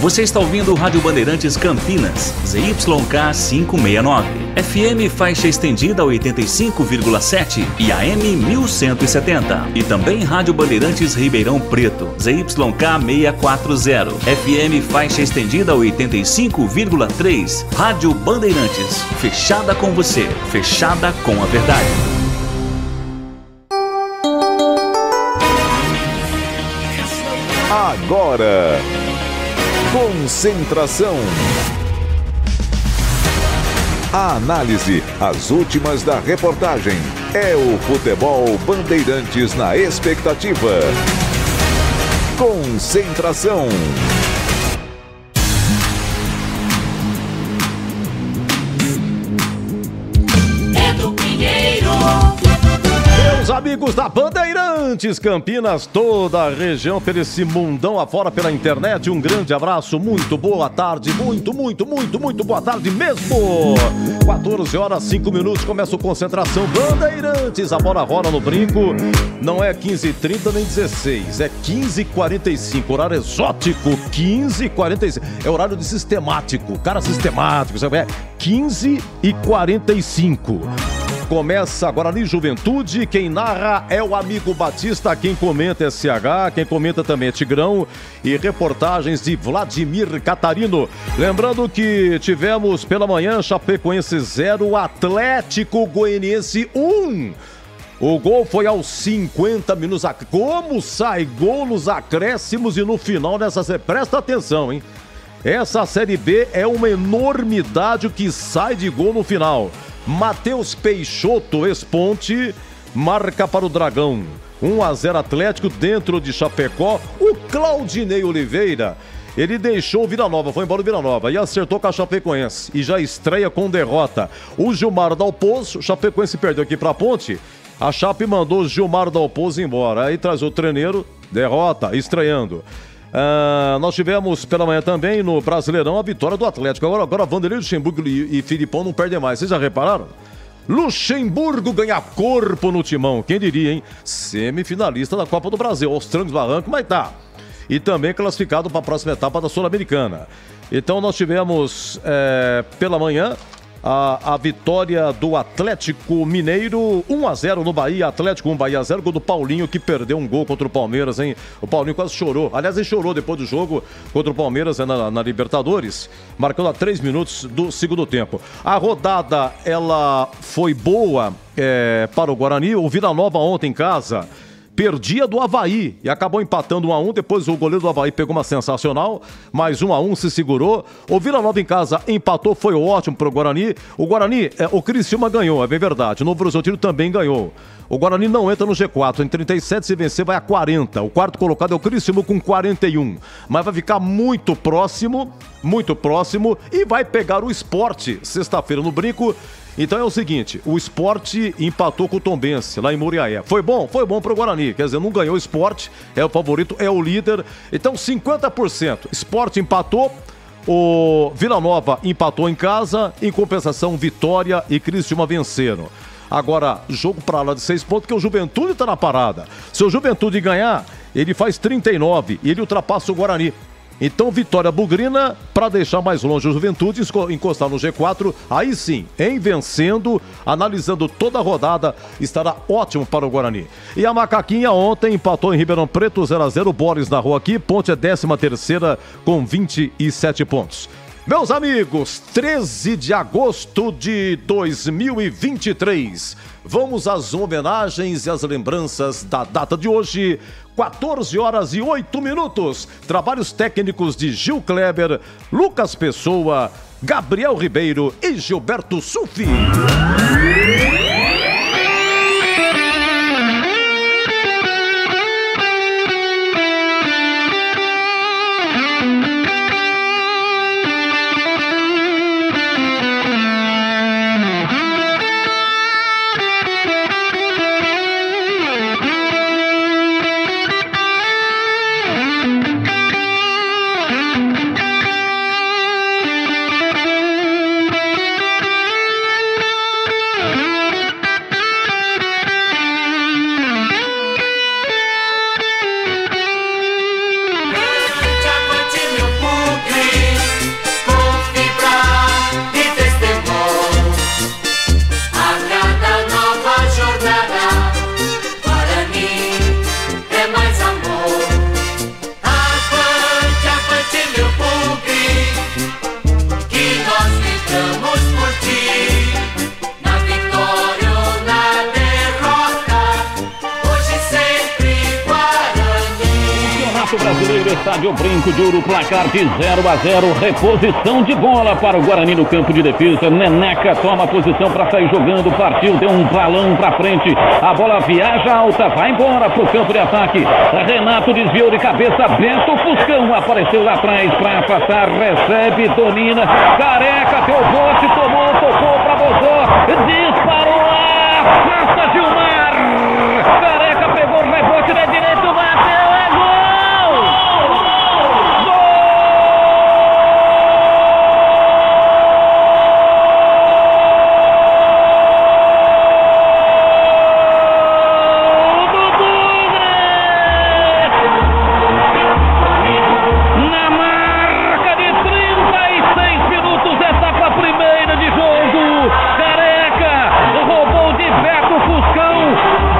Você está ouvindo Rádio Bandeirantes Campinas, ZYK 569, FM faixa estendida 85,7 e AM 1170. E também Rádio Bandeirantes Ribeirão Preto, ZYK 640, FM faixa estendida 85,3. Rádio Bandeirantes, fechada com você, fechada com a verdade. Agora, concentração. A análise, as últimas da reportagem. É o Futebol Bandeirantes na expectativa. Concentração. Meus amigos da Bandeirantes Campinas, toda a região, pelo esse mundão afora pela internet, um grande abraço, muito boa tarde, muito boa tarde mesmo. 14 horas 5 minutos, começa o Concentração Bandeirantes, a bola rola no brinco, não é 15h30 nem 16, é 15h45, horário exótico, 15h45, é horário de sistemático, cara sistemático, sabe? É 15h45. Começa Guarani Juventude, quem narra é o amigo Batista, quem comenta é SH, quem comenta também é Tigrão e reportagens de Vladimir Catarino. Lembrando que tivemos pela manhã Chapecoense 0, Atlético Goianiense 1. O gol foi aos 50 minutos. Como sai gol nos acréscimos e no final dessa série? Presta atenção, hein? Essa Série B é uma enormidade o que sai de gol no final. Matheus Peixoto, ex-Ponte, marca para o Dragão. 1-0 Atlético dentro de Chapecó. O Claudinei Oliveira, ele deixou o Vila Nova, foi embora o Vila Nova e acertou com a Chapecoense. E já estreia com derrota. O Gilmar Dalpozo, Chapecoense perdeu aqui para a Ponte. A Chape mandou o Gilmar Dalpozo embora. Aí traz o treneiro, derrota, estreando. Nós tivemos pela manhã também no Brasileirão a vitória do Atlético. Agora Vanderlei Luxemburgo e Filipão não perdem mais. Vocês já repararam? Luxemburgo ganha corpo no timão. Quem diria, hein? Semifinalista da Copa do Brasil. Aos trancos barrancos, mas tá. E também classificado para a próxima etapa da Sul-Americana. Então nós tivemos pela manhã a vitória do Atlético Mineiro, 1-0 no Bahia, Atlético 1, Bahia 0, gol do Paulinho, que perdeu um gol contra o Palmeiras, hein? O Paulinho quase chorou, aliás, ele chorou depois do jogo contra o Palmeiras na Libertadores, marcando a 3 minutos do segundo tempo. A rodada, ela foi boa para o Guarani, o Vila Nova ontem em casa perdia do Avaí e acabou empatando 1-1. Depois o goleiro do Avaí pegou uma sensacional, mais 1-1, se segurou. O Vila Nova em casa empatou, foi ótimo para o Guarani. O Guarani, o Criciúma ganhou, é bem verdade. O Novo Horizontino também ganhou. O Guarani não entra no G4, em 37, se vencer vai a 40. O quarto colocado é o Criciúma com 41. Mas vai ficar muito próximo e vai pegar o Sport sexta-feira no Brinco. Então é o seguinte, o Sport empatou com o Tombense lá em Muriaé. Foi bom para o Guarani, quer dizer, não ganhou o Sport, é o favorito, é o líder. Então 50%, Sport empatou, o Vila Nova empatou em casa, em compensação Vitória e Criciúma venceram. Agora, jogo para lá de 6 pontos, porque o Juventude está na parada. Se o Juventude ganhar, ele faz 39 e ele ultrapassa o Guarani. Então, vitória bugrina para deixar mais longe o Juventude, encostar no G4. Aí sim, em vencendo, analisando toda a rodada, estará ótimo para o Guarani. E a Macaquinha ontem empatou em Ribeirão Preto 0-0. Boris narrou aqui. Ponte é 13ª com 27 pontos. Meus amigos, 13 de agosto de 2023. Vamos às homenagens e às lembranças da data de hoje. 14 horas e 8 minutos. Trabalhos técnicos de Gil Kleber, Lucas Pessoa, Gabriel Ribeiro e Gilberto Sufi. no estádio Brinco de Ouro, placar de 0-0, reposição de bola para o Guarani no campo de defesa. Neneca toma a posição para sair jogando, partiu, deu um balão para frente, a bola viaja alta, vai embora para o campo de ataque. Renato desviou de cabeça, Beto Fuscão apareceu lá atrás para afastar, recebe, domina, Careca, teu bote, tomou, tocou para Bozó, disparou, afasta Gilmar, Careca pegou o rebote na direita, bateu, é gol! Na marca de 36 minutos, etapa primeira de jogo, Careca roubou de Beto Fuscão.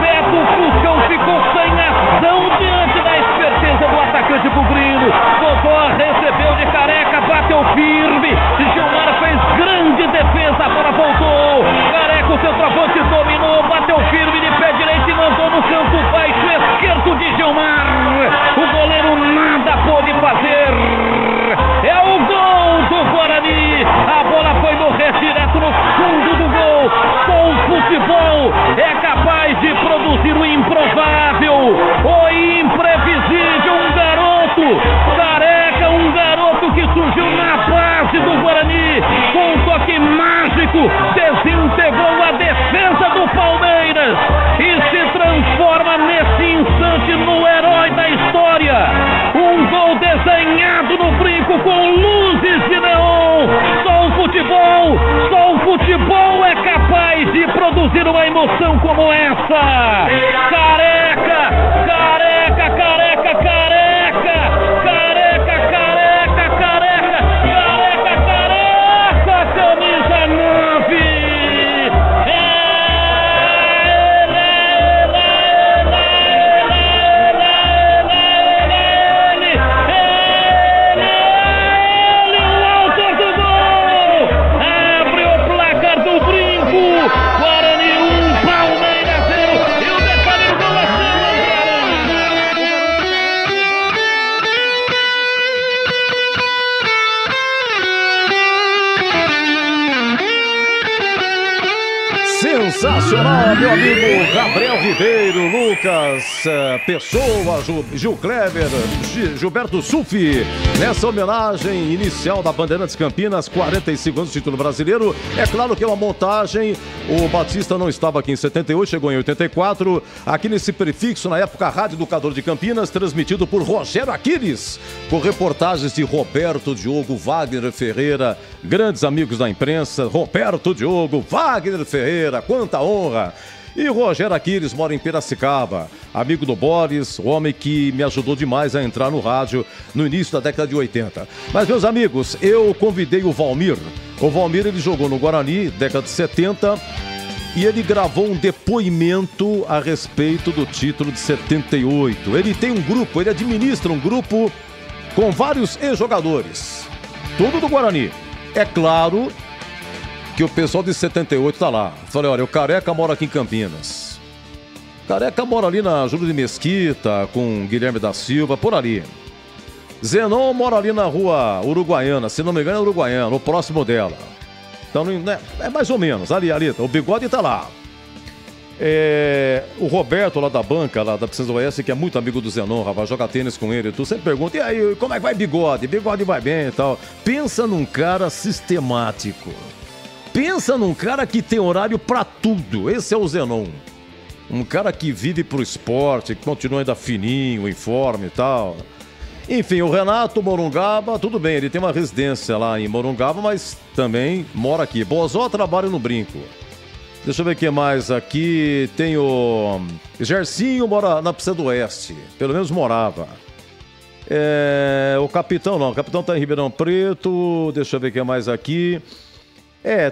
Beto Fuscão ficou sem ação diante da esperteza do atacante bugrino. Bozó recebeu de Careca, bateu firme. Gilmar fez grande defesa, a bola voltou. Careca, o centroavante, dominou, bateu firme de pé direito e mandou no canto baixo esquerdo de Gilmar. O goleiro nada pôde fazer. É o gol do Guarani. A bola foi no direto no fundo do gol. Só o futebol é capaz de produzir o improvável, o imprevisível. Um garoto, Careca, um garoto que surgiu na base do Guarani, com um toque mágico, desintegrou a defesa do Palmeiras e se transforma nesse instante no herói da história. Um gol desenhado no brinco com luzes de neon. Só o futebol é capaz de produzir uma emoção como essa. Careca, Careca, Careca, Careca, Careca, Careca, Careca, Careca, Careca, camisa 9. Guarani 1, Palmeiras 0. E o detalhe do gol é Sensacional, meu amigo Gabriel Ribeiro, Lucas Pessoa, Gil Kleber, Gilberto Sufi, nessa homenagem inicial da Bandeirantes Campinas, 45 anos do título brasileiro. É claro que é uma montagem, o Batista não estava aqui em 78, chegou em 84, aqui nesse prefixo, na época, Rádio Educador de Campinas, transmitido por Rogério Aquiles, com reportagens de Roberto Diogo, Wagner Ferreira, grandes amigos da imprensa, Roberto Diogo, Wagner Ferreira, quanta honra! E o Rogério Aquiles mora em Piracicaba, amigo do Boris, homem que me ajudou demais a entrar no rádio no início da década de 80. Mas, meus amigos, eu convidei o Valmir. O Valmir, ele jogou no Guarani, década de 70, e ele gravou um depoimento a respeito do título de 78. Ele tem um grupo, ele administra um grupo com vários ex-jogadores, tudo do Guarani. É claro que o pessoal de 78 tá lá. Falei, olha, o Careca mora aqui em Campinas. Careca mora ali na Júlio de Mesquita, com Guilherme da Silva, por ali. Zenon mora ali na rua Uruguaiana, se não me engano é Uruguaiana, o próximo dela. Então, né, é mais ou menos, ali, o Bigode tá lá. O Roberto lá da banca, lá da Princesa do Oeste, que é muito amigo do Zenon, vai jogar tênis com ele. Tu sempre pergunta, e aí, como é que vai Bigode? Bigode vai bem e tal. Pensa num cara sistemático. Pensa num cara que tem horário pra tudo. Esse é o Zenon. Um cara que vive pro esporte, que continua ainda fininho, em forma e tal. Enfim, o Renato Morungaba, tudo bem, ele tem uma residência lá em Morungaba, mas também mora aqui. Bozó trabalha no Brinco. Deixa eu ver o que mais aqui. Tem o Gersinho, mora na Princesa do Oeste. Pelo menos morava. O Capitão não, o Capitão tá em Ribeirão Preto. Deixa eu ver o que mais aqui.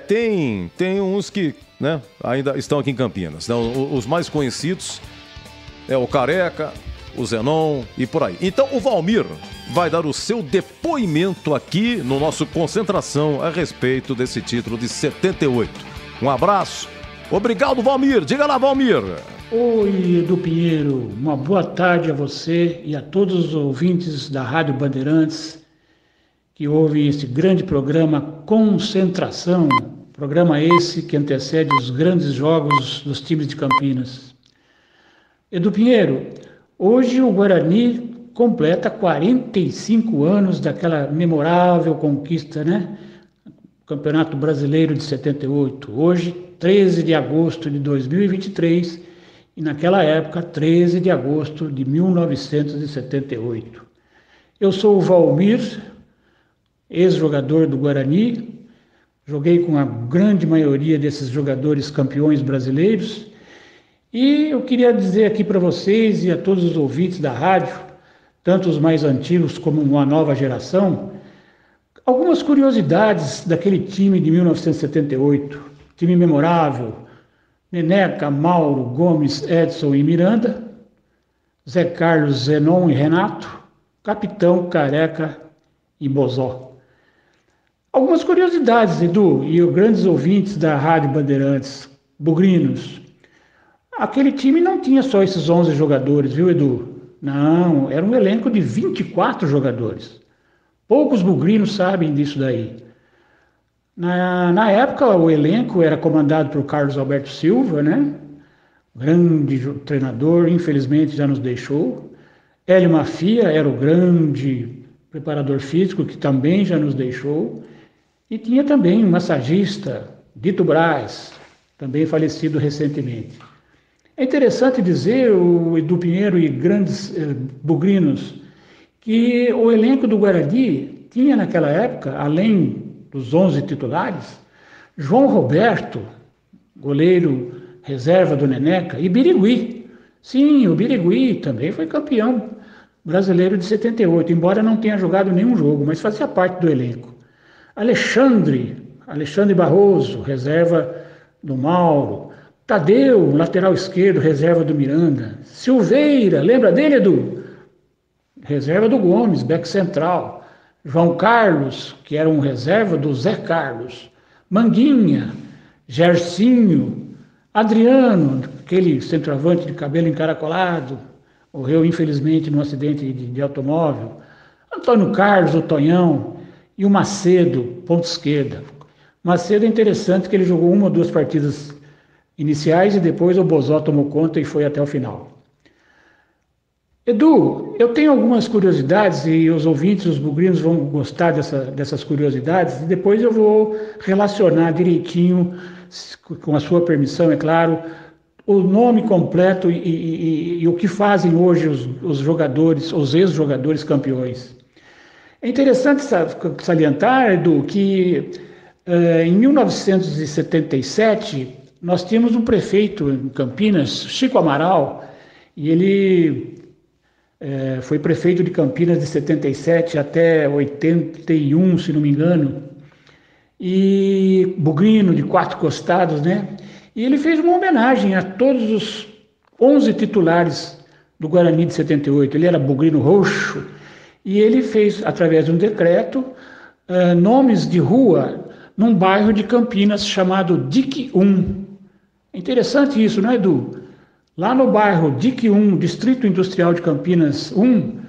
Tem uns que, né, ainda estão aqui em Campinas. Não, os mais conhecidos é o Careca, o Zenon e por aí. Então o Valmir vai dar o seu depoimento aqui no nosso Concentração a respeito desse título de 78. Um abraço. Obrigado, Valmir. Diga lá, Valmir. Oi, Edu Pinheiro, uma boa tarde a você e a todos os ouvintes da Rádio Bandeirantes que ouvem esse grande programa Concentração, programa esse que antecede os grandes jogos dos times de Campinas. Edu Pinheiro, hoje o Guarani completa 45 anos daquela memorável conquista, né? Campeonato Brasileiro de 78. Hoje, 13 de agosto de 2023, e naquela época, 13 de agosto de 1978. Eu sou o Valmir, ex-jogador do Guarani, joguei com a grande maioria desses jogadores campeões brasileiros, e eu queria dizer aqui para vocês e a todos os ouvintes da rádio, tanto os mais antigos como uma nova geração, algumas curiosidades daquele time de 1978, time memorável: Neneca, Mauro, Gomes, Edson e Miranda, Zé Carlos, Zenon e Renato, Capitão, Careca e Bozó. Algumas curiosidades, Edu, e os grandes ouvintes da Rádio Bandeirantes, bugrinos. Aquele time não tinha só esses 11 jogadores, viu, Edu? Não, era um elenco de 24 jogadores. Poucos bugrinos sabem disso daí. Na época, o elenco era comandado por Carlos Alberto Silva, né? Grande treinador, infelizmente já nos deixou. Hélio Mafia era o grande preparador físico, que também já nos deixou. E tinha também um massagista, Dito Braz, também falecido recentemente. É interessante dizer, o Edu Pinheiro e grandes bugrinos, que o elenco do Guarani tinha naquela época, além dos 11 titulares, João Roberto, goleiro reserva do Neneca, e Birigui. Sim, o Birigui também foi campeão brasileiro de 78, embora não tenha jogado nenhum jogo, mas fazia parte do elenco. Alexandre Barroso, reserva do Mauro. Tadeu, lateral esquerdo, reserva do Miranda. Silveira, lembra dele, Edu? Reserva do Gomes, back central. João Carlos, que era um reserva do Zé Carlos. Manguinha, Gercinho, Adriano, aquele centroavante de cabelo encaracolado, morreu infelizmente num acidente de automóvel. Antônio Carlos, o Tonhão, e o Macedo, ponta esquerda. Macedo é interessante que ele jogou uma ou duas partidas iniciais e depois o Bozó tomou conta e foi até o final. Edu, eu tenho algumas curiosidades e os ouvintes, os bugrinos vão gostar dessas curiosidades, e depois eu vou relacionar direitinho, com a sua permissão, é claro, o nome completo e o que fazem hoje os jogadores, os ex-jogadores campeões. É interessante salientar, Edu, que em 1977 nós tínhamos um prefeito em Campinas, Chico Amaral, e ele foi prefeito de Campinas de 77 até 81, se não me engano, e bugrino de 4 costados, né? E ele fez uma homenagem a todos os 11 titulares do Guarani de 78. Ele era bugrino roxo, e ele fez, através de um decreto, nomes de rua num bairro de Campinas chamado DIC 1. É interessante isso, não é, Edu? Lá no bairro DIC 1, Distrito Industrial de Campinas 1,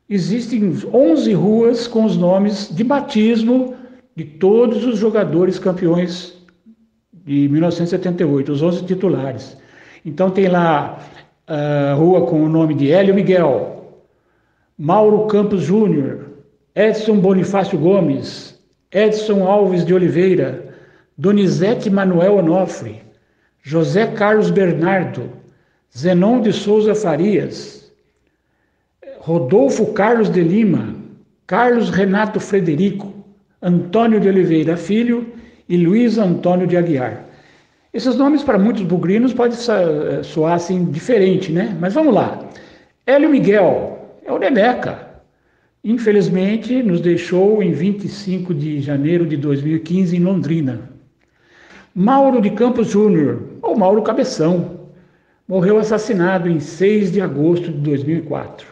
existem 11 ruas com os nomes de batismo de todos os jogadores campeões de 1978, os 11 titulares. Então tem lá a rua com o nome de Hélio Miguel, Mauro Campos Júnior, Edson Bonifácio Gomes, Edson Alves de Oliveira, Donizete Manuel Onofre, José Carlos Bernardo, Zenon de Souza Farias, Rodolfo Carlos de Lima, Carlos Renato Frederico, Antônio de Oliveira Filho e Luiz Antônio de Aguiar. Esses nomes para muitos bugrinos podem soar assim diferente, né? Mas vamos lá. Hélio Miguel é o Neneca. Infelizmente nos deixou em 25 de janeiro de 2015 em Londrina. Mauro de Campos Júnior, ou Mauro Cabeção, morreu assassinado em 6 de agosto de 2004.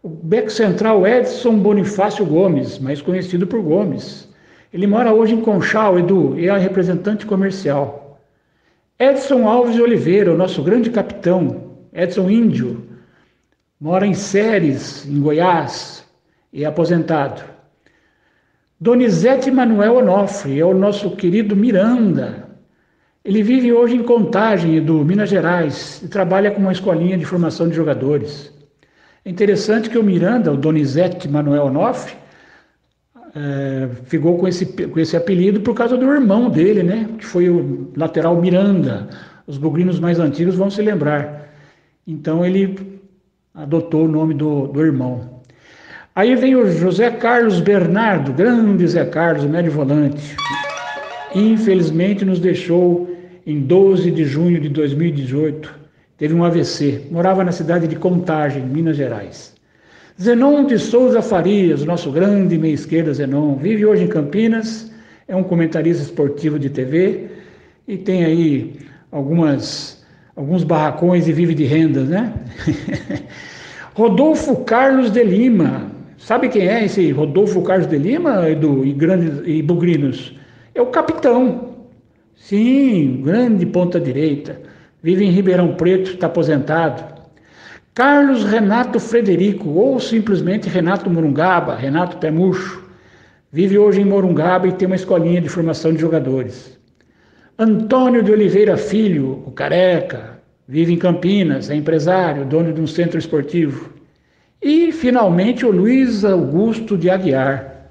O back central Edson Bonifácio Gomes, mais conhecido por Gomes. Ele mora hoje em Conchal, Edu, e é representante comercial. Edson Alves de Oliveira, o nosso grande capitão, Edson Índio, mora em Ceres, em Goiás, e é aposentado. Donizete Manuel Onofre, é o nosso querido Miranda. Ele vive hoje em Contagem, do Minas Gerais, e trabalha com uma escolinha de formação de jogadores. É interessante que o Miranda, o Donizete Manuel Onofre, ficou com esse apelido por causa do irmão dele, né? Que foi o lateral Miranda. Os bugrinos mais antigos vão se lembrar. Então ele adotou o nome do irmão. Aí vem o José Carlos Bernardo, grande Zé Carlos, médio volante. Infelizmente nos deixou em 12 de junho de 2018. Teve um AVC. Morava na cidade de Contagem, Minas Gerais. Zenon de Souza Farias, nosso grande meia esquerda Zenon, vive hoje em Campinas, é um comentarista esportivo de TV e tem aí alguns barracões e vive de rendas, né? Rodolfo Carlos de Lima, sabe quem é esse Rodolfo Carlos de Lima, Edu, e bugrinos? É o capitão, sim, grande ponta direita, vive em Ribeirão Preto, está aposentado. Carlos Renato Frederico, ou simplesmente Renato Morungaba, Renato Pé Murcho, vive hoje em Morungaba e tem uma escolinha de formação de jogadores. Antônio de Oliveira Filho, o Careca, vive em Campinas, é empresário, dono de um centro esportivo. E, finalmente, o Luiz Augusto de Aguiar,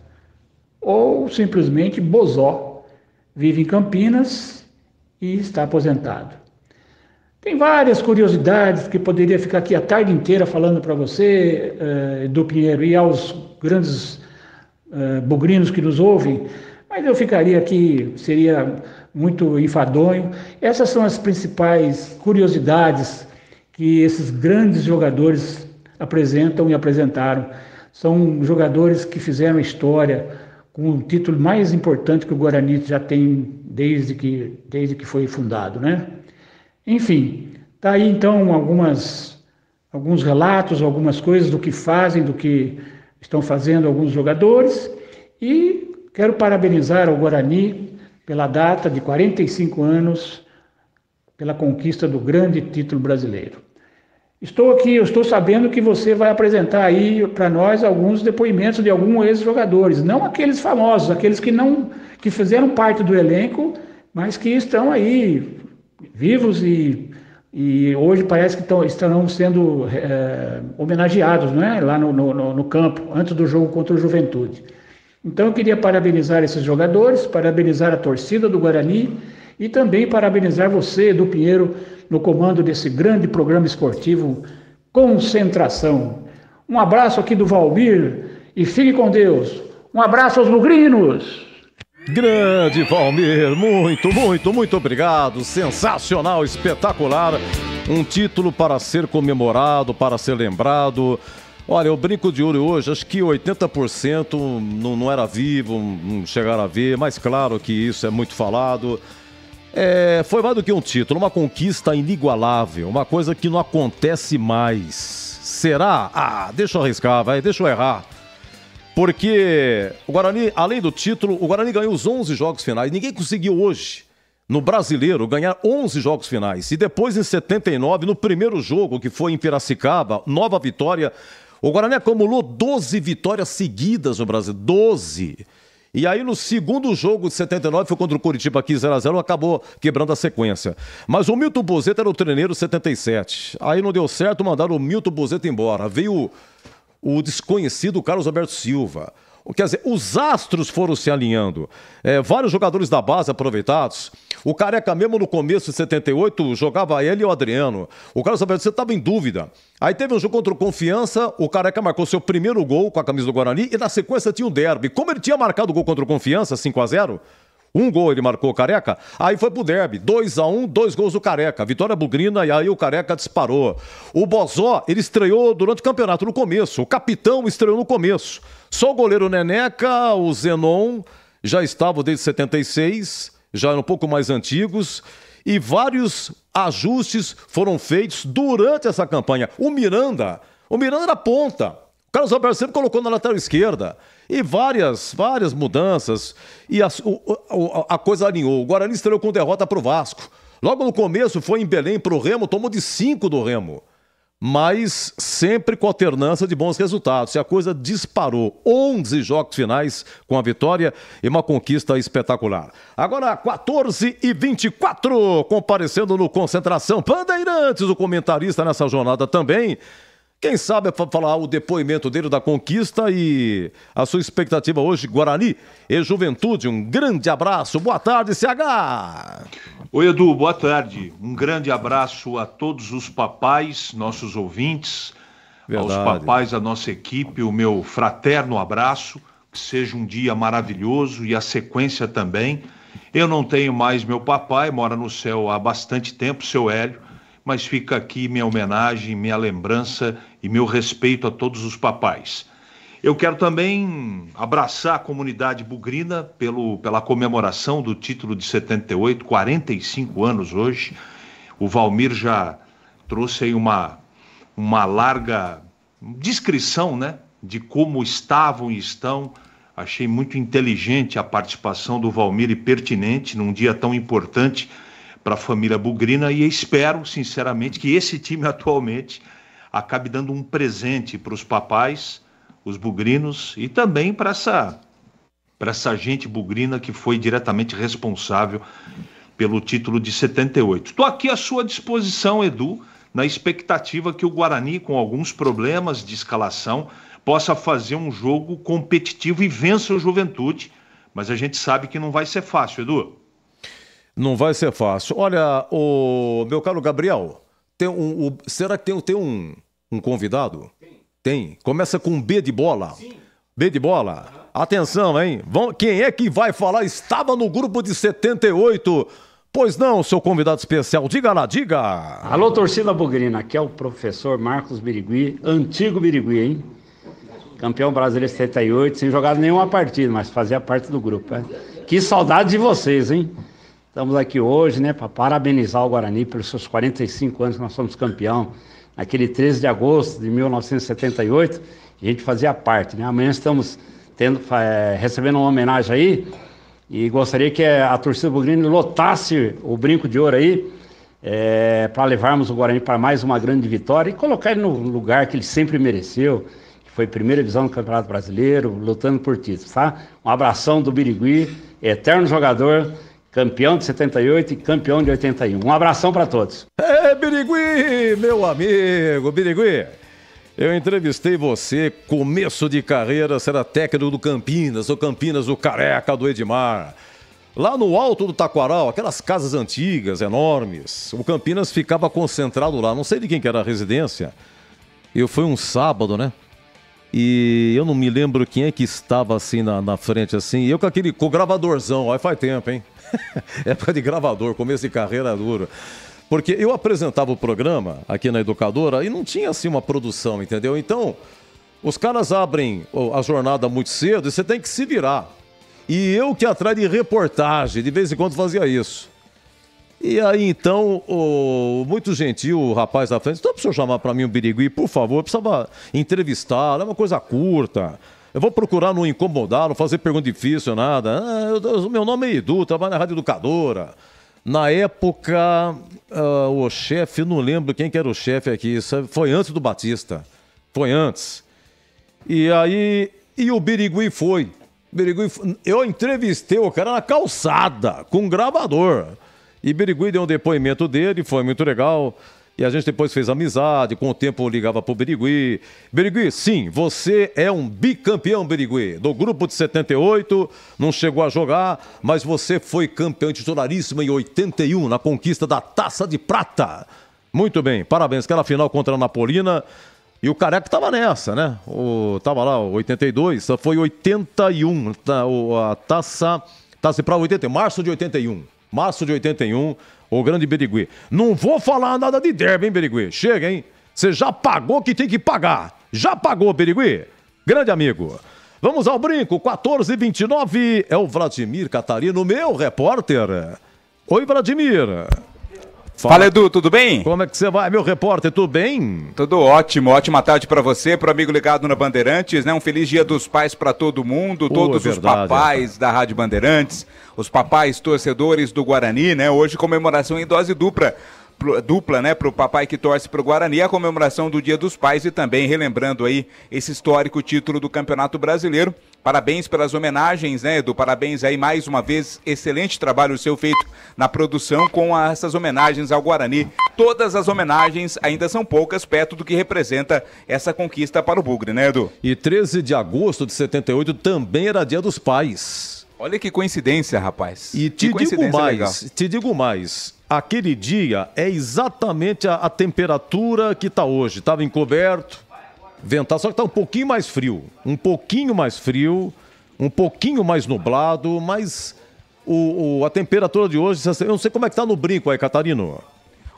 ou simplesmente Bozó, vive em Campinas e está aposentado. Tem várias curiosidades que poderia ficar aqui a tarde inteira falando para você, Edu Pinheiro, e aos grandes bugrinos que nos ouvem, mas eu ficaria aqui, seria muito enfadonho. Essas são as principais curiosidades que esses grandes jogadores apresentam e apresentaram. São jogadores que fizeram história com o título mais importante que o Guarani já tem desde que foi fundado, né? Enfim, está aí então alguns relatos, algumas coisas do que fazem, do que estão fazendo alguns jogadores, e quero parabenizar ao Guarani pela data de 45 anos, pela conquista do grande título brasileiro. Estou sabendo que você vai apresentar aí para nós alguns depoimentos de alguns ex-jogadores, não aqueles famosos, aqueles que fizeram parte do elenco, mas que estão aí vivos e hoje parece que estarão sendo homenageados, não é? Lá no campo, antes do jogo contra o Juventude. Então eu queria parabenizar esses jogadores, parabenizar a torcida do Guarani e também parabenizar você, Edu Pinheiro, no comando desse grande programa esportivo Concentração. Um abraço aqui do Valmir e fique com Deus. Um abraço aos bugrinos! Grande Valmir, muito obrigado, sensacional, espetacular, um título para ser comemorado, para ser lembrado. Olha, eu brinco de ouro hoje, acho que 80% não era vivo, não chegaram a ver, mas claro que isso é muito falado. Foi mais do que um título, uma conquista inigualável, uma coisa que não acontece mais. Será? Deixa eu arriscar, deixa eu errar. Porque o Guarani, além do título, o Guarani ganhou os 11 jogos finais. Ninguém conseguiu hoje, no Brasileiro, ganhar 11 jogos finais. E depois, em 79, no primeiro jogo, que foi em Piracicaba, nova vitória, o Guarani acumulou 12 vitórias seguidas no Brasil. 12! E aí, no segundo jogo de 79, foi contra o Coritiba aqui, 0x0, acabou quebrando a sequência. Mas o Milton Bozzetto era o treineiro 77. Aí não deu certo, mandaram o Milton Bozzetto embora. Veio o desconhecido Carlos Alberto Silva. Quer dizer, os astros foram se alinhando. Vários jogadores da base aproveitados. O Careca mesmo no começo de 78 jogava ele e o Adriano. O Carlos Alberto Silva estava em dúvida. Aí teve um jogo contra o Confiança, o Careca marcou seu primeiro gol com a camisa do Guarani e na sequência tinha o derby. Como ele tinha marcado o gol contra o Confiança, 5x0, um gol ele marcou o Careca, aí foi pro derby, 2x1, 2 gols do Careca, vitória bugrina, e aí o Careca disparou. O Bozó, ele estreou durante o campeonato no começo, o capitão estreou no começo. Só o goleiro Neneca, o Zenon, já estavam desde 76, já eram um pouco mais antigos, e vários ajustes foram feitos durante essa campanha. O Miranda era ponta. O Carlos Alberto sempre colocou na lateral esquerda. E várias mudanças. E a coisa alinhou. O Guarani estreou com derrota para o Vasco. Logo no começo foi em Belém pro Remo, tomou de 5 do Remo. Mas sempre com alternância de bons resultados. E a coisa disparou. 11 jogos finais com a vitória e uma conquista espetacular. Agora, 14h24, comparecendo no Concentração Bandeirantes, o comentarista nessa jornada também. Quem sabe falar o depoimento dele da conquista e a sua expectativa hoje, Guarani e Juventude. Um grande abraço. Boa tarde, CH. Oi, Edu, boa tarde. Um grande abraço a todos os papais, nossos ouvintes, aos papais da nossa equipe, o meu fraterno abraço, que seja um dia maravilhoso e a sequência também. Eu não tenho mais meu papai, mora no céu há bastante tempo, seu Hélio, mas fica aqui minha homenagem, minha lembrança e meu respeito a todos os papais. Eu quero também abraçar a comunidade bugrina pela comemoração do título de 78, 45 anos hoje. O Valmir já trouxe aí uma larga descrição, né, de como estavam e estão. Achei muito inteligente a participação do Valmir e pertinente num dia tão importante para a família bugrina, e espero, sinceramente, que esse time atualmente acabe dando um presente para os papais, os bugrinos, e também para essa gente bugrina que foi diretamente responsável pelo título de 78. Estou aqui à sua disposição, Edu, na expectativa que o Guarani, com alguns problemas de escalação, possa fazer um jogo competitivo e vença o Juventude, mas a gente sabe que não vai ser fácil, Edu. Não vai ser fácil. Olha, o meu caro Gabriel, será que tem um convidado? Tem. Começa com B de bola. Sim. B de bola. Atenção, hein? Quem é que vai falar? Estava no grupo de 78. Pois não, seu convidado especial. Diga lá, diga. Alô, torcida bugrina. Aqui é o professor Marcos Birigui, antigo Birigui, hein? Campeão brasileiro 78, sem jogar nenhuma partida, mas fazia parte do grupo. Né? Que saudade de vocês, hein? Estamos aqui hoje, né, para parabenizar o Guarani pelos seus 45 anos que nós somos campeão. Naquele 13 de agosto de 1978, a gente fazia parte, né? Amanhã estamos recebendo uma homenagem aí e gostaria que a torcida bugrina lotasse o Brinco de Ouro aí para levarmos o Guarani para mais uma grande vitória e colocar ele no lugar que ele sempre mereceu, que foi primeira divisão do Campeonato Brasileiro, lutando por títulos, tá? Um abração do Birigui, eterno jogador, campeão de 78 e campeão de 81. Um abração para todos. Birigui, meu amigo, Birigui. Eu entrevistei você, começo de carreira, você era técnico do Campinas, do Careca, do Edmar. Lá no alto do Taquaral, aquelas casas antigas, enormes. O Campinas ficava concentrado lá, não sei de quem que era a residência. Foi um sábado, né? E eu não me lembro quem é que estava assim na frente, assim. Eu com o gravadorzão, aí faz tempo, hein? Época de gravador, começo de carreira duro. Porque eu apresentava o programa aqui na Educadora e não tinha assim uma produção, entendeu? Então, os caras abrem a jornada muito cedo e você tem que se virar. E eu que atrás de reportagem, de vez em quando fazia isso. E aí, então, muito gentil o rapaz da frente, então, para o senhor chamar para mim o Birigui, por favor, eu precisava entrevistá-lo, é uma coisa curta. Eu vou procurar não incomodar, não fazer pergunta difícil, nada. Meu nome é Edu, trabalho na Rádio Educadora. Na época, o chefe, não lembro quem que era o chefe aqui, isso foi antes do Batista. Foi antes. E aí, o Birigui foi. Eu entrevistei o cara na calçada, com um gravador. E Birigui deu um depoimento dele, foi muito legal. E a gente depois fez amizade, com o tempo eu ligava pro Birigui. Birigui, sim, você é um bicampeão, Birigui, do grupo de 78, não chegou a jogar, mas você foi campeão titularíssimo em 81, na conquista da Taça de Prata. Muito bem, parabéns, aquela final contra a Napolina. E o Careca tava nessa, né? Tava lá, 82, foi 81, a Taça de Prata 81, março de 81. Março de 81, o grande Birigui. Não vou falar nada de derby, hein, Birigui? Chega, hein? Você já pagou que tem que pagar. Já pagou, Birigui? Grande amigo. Vamos ao brinco, 14h29. É o Vladimir Catarino, meu repórter. Oi, Vladimir. Fala, Edu, tudo bem? Como é que você vai, meu repórter? Tudo bem? Tudo ótimo, ótima tarde para você, pro amigo ligado na Bandeirantes, né? Um feliz Dia dos Pais para todo mundo, todos os papais da Rádio Bandeirantes, os papais torcedores do Guarani, né? Hoje comemoração em dose dupla, né, pro papai que torce pro Guarani, a comemoração do Dia dos Pais e também relembrando aí esse histórico título do Campeonato Brasileiro. Parabéns pelas homenagens, né, Edu? Parabéns aí mais uma vez, excelente trabalho seu feito na produção com essas homenagens ao Guarani. Todas as homenagens ainda são poucas, perto do que representa essa conquista para o Bugre, né, Edu? E 13 de agosto de 78 também era Dia dos Pais. Olha que coincidência, rapaz. E te digo mais, aquele dia é exatamente a temperatura que está hoje. Estava encoberto, ventado, só que está um pouquinho mais frio, um pouquinho mais nublado, mas a temperatura de hoje, eu não sei como é que está no Brinco aí, Catarino.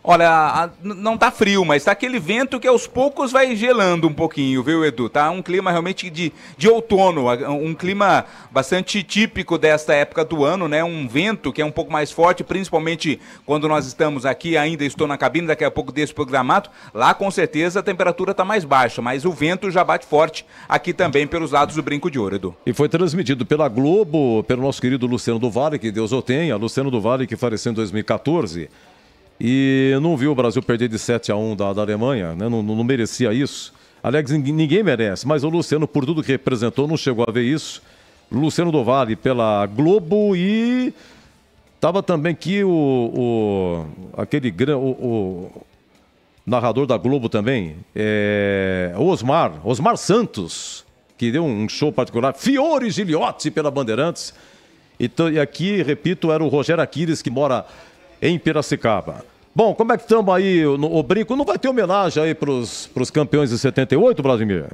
Olha, não tá frio, mas tá aquele vento que aos poucos vai gelando um pouquinho, viu, Edu? Tá um clima realmente de outono, um clima bastante típico desta época do ano, né? Um vento que é um pouco mais forte, principalmente quando nós estamos aqui, ainda estou na cabine, daqui a pouco desse programado. Lá, com certeza, a temperatura tá mais baixa, mas o vento já bate forte aqui também pelos lados do Brinco de Ouro, Edu. E foi transmitido pela Globo, pelo nosso querido Luciano do Vale, que Deus o tenha, Luciano do Vale, que faleceu em 2014. E não viu o Brasil perder de 7-1 da Alemanha, né? Não merecia isso. Aliás, ninguém merece, mas o Luciano, por tudo que representou, não chegou a ver isso. Luciano do Vale pela Globo e estava também aqui o narrador da Globo também, Osmar Santos, que deu um show particular, Fiore Giliotti pela Bandeirantes. E aqui, repito, era o Rogério Aquiles, que mora em Piracicaba. Bom, como é que estamos aí no Brinco? Não vai ter homenagem aí para os campeões de 78, Vladimir?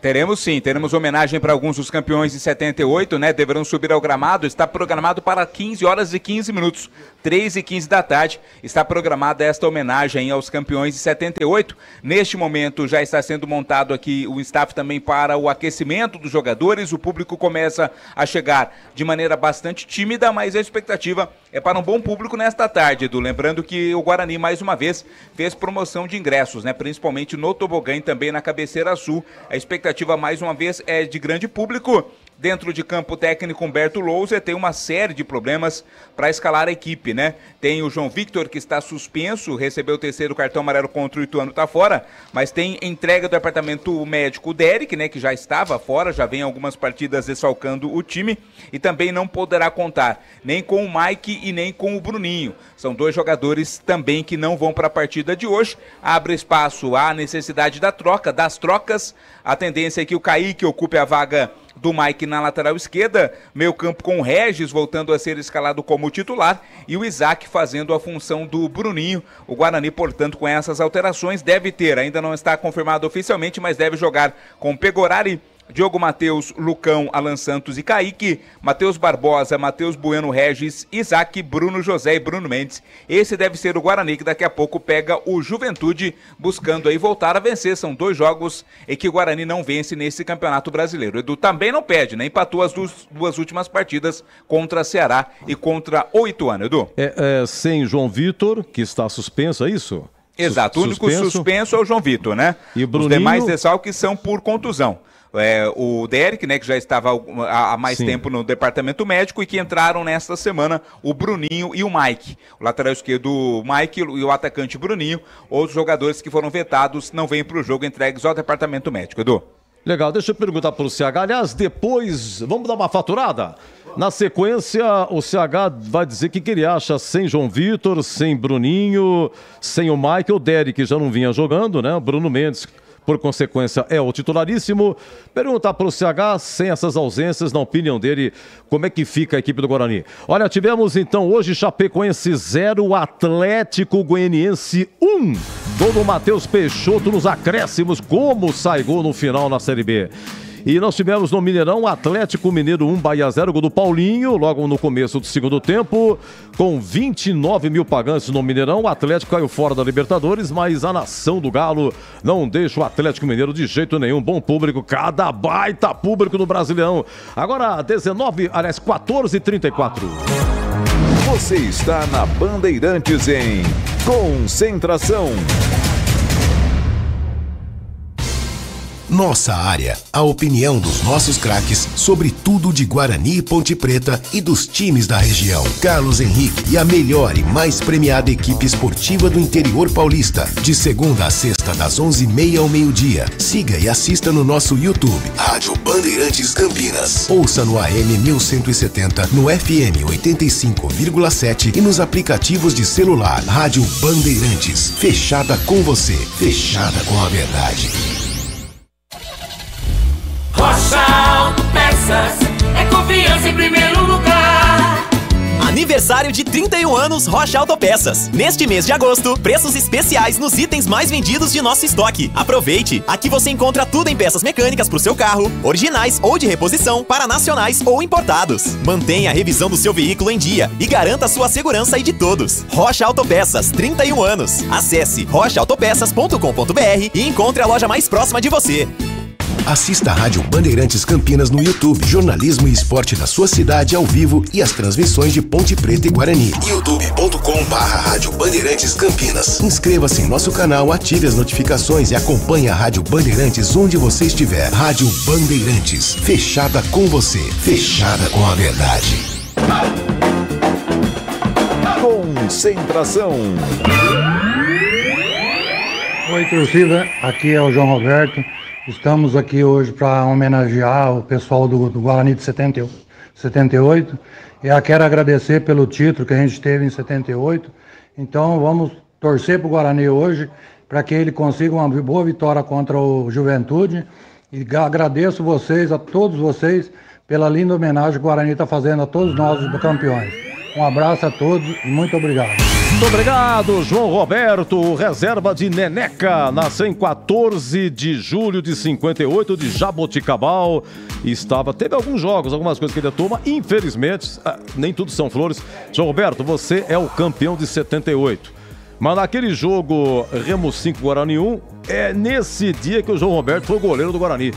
Teremos sim, teremos homenagem para alguns dos campeões de 78, né? Deverão subir ao gramado, está programado para 15 horas e 15 minutos, 3h15 da tarde, está programada esta homenagem aos campeões de 78. Neste momento já está sendo montado aqui o staff também para o aquecimento dos jogadores, o público começa a chegar de maneira bastante tímida, mas a expectativa é para um bom público nesta tarde, Edu. Lembrando que o Guarani, mais uma vez, fez promoção de ingressos, né? Principalmente no tobogã e também na cabeceira sul. A expectativa, mais uma vez, é de grande público. Dentro de campo, o técnico Humberto Louser tem uma série de problemas para escalar a equipe, né? Tem o João Victor, que está suspenso, recebeu o 3º cartão amarelo contra o Ituano, tá fora, mas tem entrega do departamento médico o Derek, né, que já estava fora, já vem algumas partidas desfalcando o time, e também não poderá contar nem com o Mike e nem com o Bruninho. São dois jogadores também que não vão para a partida de hoje. Abre espaço à necessidade das trocas. A tendência é que o Kaique ocupe a vaga do Mike na lateral esquerda, meio campo com o Regis voltando a ser escalado como titular e o Isaac fazendo a função do Bruninho. O Guarani, portanto, com essas alterações deve ter, ainda não está confirmado oficialmente, mas deve jogar com Pegorari, Diogo Matheus, Lucão, Alan Santos e Kaique, Matheus Barbosa, Matheus Bueno, Regis, Isaac, Bruno José e Bruno Mendes. Esse deve ser o Guarani, que daqui a pouco pega o Juventude, buscando aí voltar a vencer. São 2 jogos em que o Guarani não vence nesse Campeonato Brasileiro. Edu também não perde, né? Empatou as duas últimas partidas contra Ceará e contra o Ituano, Edu. Sem João Vitor, que está suspenso, é isso? Exato, o único suspenso é o João Vitor, né? E Bruninho... Os demais desfalques são por contusão. O Derek, né, que já estava há mais tempo no departamento médico e que entraram nesta semana o Bruninho e o Mike. O lateral esquerdo, o Mike, e o atacante Bruninho. Outros jogadores que foram vetados não vêm para o jogo, entregues ao departamento médico, Edu. Legal, deixa eu perguntar para o CH. Aliás, depois, vamos dar uma faturada? Na sequência, o CH vai dizer o que ele acha sem João Vitor, sem Bruninho, sem o Mike. O Derek já não vinha jogando, né? O Bruno Mendes, por consequência, é o titularíssimo. Perguntar para o CH, sem essas ausências, na opinião dele, como é que fica a equipe do Guarani. Olha, tivemos então hoje Chapecoense 0, Atlético Goianiense 1. Gol do Matheus Peixoto nos acréscimos, como sai gol no final na Série B. E nós tivemos no Mineirão Atlético Mineiro 1, Bahia 0, gol do Paulinho, logo no começo do segundo tempo, com 29 mil pagantes no Mineirão. O Atlético caiu fora da Libertadores, mas a nação do Galo não deixa o Atlético Mineiro de jeito nenhum. Bom público, cada baita público no Brasileirão. Agora 14h34. Você está na Bandeirantes em Concentração. Nossa área, a opinião dos nossos craques sobre tudo de Guarani e Ponte Preta e dos times da região. Carlos Henrique e a melhor e mais premiada equipe esportiva do interior paulista. De segunda a sexta, das 11h30 ao meio-dia. Siga e assista no nosso YouTube, Rádio Bandeirantes Campinas. Ouça no AM 1170, no FM 85,7 e nos aplicativos de celular. Rádio Bandeirantes, fechada com você, fechada com a verdade. Rocha Autopeças é confiança em primeiro lugar. Aniversário de 31 anos Rocha Autopeças. Neste mês de agosto, preços especiais nos itens mais vendidos de nosso estoque. Aproveite! Aqui você encontra tudo em peças mecânicas para o seu carro, originais ou de reposição, para nacionais ou importados. Mantenha a revisão do seu veículo em dia e garanta a sua segurança e de todos. Rocha Autopeças, 31 anos. Acesse rochaautopeças.com.br e encontre a loja mais próxima de você. Assista a Rádio Bandeirantes Campinas no YouTube, jornalismo e esporte da sua cidade ao vivo e as transmissões de Ponte Preta e Guarani. youtube.com/Rádio Bandeirantes Campinas. Inscreva-se em nosso canal, ative as notificações e acompanhe a Rádio Bandeirantes onde você estiver. Rádio Bandeirantes, fechada com você, fechada com a verdade. Concentração. Oi, torcida, aqui é o João Roberto. Estamos aqui hoje para homenagear o pessoal do Guarani de 78. E eu quero agradecer pelo título que a gente teve em 78. Então vamos torcer para o Guarani hoje, para que ele consiga uma boa vitória contra o Juventude. E agradeço vocês, a todos vocês, pela linda homenagem que o Guarani está fazendo a todos nós, os campeões. Um abraço a todos e muito obrigado. Muito obrigado, João Roberto, reserva de Neneca, nasceu em 14 de julho de 58, de Jaboticabal. Teve alguns jogos, algumas coisas que ele toma, infelizmente, nem tudo são flores. João Roberto, você é o campeão de 78. Mas naquele jogo Remo 5, Guarani 1, é nesse dia que o João Roberto foi o goleiro do Guarani.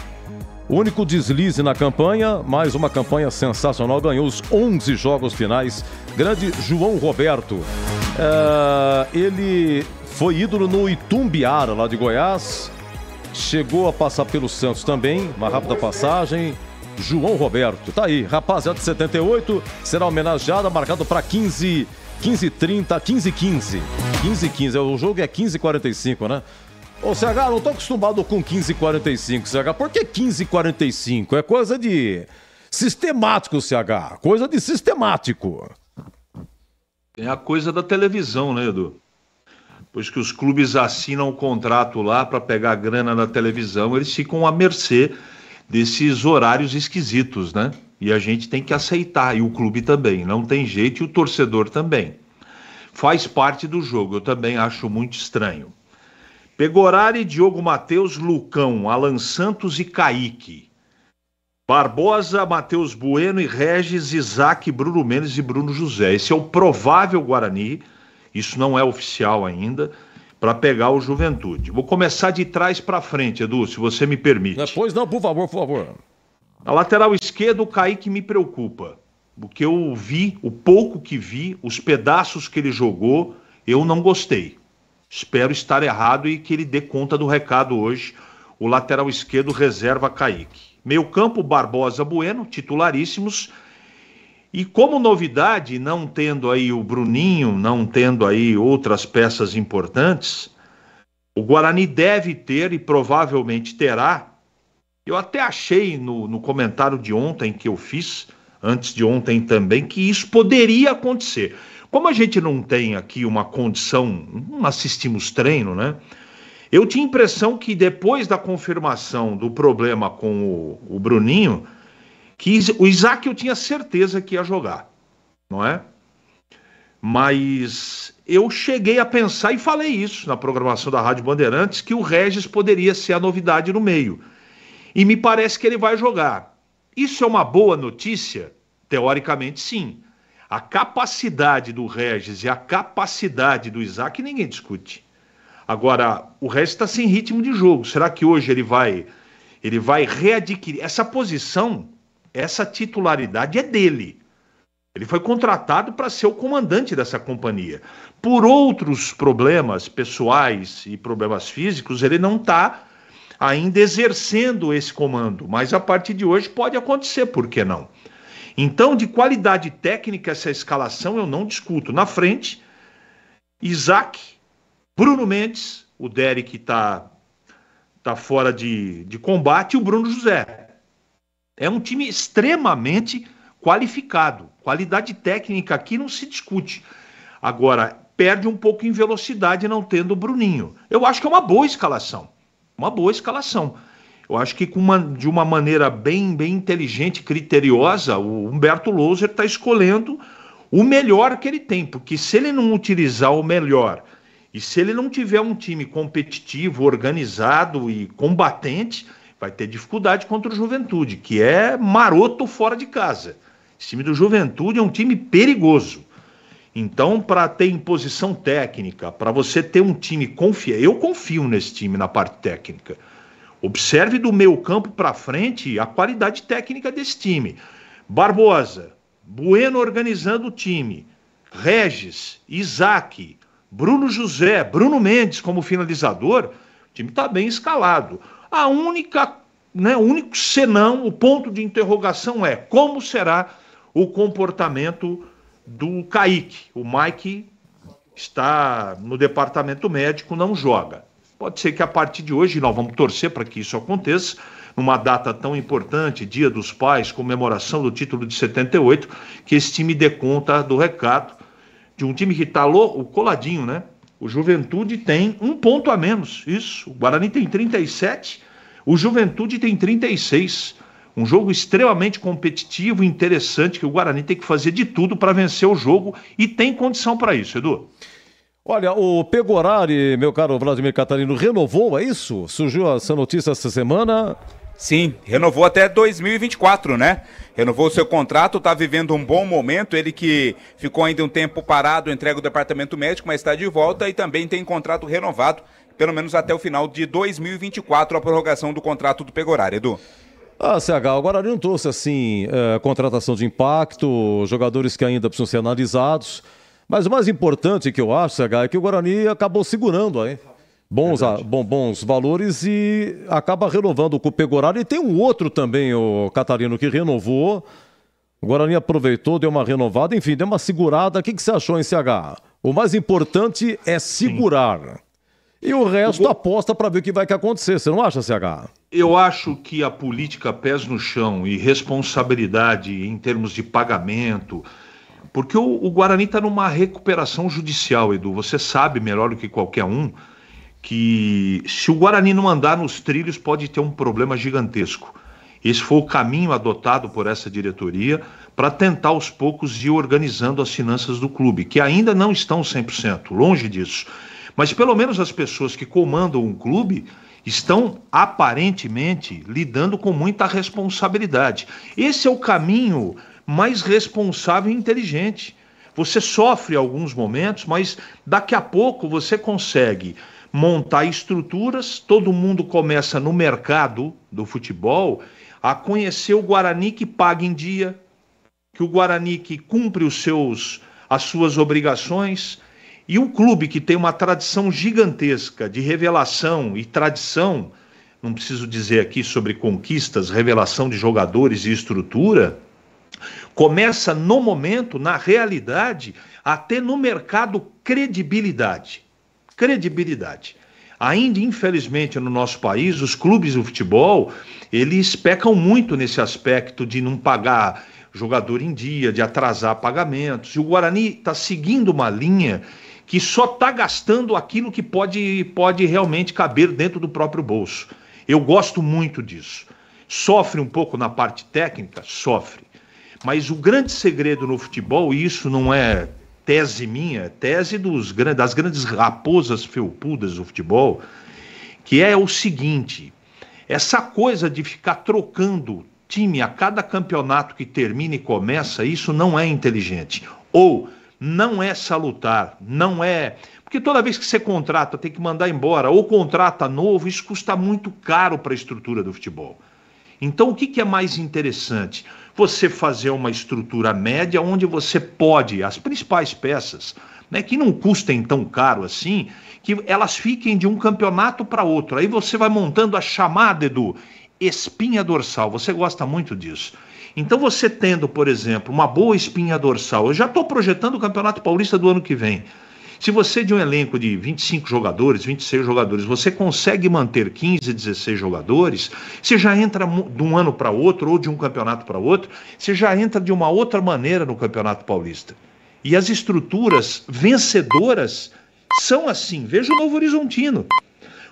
O único deslize na campanha, mais uma campanha sensacional, ganhou os 11 jogos finais. Grande João Roberto. Ele foi ídolo no Itumbiara, lá de Goiás. Chegou a passar pelo Santos também, uma rápida passagem. João Roberto, tá aí, rapaziada de 78, será homenageada, marcado para 15h30, 15h15. 15h15, o jogo é 15h45, né? Ô, CH, não tô acostumado com 15h45, CH. Por que 15h45? É coisa de sistemático, CH. Coisa de sistemático. É a coisa da televisão, né, Edu? Pois que os clubes assinam o contrato lá para pegar a grana da televisão, eles ficam à mercê desses horários esquisitos, né? E a gente tem que aceitar, e o clube também. Não tem jeito, e o torcedor também. Faz parte do jogo, eu também acho muito estranho. Pegorari, Diogo Matheus, Lucão, Alan Santos e Kaique. Barbosa, Matheus Bueno e Regis, Isaac, Bruno Mendes e Bruno José. Esse é o provável Guarani, isso não é oficial ainda, para pegar o Juventude. Vou começar de trás para frente, Edu, se você me permite. Pois não, por favor, por favor. Na lateral esquerda, o Kaique me preocupa. O que eu vi, o pouco que vi, os pedaços que ele jogou, eu não gostei. Espero estar errado e que ele dê conta do recado hoje. O lateral esquerdo reserva Kaique. Meio campo, Barbosa, Bueno, titularíssimos. E como novidade, não tendo aí o Bruninho, não tendo aí outras peças importantes, o Guarani deve ter e provavelmente terá. Eu até achei no comentário de ontem que eu fiz, antes de ontem também, que isso poderia acontecer. Como a gente não tem aqui uma condição, não assistimos treino, né? Eu tinha a impressão que depois da confirmação do problema com o Bruninho, que o Isaac eu tinha certeza que ia jogar, não é? Mas eu cheguei a pensar, e falei isso na programação da Rádio Bandeirantes, que o Regis poderia ser a novidade no meio. E me parece que ele vai jogar. Isso é uma boa notícia? Teoricamente, sim. A capacidade do Regis e a capacidade do Isaac ninguém discute. Agora, o Regis está sem ritmo de jogo. Será que hoje ele vai readquirir? Essa posição, essa titularidade é dele. Ele foi contratado para ser o comandante dessa companhia. Por outros problemas pessoais e problemas físicos, ele não está ainda exercendo esse comando. Mas a partir de hoje pode acontecer, por que não? Então, de qualidade técnica, essa escalação eu não discuto. Na frente, Isaac, Bruno Mendes, o Derek está fora de combate, e o Bruno José. É um time extremamente qualificado. Qualidade técnica aqui não se discute. Agora, perde um pouco em velocidade não tendo o Bruninho. Eu acho que é uma boa escalação. Uma boa escalação. Eu acho que de uma maneira bem inteligente, criteriosa, o Humberto Louser está escolhendo o melhor que ele tem. Porque se ele não utilizar o melhor, e se ele não tiver um time competitivo, organizado e combatente, vai ter dificuldade contra o Juventude, que é maroto fora de casa. Esse time do Juventude é um time perigoso. Então, para ter imposição técnica, para você ter um time confiável, eu confio nesse time na parte técnica. Observe do meio campo para frente a qualidade técnica desse time. Barbosa, Bueno organizando o time, Regis, Isaac, Bruno José, Bruno Mendes como finalizador, o time está bem escalado. A única, o único senão, o ponto de interrogação é como será o comportamento do Kaique. O Mike está no departamento médico, não joga. Pode ser que a partir de hoje, nós vamos torcer para que isso aconteça, numa data tão importante, Dia dos Pais, comemoração do título de 78, que esse time dê conta do recado de um time que está coladinho, né? O Juventude tem um ponto a menos, isso. O Guarani tem 37, o Juventude tem 36. Um jogo extremamente competitivo, interessante, que o Guarani tem que fazer de tudo para vencer o jogo e tem condição para isso, Edu. Olha, o Pegorari, meu caro Vladimir Catarino, renovou, é isso? Surgiu essa notícia essa semana? Sim, renovou até 2024, né? Renovou o seu contrato, está vivendo um bom momento, ele que ficou ainda um tempo parado, entrega o departamento médico, mas está de volta e também tem contrato renovado, pelo menos até o final de 2024, a prorrogação do contrato do Pegorari, Edu. CH, o Guarani não trouxe, assim, contratação de impacto, jogadores que ainda precisam ser analisados, mas o mais importante que eu acho, CH, é que o Guarani acabou segurando aí bons valores e acaba renovando com o Pegorari. E tem um outro também, o Catarino, que renovou. O Guarani aproveitou, deu uma renovada, enfim, deu uma segurada. O que você achou em CH? O mais importante é segurar. Sim. E o resto aposta para ver o que vai acontecer. Você não acha, CH? Eu acho que a política pés no chão e responsabilidade em termos de pagamento, porque o Guarani está numa recuperação judicial, Edu. Você sabe melhor do que qualquer um que se o Guarani não andar nos trilhos pode ter um problema gigantesco. Esse foi o caminho adotado por essa diretoria para tentar aos poucos ir organizando as finanças do clube, que ainda não estão 100%, longe disso. Mas pelo menos as pessoas que comandam um clube estão aparentemente lidando com muita responsabilidade. Esse é o caminho mais responsável e inteligente. Você sofre alguns momentos, mas daqui a pouco você consegue montar estruturas, todo mundo começa no mercado do futebol a conhecer o Guarani que paga em dia, que o Guarani que cumpre as suas obrigações, e um clube que tem uma tradição gigantesca de revelação e tradição, não preciso dizer aqui sobre conquistas, revelação de jogadores e estrutura, começa no momento, na realidade, a ter no mercado credibilidade. Ainda, infelizmente, no nosso país, os clubes do futebol, eles pecam muito nesse aspecto de não pagar jogador em dia, de atrasar pagamentos. E o Guarani está seguindo uma linha que só está gastando aquilo que pode realmente caber dentro do próprio bolso. Eu gosto muito disso. Sofre um pouco na parte técnica? Sofre. Mas o grande segredo no futebol, e isso não é tese minha, é tese das grandes raposas felpudas do futebol, que é o seguinte: essa coisa de ficar trocando time a cada campeonato que termina e começa, isso não é inteligente. Ou não é salutar, não é... Porque toda vez que você contrata, tem que mandar embora, ou contrata novo, isso custa muito caro para a estrutura do futebol. Então, o que é mais interessante? você fazer uma estrutura média onde você pode, as principais peças, né, que não custem tão caro assim, que elas fiquem de um campeonato para outro. Aí você vai montando a chamada, Edu, espinha dorsal. Você gosta muito disso. Então você tendo, por exemplo, uma boa espinha dorsal, eu já estou projetando o Campeonato Paulista do ano que vem. Se você de um elenco de 25 jogadores, 26 jogadores, você consegue manter 15, 16 jogadores, você já entra de um ano para outro ou de um campeonato para outro, você já entra de uma outra maneira no Campeonato Paulista. E as estruturas vencedoras são assim. Veja o Novo Horizontino.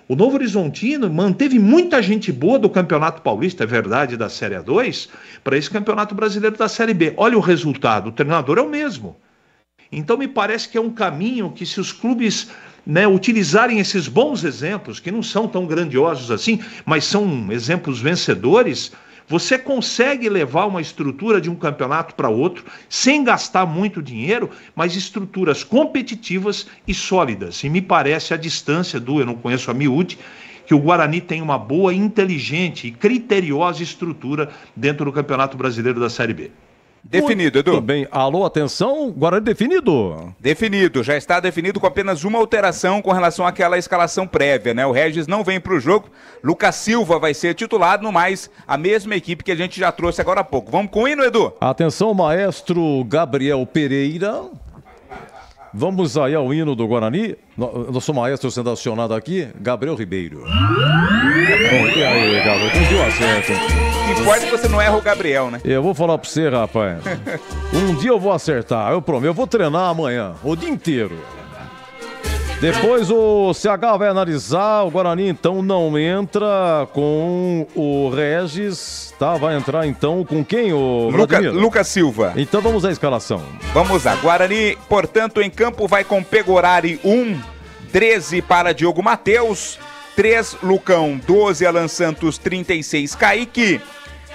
O Novo Horizontino manteve muita gente boa do Campeonato Paulista, é verdade, da Série A2, para esse Campeonato Brasileiro da Série B. Olha o resultado, o treinador é o mesmo. Então me parece que é um caminho que, se os clubes, né, utilizarem esses bons exemplos, que não são tão grandiosos assim, mas são exemplos vencedores, você consegue levar uma estrutura de um campeonato para outro, sem gastar muito dinheiro, mas estruturas competitivas e sólidas. E me parece, a distância eu não conheço a miúde, que o Guarani tem uma boa, inteligente e criteriosa estrutura dentro do Campeonato Brasileiro da Série B. Definido, Edu. Muito bem. Alô, atenção, Guarani definido? Definido, já está definido com apenas uma alteração com relação àquela escalação prévia, né? O Regis não vem para o jogo, Lucas Silva vai ser titular, no mais, a mesma equipe que a gente já trouxe agora há pouco. Vamos com o hino, Edu? Atenção, maestro Gabriel Pereira. Vamos aí ao hino do Guarani. Nosso maestro sendo acionado aqui, Gabriel Ribeiro. Bom, e aí, Gabriel? Conseguiu acerto. O que importa é que você não erra o Gabriel, né? Eu vou falar pra você, rapaz. Um dia eu vou acertar, eu prometo. Eu vou treinar amanhã, o dia inteiro. Depois o CH vai analisar. O Guarani, então, não entra com o Regis, tá? Vai entrar, então, com quem, o Lucas Silva. Então vamos à escalação. Vamos lá. Guarani, portanto, em campo vai com Pegorari 1, 13 para Diogo Matheus, 3 Lucão, 12 Alan Santos, 36 Kaique,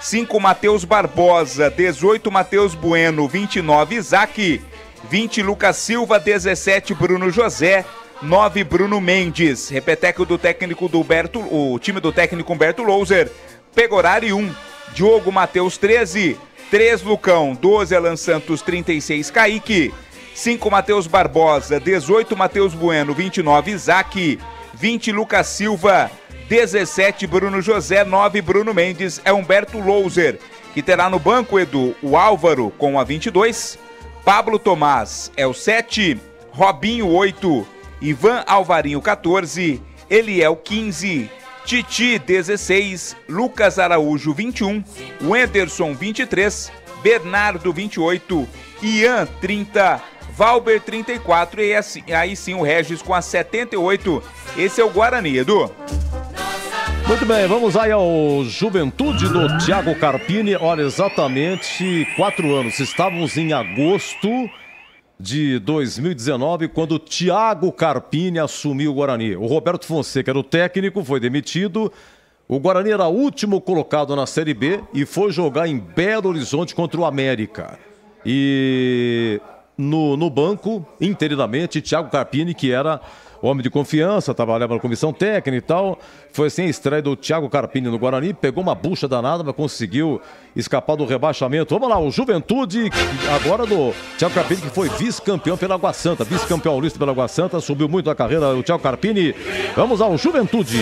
5 Matheus Barbosa, 18 Matheus Bueno, 29 Isaac, 20 Lucas Silva, 17 Bruno José, 9 Bruno Mendes. Repeteco do técnico do o time do técnico Humberto Louser. Pegorari 1, Diogo Matheus 13, 3 Lucão, 12 Alan Santos, 36 Kaique, 5 Matheus Barbosa, 18 Matheus Bueno, 29 Isaac, 20 Lucas Silva, 17 Bruno José, 9 Bruno Mendes. É Humberto Louser, que terá no banco, Edu, o Álvaro com a 22, Pablo Tomás é o 7, Robinho 8, Ivan Alvarinho 14, Eliel 15, Titi 16, Lucas Araújo 21, Wenderson 23, Bernardo 28, Ian 30, Valber 34 e aí sim o Regis com a 78. Esse é o Guarani, Edu. Muito bem, vamos aí ao Juventude do Thiago Carpini. Olha, exatamente 4 anos. Estávamos em agosto de 2019, quando o Thiago Carpini assumiu o Guarani. O Roberto Fonseca era o técnico, foi demitido. O Guarani era o último colocado na Série B e foi jogar em Belo Horizonte contra o América. E no banco, interinamente, Thiago Carpini, que era homem de confiança, trabalhava na comissão técnica e tal. Foi assim a estreia do Thiago Carpini no Guarani, pegou uma bucha danada, mas conseguiu escapar do rebaixamento. Vamos lá, o Juventude, agora do Thiago Carpini, que foi vice-campeão pela Água Santa, vice-campeão paulista pela Água Santa, subiu muito a carreira o Thiago Carpini. Vamos ao Juventude.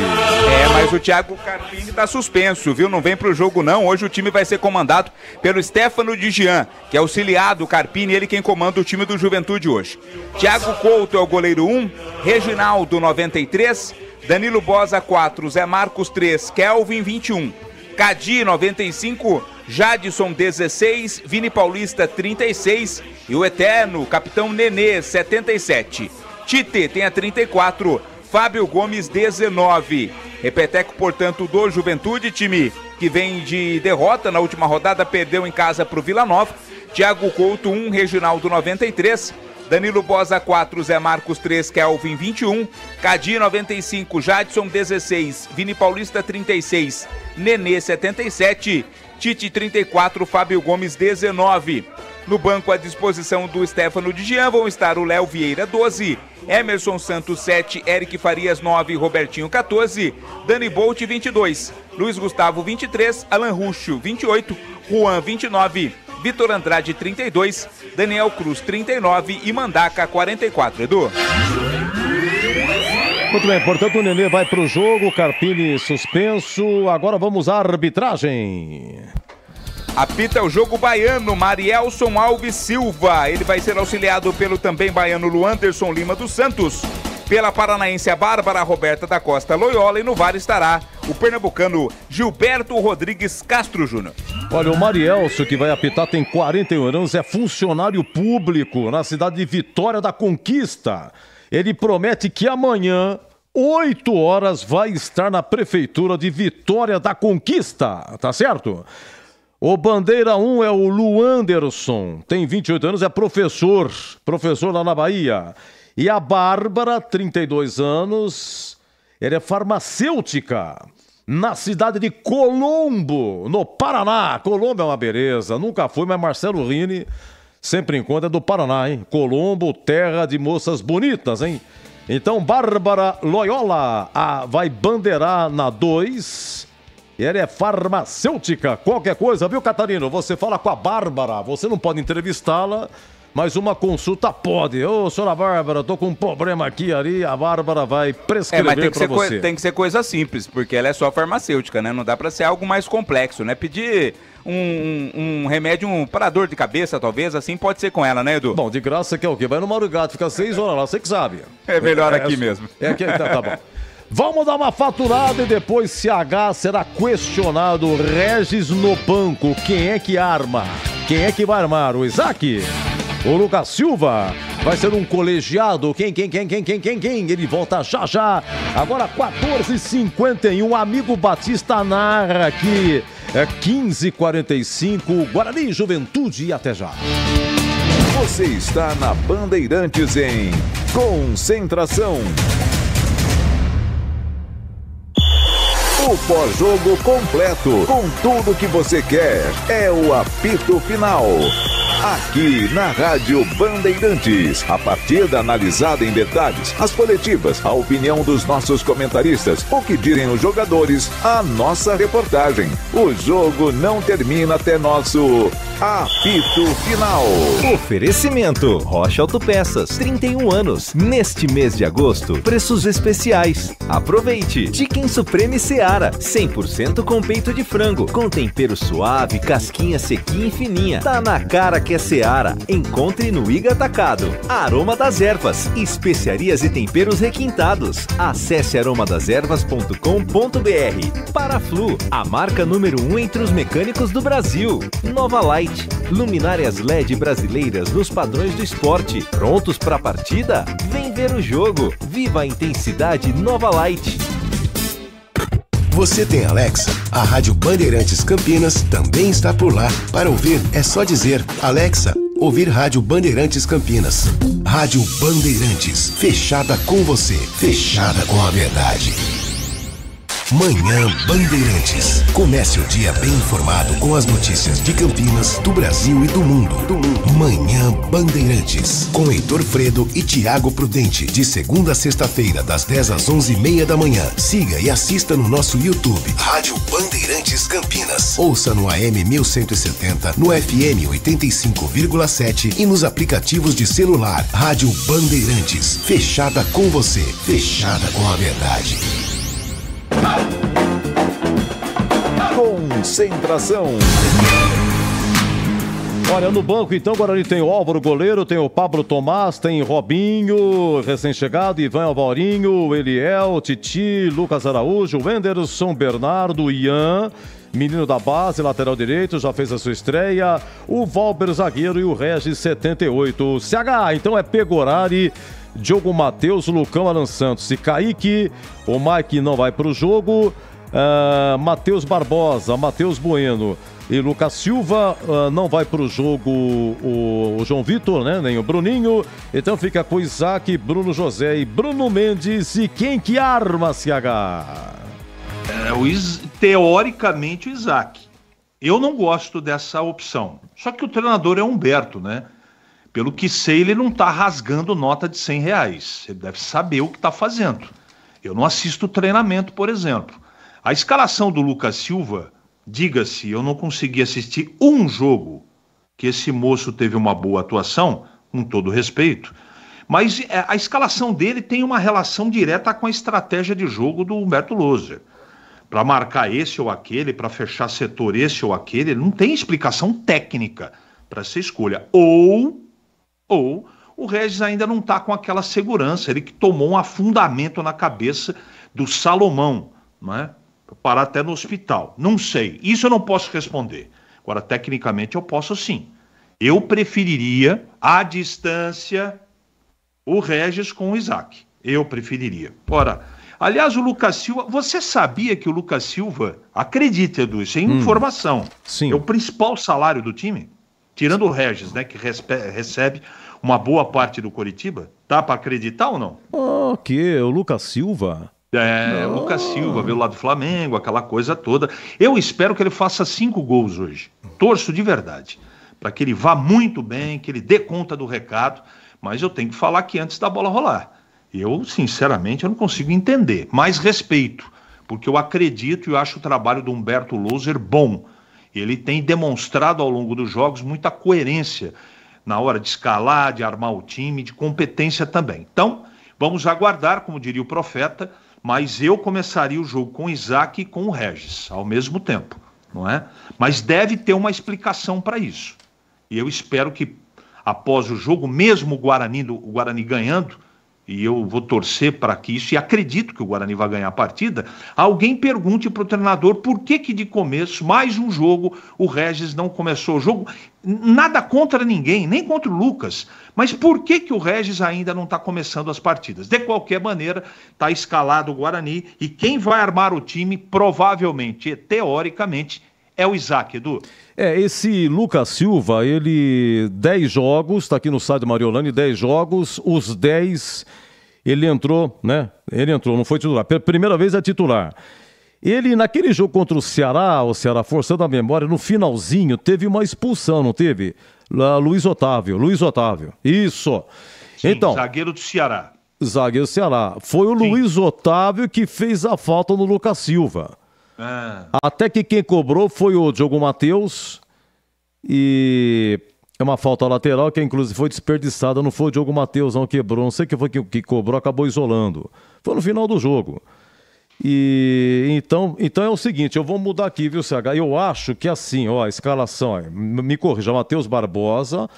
Mas o Thiago Carpini tá suspenso, viu? Não vem pro jogo não. Hoje o time vai ser comandado pelo Stefano de Jean, que é auxiliar do Carpini, ele quem comanda o time do Juventude hoje. Thiago Couto é o goleiro 1, Reginaldo 93, Danilo Bosa 4, Zé Marcos 3, Kelvin 21, Cadi 95, Jadson 16, Vini Paulista 36 e o eterno capitão Nenê 77. Tite tem a 34, Fábio Gomes 19. Repeteco, portanto, do Juventude, time que vem de derrota na última rodada, perdeu em casa para o Vila Nova. Thiago Couto 1, Reginaldo 93, Danilo Bosa 4, Zé Marcos 3, Kelvin 21, Cadi 95, Jadson 16, Vini Paulista 36, Nenê 77, Tite 34, Fábio Gomes 19. No banco, à disposição do Stefano de Jean, vão estar o Léo Vieira, 12, Emerson Santos, 7, Eric Farias, 9, Robertinho, 14, Dani Bolt, 22, Luiz Gustavo, 23, Alan Ruxo, 28, Juan, 29, Vitor Andrade, 32, Daniel Cruz, 39 e Mandaca, 44. Edu. Muito bem, portanto o Nenê vai para o jogo, Carpini suspenso. Agora vamos à arbitragem. Apita o jogo baiano, Marielson Alves Silva. Ele vai ser auxiliado pelo também baiano Luanderson Lima dos Santos. Pela paranaense a Bárbara Roberta da Costa Loyola. E no VAR estará o pernambucano Gilberto Rodrigues Castro Júnior. Olha, o Marielson, que vai apitar, tem 41 anos, é funcionário público na cidade de Vitória da Conquista. Ele promete que amanhã, 8 horas, vai estar na prefeitura de Vitória da Conquista. Tá certo? O bandeira 1 é o Luanderson, tem 28 anos, é professor lá na Bahia. E a Bárbara, 32 anos, ela é farmacêutica, na cidade de Colombo, no Paraná. Colombo é uma beleza, nunca fui, mas Marcelo Rini sempre encontra, é do Paraná, hein? Colombo, terra de moças bonitas, hein? Então, Bárbara Loyola vai bandeirar na 2. Ela é farmacêutica. Qualquer coisa, viu, Catarino? Você fala com a Bárbara. Você não pode entrevistá-la, mas uma consulta pode. Ô, senhora Bárbara, tô com um problema aqui ali. A Bárbara vai prescrever pra você. Tem que ser coisa simples, porque ela é só farmacêutica, né? Não dá pra ser algo mais complexo, né? Pedir um remédio para dor de cabeça, talvez, assim pode ser com ela, né, Edu? Bom, de graça que é o quê? Vai no Mauro Gato, fica 6 horas lá, você que sabe. É melhor aqui mesmo. É aqui, tá bom. Vamos dar uma faturada e depois CH será questionado. Regis no banco. Quem é que arma? Quem é que vai armar? O Isaac? O Lucas Silva? Vai ser um colegiado? Quem? Ele volta já. Agora 14h51. Amigo Batista narra aqui. É 15h45. Guarani, Juventude e até já. Você está na Bandeirantes em Concentração. O pós-jogo completo, com tudo que você quer, é o apito final. Aqui na Rádio Bandeirantes, a partida analisada em detalhes, as coletivas, a opinião dos nossos comentaristas, o que dizem os jogadores, a nossa reportagem. O jogo não termina até nosso apito final. Oferecimento Rocha Autopeças, 31 anos. Neste mês de agosto, preços especiais. Aproveite. Chicken Supreme Seara, 100% com peito de frango, com tempero suave, casquinha sequinha e fininha. Tá na cara que é Seara. Encontre no Iga Atacado. Aroma das Ervas, especiarias e temperos requintados. Acesse aromadeservas.com.br. Paraflu, a marca número 1 entre os mecânicos do Brasil. Nova Light, luminárias LED brasileiras nos padrões do esporte. Prontos para a partida? Vem ver o jogo. Viva a intensidade Nova Light. Você tem Alexa? A Rádio Bandeirantes Campinas também está por lá. Para ouvir, é só dizer: Alexa, ouvir Rádio Bandeirantes Campinas. Rádio Bandeirantes, fechada com você, fechada com a verdade. Manhã Bandeirantes. Comece o dia bem informado com as notícias de Campinas, do Brasil e do mundo. Manhã Bandeirantes. Com Heitor Fredo e Tiago Prudente. De segunda a sexta-feira, das 10 às 11h30 da manhã. Siga e assista no nosso YouTube. Rádio Bandeirantes Campinas. Ouça no AM 1170, no FM 85,7 e nos aplicativos de celular. Rádio Bandeirantes. Fechada com você. Fechada com a verdade. Concentração. Olha, no banco então, Guarani tem o Álvaro goleiro, tem o Pablo Tomás, tem Robinho, recém-chegado, Ivan Alvarinho, Eliel, Titi, Lucas Araújo, Wenderson, Bernardo, Ian, menino da base, lateral direito, já fez a sua estreia, o Valber zagueiro e o Regis 78. CH, então é Pegorari, Diogo Matheus, Lucão, Alan Santos e Kaique. O Mike não vai para o jogo. Matheus Barbosa, Matheus Bueno e Lucas Silva. Não vai para o jogo o João Vitor, né? Nem o Bruninho. Então fica com Isaac, Bruno José e Bruno Mendes. E quem que arma, CH? Teoricamente o Isaac. Eu não gosto dessa opção. Só que o treinador é Humberto, né? Pelo que sei, ele não está rasgando nota de R$100. Ele deve saber o que está fazendo. Eu não assisto treinamento, por exemplo. A escalação do Lucas Silva, diga-se, eu não consegui assistir um jogo que esse moço teve uma boa atuação, com todo respeito, mas a escalação dele tem uma relação direta com a estratégia de jogo do Humberto Loser. Para marcar esse ou aquele, para fechar setor esse ou aquele, não tem explicação técnica para essa escolha. Ou o Regis ainda não está com aquela segurança, ele que tomou um afundamento na cabeça do Salomão, não é? Para parar até no hospital. Não sei, isso eu não posso responder. Agora, tecnicamente, eu posso sim. Eu preferiria, à distância, o Regis com o Isaac. Eu preferiria. Ora, aliás, o Lucas Silva, você sabia que o Lucas Silva, acredite, Edu, isso é informação, sim. É o principal salário do time? Tirando o Regis, né, que recebe uma boa parte do Coritiba. Dá para acreditar ou não? O quê? O Lucas Silva? O Lucas Silva veio lá do Flamengo, aquela coisa toda. Eu espero que ele faça 5 gols hoje. Torço de verdade. Para que ele vá muito bem, que ele dê conta do recado. Mas eu tenho que falar aqui antes da bola rolar. Eu, sinceramente, eu não consigo entender. Mais respeito, porque eu acredito e eu acho o trabalho do Humberto Loser bom. Ele tem demonstrado ao longo dos jogos muita coerência na hora de escalar, de armar o time, de competência também. Então, vamos aguardar, como diria o profeta, mas eu começaria o jogo com o Isaac e com o Regis, ao mesmo tempo, não é? Mas deve ter uma explicação para isso. E eu espero que, após o jogo, mesmo o Guarani ganhando, e eu vou torcer para que isso, e acredito que o Guarani vai ganhar a partida, alguém pergunte para o treinador por que de começo, mais um jogo, o Regis não começou o jogo. Nada contra ninguém, nem contra o Lucas, mas por que o Regis ainda não está começando as partidas? De qualquer maneira, está escalado o Guarani, e quem vai armar o time, provavelmente e teoricamente, é o Isaac, Edu. Esse Lucas Silva, ele 10 jogos, está aqui no site do Mariolani, 10 jogos, os 10 ele entrou, né? Ele entrou, não foi titular. Pela primeira vez é titular. Ele, naquele jogo contra o Ceará, forçando a memória, no finalzinho, teve uma expulsão, não teve? Luiz Otávio. Isso. Sim, então, zagueiro do Ceará. Zagueiro do Ceará. Foi o Sim. Luiz Otávio que fez a falta no Lucas Silva. Até que quem cobrou foi o Diogo Matheus, e é uma falta lateral que inclusive foi desperdiçada, não foi o Diogo Matheus, não quebrou, não sei quem foi que cobrou, acabou isolando. Foi no final do jogo. E então é o seguinte, eu vou mudar aqui, viu, CH? Eu acho que assim, a escalação, me corrija, Matheus Barbosa,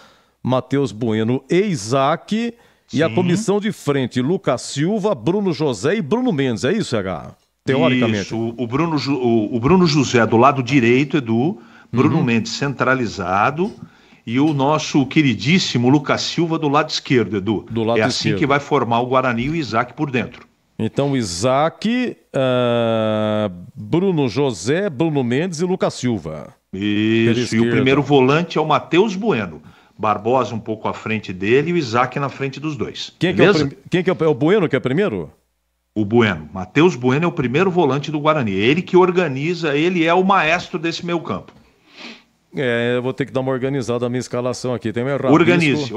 Matheus Bueno e Isaac, Sim. E a comissão de frente, Lucas Silva, Bruno José e Bruno Mendes, é isso, CH? Teoricamente. Isso, o Bruno José do lado direito, Edu, Bruno Mendes centralizado e o nosso queridíssimo Lucas Silva do lado esquerdo, Edu. Do lado assim esquerdo. Que vai formar o Guarani e o Isaac por dentro. Então, Isaac, Bruno José, Bruno Mendes e Lucas Silva. Isso, e o primeiro volante é o Matheus Bueno. Barbosa um pouco à frente dele e o Isaac na frente dos dois. Quem que é o Bueno que é primeiro? O Bueno. Matheus Bueno é o primeiro volante do Guarani. Ele que organiza, ele é o maestro desse meio campo. Eu vou ter que dar uma organizada na minha escalação aqui. Tem meu Organize.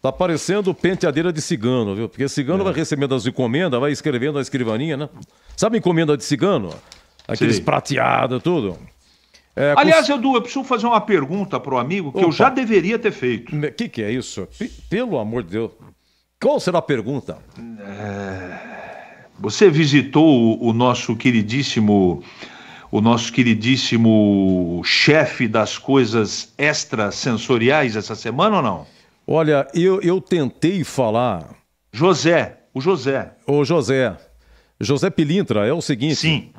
Tá parecendo penteadeira de cigano, viu? Porque cigano vai recebendo as encomendas, vai escrevendo na escrivaninha, né? Sabe encomenda de cigano? Aqueles prateados, tudo. Aliás, Edu, eu preciso fazer uma pergunta pro amigo que eu já deveria ter feito. O que é isso? Pelo amor de Deus. Qual será a pergunta? Você visitou o nosso queridíssimo chefe das coisas extrasensoriais essa semana ou não? Olha, eu tentei falar... O José Pilintra, é o seguinte... Sim.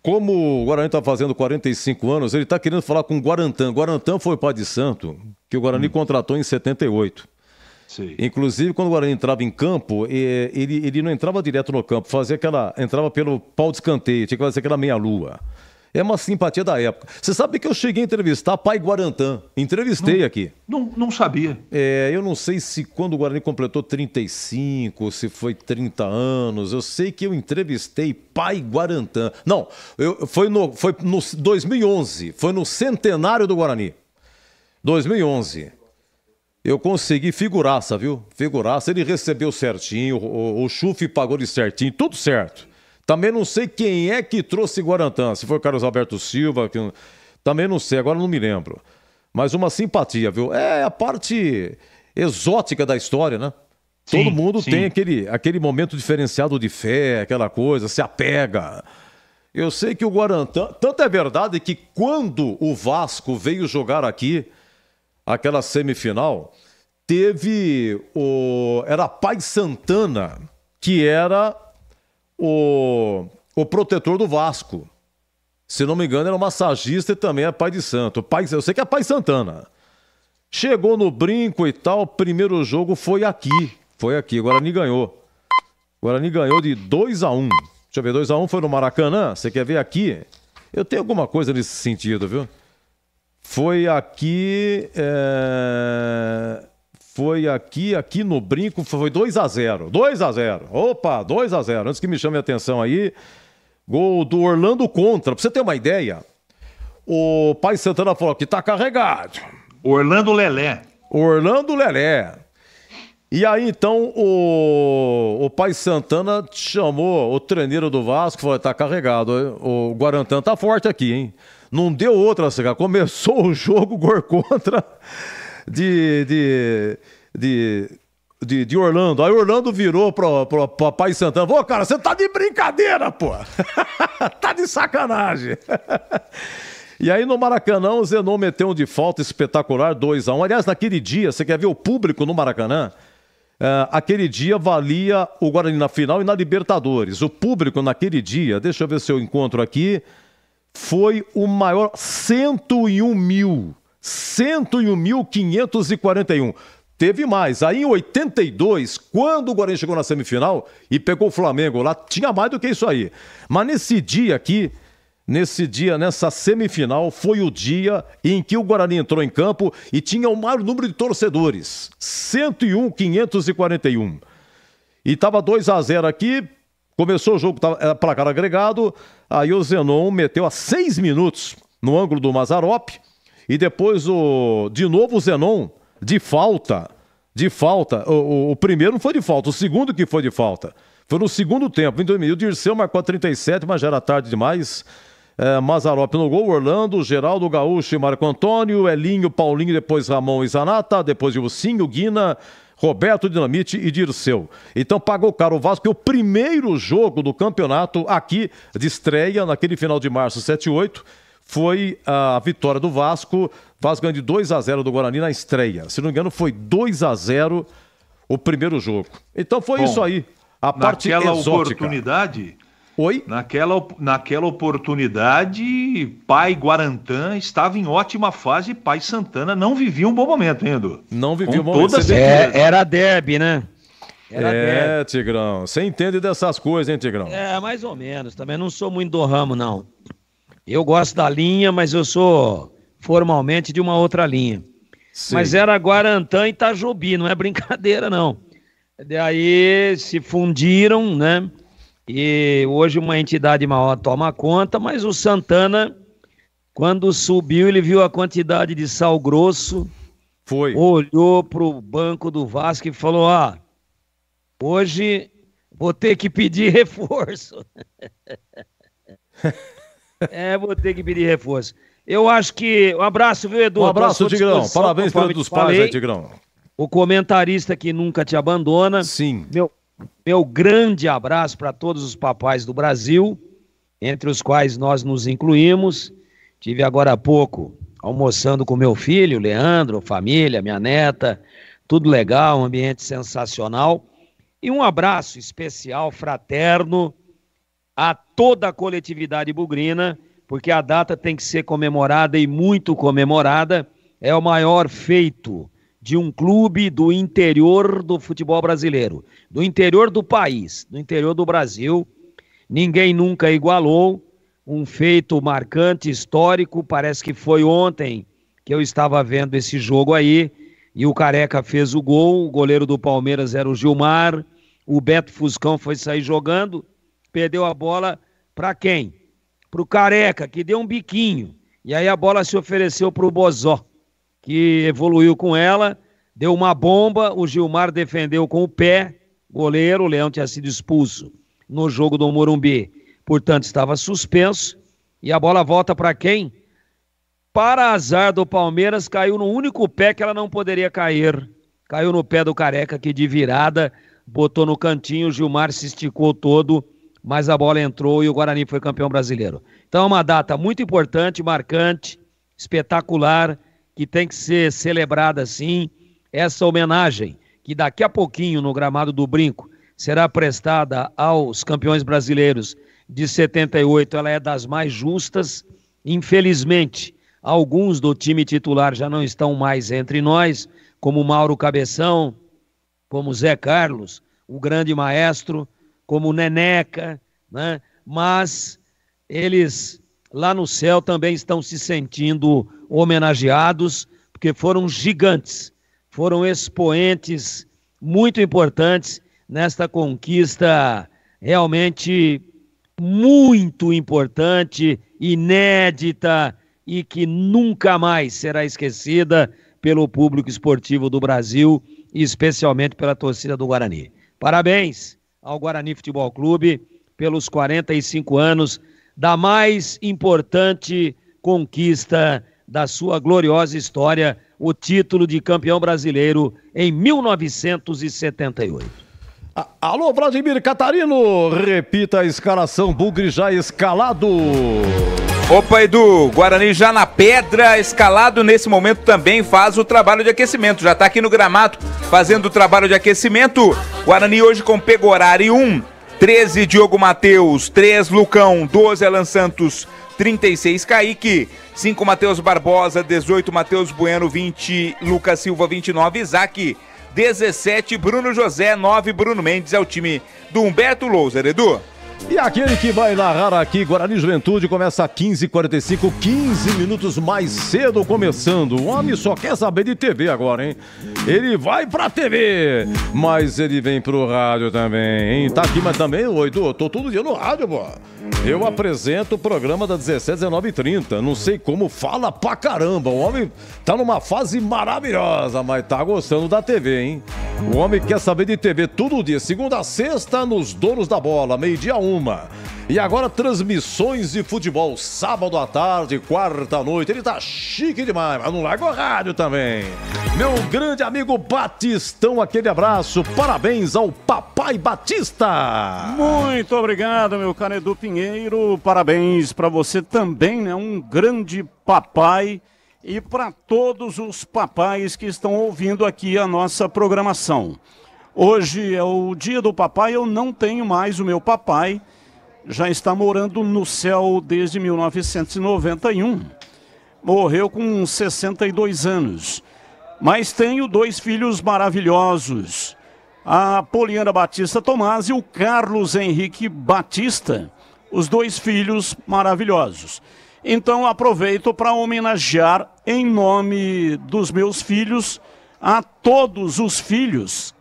Como o Guarani está fazendo 45 anos, ele está querendo falar com o Guarantã. Guarantã foi o pai de santo que o Guarani contratou em 78. Sim. Inclusive, quando o Guarani entrava em campo, ele não entrava direto no campo, entrava pelo pau de escanteio, tinha que fazer aquela meia-lua. É uma simpatia da época. Você sabe que eu cheguei a entrevistar Pai Guarantã. Entrevistei aqui. Não sabia. Eu não sei se quando o Guarani completou 35, se foi 30 anos. Eu sei que eu entrevistei Pai Guarantã. Não, foi no 2011. Foi no centenário do Guarani. 2011. Eu consegui figuraça, viu? Figuraça. Ele recebeu certinho, o Chuf pagou de certinho, tudo certo. Também não sei quem é que trouxe Guarantã. Se foi o Carlos Alberto Silva, também não sei, agora não me lembro. Mas uma simpatia, viu? É a parte exótica da história, né? Sim, todo mundo tem aquele momento diferenciado de fé, aquela coisa, se apega. Eu sei que o Guarantã... Tanto é verdade que quando o Vasco veio jogar aqui, aquela semifinal, teve era Pai Santana, que era o protetor do Vasco. Se não me engano, era um massagista e também é pai de santo. Eu sei que é Pai Santana. Chegou no brinco e tal, primeiro jogo foi aqui. Foi aqui, o Guarani ganhou. O Guarani ganhou de 2-1. Deixa eu ver, 2-1 foi no Maracanã. Você quer ver aqui? Eu tenho alguma coisa nesse sentido, viu? Foi aqui... Foi aqui no brinco, foi 2-0. 2-0. Opa, 2-0. Antes que me chame a atenção aí, gol do Orlando Contra. Pra você ter uma ideia, o Pai Santana falou que tá carregado. Orlando Lelé. E aí, então, o Pai Santana chamou o treineiro do Vasco, falou, tá carregado. O Guarantã tá forte aqui, hein? Não deu outra, começou o jogo, gol contra... de Orlando. Aí Orlando virou pro Pai Santana. Ô, cara, você tá de brincadeira, pô. Tá de sacanagem. E aí no Maracanã o Zenon meteu um de falta espetacular, 2-1. Aliás, naquele dia, você quer ver o público no Maracanã? Aquele dia valia o Guarani na final e na Libertadores. O público naquele dia, deixa eu ver se eu encontro aqui, foi o maior, 101.541. Teve mais. Aí em 82, quando o Guarani chegou na semifinal e pegou o Flamengo lá, tinha mais do que isso aí. Mas nesse dia aqui, nessa semifinal, foi o dia em que o Guarani entrou em campo e tinha o maior número de torcedores. 101.541. E estava 2-0 aqui, começou o jogo, era placar agregado, aí o Zenon meteu a 6 minutos no ângulo do Mazzaropi. E depois, de novo, o Zenon, de falta. O primeiro não foi de falta, o segundo que foi de falta. Foi no segundo tempo. O Dirceu marcou a 37, mas já era tarde demais. Mazzaropi no gol, Orlando, Geraldo, Gaúcho e Marco Antônio, Elinho, Paulinho, depois Ramon e Zanata, depois Ilcinho, Guina, Roberto, Dinamite e Dirceu. Então pagou caro o Vasco, que o primeiro jogo do campeonato aqui de estreia, naquele final de março, 7-8, foi a vitória do Vasco. Vasco ganhou de 2-0 do Guarani na estreia. Se não me engano, foi 2-0 o primeiro jogo. Então foi isso aí. A parte exótica. Oportunidade... Oi? Naquela oportunidade, Pai Guarantã estava em ótima fase e Pai Santana não vivia um bom momento, hein, Edu? Não vivia um bom momento. Era derby, né? Derby. Tigrão. Você entende dessas coisas, hein, Tigrão? Mais ou menos. Também não sou muito do ramo, não. Eu gosto da linha, mas eu sou formalmente de uma outra linha. Sim. Mas era Guarantã e Itajobi, não é brincadeira, não. Daí se fundiram, né? E hoje uma entidade maior toma conta, mas o Santana, quando subiu, ele viu a quantidade de sal grosso, olhou pro banco do Vasco e falou, hoje vou ter que pedir reforço. Vou ter que pedir reforço. Eu acho que... Um abraço, viu, Edu? Um abraço, Tigrão. Parabéns pelo dos pais, né, Tigrão? O comentarista que nunca te abandona. Sim. Meu grande abraço para todos os papais do Brasil, entre os quais nós nos incluímos. Tive agora há pouco almoçando com meu filho, Leandro, família, minha neta. Tudo legal, um ambiente sensacional. E um abraço especial, fraterno, a toda a coletividade bugrina, porque a data tem que ser comemorada e muito comemorada. É o maior feito de um clube do interior do futebol brasileiro, do interior do país, do interior do Brasil. Ninguém nunca igualou. um feito marcante, histórico. Parece que foi ontem que eu estava vendo esse jogo aí, e o Careca fez o gol, o goleiro do Palmeiras era o Gilmar, o Beto Fuscão foi sair jogando, perdeu a bola para quem? Para o Careca, que deu um biquinho, e aí a bola se ofereceu para o Bozó, que evoluiu com ela, deu uma bomba, o Gilmar defendeu com o pé, goleiro, o Leão tinha sido expulso no jogo do Morumbi, portanto estava suspenso, e a bola volta para quem? Para azar do Palmeiras, caiu no único pé que ela não poderia cair. Caiu no pé do Careca, que de virada botou no cantinho, o Gilmar se esticou todo, mas a bola entrou e o Guarani foi campeão brasileiro. Então é uma data muito importante, marcante, espetacular, que tem que ser celebrada assim. Essa homenagem, que daqui a pouquinho no gramado do Brinco será prestada aos campeões brasileiros de 78, ela é das mais justas. Infelizmente, alguns do time titular já não estão mais entre nós, como Mauro Cabeção, como Zé Carlos, o grande maestro, como Neneca, né? Mas eles lá no céu também estão se sentindo homenageados, porque foram gigantes, foram expoentes muito importantes nesta conquista realmente muito importante, inédita, e que nunca mais será esquecida pelo público esportivo do Brasil e especialmente pela torcida do Guarani. Parabéns ao Guarani Futebol Clube pelos 45 anos da mais importante conquista da sua gloriosa história, o título de campeão brasileiro em 1978. Alô, Vladimir Catarino, repita a escalação, Bugre já escalado. Opa, Edu, Guarani já na pedra, escalado nesse momento também faz o trabalho de aquecimento, já tá aqui no gramado fazendo o trabalho de aquecimento. Guarani hoje com Pegorari 1, 13 Diogo Matheus, 3 Lucão, 12 Alan Santos, 36 Kaique, 5 Matheus Barbosa, 18 Matheus Bueno, 20 Lucas Silva, 29 Isaac, 17 Bruno José, 9 Bruno Mendes, é o time do Humberto Louser, Edu. E aquele que vai narrar aqui, Guarani Juventude, começa a 15h45, 15 minutos mais cedo começando. O homem só quer saber de TV agora, hein? Ele vai pra TV, mas ele vem pro rádio também, hein? Tá aqui, mas também, ô Edu, eu tô todo dia no rádio, pô. Eu apresento o programa da 17, 19h30. Não sei como, fala pra caramba. O homem tá numa fase maravilhosa, mas tá gostando da TV, hein? O homem quer saber de TV todo dia, segunda a sexta, nos Donos da Bola, meio-dia 1. E agora transmissões de futebol, sábado à tarde, quarta à noite. Ele tá chique demais, mas não larga o rádio também. Meu grande amigo Batistão, aquele abraço. Parabéns ao Papai Batista. Muito obrigado, meu caro Edu Pinheiro. Parabéns para você também, né? Um grande papai. E para todos os papais que estão ouvindo aqui a nossa programação. Hoje é o dia do papai, eu não tenho mais o meu papai. Já está morando no céu desde 1991. Morreu com 62 anos. Mas tenho 2 filhos maravilhosos. A Poliana Batista Tomás e o Carlos Henrique Batista. Os 2 filhos maravilhosos. Então aproveito para homenagear em nome dos meus filhos a todos os filhos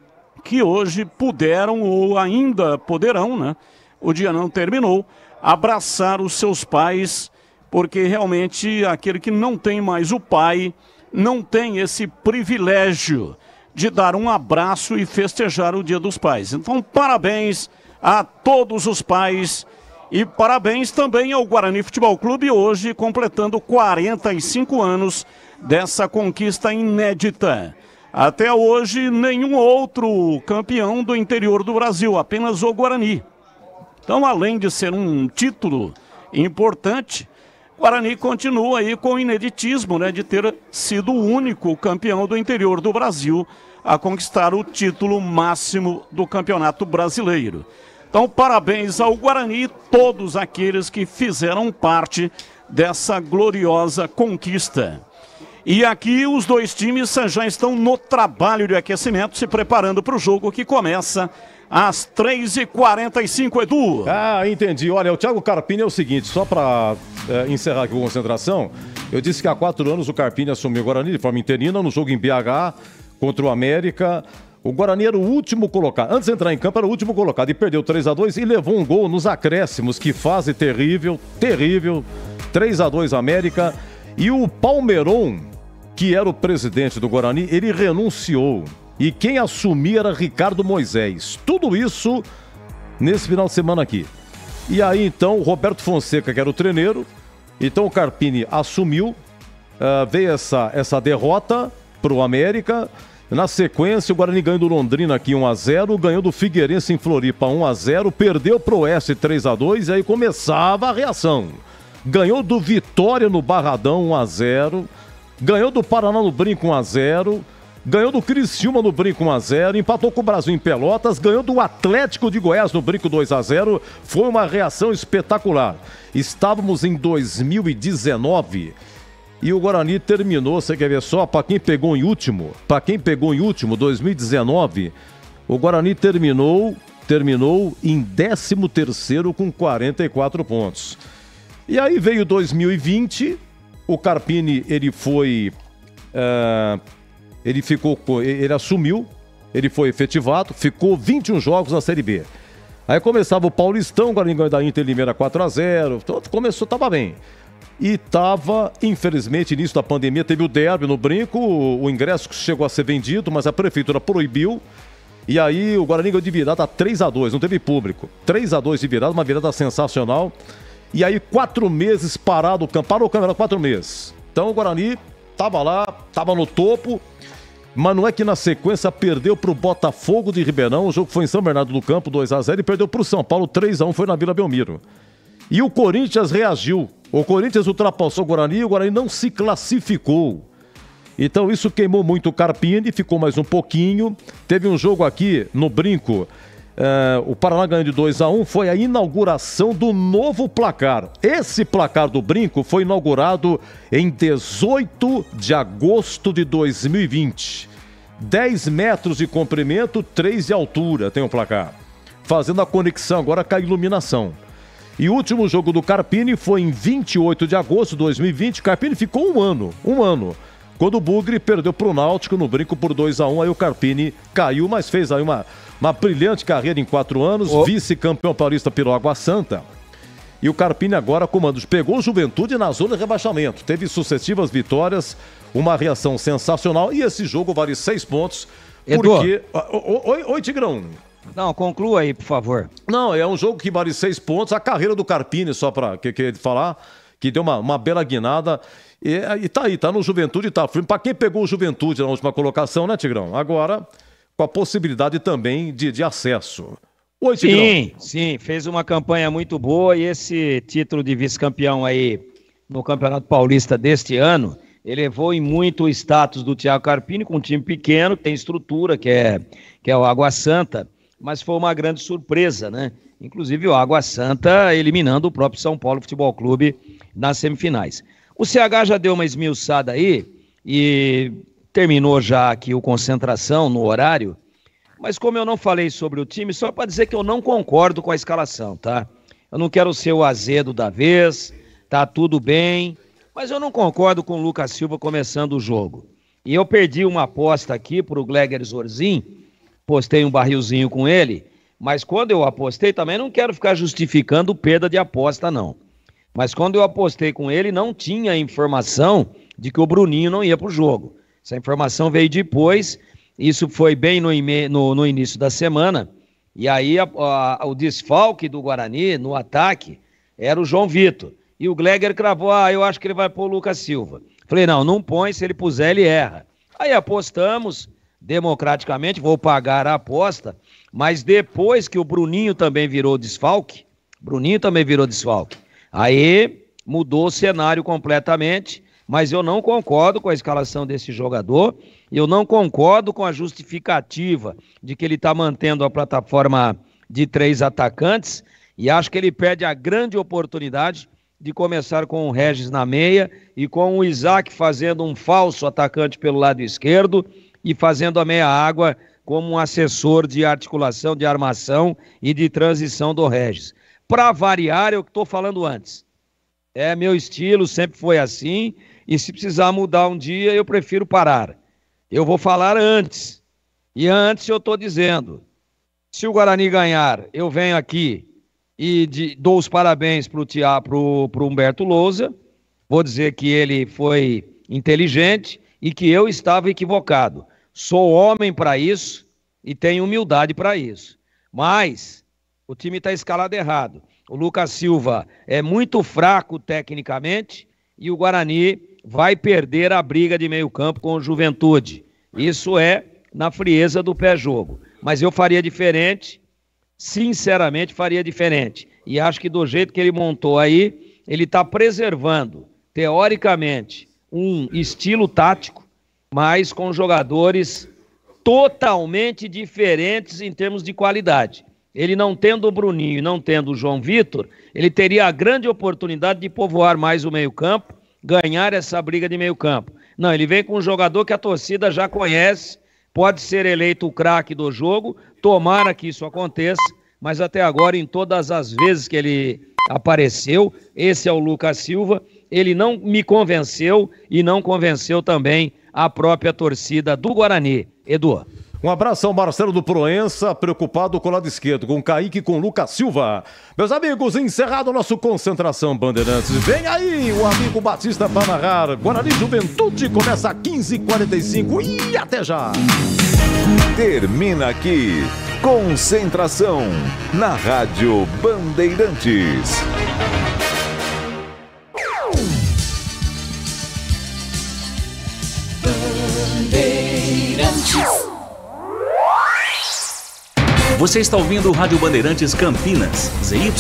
que hoje puderam ou ainda poderão, né? O dia não terminou, abraçar os seus pais, porque realmente aquele que não tem mais o pai, não tem esse privilégio de dar um abraço e festejar o Dia dos Pais. Então, parabéns a todos os pais e parabéns também ao Guarani Futebol Clube, hoje completando 45 anos dessa conquista inédita. Até hoje, nenhum outro campeão do interior do Brasil, apenas o Guarani. Então, além de ser um título importante, o Guarani continua aí com o ineditismo, né, de ter sido o único campeão do interior do Brasil a conquistar o título máximo do Campeonato Brasileiro. Então, parabéns ao Guarani e todos aqueles que fizeram parte dessa gloriosa conquista. E aqui os 2 times já estão no trabalho de aquecimento, se preparando para o jogo que começa às 3h45, Edu. Ah, entendi. Olha, o Thiago Carpini é o seguinte, só para encerrar aqui a concentração, eu disse que há 4 anos o Carpini assumiu o Guarani de forma interina no jogo em BH contra o América. O Guarani era o último colocado. Antes de entrar em campo, era o último colocado. E perdeu 3-2 e levou um gol nos acréscimos. Que fase terrível, terrível. 3-2 América. E o Palmeirão, que era o presidente do Guarani, ele renunciou. E quem assumia era Ricardo Moisés. Tudo isso nesse final de semana aqui. E aí, então, o Roberto Fonseca, que era o treneiro. Então, o Carpini assumiu. Veio essa derrota para o América. Na sequência, o Guarani ganhou do Londrina aqui 1-0, ganhou do Figueirense em Floripa 1-0, perdeu pro Oeste 3-2 e aí começava a reação. Ganhou do Vitória no Barradão 1-0, ganhou do Paraná no Brinco 1-0, ganhou do Criciúma no Brinco 1-0, empatou com o Brasil em Pelotas, ganhou do Atlético de Goiás no Brinco 2-0, foi uma reação espetacular. Estávamos em 2019... E o Guarani terminou, você quer ver só, para quem pegou em último, 2019, o Guarani terminou em 13º com 44 pontos. E aí veio 2020, o Carpini, ele assumiu, ele foi efetivado, ficou 21 jogos na Série B. Aí começava o Paulistão, o Guarani ganhou da Inter Limeira 4-0, começou, tava bem. E estava, infelizmente, início da pandemia, teve o derby no Brinco, o ingresso chegou a ser vendido, mas a prefeitura proibiu. E aí o Guarani ganhou de virada 3-2, não teve público. 3-2 de virada, uma virada sensacional. E aí 4 meses parado o campo, parou o campeonato 4 meses. Então o Guarani estava lá, estava no topo, mas não é que na sequência perdeu para o Botafogo de Ribeirão, o jogo foi em São Bernardo do Campo, 2-0, e perdeu para o São Paulo 3-1, foi na Vila Belmiro. E o Corinthians reagiu. O Corinthians ultrapassou o Guarani não se classificou. Então isso queimou muito o Carpini, ficou mais um pouquinho. Teve um jogo aqui no Brinco, o Paraná ganhou de 2-1, foi a inauguração do novo placar. Esse placar do Brinco foi inaugurado em 18 de agosto de 2020. 10 metros de comprimento, 3 de altura tem o placar. Fazendo a conexão agora com a iluminação. E o último jogo do Carpini foi em 28 de agosto de 2020. Carpini ficou um ano. Quando o Bugre perdeu para o Náutico no Brinco por 2-1, aí o Carpini caiu, mas fez aí uma brilhante carreira em 4 anos, vice-campeão paulista pelo Água Santa. E o Carpini agora comanda, pegou o Juventude na zona de rebaixamento. Teve sucessivas vitórias, uma reação sensacional. E esse jogo vale 6 pontos. Porque... Oi, Tigrão. Não, conclua aí, por favor. Não, é um jogo que vale 6 pontos. A carreira do Carpini, só para falar, que deu uma bela guinada. E tá aí, tá no Juventude, tá firme. Para quem pegou o Juventude na última colocação, né, Tigrão? Agora, com a possibilidade também de acesso. Oi, Tigrão. Sim, fez uma campanha muito boa e esse título de vice-campeão aí no Campeonato Paulista deste ano elevou em muito o status do Thiago Carpini, com um time pequeno, que tem estrutura, que é o Água Santa. Mas foi uma grande surpresa, né? Inclusive o Água Santa eliminando o próprio São Paulo Futebol Clube nas semifinais. O CH já deu uma esmiuçada aí e terminou já aqui o concentração no horário, mas como eu não falei sobre o time, só para dizer que eu não concordo com a escalação, tá? Eu não quero ser o azedo da vez, tá tudo bem, mas eu não concordo com o Lucas Silva começando o jogo. E eu perdi uma aposta aqui pro Gleger Zorzin, postei um barrilzinho com ele, mas quando eu apostei, também não quero ficar justificando perda de aposta, não. Mas quando eu apostei com ele, não tinha informação de que o Bruninho não ia pro jogo. Essa informação veio depois, isso foi bem no início da semana, e aí o desfalque do Guarani no ataque era o João Vitor. E o Gleger cravou, eu acho que ele vai pôr o Lucas Silva. Falei, não põe, se ele puser, ele erra. Aí apostamos democraticamente, vou pagar a aposta, mas depois que o Bruninho também virou desfalque, aí mudou o cenário completamente, mas eu não concordo com a escalação desse jogador, eu não concordo com a justificativa de que ele está mantendo a plataforma de 3 atacantes, e acho que ele perde a grande oportunidade de começar com o Regis na meia e com o Isaac fazendo um falso atacante pelo lado esquerdo, e fazendo a meia água como um assessor de articulação, de armação e de transição do Regis. Para variar, é o que estou falando antes. É meu estilo, sempre foi assim, e se precisar mudar um dia, eu prefiro parar. Eu vou falar antes. E antes eu estou dizendo, se o Guarani ganhar, eu venho aqui e dou os parabéns para o Humberto Lousa, vou dizer que ele foi inteligente e que eu estava equivocado. Sou homem para isso e tenho humildade para isso. Mas o time está escalado errado. O Lucas Silva é muito fraco tecnicamente e o Guarani vai perder a briga de meio campo com o Juventude. Isso é na frieza do pé-jogo. Mas eu faria diferente, sinceramente faria diferente. E acho que do jeito que ele montou aí, ele está preservando, teoricamente, um estilo tático, mas com jogadores totalmente diferentes em termos de qualidade. Ele não tendo o Bruninho e não tendo o João Vitor, ele teria a grande oportunidade de povoar mais o meio-campo, ganhar essa briga de meio-campo. Não, ele vem com um jogador que a torcida já conhece, pode ser eleito o craque do jogo, tomara que isso aconteça, mas até agora, em todas as vezes que ele apareceu, esse é o Lucas Silva, ele não me convenceu e não convenceu também a própria torcida do Guarani. Edu. Um abraço ao Marcelo do Proença, preocupado com o lado esquerdo, com o Kaique e com o Lucas Silva. Meus amigos, encerrado o nosso Concentração Bandeirantes. Vem aí o amigo Batista para narrar. Guarani Juventude começa às 15h45 e até já. Termina aqui, Concentração, na Rádio Bandeirantes. Você está ouvindo o Rádio Bandeirantes Campinas, ZYK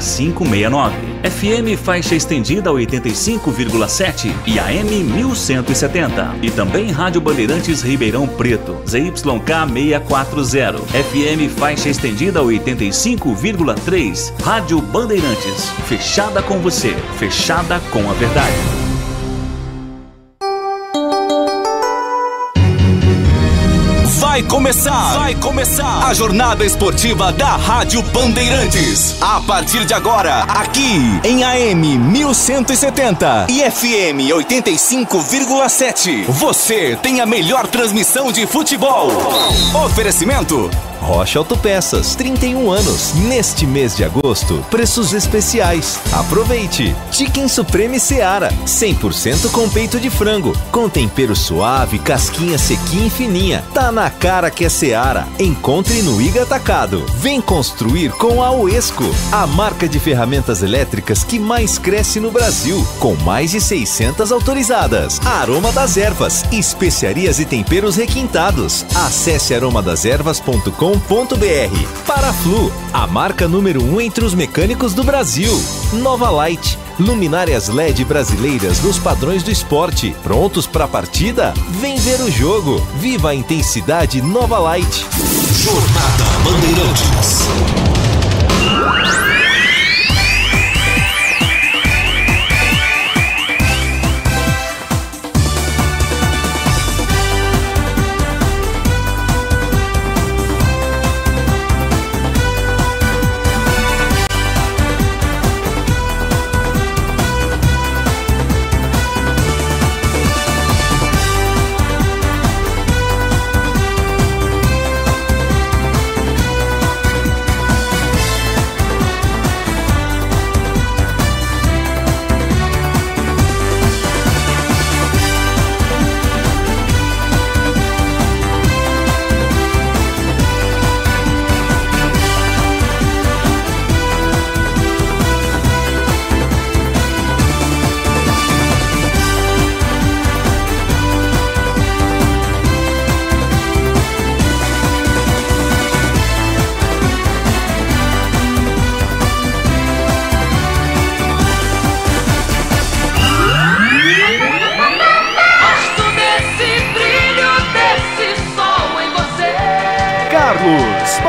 569, FM faixa estendida 85,7 e AM 1170. E também Rádio Bandeirantes Ribeirão Preto, ZYK 640, FM faixa estendida 85,3. Rádio Bandeirantes, fechada com você, fechada com a verdade. Vai começar a jornada esportiva da Rádio Bandeirantes. A partir de agora, aqui em AM 1170 e FM 85,7. Você tem a melhor transmissão de futebol. Oferecimento Rocha Autopeças, 31 anos. Neste mês de agosto, preços especiais. Aproveite! Chicken Supreme Seara, 100% com peito de frango, com tempero suave, casquinha sequinha e fininha. Tá na cara que é Seara. Encontre no Iga Atacado. Vem construir com a Oesco, a marca de ferramentas elétricas que mais cresce no Brasil, com mais de 600 autorizadas. Aroma das Ervas, especiarias e temperos requintados. Acesse aromadeservas.com.br. Paraflu, a marca número 1 entre os mecânicos do Brasil. Nova Light, luminárias LED brasileiras nos padrões do esporte. Prontos para a partida? Vem ver o jogo. Viva a intensidade Nova Light. Jornada Bandeirantes.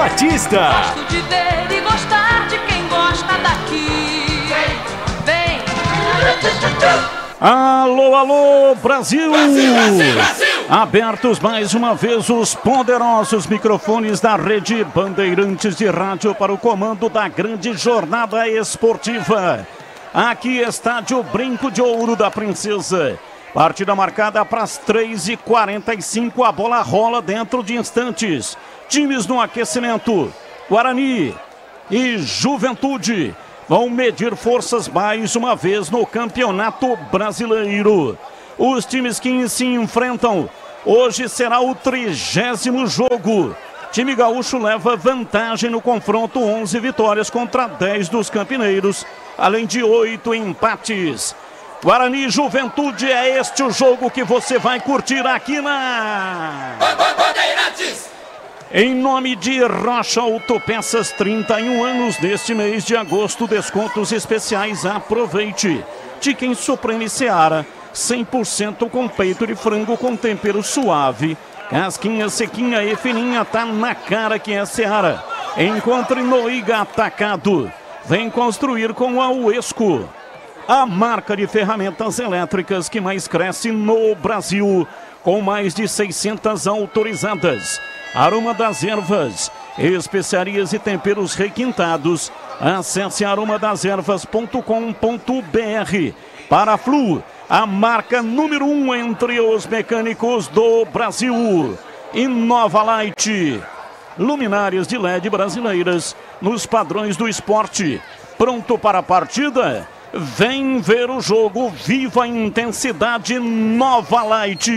Batista. Gosto de ver e gostar de quem gosta daqui. Vem. Alô, alô, Brasil! Abertos mais uma vez os poderosos microfones da Rede Bandeirantes de Rádio para o comando da grande jornada esportiva. Aqui, estádio Brinco de Ouro da Princesa. Partida marcada para as 3h45. A bola rola dentro de instantes. Times no aquecimento. Guarani e Juventude vão medir forças mais uma vez no Campeonato Brasileiro. Os times que se enfrentam, hoje será o 30º jogo. Time gaúcho leva vantagem no confronto, 11 vitórias contra 10 dos campineiros, além de 8 empates. Guarani e Juventude, é este o jogo que você vai curtir aqui na Bandeirantes. Em nome de Rocha Autopeças, 31 anos neste mês de agosto, descontos especiais, aproveite. Chicken Supreme Seara, 100% com peito de frango com tempero suave. Casquinha sequinha e fininha, tá na cara que é Seara. Encontre no Iga Atacado. Vem construir com a Uesco, a marca de ferramentas elétricas que mais cresce no Brasil, com mais de 600 autorizadas. Aroma das Ervas, especiarias e temperos requintados. Acesse aromadeservas.com.br. Paraflu, a marca número 1 entre os mecânicos do Brasil. Inova Light, luminárias de LED brasileiras nos padrões do esporte. Pronto para a partida? Vem ver o jogo, viva a intensidade, Nova Light.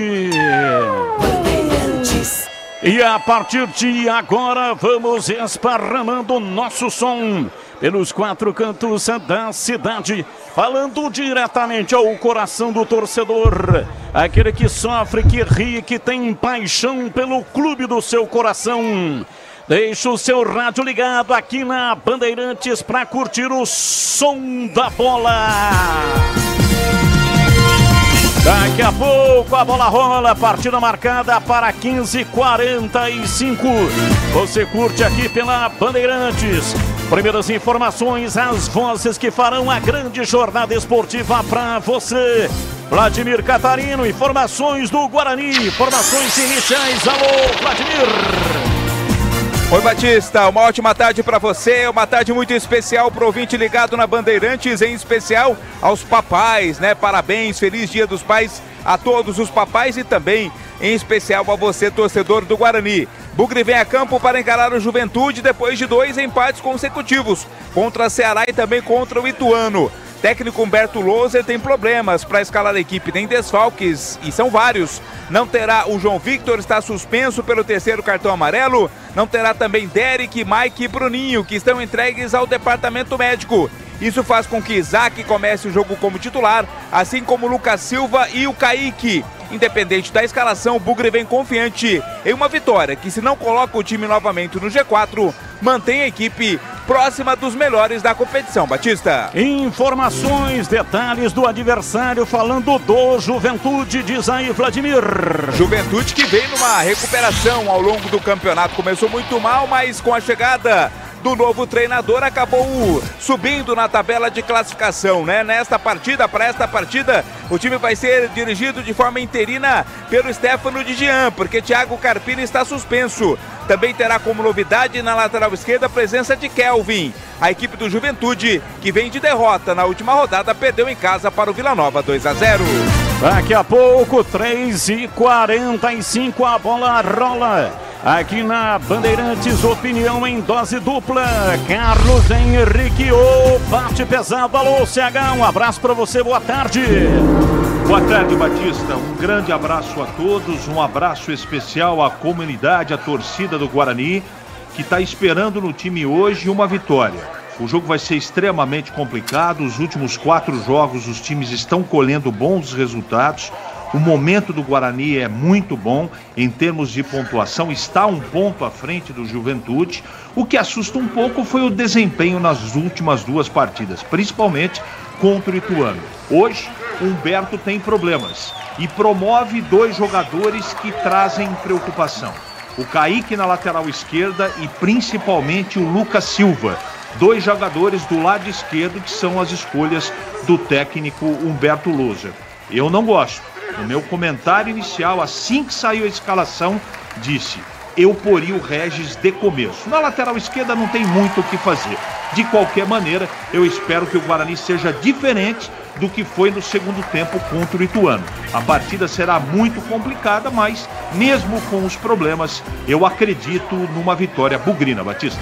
E a partir de agora vamos esparramando o nosso som pelos 4 cantos da cidade, falando diretamente ao coração do torcedor, aquele que sofre, que ri, que tem paixão pelo clube do seu coração. Deixa o seu rádio ligado aqui na Bandeirantes para curtir o som da bola. Daqui a pouco a bola rola, partida marcada para 15h45. Você curte aqui pela Bandeirantes. Primeiras informações, as vozes que farão a grande jornada esportiva para você. Vladimir Catarino, informações do Guarani, informações iniciais. Alô, Vladimir. Oi, Batista, uma ótima tarde para você, uma tarde muito especial para o ouvinte ligado na Bandeirantes, em especial aos papais, né? Parabéns, feliz Dia dos Pais a todos os papais e também, em especial a você, torcedor do Guarani. Bugre vem a campo para encarar o Juventude depois de 2 empates consecutivos, contra Ceará e também contra o Ituano. Técnico Humberto Loser tem problemas para escalar a equipe, tem desfalques e são vários. Não terá o João Victor, está suspenso pelo 3º cartão amarelo. Não terá também Derek, Mike e Bruninho, que estão entregues ao departamento médico. Isso faz com que Isaac comece o jogo como titular, assim como o Lucas Silva e o Kaique. Independente da escalação, o Bugre vem confiante em uma vitória que, se não coloca o time novamente no G4, mantém a equipe próxima dos melhores da competição. Batista. Informações, detalhes do adversário, falando do Juventude, diz aí Vladimir. Juventude que vem numa recuperação ao longo do campeonato, começou muito mal, mas com a chegada do novo treinador acabou subindo na tabela de classificação, né? Para esta partida, o time vai ser dirigido de forma interina pelo Stefano de Jean, porque Thiago Carpini está suspenso. Também terá como novidade na lateral esquerda a presença de Kelvin. A equipe do Juventude, que vem de derrota na última rodada, perdeu em casa para o Vila Nova 2-0. Daqui a pouco, 3h45, a bola rola. Aqui na Bandeirantes, opinião em dose dupla. Carlos Henrique, bate pesado. Alô, CH, um abraço para você, boa tarde. Boa tarde, Batista. Um grande abraço a todos, um abraço especial à comunidade, à torcida do Guarani, que está esperando no time hoje uma vitória. O jogo vai ser extremamente complicado, os últimos 4 jogos os times estão colhendo bons resultados. O momento do Guarani é muito bom em termos de pontuação, está um ponto à frente do Juventude. O que assusta um pouco foi o desempenho nas últimas 2 partidas, principalmente contra o Ituano. Hoje, Humberto tem problemas e promove 2 jogadores que trazem preocupação. O Kaique na lateral esquerda e principalmente o Lucas Silva. 2 jogadores do lado esquerdo que são as escolhas do técnico Humberto Loser. Eu não gosto. No meu comentário inicial, assim que saiu a escalação, disse: eu poria o Regis de começo. Na lateral esquerda não tem muito o que fazer. De qualquer maneira, eu espero que o Guarani seja diferente do que foi no segundo tempo contra o Ituano. A partida será muito complicada, mas mesmo com os problemas, eu acredito numa vitória bugrina, Batista.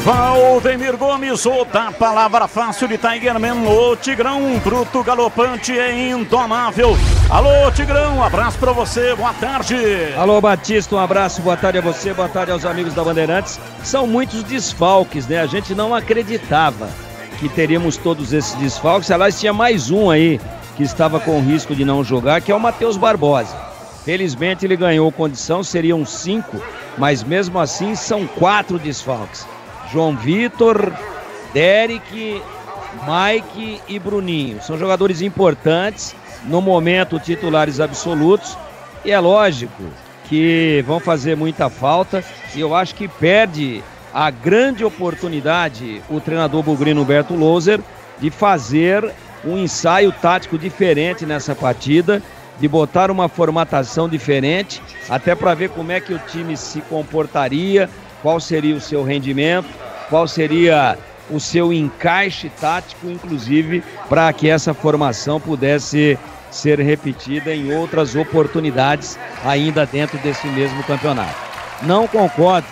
Valdemir Gomes, o da palavra fácil de Tigerman, o Tigrão, bruto, galopante e indomável. Alô, Tigrão, um abraço pra você, boa tarde. Alô, Batista, um abraço, boa tarde a você, boa tarde aos amigos da Bandeirantes. São muitos desfalques, né? A gente não acreditava que teríamos todos esses desfalques. Aliás, tinha mais um aí que estava com risco de não jogar, que é o Matheus Barbosa. Felizmente ele ganhou condição, seriam 5, mas mesmo assim são 4 desfalques. João Vitor, Derek, Mike e Bruninho. São jogadores importantes, no momento titulares absolutos, e é lógico que vão fazer muita falta, e eu acho que perde a grande oportunidade o treinador bugrino Humberto Louser de fazer um ensaio tático diferente nessa partida, de botar uma formatação diferente, até para ver como é que o time se comportaria, qual seria o seu rendimento, qual seria o seu encaixe tático, inclusive, para que essa formação pudesse ser repetida em outras oportunidades ainda dentro desse mesmo campeonato. Não concordo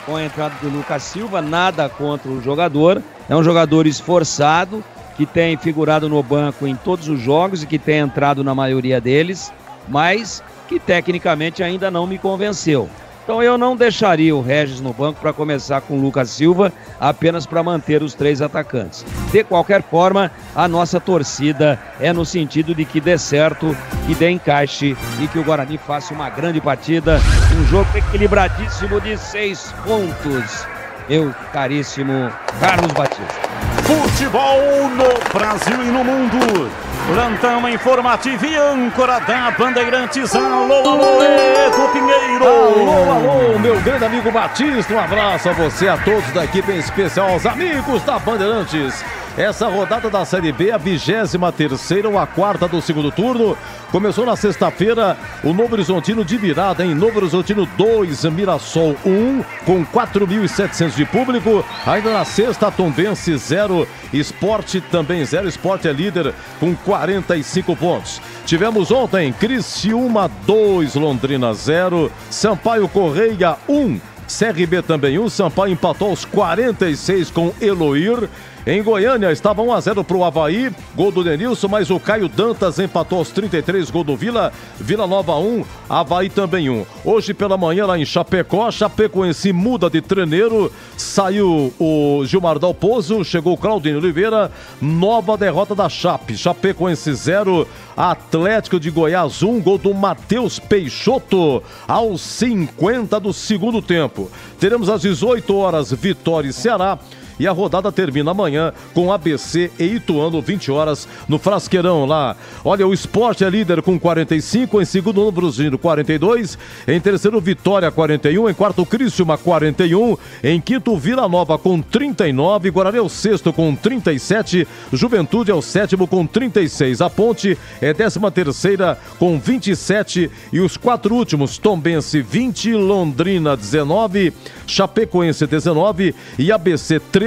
com a entrada do Lucas Silva, nada contra o jogador, é um jogador esforçado, que tem figurado no banco em todos os jogos e que tem entrado na maioria deles, mas que tecnicamente ainda não me convenceu. Então eu não deixaria o Regis no banco para começar com o Lucas Silva, apenas para manter os 3 atacantes. De qualquer forma, a nossa torcida é no sentido de que dê certo, que dê encaixe e que o Guarani faça uma grande partida, um jogo equilibradíssimo de 6 pontos. Eu, caríssimo Carlos Batista. Futebol no Brasil e no mundo. Plantão informativo e âncora da Bandeirantes. Alô, alô, Edu Pinheiro. Alô, alô, meu grande amigo Batista. Um abraço a você, a todos da equipe, em especial aos amigos da Bandeirantes. Essa rodada da Série B, a 23ª ou a 4ª do segundo turno, começou na sexta-feira. O Novo Horizontino de virada, em Novo Horizontino 2, Mirassol 1, com 4.700 de público. Ainda na sexta, Tombense 0, Sport também 0. Sport é líder com 45 pontos. Tivemos ontem Criciúma 2, Londrina 0, Sampaio Correia 1, CRB também 1. Sampaio empatou aos 46 com Eloir. Em Goiânia estava 1-0 para o Avaí, gol do Denilson, mas o Caio Dantas empatou aos 33, gol do Vila. Vila Nova 1, Avaí também 1. Hoje pela manhã lá em Chapecó, Chapecoense muda de treneiro, saiu o Gilmar Dalpozo, chegou o Claudinho Oliveira, nova derrota da Chape. Chapecoense 0, Atlético de Goiás 1, gol do Matheus Peixoto aos 50 do segundo tempo. Teremos às 18 horas Vitória e Ceará. E a rodada termina amanhã com ABC e Ituano, 20 horas, no Frasqueirão lá. Olha, o Sport é líder com 45, em segundo Novo Horizontino 42, em terceiro Vitória 41, em quarto Criciúma 41, em quinto Vila Nova com 39, Guarani é o sexto com 37, Juventude é o sétimo com 36, a Ponte é 13ª com 27 e os 4 últimos, Tombense 20, Londrina 19, Chapecoense 19 e ABC 13.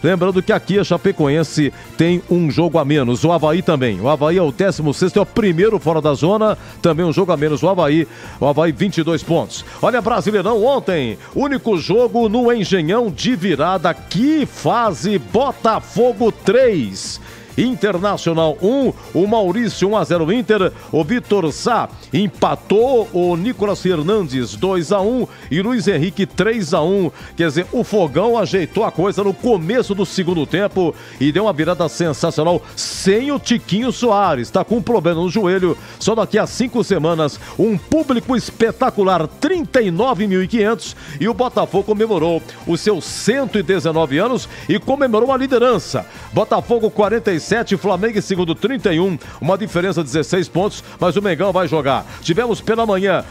Lembrando que aqui a Chapecoense tem um jogo a menos, o Avaí também. O Avaí é o 16º, é o primeiro fora da zona, também um jogo a menos o Avaí 22 pontos. Olha, Brasileirão ontem, único jogo no Engenhão de virada, que fase, Botafogo 3. Internacional 1, o Maurício 1-0 Inter, o Vitor Sá empatou, o Nicolas Fernandes 2-1 e Luiz Henrique 3-1. Quer dizer, o Fogão ajeitou a coisa no começo do segundo tempo e deu uma virada sensacional sem o Tiquinho Soares, está com um problema no joelho, só daqui a 5 semanas, um público espetacular, 39.500, e o Botafogo comemorou os seus 119 anos e comemorou a liderança. Botafogo 46 37, Flamengo em segundo 31, uma diferença de 16 pontos, mas o Mengão vai jogar. Tivemos pela manhã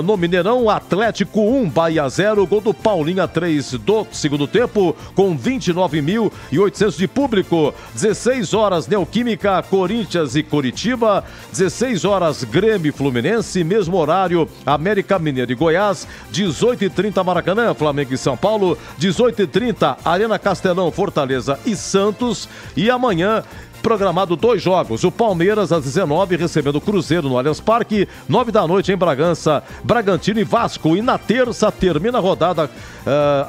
no Mineirão, Atlético 1, Bahia 0, gol do Paulinho a 3 do segundo tempo, com 29.800 de público. 16 horas, Neoquímica, Corinthians e Coritiba. 16 horas, Grêmio e Fluminense. Mesmo horário, América Mineiro e Goiás. 18h30, Maracanã, Flamengo e São Paulo. 18h30, Arena Castelão, Fortaleza e Santos. E amanhã, programado 2 jogos, o Palmeiras às 19h recebendo o Cruzeiro no Allianz Parque, 9 da noite em Bragança, Bragantino e Vasco, e na terça termina a rodada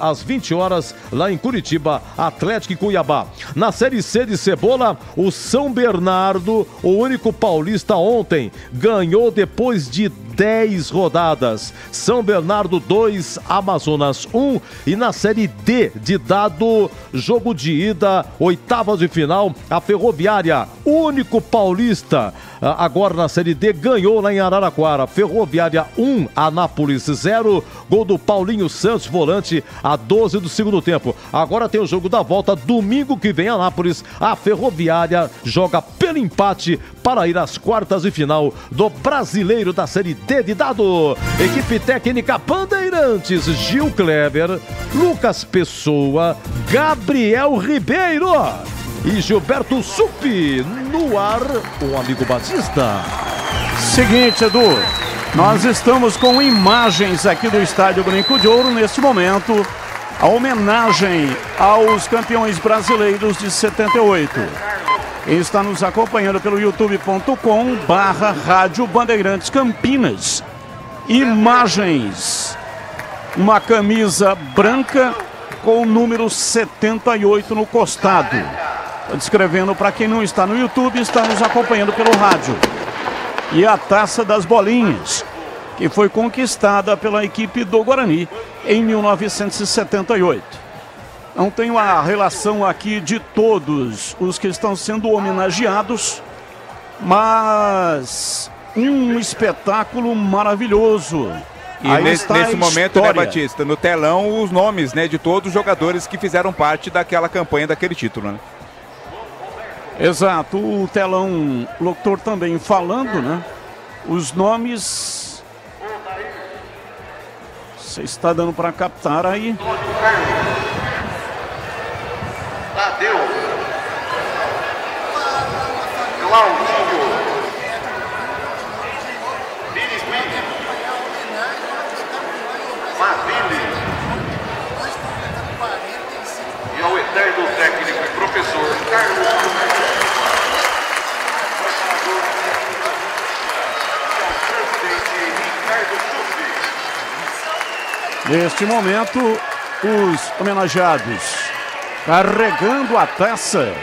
às 20 horas lá em Curitiba, Atlético e Cuiabá. Na Série C de Cebola, o São Bernardo, o único paulista ontem, ganhou depois de 10 rodadas. São Bernardo 2, Amazonas 1. E na Série D de dado, jogo de ida, oitavas de final, a Ferroviária, único paulista, agora na Série D, ganhou lá em Araraquara. Ferroviária 1, Anápolis 0, gol do Paulinho Santos, volante, a 12 do segundo tempo. Agora tem o jogo da volta, domingo que vem, Anápolis. A Ferroviária joga pelo empate para ir às quartas de final do Brasileiro da Série D de dado. Equipe técnica Bandeirantes, Gil Kleber, Lucas Pessoa, Gabriel Ribeiro e Gilberto Suppi. No ar, o amigo Batista. Seguinte, Edu, nós estamos com imagens aqui do Estádio Brinco de Ouro neste momento, a homenagem aos campeões brasileiros de 78. Quem está nos acompanhando pelo youtube.com/Rádio Bandeirantes Campinas. Imagens. Uma camisa branca com o número 78 no costado. Estou descrevendo para quem não está no YouTube, está nos acompanhando pelo rádio. E a Taça das Bolinhas, que foi conquistada pela equipe do Guarani em 1978. Não tenho a relação aqui de todos os que estão sendo homenageados, mas um espetáculo maravilhoso. E nesse momento, né, Batista, no telão, os nomes, né, de todos os jogadores que fizeram parte daquela campanha, daquele título, né? Exato, o telão, o locutor também falando, né? Os nomes. Você está dando para captar aí? Tadeu, Claudinho, Birigui, Maville e ao eterno técnico e professor Carlos. Neste momento, os homenageados, carregando a taça,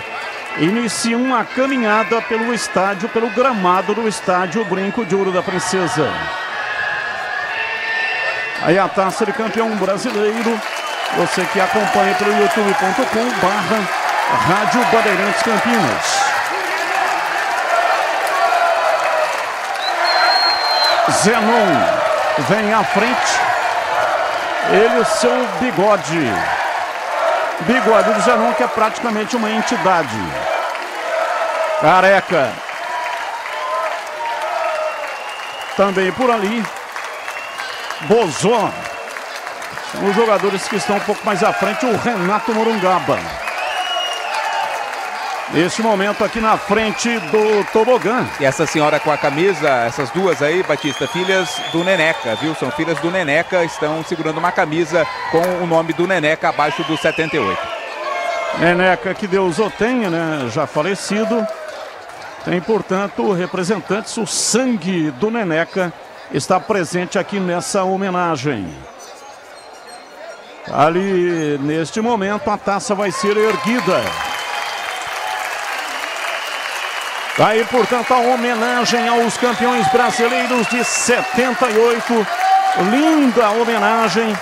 iniciam uma caminhada pelo estádio, pelo gramado do estádio Brinco de Ouro da Princesa. Aí a taça de campeão brasileiro, você que acompanha pelo youtube.com/Rádio Bandeirantes Campinas. Zenon vem à frente, ele e o seu bigode. Bigode do Zenon, que é praticamente uma entidade. Careca. Também por ali. Bozó. São os jogadores que estão um pouco mais à frente. O Renato Morungaba. Neste momento aqui na frente do tobogã. E essa senhora com a camisa, essas duas aí, Batista, filhas do Neneca, viu? São filhas do Neneca, estão segurando uma camisa com o nome do Neneca abaixo do 78. Neneca, que Deus o tenha, né? Já falecido. Tem, portanto, representantes, o sangue do Neneca está presente aqui nessa homenagem. Ali, neste momento, a taça vai ser erguida. Aí, portanto, a homenagem aos campeões brasileiros de 78. Linda homenagem.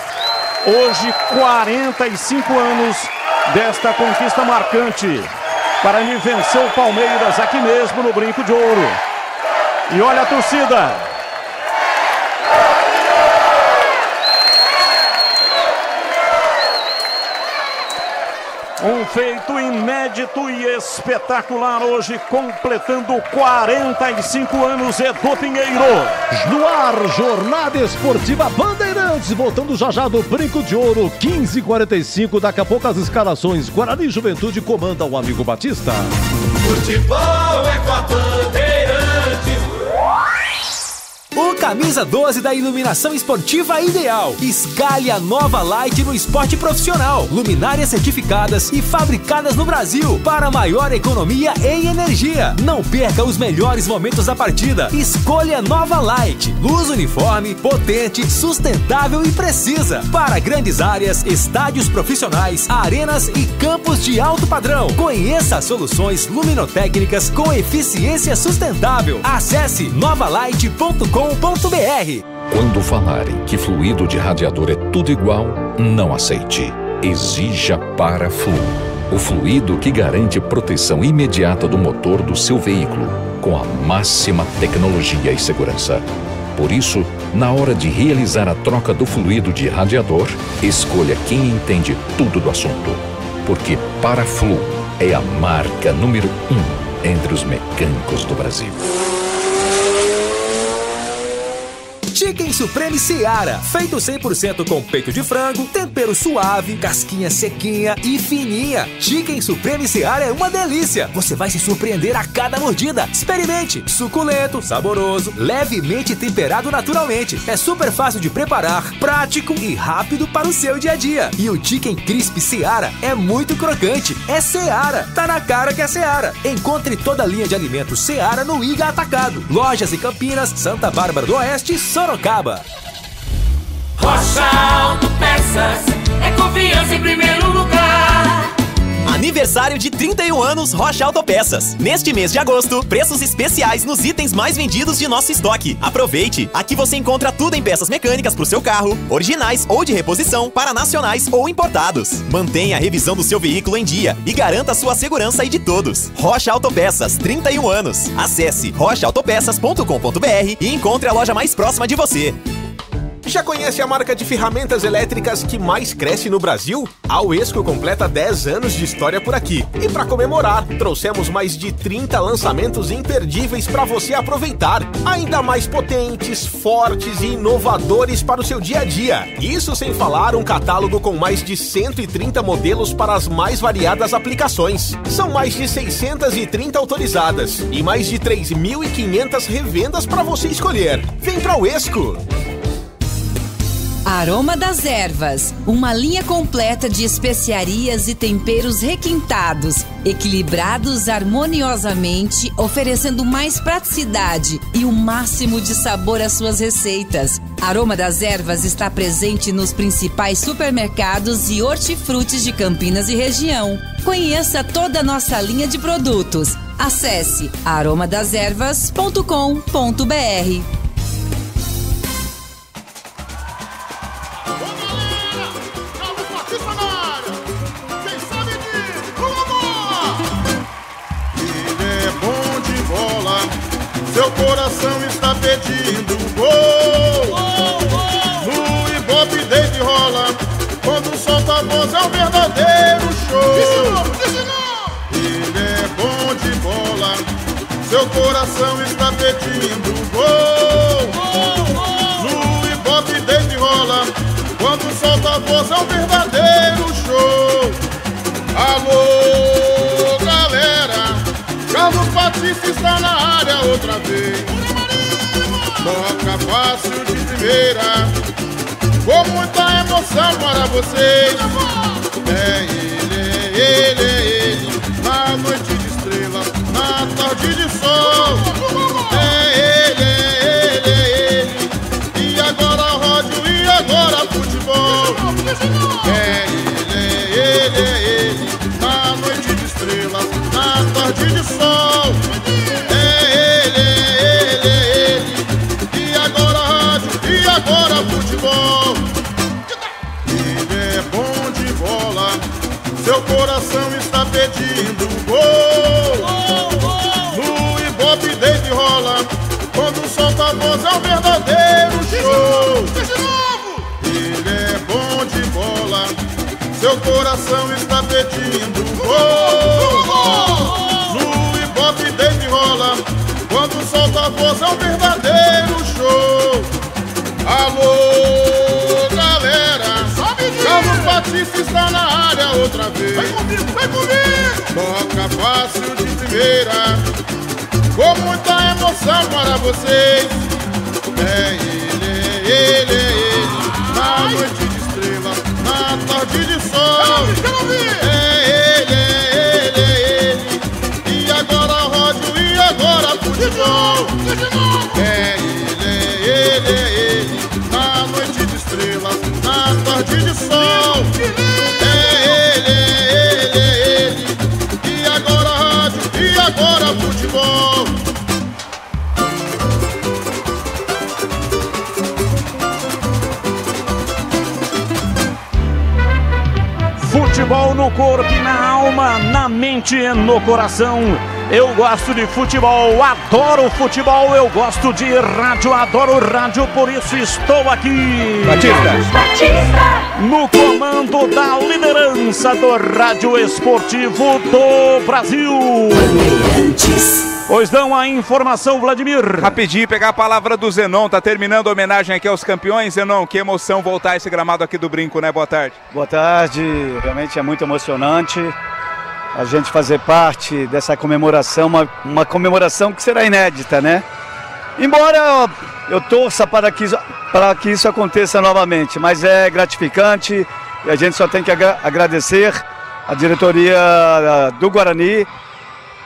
Hoje, 45 anos desta conquista marcante. Guarani venceu o Palmeiras aqui mesmo no Brinco de Ouro. E olha a torcida. Um feito inédito e espetacular hoje, completando 45 anos, Edu Pinheiro. No ar, Jornada Esportiva Bandeirantes, voltando já já do Brinco de Ouro, 15h45, daqui a pouco as escalações. Guarani Juventude comanda o amigo Batista. Futebol é com a Bandeirantes. O camisa 12 da iluminação esportiva ideal. Escale a nova Light no esporte profissional. Luminárias certificadas e fabricadas no Brasil para maior economia em energia. Não perca os melhores momentos da partida. Escolha nova Light. Luz uniforme, potente, sustentável e precisa. Para grandes áreas, estádios profissionais, arenas e campos de alto padrão. Conheça as soluções luminotécnicas com eficiência sustentável. Acesse novalight.com.br. Quando falarem que fluido de radiador é tudo igual, não aceite. Exija Paraflu, o fluido que garante proteção imediata do motor do seu veículo, com a máxima tecnologia e segurança. Por isso, na hora de realizar a troca do fluido de radiador, escolha quem entende tudo do assunto, porque Paraflu é a marca número 1 entre os mecânicos do Brasil. Chicken Supreme Seara, feito 100% com peito de frango, tempero suave, casquinha sequinha e fininha. Chicken Supreme Seara é uma delícia. Você vai se surpreender a cada mordida. Experimente. Suculento, saboroso, levemente temperado naturalmente. É super fácil de preparar, prático e rápido para o seu dia a dia. E o Chicken Crisp Seara é muito crocante. É Seara. Tá na cara que é Seara. Encontre toda a linha de alimentos Seara no Iga Atacado. Lojas em Campinas, Santa Bárbara do Oeste e Sorocaba. Rocha Autopeças é confiança em primeiro lugar. Aniversário de 31 anos Rocha Autopeças. Neste mês de agosto, preços especiais nos itens mais vendidos de nosso estoque. Aproveite! Aqui você encontra tudo em peças mecânicas para o seu carro, originais ou de reposição, para nacionais ou importados. Mantenha a revisão do seu veículo em dia e garanta a sua segurança e de todos. Rocha Autopeças, 31 anos. Acesse rochaautopeças.com.br e encontre a loja mais próxima de você. Já conhece a marca de ferramentas elétricas que mais cresce no Brasil? A Uesco completa 10 anos de história por aqui. E para comemorar, trouxemos mais de 30 lançamentos imperdíveis para você aproveitar. Ainda mais potentes, fortes e inovadores para o seu dia a dia. Isso sem falar um catálogo com mais de 130 modelos para as mais variadas aplicações. São mais de 630 autorizadas e mais de 3.500 revendas para você escolher. Vem para a Uesco! Aroma das Ervas, uma linha completa de especiarias e temperos requintados, equilibrados harmoniosamente, oferecendo mais praticidade e o máximo de sabor às suas receitas. Aroma das Ervas está presente nos principais supermercados e hortifrutis de Campinas e região. Conheça toda a nossa linha de produtos. Acesse aromadeservas.com.br. Seu coração está pedindo gol. No Ibope desde rola, quando solta a voz é um verdadeiro show. Ele é bom de bola. Seu coração está pedindo gol. No Ibope desde rola, quando solta a voz é um verdadeiro show. Alô, galera, Carlos Batista está na área outra vez. Toca fácil de primeira, com muita emoção para vocês. É ele, na noite de estrela, na tarde de sol. É ele, e agora rádio, e agora futebol. É ele, na noite de estrela, na tarde de sol. É ele, e agora rádio, e agora futebol. Ele é bom de bola, seu coração está pedindo gol. No Ibope desde rola, quando solta a voz é um verdadeiro show. Ele é bom de bola, seu coração está pedindo gol. No Ibope desde rola, quando solta a voz é um verdadeiro show. Alô, galera, Carlos Batista está na área outra vez. Vem comigo, vem comigo. Toca fácil de primeira, com muita emoção para vocês. É ele, na noite de estrela, na tarde de sol. É ele, e agora rádio, e agora futebol. É ele, na noite de estrela, na tarde de sol. É ele, e agora rádio, e agora futebol. Futebol no corpo e na alma, na mente e no coração. Eu gosto de futebol, adoro futebol, eu gosto de rádio, adoro rádio, por isso estou aqui. Batista. No comando da liderança do rádio esportivo do Brasil. Pois dão a informação, Vladimir. Rapidinho, pegar a palavra do Zenon, tá terminando a homenagem aqui aos campeões. Zenon, que emoção voltar a esse gramado aqui do Brinco, né? Boa tarde. Boa tarde, realmente é muito emocionante a gente fazer parte dessa comemoração, uma comemoração que será inédita, né? Embora eu torça para que isso aconteça novamente, mas é gratificante e a gente só tem que agradecer a diretoria do Guarani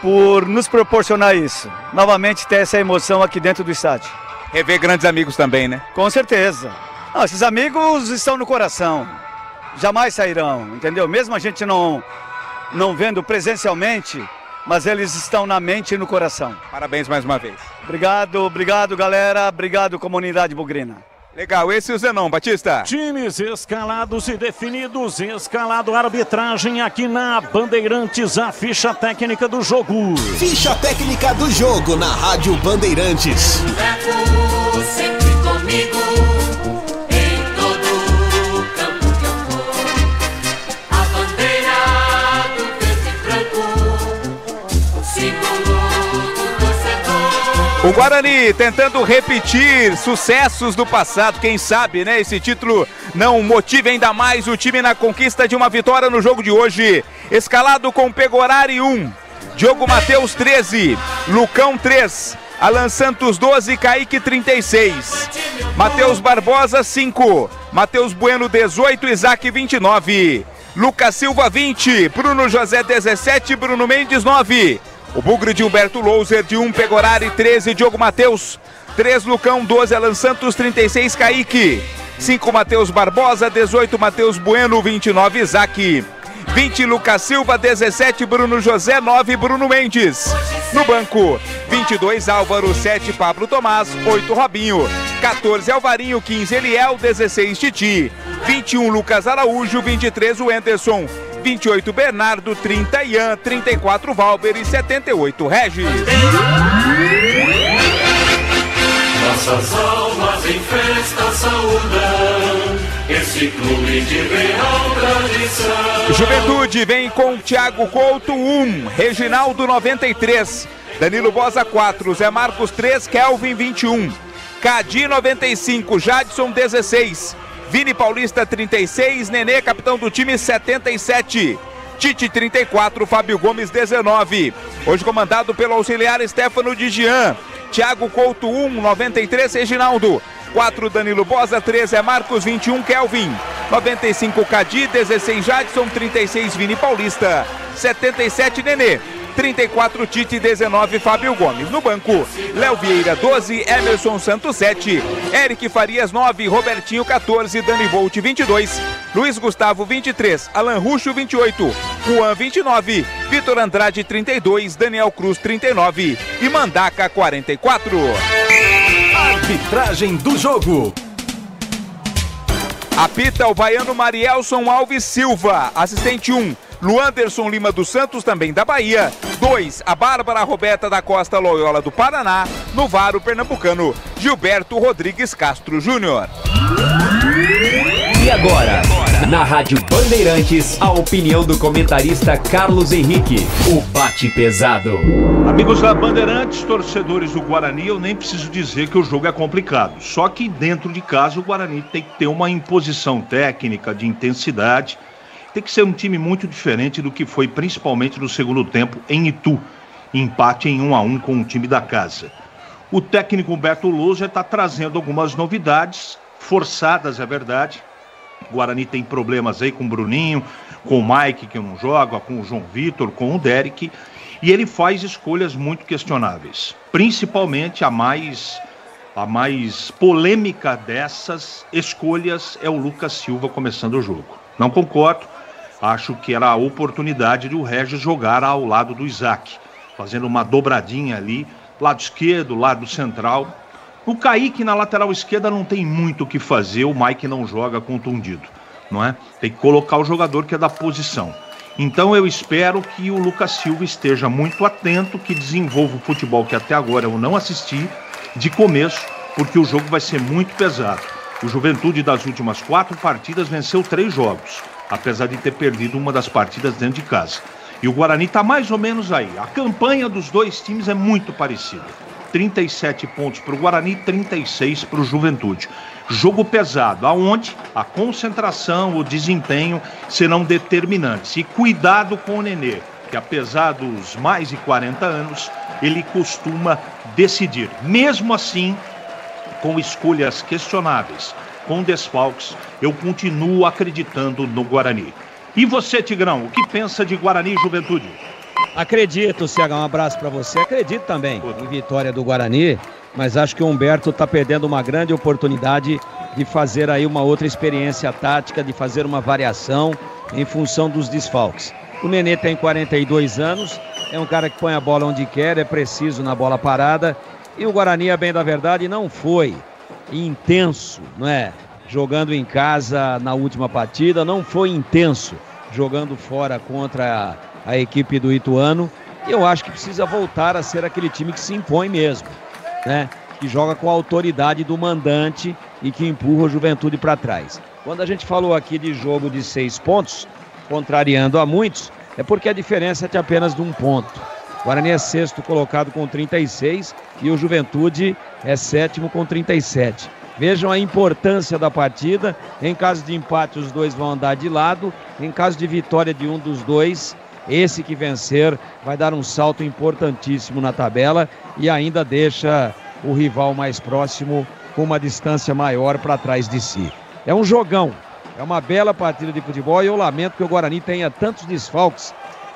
por nos proporcionar isso. Novamente ter essa emoção aqui dentro do estádio. Rever grandes amigos também, né? Com certeza. Não, esses amigos estão no coração. Jamais sairão, entendeu? Mesmo a gente não vendo presencialmente, mas eles estão na mente e no coração. Parabéns mais uma vez. Obrigado, galera. Obrigado, comunidade bugrina. Legal, esse é o Zenon, Batista. Times escalados e definidos, escalado arbitragem aqui na Bandeirantes, a ficha técnica do jogo. Ficha técnica do jogo na Rádio Bandeirantes. Levo sempre comigo, em todo campo que eu for. A bandeira do verde e branco, o símbolo do torcedor. O Guarani tentando repetir sucessos do passado, quem sabe, né? Esse título não motive ainda mais o time na conquista de uma vitória no jogo de hoje. Escalado com Pegorari 1, Diogo Matheus 13, Lucão 3, Alan Santos 12, Kaique 36, Matheus Barbosa 5, Matheus Bueno 18, Isaac 29, Lucas Silva 20, Bruno José 17, Bruno Mendes 9. O bugre de Humberto Louser de 1, Pegorari 13, Diogo Matheus 3, Lucão 12, Alan Santos 36, Kaique 5, Matheus Barbosa 18, Matheus Bueno 29, Isaac 20, Lucas Silva 17, Bruno José 9, Bruno Mendes. No banco 22, Álvaro 7, Pablo Tomás 8, Robinho 14, Alvarinho 15, Eliel 16, Titi 21, Lucas Araújo 23, Wenderson 28, Bernardo, 30, Ian, 34, Valber e 78, Regis. Nossas almas em festa saúdam esse clube de real tradição. Juventude vem com Thiago Couto 1, Reginaldo 93, Danilo Bosa 4, Zé Marcos 3, Kelvin 21, Cadi 95, Jadson 16, Vini Paulista 36, Nenê, capitão do time 77, Tite 34, Fábio Gomes 19. Hoje comandado pelo auxiliar Stefano de Jean. Thiago Couto 1, 93, Reginaldo 4, Danilo Bosa 13, Marcos 21, Kelvin 95, Cadi 16, Jadson 36, Vini Paulista 77, Nenê 34, Tite 19, Fábio Gomes. No banco, Léo Vieira 12, Emerson Santos 7, Eric Farias 9, Robertinho 14, Dani Volt 22, Luiz Gustavo 23, Alan Ruxo 28, Juan 29, Vitor Andrade 32, Daniel Cruz 39 e Mandaca 44. Arbitragem do jogo. Apita o baiano Marielson Alves Silva, assistente 1. Luanderson Lima dos Santos, também da Bahia. 2, a Bárbara Roberta da Costa Loyola do Paraná. No VAR, o pernambucano Gilberto Rodrigues Castro Júnior. E agora, Na Rádio Bandeirantes, a opinião do comentarista Carlos Henrique, o bate pesado. Amigos da Bandeirantes, torcedores do Guarani, eu nem preciso dizer que o jogo é complicado. Só que dentro de casa o Guarani tem que ter uma imposição técnica, de intensidade. Tem que ser um time muito diferente do que foi principalmente no segundo tempo em Itu. Empate em 1-1 com o time da casa. O técnico Humberto Lousa está trazendo algumas novidades, forçadas, é verdade. O Guarani tem problemas aí com o Bruninho, com o Mike, que não joga, com o João Vitor, com o Derek. E ele faz escolhas muito questionáveis. Principalmente a mais polêmica dessas escolhas é o Lucas Silva começando o jogo. Não concordo. Acho que era a oportunidade de o Regis jogar ao lado do Isaac, fazendo uma dobradinha ali, lado esquerdo, lado central. O Kaique na lateral esquerda não tem muito o que fazer, o Mike não joga contundido, não é? Tem que colocar o jogador que é da posição. Então eu espero que o Lucas Silva esteja muito atento, que desenvolva o futebol que até agora eu não assisti de começo, porque o jogo vai ser muito pesado. O Juventude das últimas 4 partidas venceu 3 jogos, apesar de ter perdido uma das partidas dentro de casa. E o Guarani está mais ou menos aí. A campanha dos dois times é muito parecida. 37 pontos para o Guarani, 36 para o Juventude. Jogo pesado, aonde a concentração, o desempenho serão determinantes. E cuidado com o Nenê, que apesar dos mais de 40 anos, ele costuma decidir. Mesmo assim, com escolhas questionáveis, com desfalques, eu continuo acreditando no Guarani. E você, Tigrão, o que pensa de Guarani e Juventude? Acredito, CH, um abraço para você. Acredito também em vitória do Guarani, mas acho que o Humberto está perdendo uma grande oportunidade de fazer aí uma outra experiência tática, de fazer uma variação em função dos desfalques. O Nenê tem 42 anos, é um cara que põe a bola onde quer, é preciso na bola parada, e o Guarani, a bem da verdade, não foi intenso, não é? Jogando em casa na última partida, não foi intenso jogando fora contra a equipe do Ituano. Eu acho que precisa voltar a ser aquele time que se impõe mesmo, né? Que joga com a autoridade do mandante e que empurra a Juventude para trás. Quando a gente falou aqui de jogo de 6 pontos, contrariando a muitos, é porque a diferença é de apenas de 1 ponto. O Guarani é 6º colocado com 36 e o Juventude é 7º com 37. Vejam a importância da partida. Em caso de empate, os dois vão andar de lado. Em caso de vitória de um dos dois, esse que vencer vai dar um salto importantíssimo na tabela e ainda deixa o rival mais próximo com uma distância maior para trás de si. É um jogão, é uma bela partida de futebol e eu lamento que o Guarani tenha tantos desfalques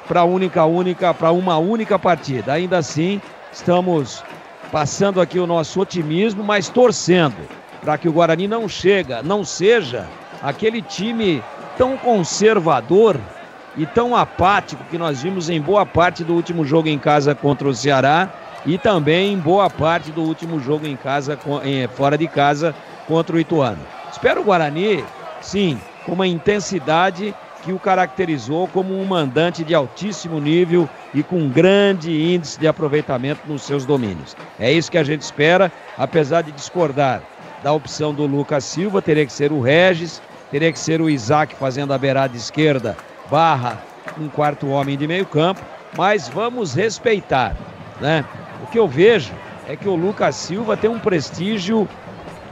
para uma única partida. Ainda assim, estamos passando aqui o nosso otimismo, mas torcendo para que o Guarani não seja aquele time tão conservador e tão apático que nós vimos em boa parte do último jogo em casa contra o Ceará e também em boa parte do último jogo em casa, fora de casa contra o Ituano. Espero o Guarani, sim, com uma intensidade que o caracterizou como um mandante de altíssimo nível e com grande índice de aproveitamento nos seus domínios. É isso que a gente espera, apesar de discordar da opção do Lucas Silva, teria que ser o Regis, teria que ser o Isaac fazendo a beirada esquerda, um quarto homem de meio campo, mas vamos respeitar, né? O que eu vejo é que o Lucas Silva tem um prestígio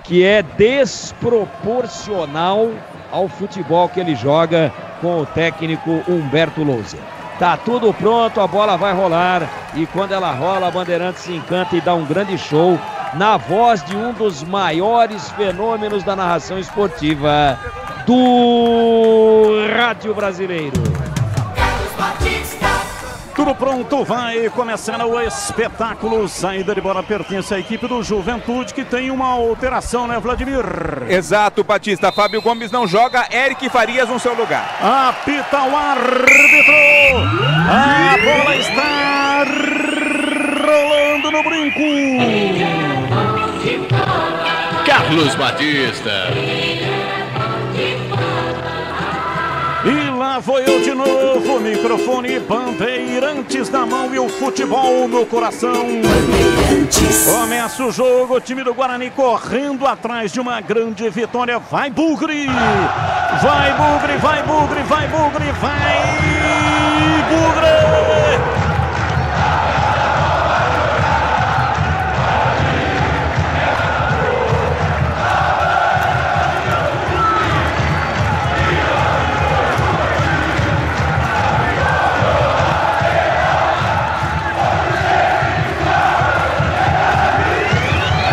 que é desproporcional ao futebol que ele joga com o técnico Humberto Lousa. Tá tudo pronto, a bola vai rolar e quando ela rola, a Bandeirantes se encanta e dá um grande show na voz de um dos maiores fenômenos da narração esportiva do rádio brasileiro. Tudo pronto, vai começar o espetáculo. Saída de bola pertence à equipe do Juventude, que tem uma alteração, né, Vladimir? Exato, Batista. Fábio Gomes não joga, Eric Farias no seu lugar. Apita o árbitro. A bola está rolando no brinco. Carlos Batista. E lá vou eu de novo, microfone, Bandeirantes na mão e o futebol no coração. Começa o jogo, o time do Guarani correndo atrás de uma grande vitória. Vai, Bugre! Vai Bugre, vai Bugre, vai Bugre, vai Bugre!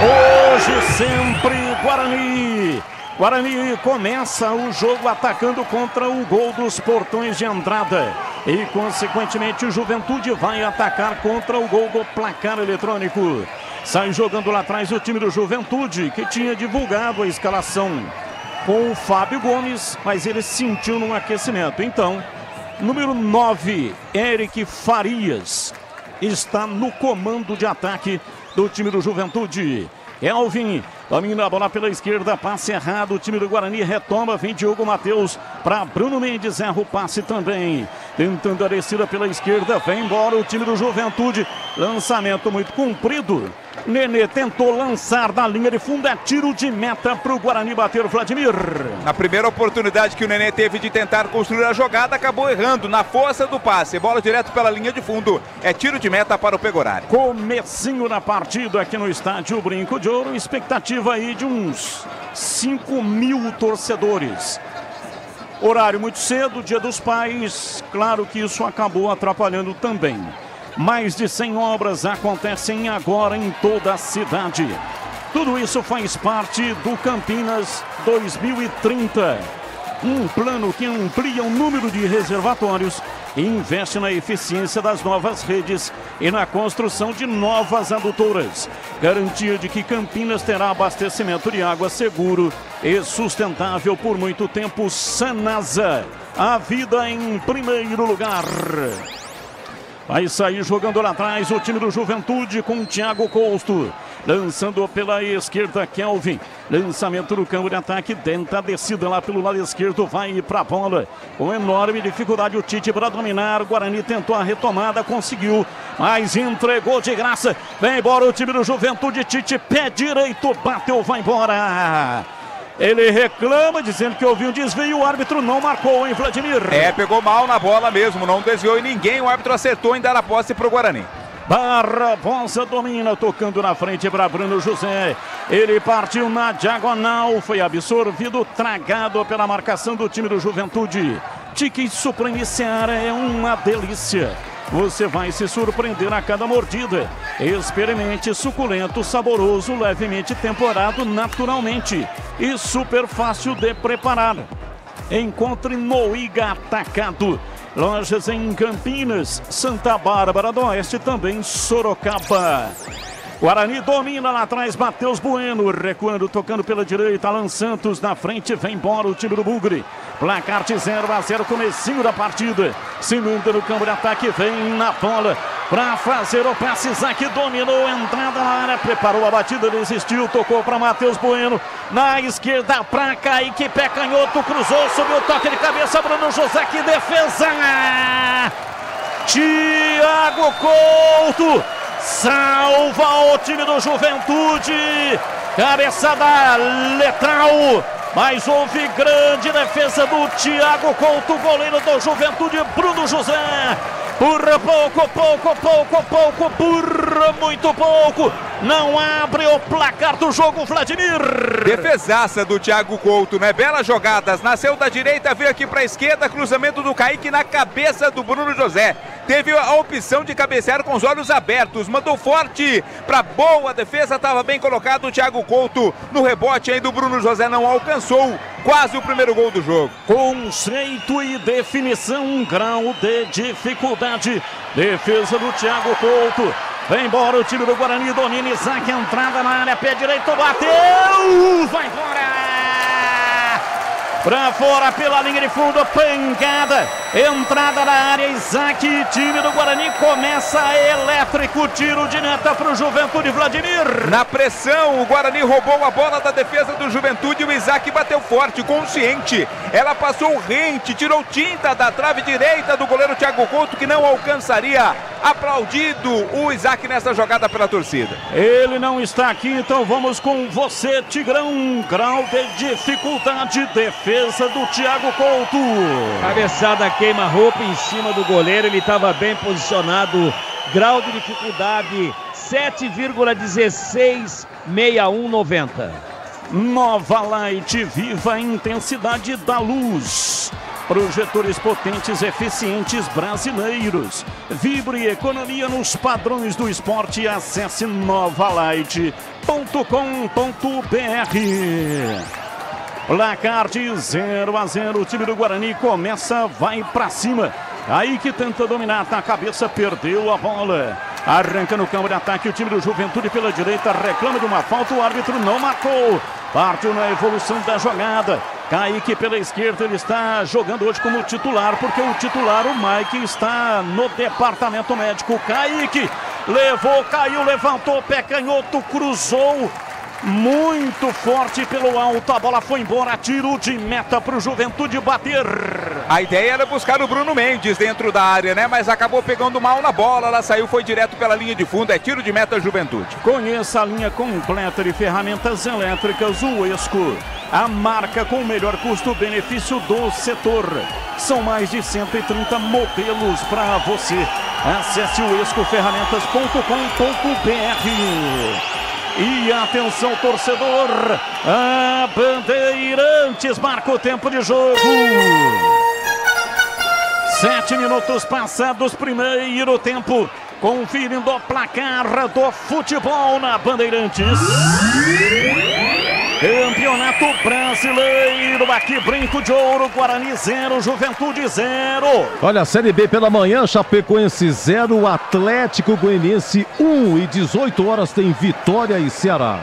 Hoje sempre Guarani. Guarani começa o jogo atacando contra o gol dos Portões de Andrada. E, consequentemente, o Juventude vai atacar contra o gol do placar eletrônico. Sai jogando lá atrás o time do Juventude, que tinha divulgado a escalação com o Fábio Gomes, mas ele sentiu no aquecimento. Então, número 9, Eric Farias, está no comando de ataque do time do Juventude. Elvin domina a bola pela esquerda, passe errado, o time do Guarani retoma, vem Diogo Matheus para Bruno Mendes, erra o passe também, tentando a descida pela esquerda, vem embora o time do Juventude, lançamento muito comprido, Nenê tentou lançar da linha de fundo, é tiro de meta para o Guarani bater o Vladimir. Na primeira oportunidade que o Nenê teve de tentar construir a jogada, acabou errando na força do passe, bola direto pela linha de fundo, é tiro de meta para o Pegorari. Comecinho da partida aqui no estádio Brinco de Ouro, expectativa aí de uns 5.000 torcedores. Horário muito cedo, Dia dos Pais, claro que isso acabou atrapalhando também. Mais de 100 obras acontecem agora em toda a cidade. Tudo isso faz parte do Campinas 2030. Um plano que amplia o número de reservatórios e investe na eficiência das novas redes e na construção de novas adutoras. Garantia de que Campinas terá abastecimento de água seguro e sustentável por muito tempo. Sanasa, a vida em primeiro lugar. Vai sair jogando lá atrás o time do Juventude com o Thiago Couto. Lançando pela esquerda, Kelvin. Lançamento no campo de ataque. Tenta a descida lá pelo lado esquerdo. Vai para a bola. Com enorme dificuldade o Tite para dominar. O Guarani tentou a retomada. Conseguiu. Mas entregou de graça. Vem embora o time do Juventude. Tite, pé direito. Bateu, vai embora. Ele reclama, dizendo que houve um desvio, o árbitro não marcou, hein, Vladimir? Pegou mal na bola mesmo, não desviou em ninguém, o árbitro acertou em dar a posse para o Guarani. Barbosa domina, tocando na frente para Bruno José. Ele partiu na diagonal, foi absorvido, tragado pela marcação do time do Juventude. Tique Supreme Seara é uma delícia. Você vai se surpreender a cada mordida. Experimente, suculento, saboroso, levemente temperado naturalmente e super fácil de preparar. Encontre no Iga Atacado. Lojas em Campinas, Santa Bárbara do Oeste, também Sorocaba. Guarani domina lá atrás, Matheus Bueno, recuando, tocando pela direita, Alan Santos na frente, vem embora o time do Bugre. Placar de 0-0, comecinho da partida. Se manda no campo de ataque, vem na bola para fazer o passe. Isaac dominou, entrada na área, preparou a batida, desistiu, tocou para Matheus Bueno. Na esquerda para Kaique, pé canhoto, cruzou, subiu o toque de cabeça, Bruno José, que defesa! Thiago Couto salva o time do Juventude. Cabeçada letal. Mas houve grande defesa do Thiago Couto, goleiro do Juventude, Bruno José. Por por muito pouco, não abre o placar do jogo, Vladimir. Defesaça do Thiago Couto, né? Belas jogadas, nasceu da direita, veio aqui para a esquerda, cruzamento do Kaique na cabeça do Bruno José. Teve a opção de cabecear com os olhos abertos, mandou forte para boa defesa, estava bem colocado o Thiago Couto. No rebote ainda o Bruno José não alcançou, quase o primeiro gol do jogo. Conceito e definição, um grau de dificuldade. Defesa do Thiago Couto. Vem embora o time do Guarani, domina Isaac, entrada na área, pé direito, bateu, vai embora. Pra fora pela linha de fundo, pancada. Entrada na área, Isaac, time do Guarani começa elétrico, tiro de meta para o Juventude, Vladimir. Na pressão, o Guarani roubou a bola da defesa do Juventude e o Isaac bateu forte, consciente. Ela passou rente, tirou tinta da trave direita do goleiro Thiago Couto, que não alcançaria. Aplaudido o Isaac nessa jogada pela torcida. Ele não está aqui, então vamos com você, Tigrão. Grau de dificuldade, defesa do Thiago Couto. Cabeçada queima-roupa em cima do goleiro, ele estava bem posicionado. Grau de dificuldade 7,166190. Nova Light, viva a intensidade da luz. Projetores potentes, eficientes brasileiros. Vibre economia nos padrões do esporte. Acesse novalight.com.br. Placar de 0-0. O time do Guarani começa, vai pra cima. Aí que tenta dominar, tá a cabeça, perdeu a bola. Arranca no campo de ataque o time do Juventude pela direita, reclama de uma falta, o árbitro não marcou. Partiu na evolução da jogada. Kaique pela esquerda, ele está jogando hoje como titular, porque o titular, o Mike, está no departamento médico. Kaique levou, caiu, levantou, pé canhoto, cruzou. Muito forte pelo alto, a bola foi embora, tiro de meta para o Juventude bater. A ideia era buscar o Bruno Mendes dentro da área, né? Mas acabou pegando mal na bola, ela saiu, foi direto pela linha de fundo, é tiro de meta Juventude. Conheça a linha completa de ferramentas elétricas, o Esco. A marca com o melhor custo-benefício do setor. São mais de 130 modelos para você. Acesse o escoferramentas.com.br. E atenção, torcedor, a Bandeirantes marca o tempo de jogo. 7 minutos passados, primeiro tempo. Conferindo o placar do futebol na Bandeirantes. Campeonato Brasileiro, aqui Brinco de Ouro, Guarani 0, Juventude 0. Olha, a Série B pela manhã, Chapecoense 0, Atlético Goianiense 1 e 18 horas tem Vitória e Ceará.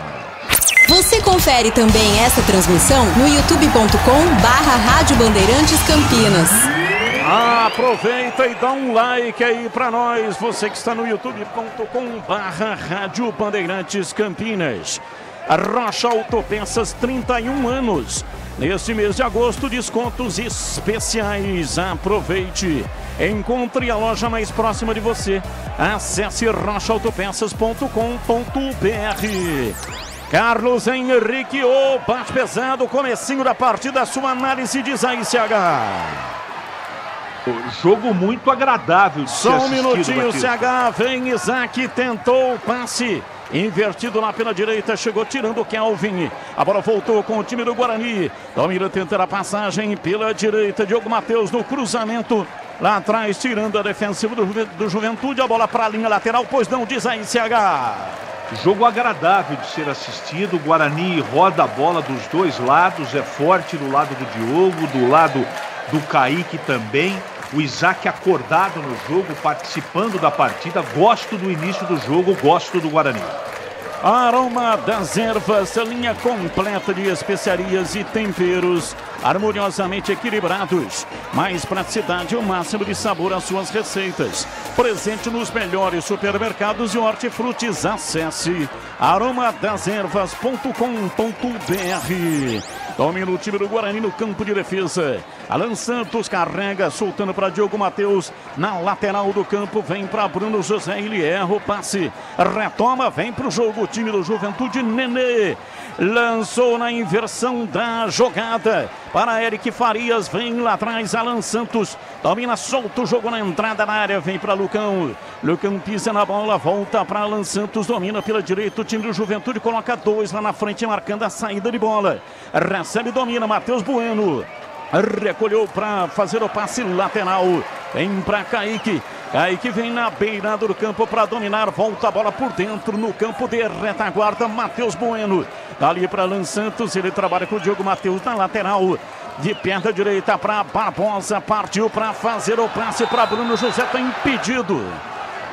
Você confere também essa transmissão no youtube.com/Rádio Bandeirantes Campinas. Aproveita e dá um like aí pra nós, você que está no youtube.com/Rádio Bandeirantes Campinas. A Rocha Autopeças, 31 anos. Neste mês de agosto, descontos especiais. Aproveite. Encontre a loja mais próxima de você. Acesse rochaautopeças.com.br. Carlos Henrique, o bate pesado, comecinho da partida, sua análise diz aí, CH. Jogo muito agradável de só um minutinho, CH, vem Isaac, tentou o passe. Invertido lá pela direita, chegou tirando o Kelvin. A bola voltou com o time do Guarani. Domira tentando a passagem pela direita. Diogo Matheus no cruzamento. Lá atrás, tirando a defensiva do Juventude. A bola para a linha lateral, pois não, diz aí, CH. Jogo agradável de ser assistido. O Guarani roda a bola dos dois lados. É forte do lado do Diogo, do lado do Kaique também. O Isaac acordado no jogo, participando da partida. Gosto do início do jogo, gosto do Guarani. Aroma das ervas, linha completa de especiarias e temperos, harmoniosamente equilibrados. Mais praticidade e o máximo de sabor às suas receitas. Presente nos melhores supermercados e hortifrutis. Acesse aromadeservas.com.br. Domina o time do Guarani no campo de defesa. Alan Santos carrega, soltando para Diogo Matheus. Na lateral do campo, vem para Bruno José. Ele erra o passe. Retoma, vem para o jogo o time do Juventude. Nenê lançou na inversão da jogada. Para Eric Farias, vem lá atrás Alan Santos. Domina, solta o jogo na entrada da área. Vem para Lucão. Lucão pisa na bola, volta para Alan Santos. Domina pela direita o time do Juventude. Coloca dois lá na frente, marcando a saída de bola. Recebe, domina, Matheus Bueno. Recolheu para fazer o passe lateral. Vem para Kaique. Kaique vem na beirada do campo para dominar. Volta a bola por dentro no campo de retaguarda. Matheus Bueno. Dali para Alan Santos. Ele trabalha com o Diogo Matheus na lateral. De perna direita para Barbosa. Partiu para fazer o passe para Bruno José. Está impedido.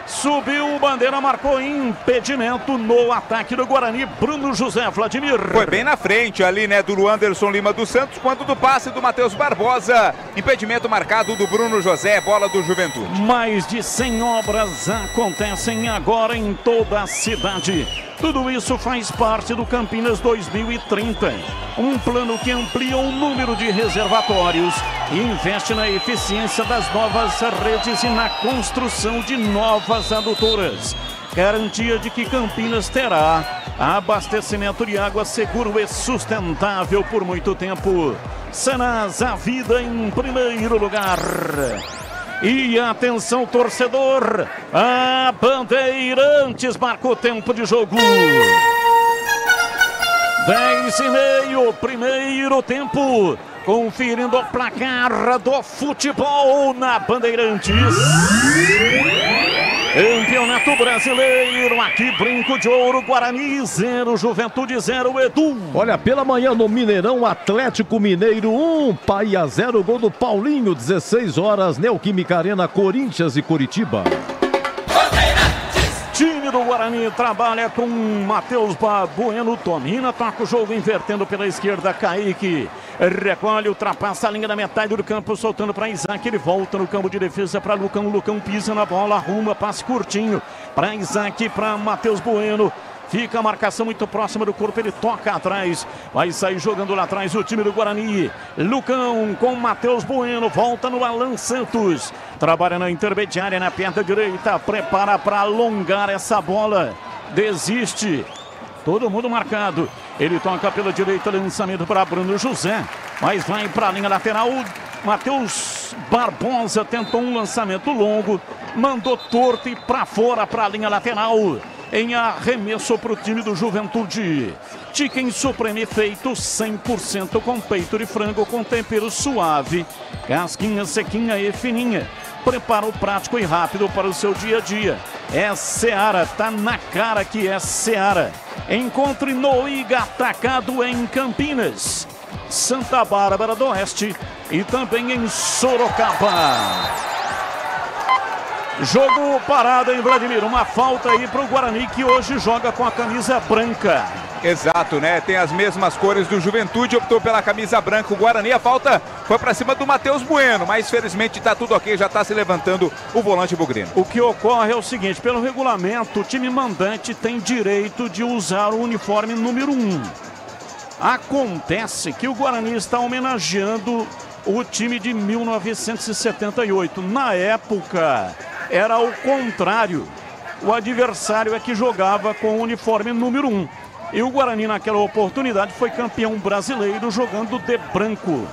Subiu o bandeira, marcou impedimento no ataque do Guarani. Bruno José Vladimir. Foi bem na frente ali, né, do Anderson Lima dos Santos, quando do passe do Matheus Barbosa. Impedimento marcado do Bruno José, bola do Juventude. Mais de 100 obras acontecem agora em toda a cidade. Tudo isso faz parte do Campinas 2030. Um plano que amplia o número de reservatórios e investe na eficiência das novas redes e na construção de novas adutoras. Garantia de que Campinas terá abastecimento de água seguro e sustentável por muito tempo. Sanasa, a vida em primeiro lugar. E atenção, torcedor, a Bandeirantes marca o tempo de jogo. 10:30, primeiro tempo. Conferindo o placar do futebol na Bandeirantes. Campeonato Brasileiro, aqui Brinco de Ouro, Guarani 0, Juventude 0, Edu. Olha, pela manhã no Mineirão, Atlético Mineiro 1, Paia 0, gol do Paulinho, 16 horas, Neoquímica Arena, Corinthians e Curitiba. Time do Guarani trabalha com Matheus Bueno, domina, toca o jogo invertendo pela esquerda, Kaique recolhe, ultrapassa a linha da metade do campo, soltando para Isaac, ele volta no campo de defesa para Lucão, Lucão pisa na bola, arruma, passe curtinho para Isaac, para Matheus Bueno. Fica a marcação muito próxima do corpo, ele toca atrás, vai sair jogando lá atrás o time do Guarani. Lucão com Matheus Bueno, volta no Alan Santos, trabalha na intermediária, na perna direita, prepara para alongar essa bola, desiste, todo mundo marcado, ele toca pela direita, lançamento para Bruno José, mas vai para a linha lateral. Matheus Barbosa tentou um lançamento longo, mandou torto e para fora, para a linha lateral. Em arremesso para o time do Juventude. Chicken Supreme feito 100% com peito de frango com tempero suave, casquinha sequinha e fininha. Preparo prático e rápido para o seu dia a dia. É Seara, tá na cara que é Seara. Encontre no Iga Atacado em Campinas, Santa Bárbara do Oeste e também em Sorocaba. Jogo parado em Vladimir, uma falta aí para o Guarani que hoje joga com a camisa branca. Exato, né? Tem as mesmas cores do Juventude, optou pela camisa branca o Guarani. A falta foi para cima do Matheus Bueno, mas felizmente está tudo ok, já está se levantando o volante bugrino. O que ocorre é o seguinte, pelo regulamento, o time mandante tem direito de usar o uniforme número 1. Acontece que o Guarani está homenageando o time de 1978. Na época era o contrário, o adversário é que jogava com o uniforme número 1. E o Guarani naquela oportunidade foi campeão brasileiro jogando de branco.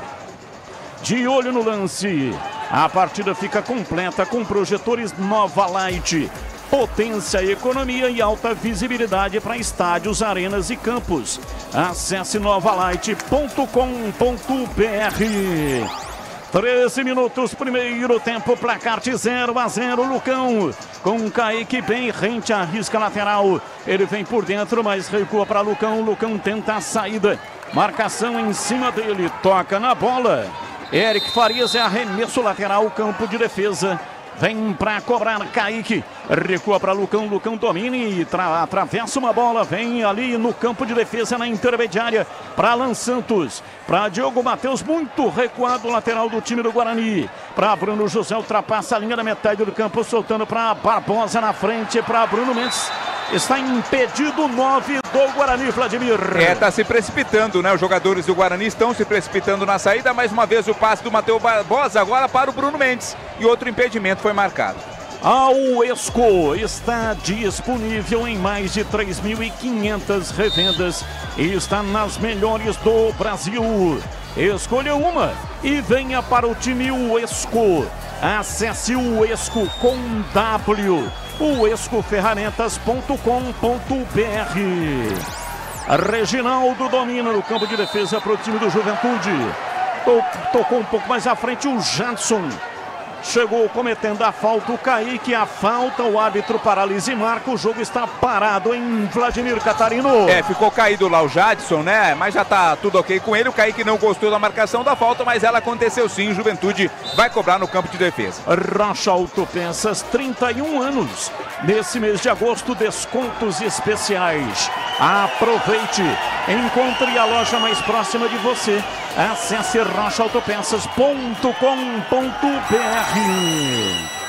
De olho no lance, a partida fica completa com projetores Nova Light. Potência, economia e alta visibilidade para estádios, arenas e campos. Acesse novalight.com.br. 13 minutos, primeiro tempo, placar de 0-0, Lucão. Com Kaique bem rente, arrisca lateral. Ele vem por dentro, mas recua para Lucão. Lucão tenta a saída. Marcação em cima dele, toca na bola. Eric Farias é arremesso lateral, campo de defesa. Vem para cobrar Kaique, recua para Lucão, Lucão domina e atravessa uma bola, vem ali no campo de defesa na intermediária para Alan Santos, para Diogo Matheus, muito recuado lateral do time do Guarani, para Bruno José, ultrapassa a linha da metade do campo, soltando para Barbosa na frente, para Bruno Mendes. Está impedido 9 do Guarani, Vladimir. Tá se precipitando, né? Os jogadores do Guarani estão se precipitando na saída. Mais uma vez o passe do Matheus Barbosa agora para o Bruno Mendes. E outro impedimento foi marcado. A Uesco está disponível em mais de 3.500 revendas e está nas melhores do Brasil. Escolha uma e venha para o time Uesco. Acesse o Uesco com W. uescoferramentas.com.br. Reginaldo domina no campo de defesa para o time do Juventude. Tocou um pouco mais à frente o Jadson. chegou cometendo a falta o Kaique, a falta, o árbitro paralisa e marca, o jogo está parado em Vladimir Catarino. Ficou caído lá o Jadson, né? Mas já tá tudo ok com ele. O Kaique não gostou da marcação da falta, mas ela aconteceu sim. Juventude vai cobrar no campo de defesa. Rocha Autopeças, 31 anos. Nesse mês de agosto, descontos especiais. Aproveite, encontre a loja mais próxima de você. Acesse rochaautopeças.com.br.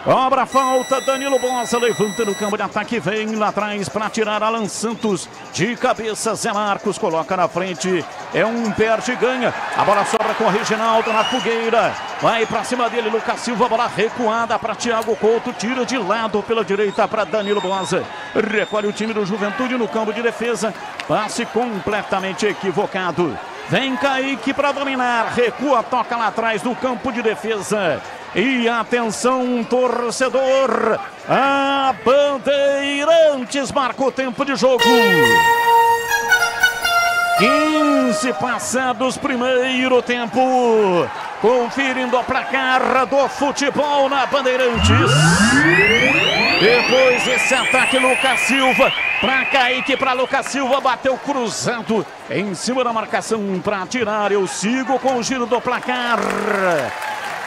Cobra a falta, Danilo Bosa levanta no campo de ataque, vem lá atrás para tirar Alan Santos. De cabeça, Zé Marcos coloca na frente, é um perde e ganha. A bola sobra com o Reginaldo na fogueira. Vai para cima dele, Lucas Silva, bola recuada para Thiago Couto, tira de lado pela direita para Danilo Bosa. Recolhe o time do Juventude no campo de defesa, passe completamente equivocado. Vem Kaique para dominar, recua, toca lá atrás no campo de defesa. E atenção, torcedor, a Bandeirantes marca o tempo de jogo. 15 passados, primeiro tempo. Conferindo a placar do futebol na Bandeirantes. Depois esse ataque, Lucas Silva para Kaique, para Lucas Silva, bateu cruzado em cima da marcação para tirar. Eu sigo com o giro do placar.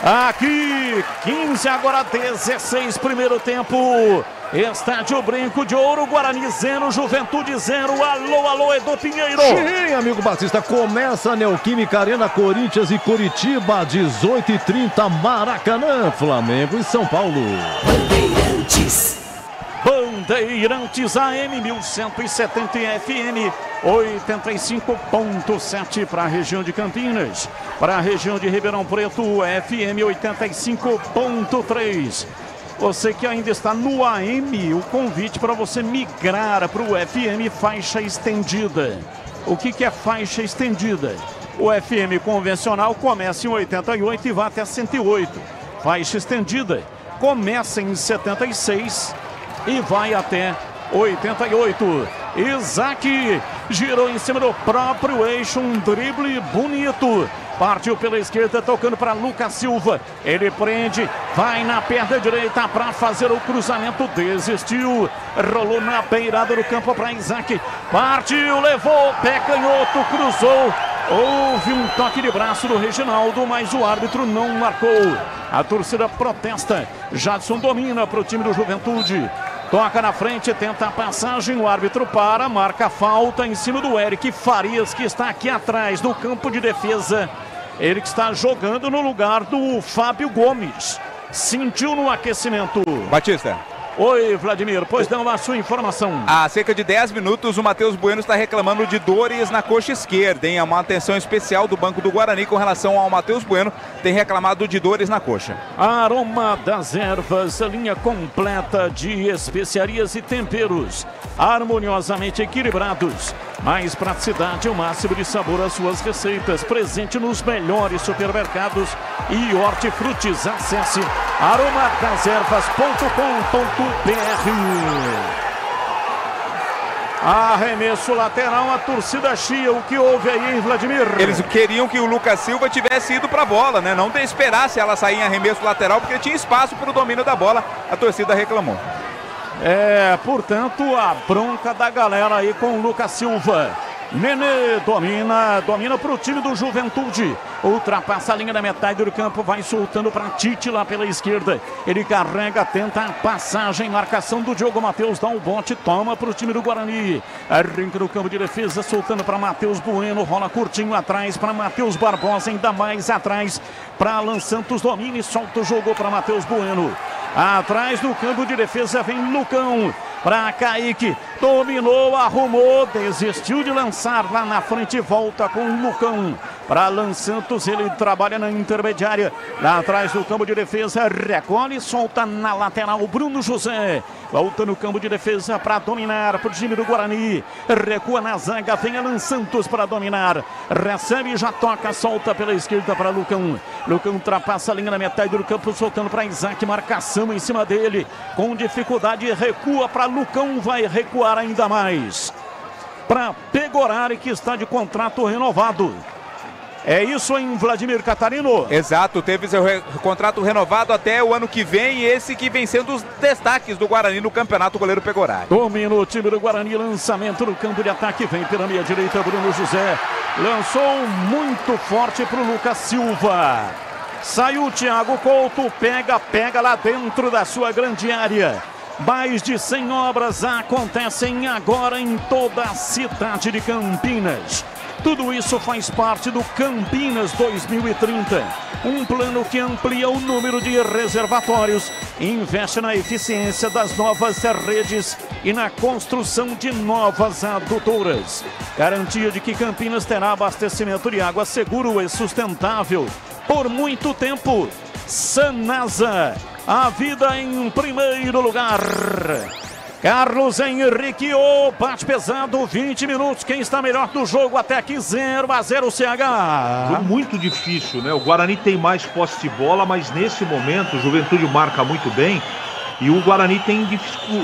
Aqui, 15, agora 16, primeiro tempo. Estádio Brinco de Ouro, Guarani 0, Juventude 0. Alô, alô, Edu Pinheiro. Sim, amigo Batista, começa a Neoquímica Arena, Corinthians e Curitiba, 18h30, Maracanã, Flamengo e São Paulo. Bandeirantes AM 1170 FM 85.7 para a região de Campinas, para a região de Ribeirão Preto FM 85.3. Você que ainda está no AM, o convite para você migrar para o FM faixa estendida. O que é faixa estendida? O FM convencional começa em 88 e vai até 108. Faixa estendida começa em 76 e vai até 88. Isaac girou em cima do próprio eixo, um drible bonito. Partiu pela esquerda, tocando para Lucas Silva. Ele prende, vai na perna direita para fazer o cruzamento. Desistiu, rolou na beirada do campo para Isaac. Partiu, levou, pé canhoto, cruzou. Houve um toque de braço do Reginaldo, mas o árbitro não marcou. A torcida protesta. Jadson domina para o time do Juventude. Toca na frente, tenta a passagem, o árbitro para, marca a falta em cima do Eric Farias, que está aqui atrás no campo de defesa. Ele que está jogando no lugar do Fábio Gomes. Sentiu no aquecimento. Batista. Oi, Vladimir, pois não, a sua informação. Há cerca de 10 minutos, o Matheus Bueno está reclamando de dores na coxa esquerda, hein? É uma atenção especial do Banco do Guarani com relação ao Matheus Bueno, tem reclamado de dores na coxa. Aroma das Ervas, linha completa de especiarias e temperos, harmoniosamente equilibrados. Mais praticidade, o máximo de sabor às suas receitas. Presente nos melhores supermercados e hortifrutis. Acesse aromadazervas.com.br. Arremesso lateral, a torcida chia. O que houve aí, Vladimir? Eles queriam que o Lucas Silva tivesse ido para a bola, né? Não esperasse ela sair em arremesso lateral, porque tinha espaço para o domínio da bola. A torcida reclamou. Portanto, a bronca da galera aí com o Lucas Silva. Nenê domina para o time do Juventude. Ultrapassa a linha da metade do campo, vai soltando para Tite lá pela esquerda. Ele carrega, tenta a passagem, marcação do Diogo Matheus, dá um bote, toma para o time do Guarani. Arranca no campo de defesa, soltando para Matheus Bueno, rola curtinho atrás para Matheus Barbosa, ainda mais atrás para Alan Santos, domina e solta o jogo para Matheus Bueno. Atrás do campo de defesa vem Lucão. Para Kaique, dominou, arrumou, desistiu de lançar lá na frente, volta com o Lucão. Para Alan Santos, ele trabalha na intermediária, lá atrás do campo de defesa, recolhe e solta na lateral Bruno José. Volta no campo de defesa para dominar para o time do Guarani. Recua na zaga, vem Alan Santos para dominar. Recebe, já toca, solta pela esquerda para Lucão. Lucão ultrapassa a linha na metade do campo, soltando para Isaac, marcação em cima dele. Com dificuldade, recua para Lucão, vai recuar ainda mais. Para Pegorari, que está de contrato renovado. É isso em Vladimir Catarino? Exato, teve seu contrato renovado até o ano que vem e esse que vem sendo os destaques do Guarani no campeonato, o goleiro Pegorari. Domina o time do Guarani, lançamento no campo de ataque, vem pela meia direita, Bruno José. Lançou muito forte para o Lucas Silva. Saiu o Thiago Couto, pega lá dentro da sua grande área. Mais de 100 obras acontecem agora em toda a cidade de Campinas. Tudo isso faz parte do Campinas 2030, um plano que amplia o número de reservatórios, investe na eficiência das novas redes e na construção de novas adutoras. Garantia de que Campinas terá abastecimento de água seguro e sustentável por muito tempo. Sanasa, a vida em primeiro lugar. Carlos Henrique, bate pesado, 20 minutos, quem está melhor do jogo até aqui, 0-0 CH. Jogo muito difícil, né? O Guarani tem mais posse de bola, mas nesse momento o Juventude marca muito bem e o Guarani tem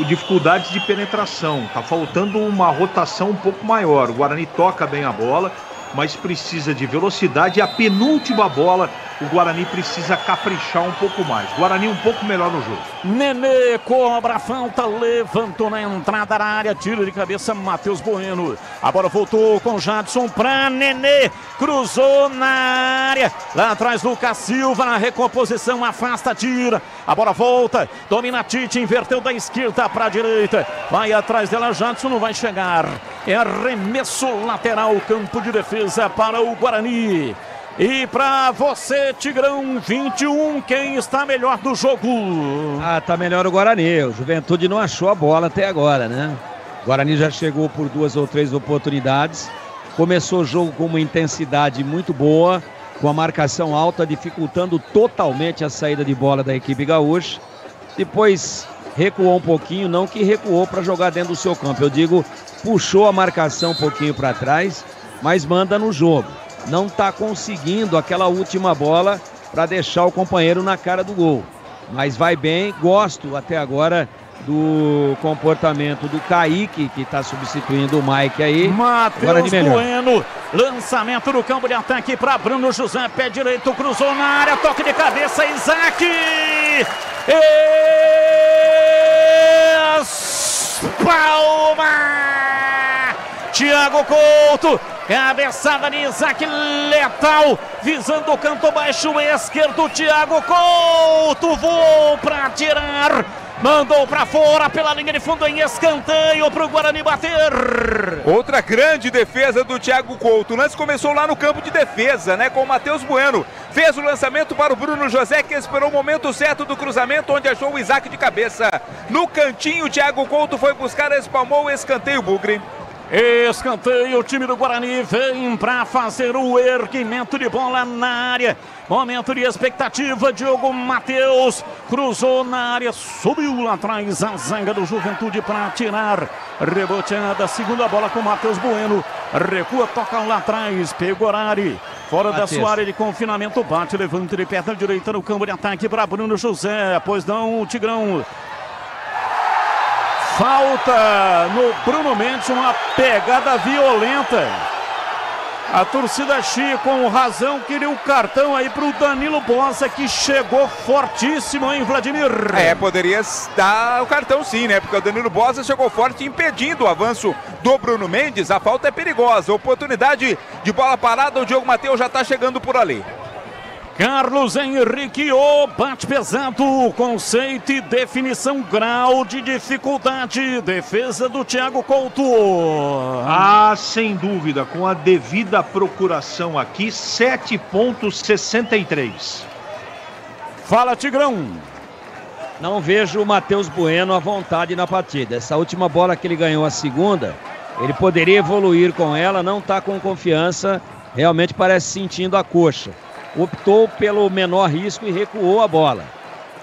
dificuldades de penetração. Tá faltando uma rotação um pouco maior. O Guarani toca bem a bola, mas precisa de velocidade e a penúltima bola o Guarani precisa caprichar um pouco mais. Guarani um pouco melhor no jogo. Nenê cobra a falta, levantou na entrada da área, tira de cabeça Matheus Bueno. A bola voltou com Jadson para Nenê, cruzou na área, lá atrás Lucas Silva na recomposição, afasta, tira, a bola volta, domina Tite, inverteu da esquerda para a direita, vai atrás dela, Jadson não vai chegar, é arremesso lateral, campo de defesa para o Guarani. E para você, Tigrão, 21, quem está melhor do jogo? Tá melhor o Guarani. O Juventude não achou a bola até agora, né? O Guarani já chegou por 2 ou 3 oportunidades. Começou o jogo com uma intensidade muito boa, com a marcação alta, dificultando totalmente a saída de bola da equipe gaúcha. Depois recuou um pouquinho, não que recuou para jogar dentro do seu campo. Eu digo, puxou a marcação um pouquinho para trás, mas manda no jogo. Não está conseguindo aquela última bola para deixar o companheiro na cara do gol. Mas vai bem, gosto até agora do comportamento do Kaique, que está substituindo o Mike aí. Matheus Bueno, lançamento no campo de ataque para Bruno José, pé direito, cruzou na área, toque de cabeça, Isaac! Palma! Thiago Couto, cabeçada de Isaac, letal, visando o canto baixo esquerdo, Thiago Couto, voou para tirar, mandou para fora pela linha de fundo em escanteio para o Guarani bater. Outra grande defesa do Thiago Couto. O lance começou lá no campo de defesa, né? Com o Matheus Bueno. Fez o lançamento para o Bruno José, que esperou o momento certo do cruzamento, onde achou o Isaac de cabeça. No cantinho, o Thiago Couto foi buscar, espalmou o escanteio, Bugre. Escanteio, o time do Guarani vem para fazer o erguimento de bola na área. Momento de expectativa, Diogo Matheus cruzou na área, subiu lá atrás a zaga do Juventude para tirar. Reboteada, segunda bola com Matheus Bueno. Recua, toca lá atrás, Pegorari. Fora da sua área de confinamento, bate, levanta de perna direita no campo de ataque para Bruno José. Pois não, o Tigrão. Falta no Bruno Mendes, uma pegada violenta. A torcida Chi, com razão, queria o cartão aí para o Danilo Bosa, que chegou fortíssimo, hein, Vladimir? Poderia dar o cartão sim, né? Porque o Danilo Bosa chegou forte, impedindo o avanço do Bruno Mendes. A falta é perigosa. Oportunidade de bola parada, o Diogo Matheus já está chegando por ali. Carlos Henrique, bate pesado, conceito e definição, grau de dificuldade, defesa do Thiago Couto. Sem dúvida, com a devida procuração aqui, 7,63. Fala, Tigrão. Não vejo o Matheus Bueno à vontade na partida. Essa última bola que ele ganhou, a segunda, ele poderia evoluir com ela, não está com confiança, realmente parece sentindo a coxa. Optou pelo menor risco e recuou a bola.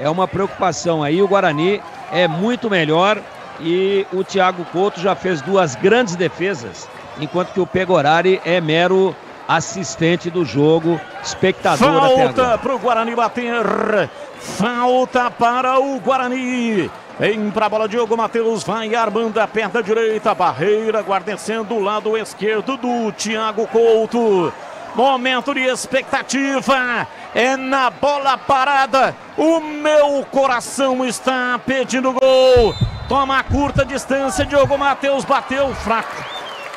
É uma preocupação aí, o Guarani é muito melhor e o Thiago Couto já fez 2 grandes defesas, enquanto que o Pegorari é mero assistente do jogo, espectador até agora. Falta para o Guarani bater, falta para o Guarani. Vem para a bola, Diogo Matheus vai armando a perna direita, barreira guarnecendo o lado esquerdo do Thiago Couto. Momento de expectativa. É na bola parada. O meu coração está pedindo gol. Toma a curta distância. Diogo Matheus bateu fraco.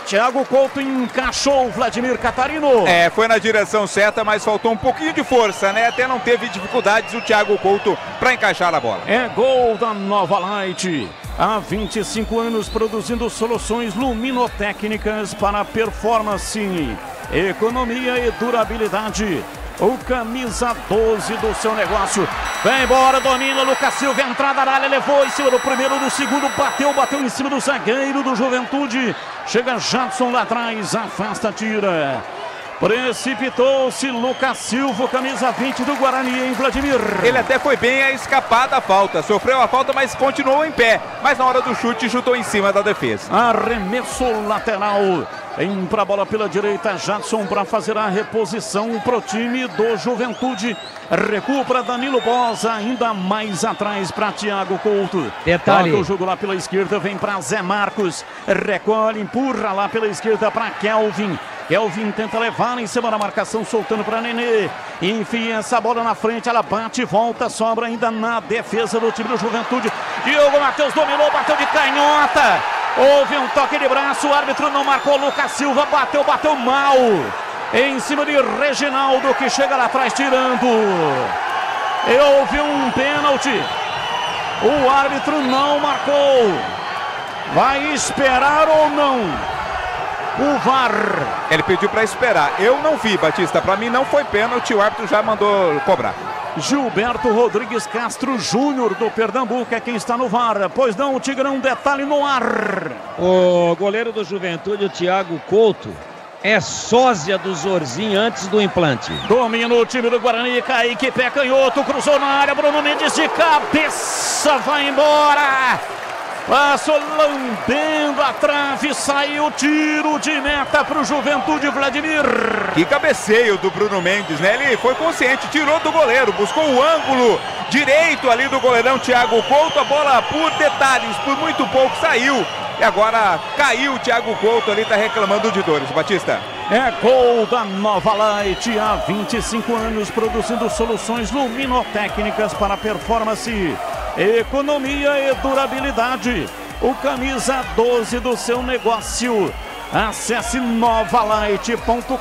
Thiago Couto encaixou o Vladimir Catarino. Foi na direção certa, mas faltou um pouquinho de força, né? Até não teve dificuldades o Thiago Couto para encaixar a bola. É gol da Nova Light. Há 25 anos produzindo soluções luminotécnicas para performance, economia e durabilidade. O camisa 12 do seu negócio. Vem embora, domina Lucas Silva, entrada na área, levou em cima do primeiro, do segundo, bateu em cima do zagueiro do Juventude. Chega Jadson lá atrás, afasta, tira. Precipitou-se Lucas Silva, camisa 20 do Guarani, em Vladimir. Ele até foi bem a escapar da falta, sofreu a falta, mas continuou em pé. Mas na hora do chute, chutou em cima da defesa. Arremesso lateral. Entra a bola pela direita, Jadson para fazer a reposição para o time do Juventude. Recua para Danilo Bosa, ainda mais atrás para Thiago Couto. Detalhe. Toca o jogo lá pela esquerda, vem para Zé Marcos. Recolhe, empurra lá pela esquerda para Kelvin. Kelvin tenta levar em cima da marcação, soltando para Nenê. Enfia essa bola na frente, ela bate, volta, sobra ainda na defesa do time do Juventude. Diogo Matheus dominou, bateu de canhota. Houve um toque de braço, o árbitro não marcou, Lucas Silva bateu mal. Em cima de Reginaldo, que chega lá atrás tirando. E houve um pênalti. O árbitro não marcou. Vai esperar ou não? O VAR. Ele pediu para esperar. Eu não vi, Batista. Para mim não foi pênalti, o árbitro já mandou cobrar. Gilberto Rodrigues Castro Júnior do Pernambuco é quem está no VAR. Pois não, o Tigrão, detalhe no ar. O goleiro do Juventude, o Thiago Couto, é sósia do Zorzinho antes do implante. Domina o time do Guarani, Kaique, pé canhoto, cruzou na área, Bruno Mendes de cabeça, vai embora. Passou lambendo a trave, saiu tiro de meta para o Juventude, Vladimir. Que cabeceio do Bruno Mendes, né? Ele foi consciente, tirou do goleiro, buscou o ângulo direito ali do goleirão Thiago Couto. A bola por detalhes, por muito pouco, saiu. E agora caiu o Thiago Couto ali, tá reclamando de dores, Batista. É gol da Nova Light, há 25 anos produzindo soluções luminotécnicas para performance, economia e durabilidade. O camisa 12 do seu negócio. Acesse novalight.com.br,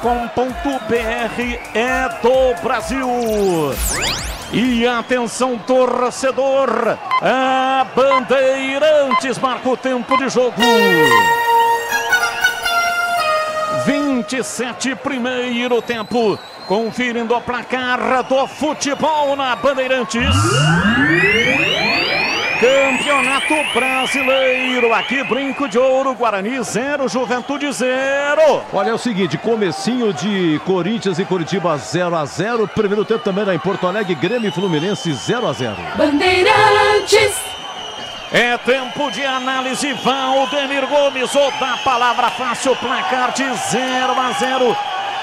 é do Brasil. E atenção, torcedor, a Bandeirantes marca o tempo de jogo. 27, primeiro tempo. Conferindo o placar do futebol na Bandeirantes. Campeonato Brasileiro, aqui Brinco de Ouro, Guarani 0, Juventude 0. Olha, é o seguinte, comecinho de Corinthians e Curitiba 0-0. Primeiro tempo também lá em Porto Alegre, Grêmio e Fluminense 0-0. Bandeirantes. É tempo de análise, Valdemir Gomes, ou da palavra fácil, placar de 0-0.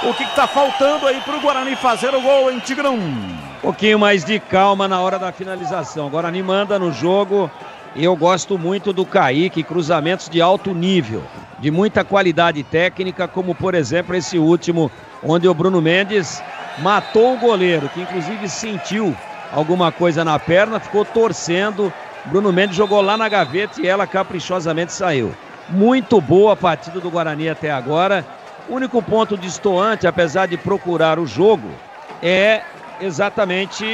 O que está faltando aí para o Guarani fazer o gol, hein, Tigrão? Um pouquinho mais de calma na hora da finalização. O Guarani manda no jogo e eu gosto muito do Kaique, cruzamentos de alto nível, de muita qualidade técnica, como por exemplo esse último, onde o Bruno Mendes matou o goleiro, que inclusive sentiu alguma coisa na perna, ficou torcendo. Bruno Mendes jogou lá na gaveta e ela caprichosamente saiu. Muito boa a partida do Guarani até agora. O único ponto destoante, apesar de procurar o jogo, é exatamente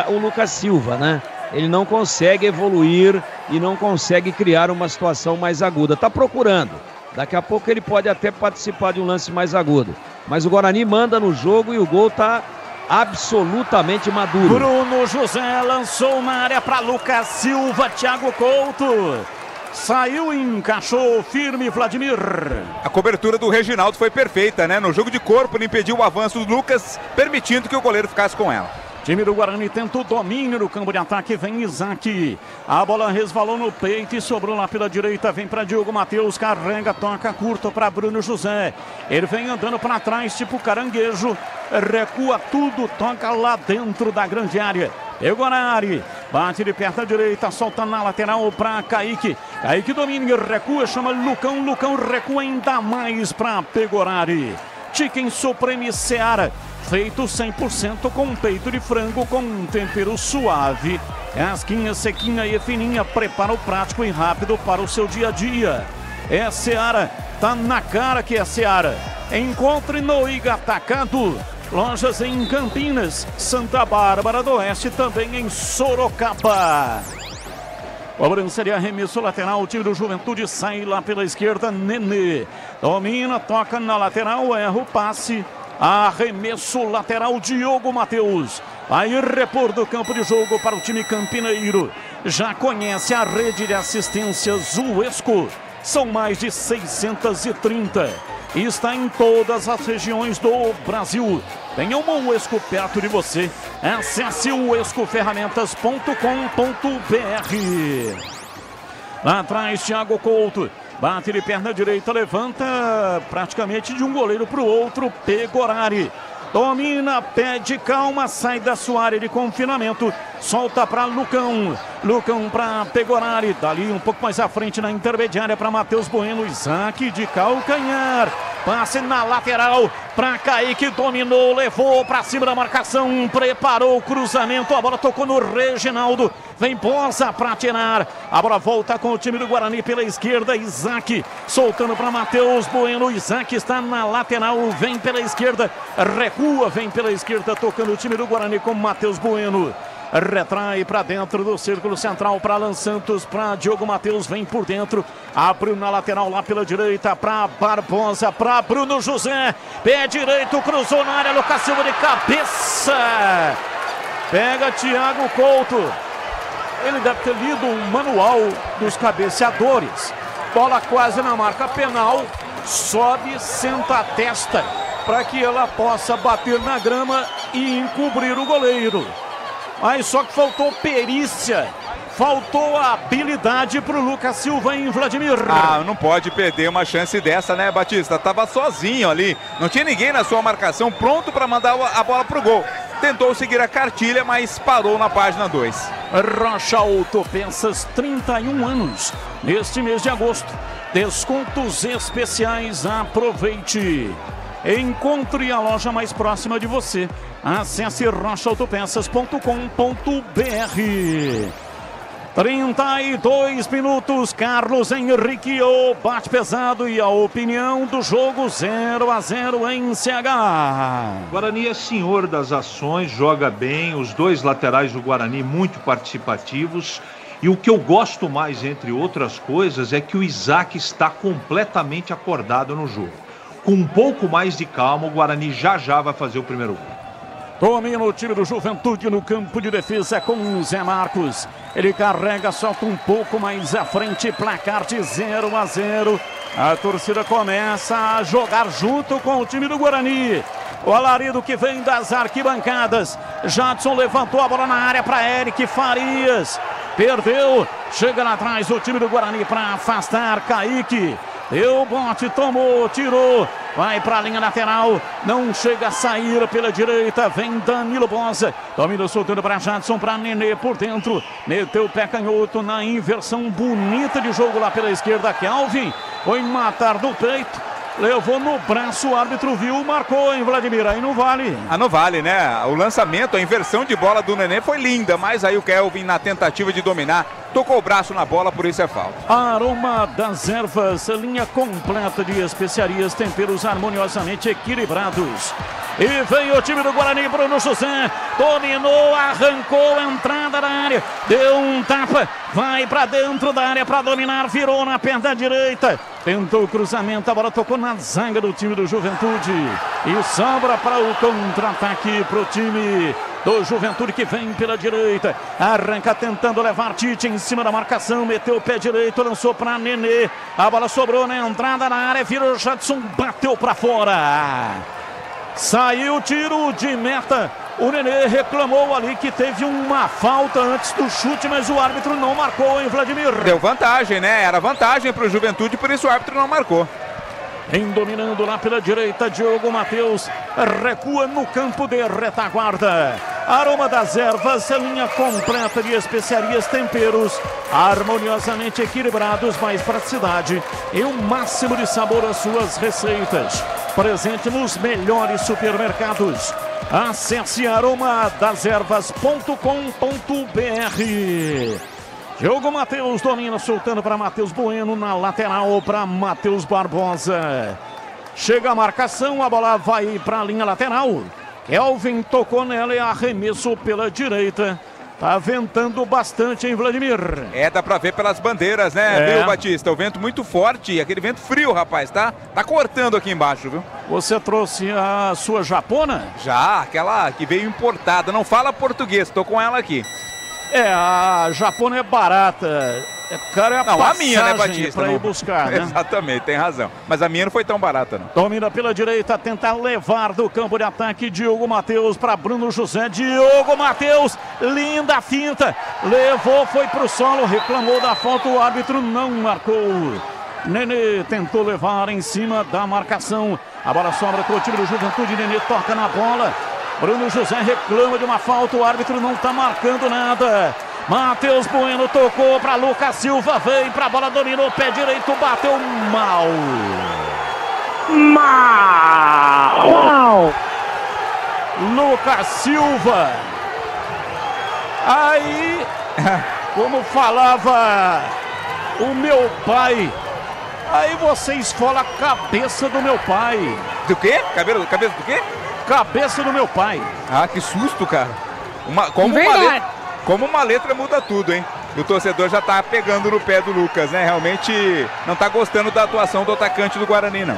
o Lucas Silva, né? Ele não consegue evoluir e não consegue criar uma situação mais aguda. Tá procurando. Daqui a pouco ele pode até participar de um lance mais agudo. Mas o Guarani manda no jogo e o gol tá absolutamente maduro. Bruno José lançou na área para Lucas Silva, Thiago Couto. Saiu e encaixou firme, Vladimir. A cobertura do Reginaldo foi perfeita, né? No jogo de corpo, ele impediu o avanço do Lucas, permitindo que o goleiro ficasse com ela. Time do Guarani tenta o domínio no campo de ataque, vem Isaac. A bola resvalou no peito e sobrou lá pela direita, vem para Diogo Matheus, carrega, toca curto para Bruno José. Ele vem andando para trás, tipo caranguejo, recua tudo, toca lá dentro da grande área. Pegou na área, bate de perto à direita, solta na lateral para Kaique. Kaique domina, recua, chama Lucão, Lucão recua ainda mais para Pegorari. Chicken Supreme Seara, feito 100% com peito de frango com um tempero suave. Casquinha sequinha e fininha, preparo prático e rápido para o seu dia a dia. É Seara, tá na cara que é Seara. Encontre no Iga Atacado. Lojas em Campinas, Santa Bárbara do Oeste, também em Sorocaba. Cobrança de arremesso lateral, o time do Juventude sai lá pela esquerda, Nenê. Domina, toca na lateral, erra o passe. Arremesso lateral, Diogo Matheus. Vai repor do campo de jogo para o time campineiro. Já conhece a rede de assistências Uesco. São mais de 630. Está em todas as regiões do Brasil. Tenha uma Uesco perto de você. Acesse uescoferramentas.com.br. Lá atrás, Thiago Couto. Bate de perna direita, levanta praticamente de um goleiro para o outro. Pegorari. Domina, pede calma, sai da sua área de confinamento. Solta para Lucão. Lucão para Pegorari. Dali um pouco mais à frente na intermediária para Matheus Bueno. Isaac de calcanhar. Passe na lateral para Kaique. Dominou, levou para cima da marcação. Preparou o cruzamento. A bola tocou no Reginaldo. Vem Bosa para tirar. A bola volta com o time do Guarani pela esquerda. Isaac soltando para Matheus Bueno. Isaac está na lateral. Vem pela esquerda. Recua, vem pela esquerda. Tocando o time do Guarani com Matheus Bueno. Retrai para dentro do círculo central para Alan Santos, para Diogo Matheus, vem por dentro, abriu na lateral lá pela direita para Barbosa, para Bruno José, pé direito, cruzou na área, Lucas Silva de cabeça, pega Thiago Couto, ele deve ter lido um manual dos cabeceadores, bola quase na marca penal, sobe, senta a testa para que ela possa bater na grama e encobrir o goleiro. Mas só que faltou perícia, faltou habilidade para o Lucas Silva em Vladimir. Ah, não pode perder uma chance dessa, né, Batista? Tava sozinho ali, não tinha ninguém na sua marcação, pronto para mandar a bola pro gol. Tentou seguir a cartilha, mas parou na página 2. Rocha Autopeças, 31 anos, neste mês de agosto. Descontos especiais, aproveite. Encontre a loja mais próxima de você. Acesse rochaautopeças.com.br. 32 minutos, Carlos Henrique, o bate pesado e a opinião do jogo 0-0 em CH. Guarani é senhor das ações, joga bem, os dois laterais do Guarani muito participativos. E o que eu gosto mais, entre outras coisas, é que o Isaac está completamente acordado no jogo. Com um pouco mais de calma, o Guarani já vai fazer o primeiro gol. Domina o time do Juventude no campo de defesa com o Zé Marcos. Ele carrega, solta um pouco mais à frente, placar de 0-0. A torcida começa a jogar junto com o time do Guarani. O alarido que vem das arquibancadas. Jadson levantou a bola na área para Eric Farias. Perdeu, chega lá atrás o time do Guarani para afastar Kaique. Deu bote, tomou, tirou, vai para a linha lateral, não chega a sair pela direita, vem Danilo Bosa, domina soltando para Jadson, para Nenê por dentro, meteu o pé canhoto na inversão bonita de jogo lá pela esquerda, Kelvin, foi matar do peito, levou no braço, o árbitro viu, marcou em Vladimir, aí não vale. Ah, não vale, né? O lançamento, a inversão de bola do Nenê foi linda, mas aí o Kelvin na tentativa de dominar, tocou o braço na bola, por isso é falta. Aroma das ervas, linha completa de especiarias, temperos harmoniosamente equilibrados. E veio o time do Guarani, Bruno José, dominou, arrancou, entrada da área, deu um tapa, vai para dentro da área para dominar, virou na perna direita, tentou o cruzamento, a bola tocou na zaga do time do Juventude e sobra para o contra-ataque para o time do Juventude que vem pela direita, arranca tentando levar Tite em cima da marcação, meteu o pé direito, lançou para Nenê, a bola sobrou na entrada na área, virou Jadson, bateu para fora, saiu o tiro de meta, o Nenê reclamou ali que teve uma falta antes do chute, mas o árbitro não marcou em Vladimir. Deu vantagem, né? Era vantagem para o Juventude, por isso o árbitro não marcou. Vem dominando lá pela direita, Diogo Matheus recua no campo de retaguarda. Aroma das ervas, linha completa de especiarias, temperos harmoniosamente equilibrados, mais praticidade e o máximo de sabor às suas receitas. presente nos melhores supermercados. Acesse aromadas ervas.com.br. Diogo Matheus domina, soltando para Matheus Bueno, na lateral para Matheus Barbosa. Chega a marcação, a bola vai para a linha lateral. Kelvin tocou nela e arremesso pela direita. Tá ventando bastante, hein, Vladimir? Dá pra ver pelas bandeiras, né, viu, Batista? O vento muito forte e aquele vento frio, rapaz, tá cortando aqui embaixo, viu? Você trouxe a sua japona? Já, aquela que veio importada, não fala português, tô com ela aqui. A japona é barata. Cara, é a minha, né, Batista? Pra ir buscar, né? Exatamente, tem razão. Mas a minha não foi tão barata, não. Domina pela direita, tenta levar do campo de ataque Diogo Matheus para Bruno José. Diogo Matheus, linda finta. Levou, foi pro solo, reclamou da falta, o árbitro não marcou. Nenê tentou levar em cima da marcação. A bola sobra com o time do Juventude, Nenê toca na bola. Bruno José reclama de uma falta, o árbitro não tá marcando nada. Matheus Bueno tocou para Lucas Silva, veio para a bola, dominou, pé direito, bateu mal. Lucas Silva. Aí, como falava o meu pai, aí você esfola a cabeça do meu pai. Do quê? Cabeça do quê? Cabeça do meu pai. Ah, que susto, cara. Como uma letra muda tudo, hein? O torcedor já tá pegando no pé do Lucas, né? Realmente não tá gostando da atuação do atacante do Guarani, não.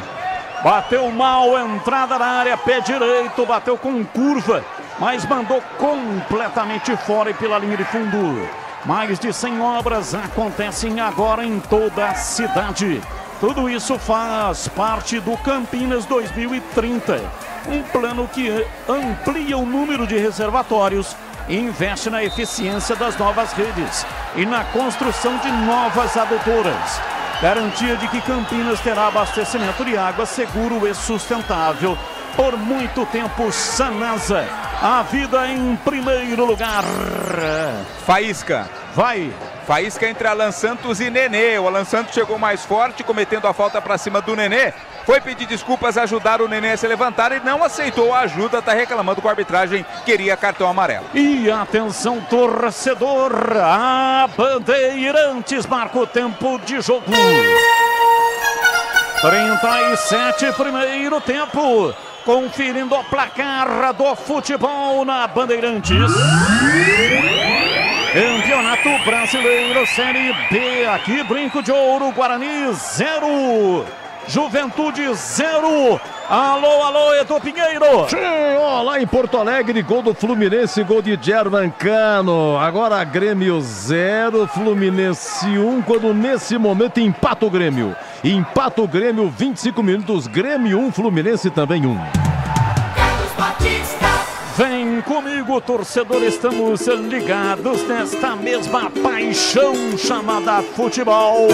Bateu mal, entrada na área, pé direito, bateu com curva, mas mandou completamente fora e pela linha de fundo. Mais de 100 obras acontecem agora em toda a cidade. Tudo isso faz parte do Campinas 2030. Um plano que amplia o número de reservatórios, investe na eficiência das novas redes e na construção de novas adutoras. Garantia de que Campinas terá abastecimento de água seguro e sustentável por muito tempo. Sanasa, a vida em primeiro lugar. Faísca. Vai. Faísca entre Alan Santos e Nenê. O Alan Santos chegou mais forte, cometendo a falta para cima do Nenê. Foi pedir desculpas, ajudar o Nenê a se levantar e não aceitou a ajuda, tá reclamando com a arbitragem, queria cartão amarelo. E atenção, torcedor, a Bandeirantes marca o tempo de jogo. 37, primeiro tempo. Conferindo o placar do futebol na Bandeirantes. Campeonato Brasileiro Série B, aqui Brinco de Ouro, Guarani 0. Juventude 0. Alô, Edu Pinheiro. Sim, ó, lá em Porto Alegre, gol do Fluminense, gol de Germancano. Agora Grêmio 0, Fluminense 1, quando nesse momento empata o Grêmio. Empata o Grêmio, 25 minutos, Grêmio 1, Fluminense também 1. Vem comigo, torcedor, estamos ligados nesta mesma paixão chamada futebol.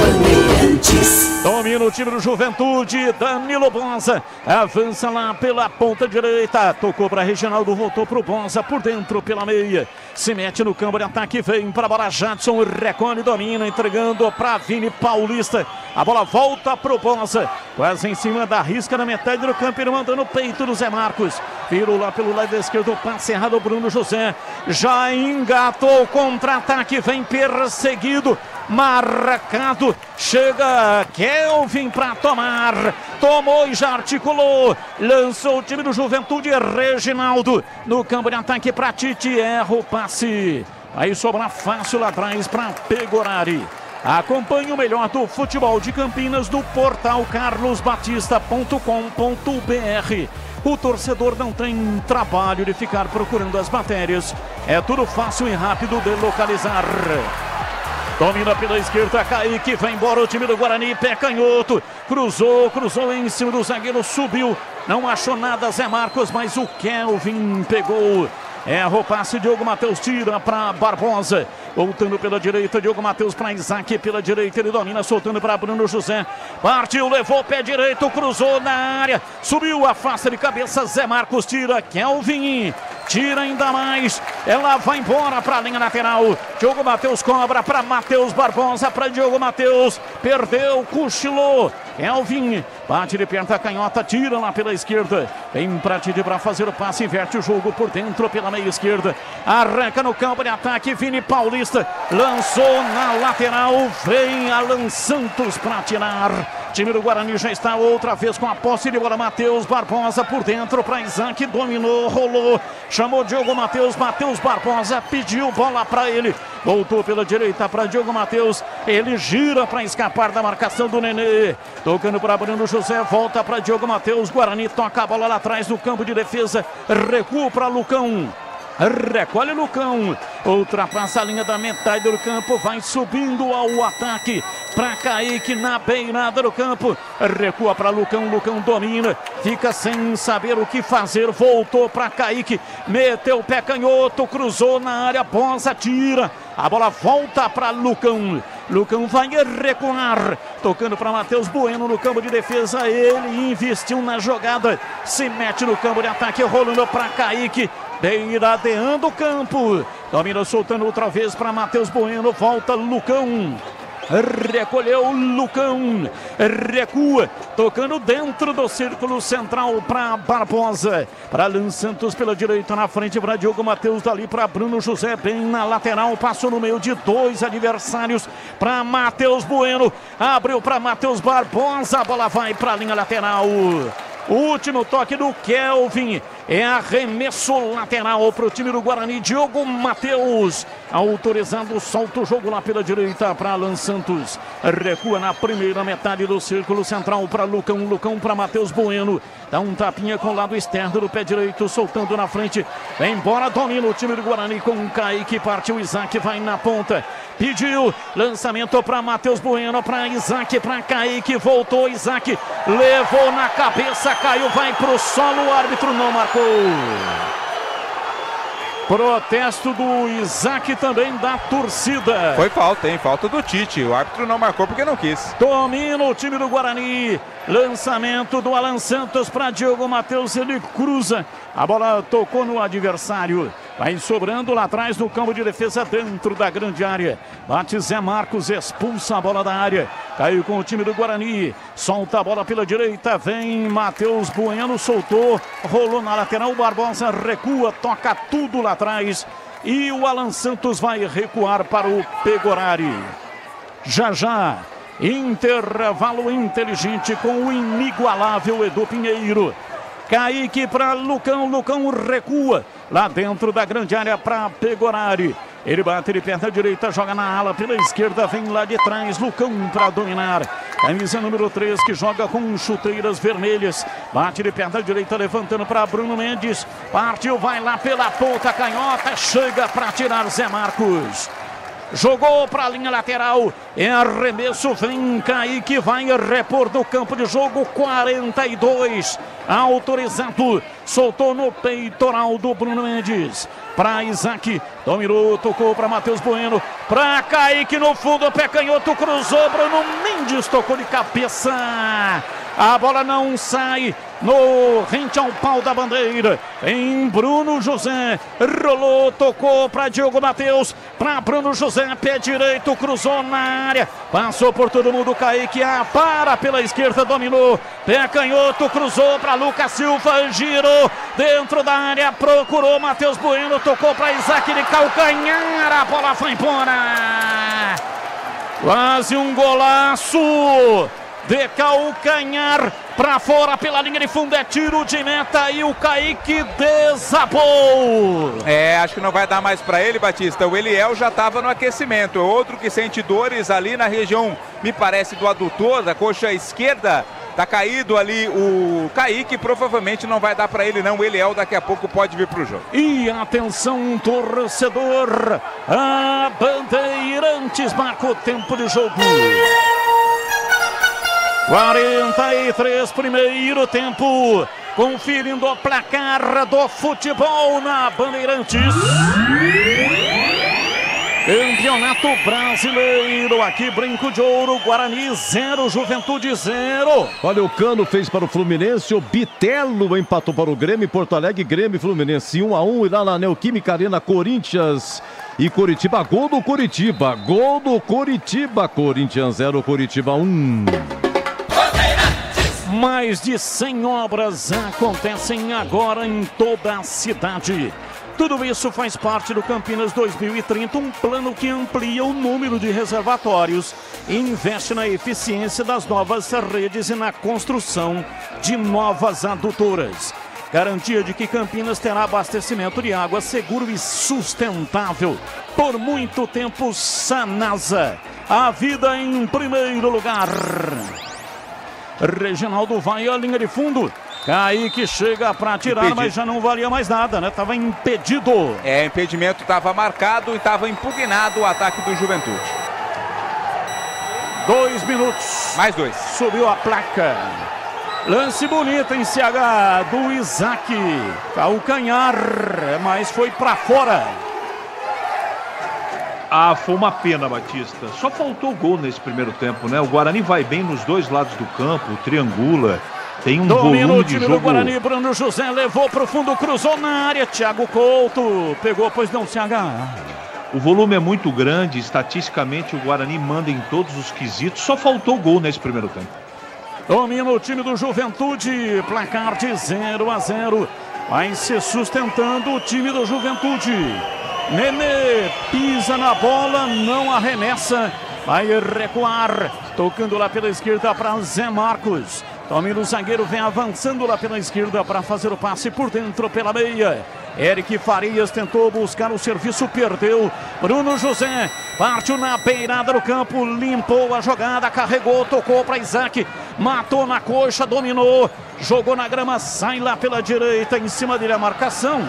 Domina o time do Juventude, Danilo Bonsa, avança lá pela ponta direita, tocou para Reginaldo, voltou para o Bonsa, por dentro pela meia, se mete no campo de ataque, vem para a bola, Jadson, recolhe, domina, entregando para Vini Paulista, a bola volta para o Bonsa, quase em cima da risca na metade do campo, ele mandando o peito do Zé Marcos, virou lá pelo lado esquerdo, passe errado, Bruno José, já engatou o contra-ataque, vem perseguido, marcado, chega Kelvin para tomar, tomou e já articulou, lançou o time do Juventude, Reginaldo, no campo de ataque para Tite, erra o passe, aí sobra fácil lá atrás para Pegorari. Acompanhe o melhor do futebol de Campinas no portal carlosbatista.com.br. O torcedor não tem trabalho de ficar procurando as matérias. É tudo fácil e rápido de localizar. Domina pela esquerda, Kaique, vai embora o time do Guarani, pé canhoto. Cruzou em cima do zagueiro, subiu. Não achou nada Zé Marcos, mas o Kelvin pegou. Erra o passe, Diogo Matheus tira para Barbosa. Voltando pela direita, Diogo Matheus para Isaac. Pela direita ele domina, soltando para Bruno José. Partiu, levou o pé direito, cruzou na área. Subiu, afasta de cabeça, Zé Marcos tira. Kelvin tira ainda mais, ela vai embora para a linha lateral. Diogo Matheus cobra para Matheus Barbosa, para Diogo Matheus, perdeu, cochilou. Elvin bate de perto a canhota, tira lá pela esquerda. Vem pra Tite para fazer o passe, inverte o jogo por dentro pela meia esquerda. Arranca no campo de ataque, Vini Paulista lançou na lateral. Vem Alan Santos para tirar. Time do Guarani já está outra vez com a posse de bola. Matheus Barbosa por dentro para Isaac, dominou, rolou, chamou Diogo Matheus. Matheus Barbosa pediu bola para ele. Voltou pela direita para Diogo Matheus. Ele gira para escapar da marcação do Nenê. Tocando para Bruno José. Volta para Diogo Matheus. Guarani toca a bola lá atrás no campo de defesa. Recua para Lucão. Recolhe Lucão, ultrapassa a linha da metade do campo, vai subindo ao ataque para Kaique na beirada do campo, recua para Lucão, Lucão domina, fica sem saber o que fazer, voltou para Kaique, meteu o pé canhoto, cruzou na área, Bosa tira, a bola volta para Lucão. Lucão vai recuar, tocando para Matheus Bueno no campo de defesa, ele investiu na jogada, se mete no campo de ataque, rolando para Kaique, beiradeando o campo, domina soltando outra vez para Matheus Bueno, volta Lucão. Recolheu Lucão, recua, tocando dentro do círculo central para Barbosa, para Alan Santos pela direita, na frente para Diogo Matheus, dali para Bruno José, bem na lateral, passou no meio de dois adversários para Matheus Bueno, abriu para Matheus Barbosa, a bola vai para a linha lateral. Último toque do Kelvin, é arremesso lateral para o time do Guarani. Diogo Matheus, autorizado, solta o jogo lá pela direita para Alan Santos. Recua na primeira metade do círculo central para Lucão, Lucão para Matheus Bueno. Dá um tapinha com o lado externo do pé direito, soltando na frente. Vem embora, domina o time do Guarani com o Kaique, partiu Isaac, vai na ponta. Pediu, lançamento para Matheus Bueno, para Isaac, para Kaique, voltou Isaac, levou na cabeça, caiu, vai para o solo, o árbitro não marcou. Protesto do Isaac, também da torcida. Foi falta, hein? Falta do Tite. O árbitro não marcou porque não quis. Domina o time do Guarani. Lançamento do Alan Santos para Diogo Matheus. Ele cruza. A bola tocou no adversário. Vai sobrando lá atrás no campo de defesa, dentro da grande área. Bate Zé Marcos, expulsa a bola da área. Caiu com o time do Guarani. Solta a bola pela direita. Vem Matheus Bueno, soltou. Rolou na lateral. Barbosa recua, toca tudo lá atrás. E o Alan Santos vai recuar para o Pegorari. Já já, intervalo inteligente com o inigualável Edu Pinheiro. Kaique para Lucão, Lucão recua lá dentro da grande área para Pegorari. Ele bate de perna direita, joga na ala pela esquerda, vem lá de trás, Lucão para dominar. Camisa número 3 que joga com chuteiras vermelhas. Bate de perna direita, levantando para Bruno Mendes. Partiu, vai lá pela ponta canhota, chega para tirar Zé Marcos. Jogou para a linha lateral, é arremesso, vem Kaique, vai repor do campo de jogo, 42, autorizado, soltou no peitoral do Bruno Mendes, para Isaac, dominou, tocou para Matheus Bueno, para Kaique no fundo, pé canhoto, cruzou, Bruno Mendes tocou de cabeça, a bola não sai, no rente ao pau da bandeira, em Bruno José, rolou, tocou para Diogo Matheus, para Bruno José, pé direito, cruzou na área, passou por todo mundo, Kaique, para pela esquerda, dominou, pé canhoto, cruzou para Lucas Silva, girou dentro da área, procurou Matheus Bueno, tocou para Isaac de calcanhar, a bola foi embora, quase um golaço de calcanhar para fora pela linha de fundo, é tiro de meta e o Kaique desabou. Acho que não vai dar mais para ele, Batista. O Eliel já estava no aquecimento. Outro que sente dores ali na região, me parece, do adutor, da coxa esquerda. Tá caído ali o Kaique, provavelmente não vai dar para ele não. O Eliel daqui a pouco pode vir pro jogo. E atenção, torcedor, a Bandeirantes marca o tempo de jogo. 43, primeiro tempo, conferindo o placar do futebol na Bandeirantes. Campeonato Brasileiro, aqui Brinco de Ouro, Guarani 0, Juventude 0. Olha, o Cano fez para o Fluminense, o Bitelo empatou para o Grêmio, Porto Alegre, Grêmio e Fluminense 1-1, e lá na Neoquímica Arena, Corinthians e Coritiba, gol do Coritiba, Corinthians 0, Coritiba 1. Mais de 100 obras acontecem agora em toda a cidade. Tudo isso faz parte do Campinas 2030, um plano que amplia o número de reservatórios e investe na eficiência das novas redes e na construção de novas adutoras. Garantia de que Campinas terá abastecimento de água seguro e sustentável. Por muito tempo, Sanasa. A vida em primeiro lugar. Reginaldo vai à linha de fundo. Kaique chega para tirar, impedido. Mas já não valia mais nada, né? Tava impedido. Impedimento estava marcado e estava impugnado o ataque do Juventude. 2 minutos. Mais 2. Subiu a placa. Lance bonito em CH do Isaac. Calcanhar, mas foi para fora. Foi uma pena, Batista. Só faltou gol nesse primeiro tempo, né? O Guarani vai bem nos dois lados do campo, triangula. Tem um volume de jogo. Do Guarani, Bruno José levou pro fundo, cruzou na área. Thiago Couto pegou, pois não, CH. O volume é muito grande, estatisticamente o Guarani manda em todos os quesitos. Só faltou gol nesse primeiro tempo. Domina o time do Juventude, placar de 0-0. Vai se sustentando o time do Juventude. Nenê pisa na bola, não arremessa. Vai recuar, tocando lá pela esquerda para Zé Marcos. Domina o zagueiro, vem avançando lá pela esquerda para fazer o passe por dentro pela meia. Eric Farias tentou buscar o serviço, perdeu. Bruno José partiu na beirada do campo, limpou a jogada, carregou, tocou para Isaac, matou na coxa, dominou, jogou na grama, sai lá pela direita, em cima dele a marcação.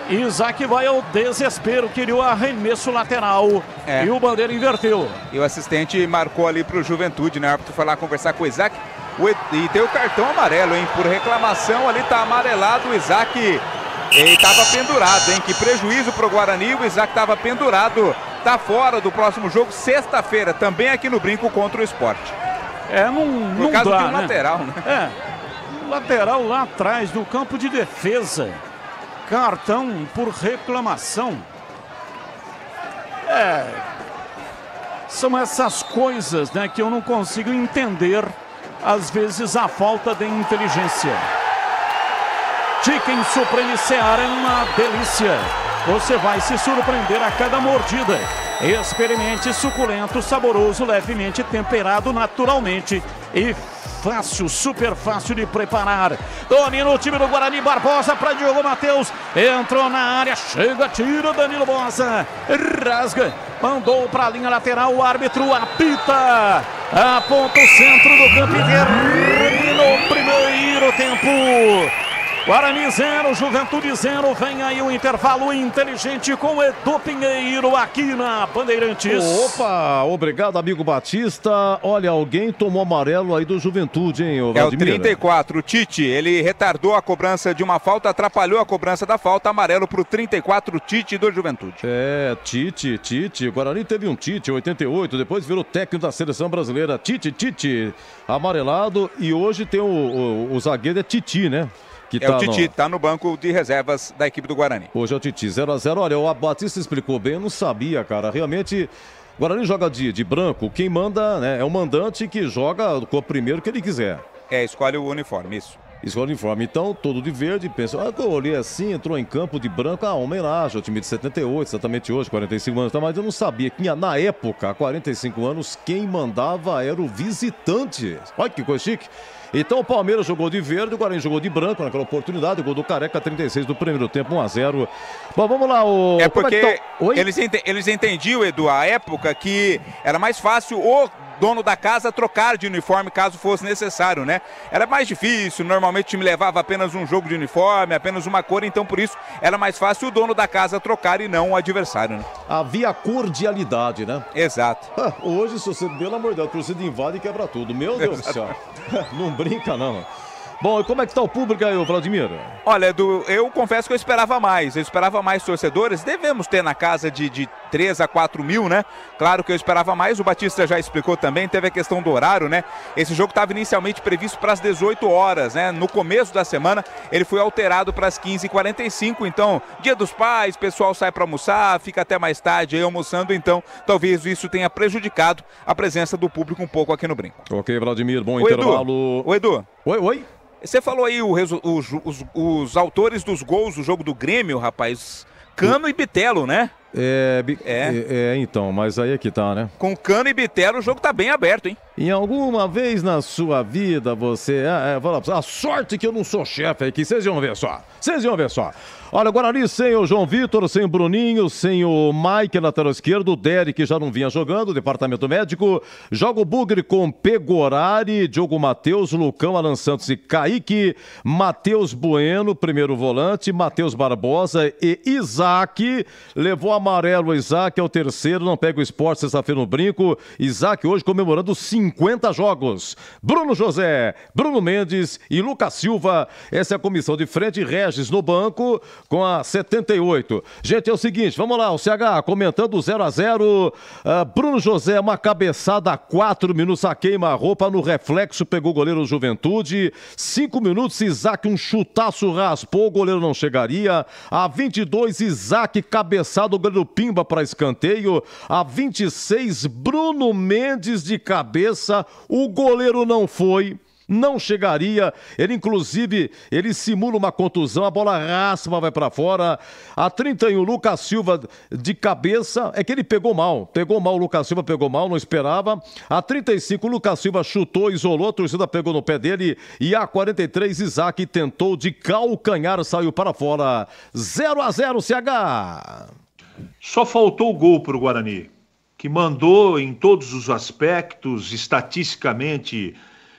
Isaac vai ao desespero, queria o arremesso lateral e o Bandeira inverteu. E o assistente marcou ali para o Juventude, né? O árbitro foi lá conversar com o Isaac. E tem o cartão amarelo, hein? Por reclamação ali tá amarelado o Isaac. Ele estava pendurado, hein? Que prejuízo pro Guarani, o Isaac estava pendurado. Tá fora do próximo jogo, sexta-feira, também aqui no Brinco contra o Sport. Por causa dá, de um lateral, né? Lateral lá atrás do campo de defesa. Cartão por reclamação. São essas coisas, né, que eu não consigo entender. Às vezes a falta de inteligência. Chicken Supreme Seara é uma delícia. Você vai se surpreender a cada mordida. Experimente, suculento, saboroso, levemente temperado naturalmente e fácil, super fácil de preparar. Domina o time do Guarani, Barbosa para Diogo Matheus. Entrou na área, chega, tira Danilo Bosa. Rasga, mandou para a linha lateral, o árbitro apita. Aponta o centro do campo e terminou o primeiro tempo. Guarani 0, Juventude 0, vem aí o intervalo inteligente com Edu Pinheiro aqui na Bandeirantes. Opa, obrigado amigo Batista. Olha, alguém tomou amarelo aí do Juventude, hein, o Vladimir? É o 34, o Tite, ele retardou a cobrança de uma falta, atrapalhou a cobrança da falta, amarelo pro 34, Tite do Juventude. Tite, o Guarani teve um Tite, 88, depois virou técnico da seleção brasileira, Tite, amarelado, e hoje tem o zagueiro Titi, né? Que o Titi, tá no banco de reservas da equipe do Guarani. Hoje é o Titi, 0-0. Olha, o Batista explicou bem, eu não sabia, cara. Realmente, o Guarani joga de branco, quem manda, né, é o mandante que joga com o primeiro que ele quiser. Escolhe o uniforme, isso. Escolhe o uniforme, então, todo de verde, pensa, eu olhei assim, entrou em campo de branco, homenagem ao time de 78, exatamente hoje, 45 anos, mas eu não sabia que na época, há 45 anos, quem mandava era o visitante. Olha que coisa chique. Então o Palmeiras jogou de verde, o Guarani jogou de branco naquela oportunidade, o gol do Careca, 36 do primeiro tempo, 1-0. Bom, vamos lá, porque eles entendiam, Edu, a época que era mais fácil o dono da casa trocar de uniforme caso fosse necessário, né? Era mais difícil, normalmente o time levava apenas um jogo de uniforme, apenas uma cor, então por isso era mais fácil o dono da casa trocar e não o adversário, né? Havia cordialidade, né? Exato. Hoje, se você, pelo amor de Deus, a torcida invade e quebra tudo. Meu Deus do céu. Não brinca, não. Bom, e como é que tá o público aí, Vladimir? Olha, Edu, eu confesso que eu esperava mais torcedores. Devemos ter na casa de 3 a 4 mil, né? Claro que eu esperava mais, o Batista já explicou também, teve a questão do horário, né? Esse jogo estava inicialmente previsto para as 18 horas, né? No começo da semana, ele foi alterado para as 15h45, então, Dia dos Pais, pessoal sai para almoçar, fica até mais tarde aí almoçando, então, talvez isso tenha prejudicado a presença do público um pouco aqui no Brinco. Ok, Vladimir, bom intervalo. Oi, Edu. Oi. Você falou aí os autores dos gols do jogo do Grêmio, rapaz. Cano e Bitelo, né? Então, mas aí é que tá, né? Com Cano e Bitelo o jogo tá bem aberto, hein? Em alguma vez na sua vida você... a sorte que eu não sou chefe aqui, vocês iam ver só. Olha, Guarani sem o João Vitor, sem o Bruninho, sem o Mike, lateral esquerdo, o Derek já não vinha jogando, departamento médico, joga o Bugre com Pegorari, Diogo Matheus, Lucão, Alan Santos e Kaique, Matheus Bueno, primeiro volante, Matheus Barbosa e Isaac, levou amarelo o Isaac, é o terceiro, não pega o Sport sexta-feira no Brinco, Isaac hoje comemorando 50 jogos, Bruno José, Bruno Mendes e Lucas Silva, essa é a comissão de frente, Regis no banco, com a 78. Gente, é o seguinte, vamos lá, o CH comentando 0-0, Bruno José, uma cabeçada a 4 minutos, a queima-roupa no reflexo, pegou o goleiro Juventude, 5 minutos, Isaac, um chutaço raspou, o goleiro não chegaria, a 22, Isaac, cabeçada, o goleiro pimba para escanteio, a 26, Bruno Mendes de cabeça, o goleiro não chegaria, ele simula uma contusão, a bola raspa, vai pra fora, a 31, Lucas Silva de cabeça, é que ele pegou mal, o Lucas Silva pegou mal, não esperava, a 35, Lucas Silva chutou, isolou, a torcida pegou no pé dele, e a 43, Isaac tentou de calcanhar, saiu para fora, 0-0, CH. Só faltou o gol pro Guarani, que mandou em todos os aspectos, estatisticamente,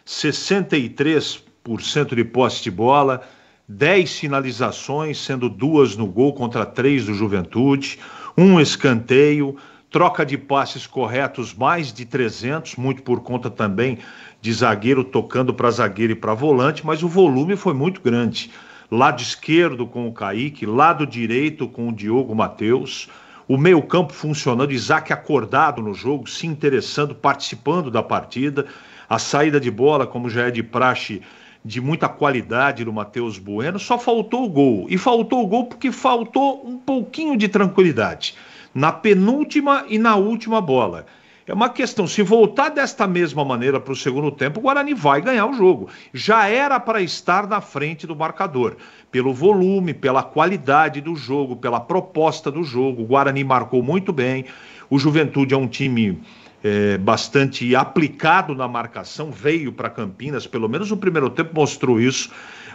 63% de posse de bola, 10 finalizações, sendo 2 no gol contra 3 do Juventude, 1 escanteio, troca de passes corretos, mais de 300, muito por conta também de zagueiro tocando para zagueiro e para volante, mas o volume foi muito grande. Lado esquerdo com o Kaique, lado direito com o Diogo Matheus, o meio-campo funcionando, Isaac acordado no jogo, se interessando, participando da partida. A saída de bola, como já é de praxe, de muita qualidade do Matheus Bueno, só faltou o gol. E faltou o gol porque faltou um pouquinho de tranquilidade na penúltima e na última bola. É uma questão, se voltar desta mesma maneira para o segundo tempo, o Guarani vai ganhar o jogo. Já era para estar na frente do marcador. Pelo volume, pela qualidade do jogo, pela proposta do jogo. O Guarani marcou muito bem. O Juventude é um time... bastante aplicado na marcação, veio para Campinas, pelo menos no primeiro tempo mostrou isso,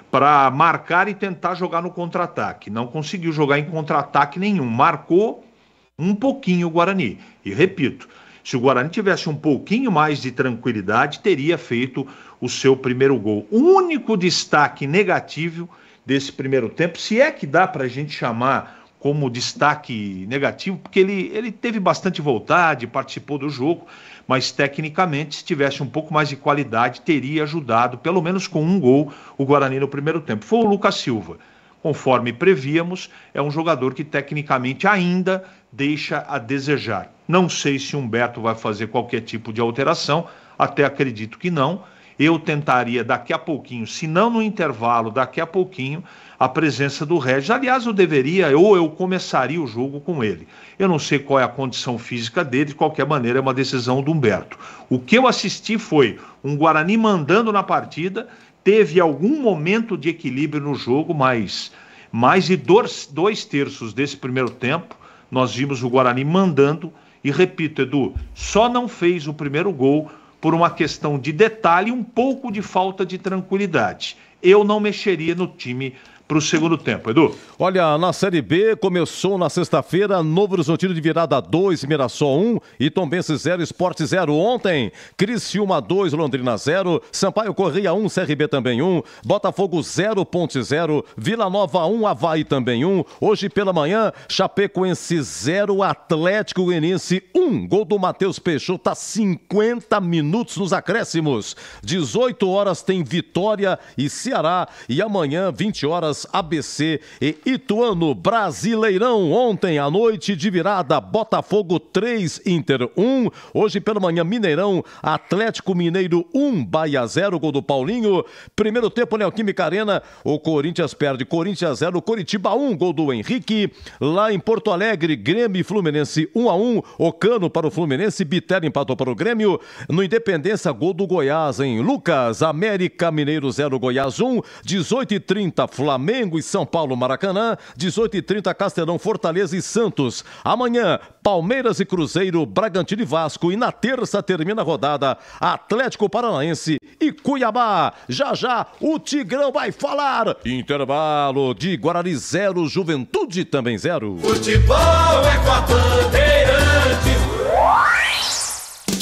para marcar e tentar jogar no contra-ataque. Não conseguiu jogar em contra-ataque nenhum, marcou um pouquinho o Guarani. E repito, se o Guarani tivesse um pouquinho mais de tranquilidade, teria feito o seu primeiro gol. O único destaque negativo desse primeiro tempo, se é que dá para a gente chamar como destaque negativo, porque ele teve bastante vontade, participou do jogo, mas tecnicamente, se tivesse um pouco mais de qualidade, teria ajudado, pelo menos com um gol, o Guarani no primeiro tempo. Foi o Lucas Silva. Conforme prevíamos, é um jogador que tecnicamente ainda deixa a desejar. Não sei se Humberto vai fazer qualquer tipo de alteração, até acredito que não. Eu tentaria daqui a pouquinho, se não no intervalo, daqui a pouquinho, a presença do Regis. Aliás, eu começaria o jogo com ele. Eu não sei qual é a condição física dele, de qualquer maneira é uma decisão do Humberto. O que eu assisti foi um Guarani mandando na partida, teve algum momento de equilíbrio no jogo, mas mais de 2/3 desse primeiro tempo, nós vimos o Guarani mandando, e repito, Edu, só não fez o primeiro gol por uma questão de detalhe e um pouco de falta de tranquilidade. Eu não mexeria no time para o segundo tempo. Edu? Olha, na Série B começou na sexta-feira, Novo Horizontino de virada 2, Mirassol 1 e Tombense 0, Sport 0. Ontem, Criciúma 2, Londrina 0, Sampaio Corrêa 1, CRB também 1, Botafogo 0, Ponte 0, Vila Nova 1, Avaí também 1. Hoje pela manhã, Chapecoense 0, Atlético Goianiense 1. Gol do Matheus Peixoto a 50 minutos nos acréscimos. 18 horas tem Vitória e Ceará e amanhã, 20 horas, ABC e Ituano. Brasileirão, ontem à noite de virada, Botafogo 3, Inter 1. Hoje pela manhã, Mineirão, Atlético Mineiro 1, Bahia 0, gol do Paulinho. Primeiro tempo, Neoquímica Arena, o Corinthians perde, Corinthians 0, Coritiba 1, gol do Henrique. Lá em Porto Alegre, Grêmio e Fluminense 1-1, Ocano para o Fluminense, Bitelo empatou para o Grêmio. No Independência, gol do Goiás, em Lucas, América Mineiro 0, Goiás 1, 18h30, Flamengo e São Paulo, Maracanã, 18h30, Castelão, Fortaleza e Santos. Amanhã, Palmeiras e Cruzeiro, Bragantino e Vasco. E na terça termina a rodada, Atlético Paranaense e Cuiabá. Já já o Tigrão vai falar. Intervalo de Guarani 0, Juventude também 0. Futebol é com a Bandeirantes.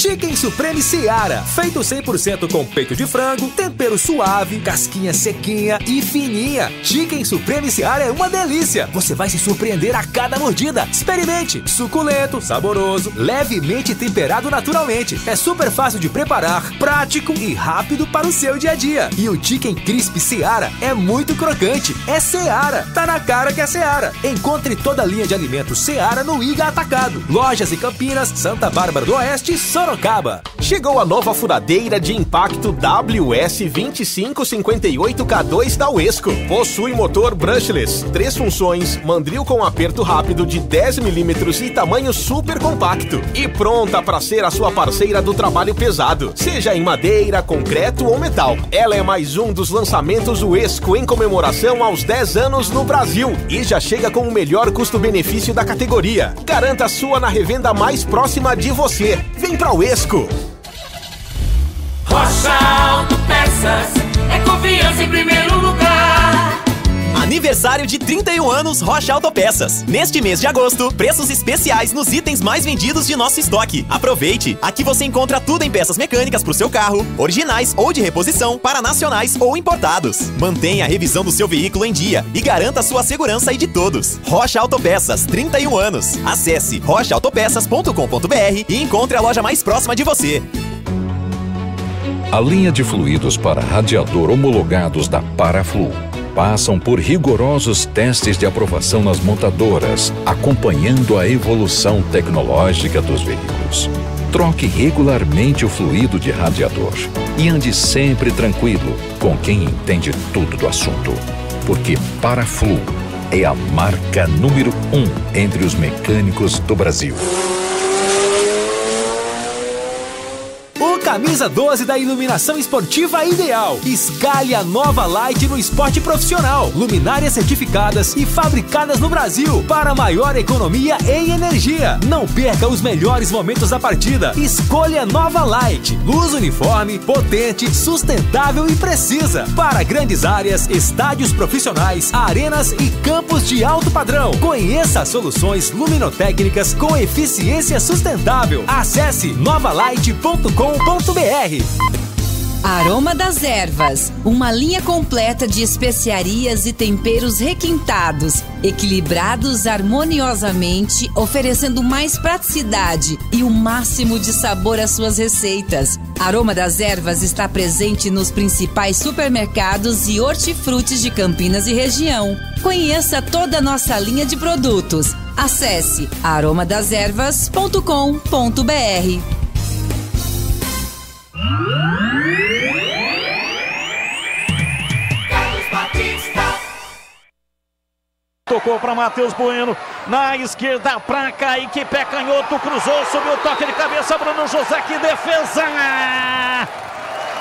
Chicken Supreme Seara, feito 100% com peito de frango, tempero suave, casquinha sequinha e fininha. Chicken Supreme Seara é uma delícia. Você vai se surpreender a cada mordida. Experimente. Suculento, saboroso, levemente temperado naturalmente. É super fácil de preparar, prático e rápido para o seu dia a dia. E o Chicken Crisp Seara é muito crocante. É Seara. Tá na cara que é Seara. Encontre toda a linha de alimentos Seara no Iga Atacado. Lojas em Campinas, Santa Bárbara do Oeste e Sorocaba. Chegou a nova furadeira de impacto WS2558K2 da Uesco. Possui motor brushless, 3 funções, mandril com aperto rápido de 10 mm e tamanho super compacto. E pronta para ser a sua parceira do trabalho pesado, seja em madeira, concreto ou metal. Ela é mais um dos lançamentos Uesco em comemoração aos 10 anos no Brasil e já chega com o melhor custo-benefício da categoria. Garanta a sua na revenda mais próxima de você. Vem pra Uesco. Rocha Autopeças é confiança em primeiro lugar. Aniversário de 31 anos Rocha Autopeças. Neste mês de agosto, preços especiais nos itens mais vendidos de nosso estoque. Aproveite! Aqui você encontra tudo em peças mecânicas para o seu carro, originais ou de reposição, para nacionais ou importados. Mantenha a revisão do seu veículo em dia e garanta a sua segurança e de todos. Rocha Autopeças, 31 anos. Acesse rochaautopeças.com.br e encontre a loja mais próxima de você. A linha de fluidos para radiador homologados da Paraflu passam por rigorosos testes de aprovação nas montadoras, acompanhando a evolução tecnológica dos veículos. Troque regularmente o fluido de radiador e ande sempre tranquilo com quem entende tudo do assunto, porque Paraflu é a marca número 1 entre os mecânicos do Brasil. Camisa 12 da iluminação esportiva ideal. Escale a nova Light no esporte profissional. Luminárias certificadas e fabricadas no Brasil para maior economia em energia. Não perca os melhores momentos da partida. Escolha nova Light. Luz uniforme, potente, sustentável e precisa. Para grandes áreas, estádios profissionais, arenas e campos de alto padrão. Conheça as soluções luminotécnicas com eficiência sustentável. Acesse novalight.com.br. Aroma das Ervas, uma linha completa de especiarias e temperos requintados, equilibrados harmoniosamente, oferecendo mais praticidade e o máximo de sabor às suas receitas. Aroma das Ervas está presente nos principais supermercados e hortifrutis de Campinas e região. Conheça toda a nossa linha de produtos. Acesse aromadazervas.com.br. Tocou para Matheus Bueno, na esquerda para Kaique, pé canhoto, cruzou, subiu o toque de cabeça, Bruno José, que defesa!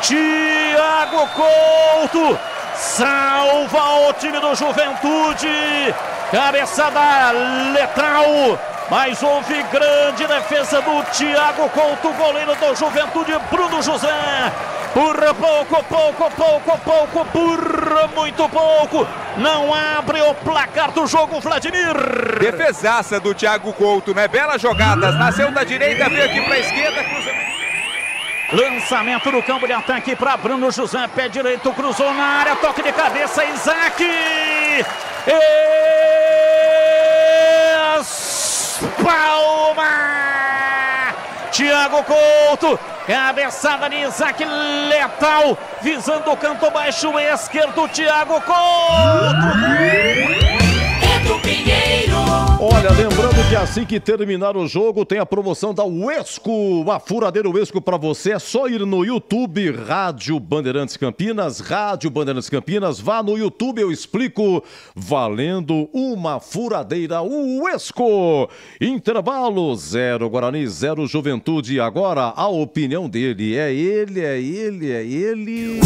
Thiago Couto salva o time do Juventude, cabeçada letal, mas houve grande defesa do Thiago Couto, goleiro do Juventude, Bruno José. Por pouco, por muito pouco. Não abre o placar do jogo, Vladimir. Defesaça do Thiago Couto, né? Belas jogadas. Nasceu da direita, veio aqui pra esquerda, cruzamento. Lançamento no campo de ataque para Bruno José, pé direito, cruzou na área, toque de cabeça, Isaac. Palma! Thiago Couto, cabeçada de Isaac, letal, visando o canto baixo esquerdo, Thiago Couto. É do Pinheiro. Olha, lembrando que assim que terminar o jogo tem a promoção da Uesco, uma furadeira Uesco pra você. É só ir no YouTube, Rádio Bandeirantes Campinas, vá no YouTube, eu explico, valendo uma furadeira Uesco. Intervalo, 0 Guarani, 0 Juventude. Agora a opinião dele, é ele.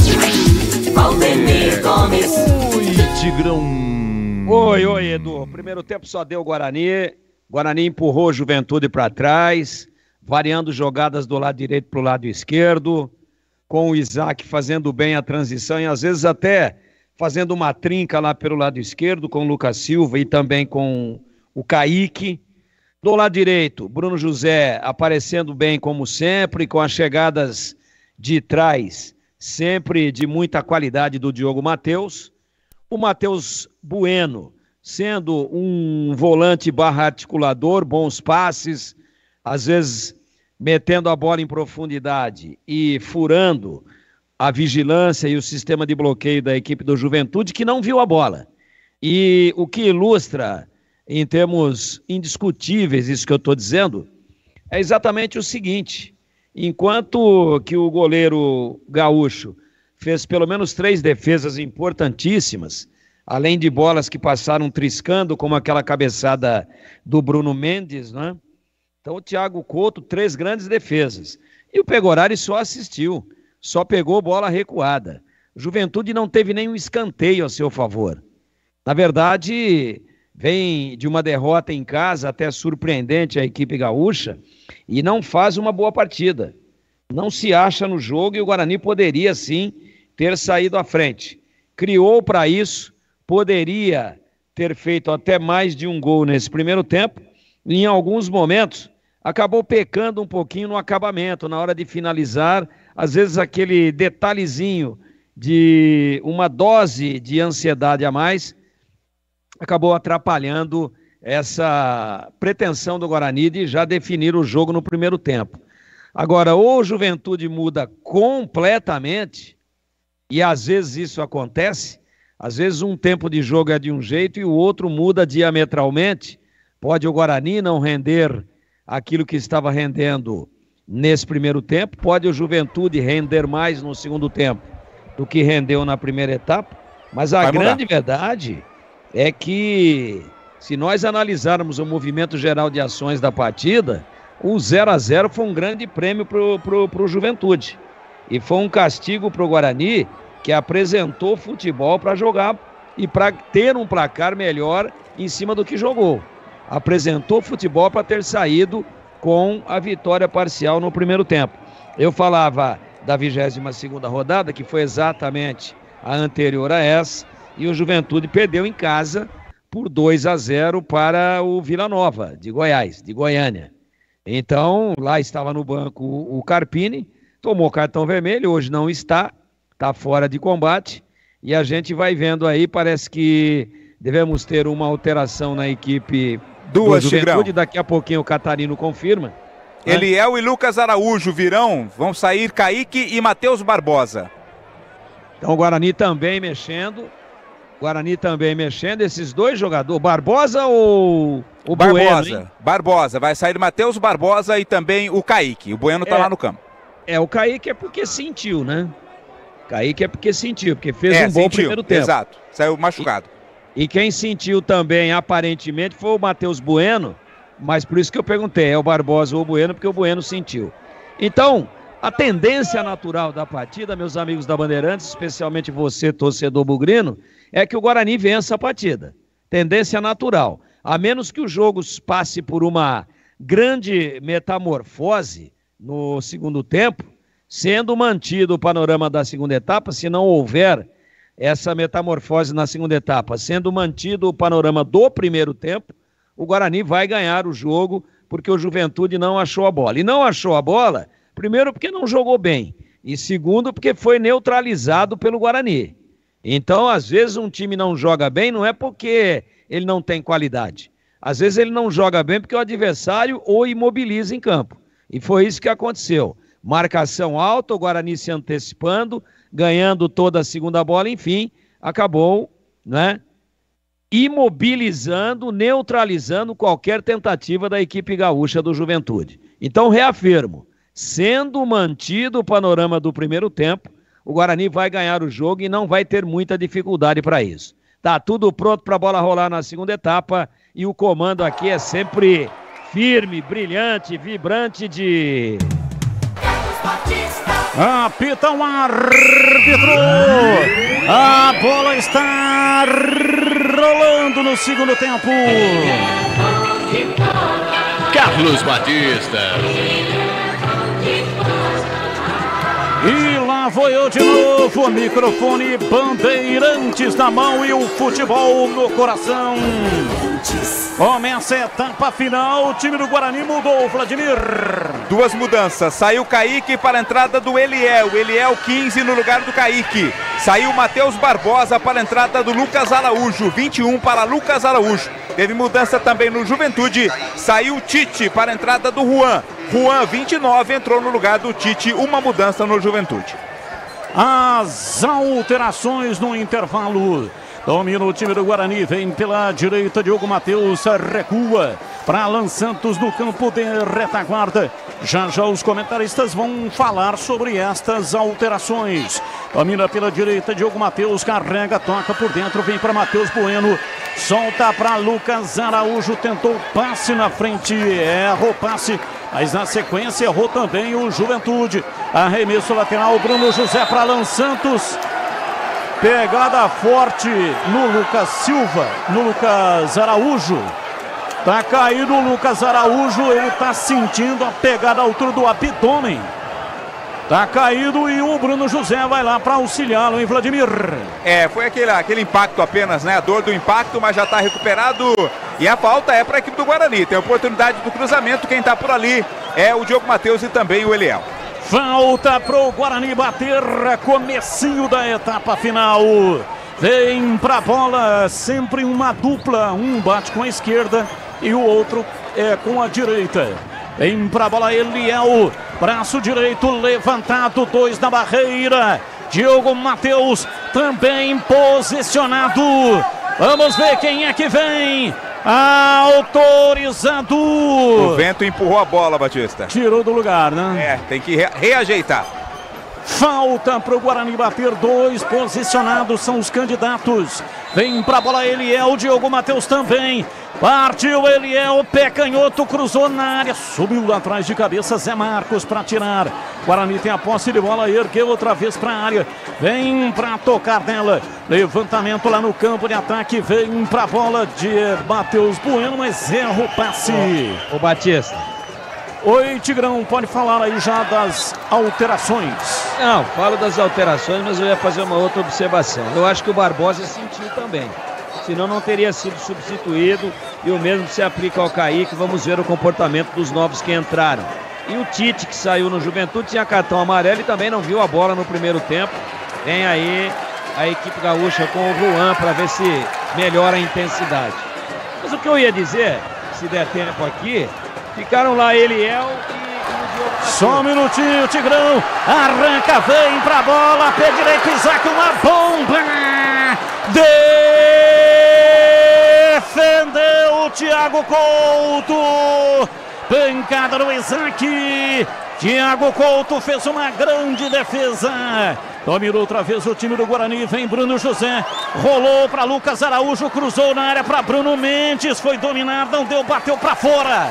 Valdemir Gomes. Oi, Tigrão. Oi, Edu. Primeiro tempo só deu Guarani. Guarani empurrou Juventude para trás, variando jogadas do lado direito para o lado esquerdo, com o Isaac fazendo bem a transição e às vezes até fazendo uma trinca lá pelo lado esquerdo com o Lucas Silva e também com o Kaique. Do lado direito, Bruno José aparecendo bem como sempre, com as chegadas de trás, sempre de muita qualidade do Diogo Matheus. O Matheus Bueno, sendo um volante barra articulador, bons passes, às vezes metendo a bola em profundidade e furando a vigilância e o sistema de bloqueio da equipe do Juventude, que não viu a bola. E o que ilustra, em termos indiscutíveis, isso que eu estou dizendo, é exatamente o seguinte: enquanto que o goleiro gaúcho fez pelo menos 3 defesas importantíssimas, além de bolas que passaram triscando, como aquela cabeçada do Bruno Mendes, né? Então o Thiago Couto, 3 grandes defesas. E o Pegorari só assistiu, só pegou bola recuada. Juventude não teve nenhum escanteio a seu favor. Na verdade, vem de uma derrota em casa, até surpreendente a equipe gaúcha, e não faz uma boa partida. Não se acha no jogo e o Guarani poderia sim ter saído à frente. Criou para isso, poderia ter feito até mais de um gol nesse primeiro tempo, e em alguns momentos acabou pecando um pouquinho no acabamento, na hora de finalizar, às vezes aquele detalhezinho de uma dose de ansiedade a mais, acabou atrapalhando essa pretensão do Guarani de já definir o jogo no primeiro tempo. Agora, ou a Juventude muda completamente, e às vezes isso acontece, às vezes um tempo de jogo é de um jeito e o outro muda diametralmente. Pode o Guarani não render aquilo que estava rendendo nesse primeiro tempo, pode o Juventude render mais no segundo tempo do que rendeu na primeira etapa, mas a grande verdade é que, se nós analisarmos o movimento geral de ações da partida, o 0-0 foi um grande prêmio pro Juventude. E foi um castigo pro Guarani, que apresentou futebol para jogar e para ter um placar melhor em cima do que jogou. Apresentou futebol para ter saído com a vitória parcial no primeiro tempo. Eu falava da 22ª rodada, que foi exatamente a anterior a essa, e o Juventude perdeu em casa por 2-0 para o Vila Nova, de Goiás, de Goiânia. Então, lá estava no banco o Carpini, tomou cartão vermelho, hoje não está fora de combate, e a gente vai vendo aí, parece que devemos ter uma alteração na equipe do Juventude, daqui a pouquinho o Catarino confirma. Eliel e Lucas Araújo virão, vão sair Kaique e Matheus Barbosa. Então o Guarani também mexendo, esses dois jogadores, Barbosa ou o Barbosa? Bueno, Barbosa, vai sair Matheus Barbosa e também o Kaique, o Bueno tá lá no campo. O Kaique é porque sentiu, né? Porque fez um bom primeiro tempo. Exato, saiu machucado. E quem sentiu também, aparentemente, foi o Matheus Bueno, mas por isso que eu perguntei, é o Barbosa ou o Bueno, porque o Bueno sentiu. Então, a tendência natural da partida, meus amigos da Bandeirantes, especialmente você, torcedor bugrino, é que o Guarani vença a partida. Tendência natural. A menos que o jogo passe por uma grande metamorfose no segundo tempo, sendo mantido o panorama da segunda etapa, se não houver essa metamorfose na segunda etapa, sendo mantido o panorama do primeiro tempo, o Guarani vai ganhar o jogo, porque o Juventude não achou a bola. E não achou a bola, primeiro porque não jogou bem, e segundo porque foi neutralizado pelo Guarani. Então, às vezes um time não joga bem, não é porque ele não tem qualidade. Às vezes ele não joga bem porque o adversário o imobiliza em campo. E foi isso que aconteceu. Marcação alta, o Guarani se antecipando, ganhando toda a segunda bola, enfim, acabou, né, imobilizando, neutralizando qualquer tentativa da equipe gaúcha do Juventude. Então, reafirmo, sendo mantido o panorama do primeiro tempo, o Guarani vai ganhar o jogo e não vai ter muita dificuldade para isso. Tá tudo pronto para a bola rolar na segunda etapa e o comando aqui é sempre firme, brilhante, vibrante de... Apita o árbitro. A bola está rolando no segundo tempo. Carlos Batista. E lá vou eu de novo, microfone, Bandeirantes na mão e o futebol no coração. Começa a etapa final, o time do Guarani mudou, Vladimir. Duas mudanças, saiu Kaique para a entrada do Eliel 15 no lugar do Kaique. Saiu Matheus Barbosa para a entrada do Lucas Araújo, 21 para Lucas Araújo. Teve mudança também no Juventude, saiu Tite para a entrada do Juan. Juan, 29, entrou no lugar do Tite, uma mudança no Juventude. As alterações no intervalo. Domina o time do Guarani, vem pela direita, Diogo Matheus recua para Alan Santos no campo de retaguarda. Já os comentaristas vão falar sobre estas alterações. Domina pela direita, Diogo Matheus carrega, toca por dentro, vem para Matheus Bueno. Solta para Lucas Araújo, tentou passe na frente, errou passe, mas na sequência errou também o Juventude. Arremesso lateral, Bruno José para Alan Santos. Pegada forte no Lucas Silva, no Lucas Araújo. Tá caído o Lucas Araújo, ele tá sentindo a pegada à altura do abdômen. Tá caído e o Bruno José vai lá para auxiliá-lo, hein, Vladimir? Foi aquele impacto apenas, né? A dor do impacto, mas já tá recuperado. E a falta é para a equipe do Guarani. Tem a oportunidade do cruzamento, quem tá por ali é o Diogo Matheus e também o Eliel. Falta pro Guarani bater, comecinho da etapa final. Vem pra bola, sempre uma dupla, um bate com a esquerda e o outro é com a direita. Vem pra bola Eliel, braço direito levantado, 2 na barreira. Diogo Matheus também posicionado. Vamos ver quem é que vem. Autorizado. O vento empurrou a bola, Batista. Tirou do lugar, né? Tem que reajeitar. Falta para o Guarani bater, 2 posicionados são os candidatos. Vem para a bola Eliel, Diogo Matheus também. Partiu Eliel, pé canhoto, cruzou na área, subiu lá atrás de cabeça Zé Marcos para tirar. Guarani tem a posse de bola, ergueu outra vez para a área. Vem para tocar nela. Levantamento lá no campo de ataque, vem para a bola de Matheus Bueno, mas erra o passe. O Batista. Oi, Tigrão, pode falar aí já das alterações. Não, falo das alterações, mas eu ia fazer uma outra observação. Eu acho que o Barbosa sentiu também. Senão não teria sido substituído. E o mesmo se aplica ao Kaique. Vamos ver o comportamento dos novos que entraram. E o Tite, que saiu no Juventude, tinha cartão amarelo e também não viu a bola no primeiro tempo. Vem aí a equipe gaúcha com o Juan para ver se melhora a intensidade. Mas o que eu ia dizer, se der tempo aqui, ficaram lá Eliel e o Diogo Matheus. Só um minutinho, Tigrão. Arranca, vem pra bola. Pé direito, Isaac, uma bomba. Defendeu o Thiago Couto. Pancada no Isaac. Thiago Couto fez uma grande defesa. Dominou outra vez o time do Guarani. Vem Bruno José. Rolou para Lucas Araújo. Cruzou na área para Bruno Mendes. Foi dominado, não deu, bateu para fora.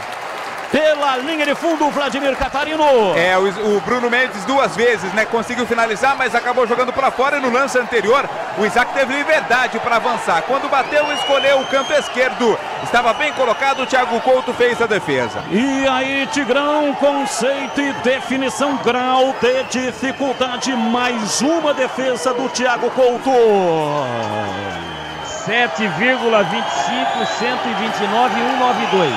pela linha de fundo, Vladimir Catarino. O Bruno Mendes 2 vezes, né? Conseguiu finalizar, mas acabou jogando para fora. E no lance anterior, o Isaac teve liberdade para avançar. Quando bateu, escolheu o canto esquerdo. Estava bem colocado, o Thiago Couto fez a defesa. E aí, Tigrão, conceito e definição, grau de dificuldade. Mais uma defesa do Thiago Couto. 7,25, 129 e 192.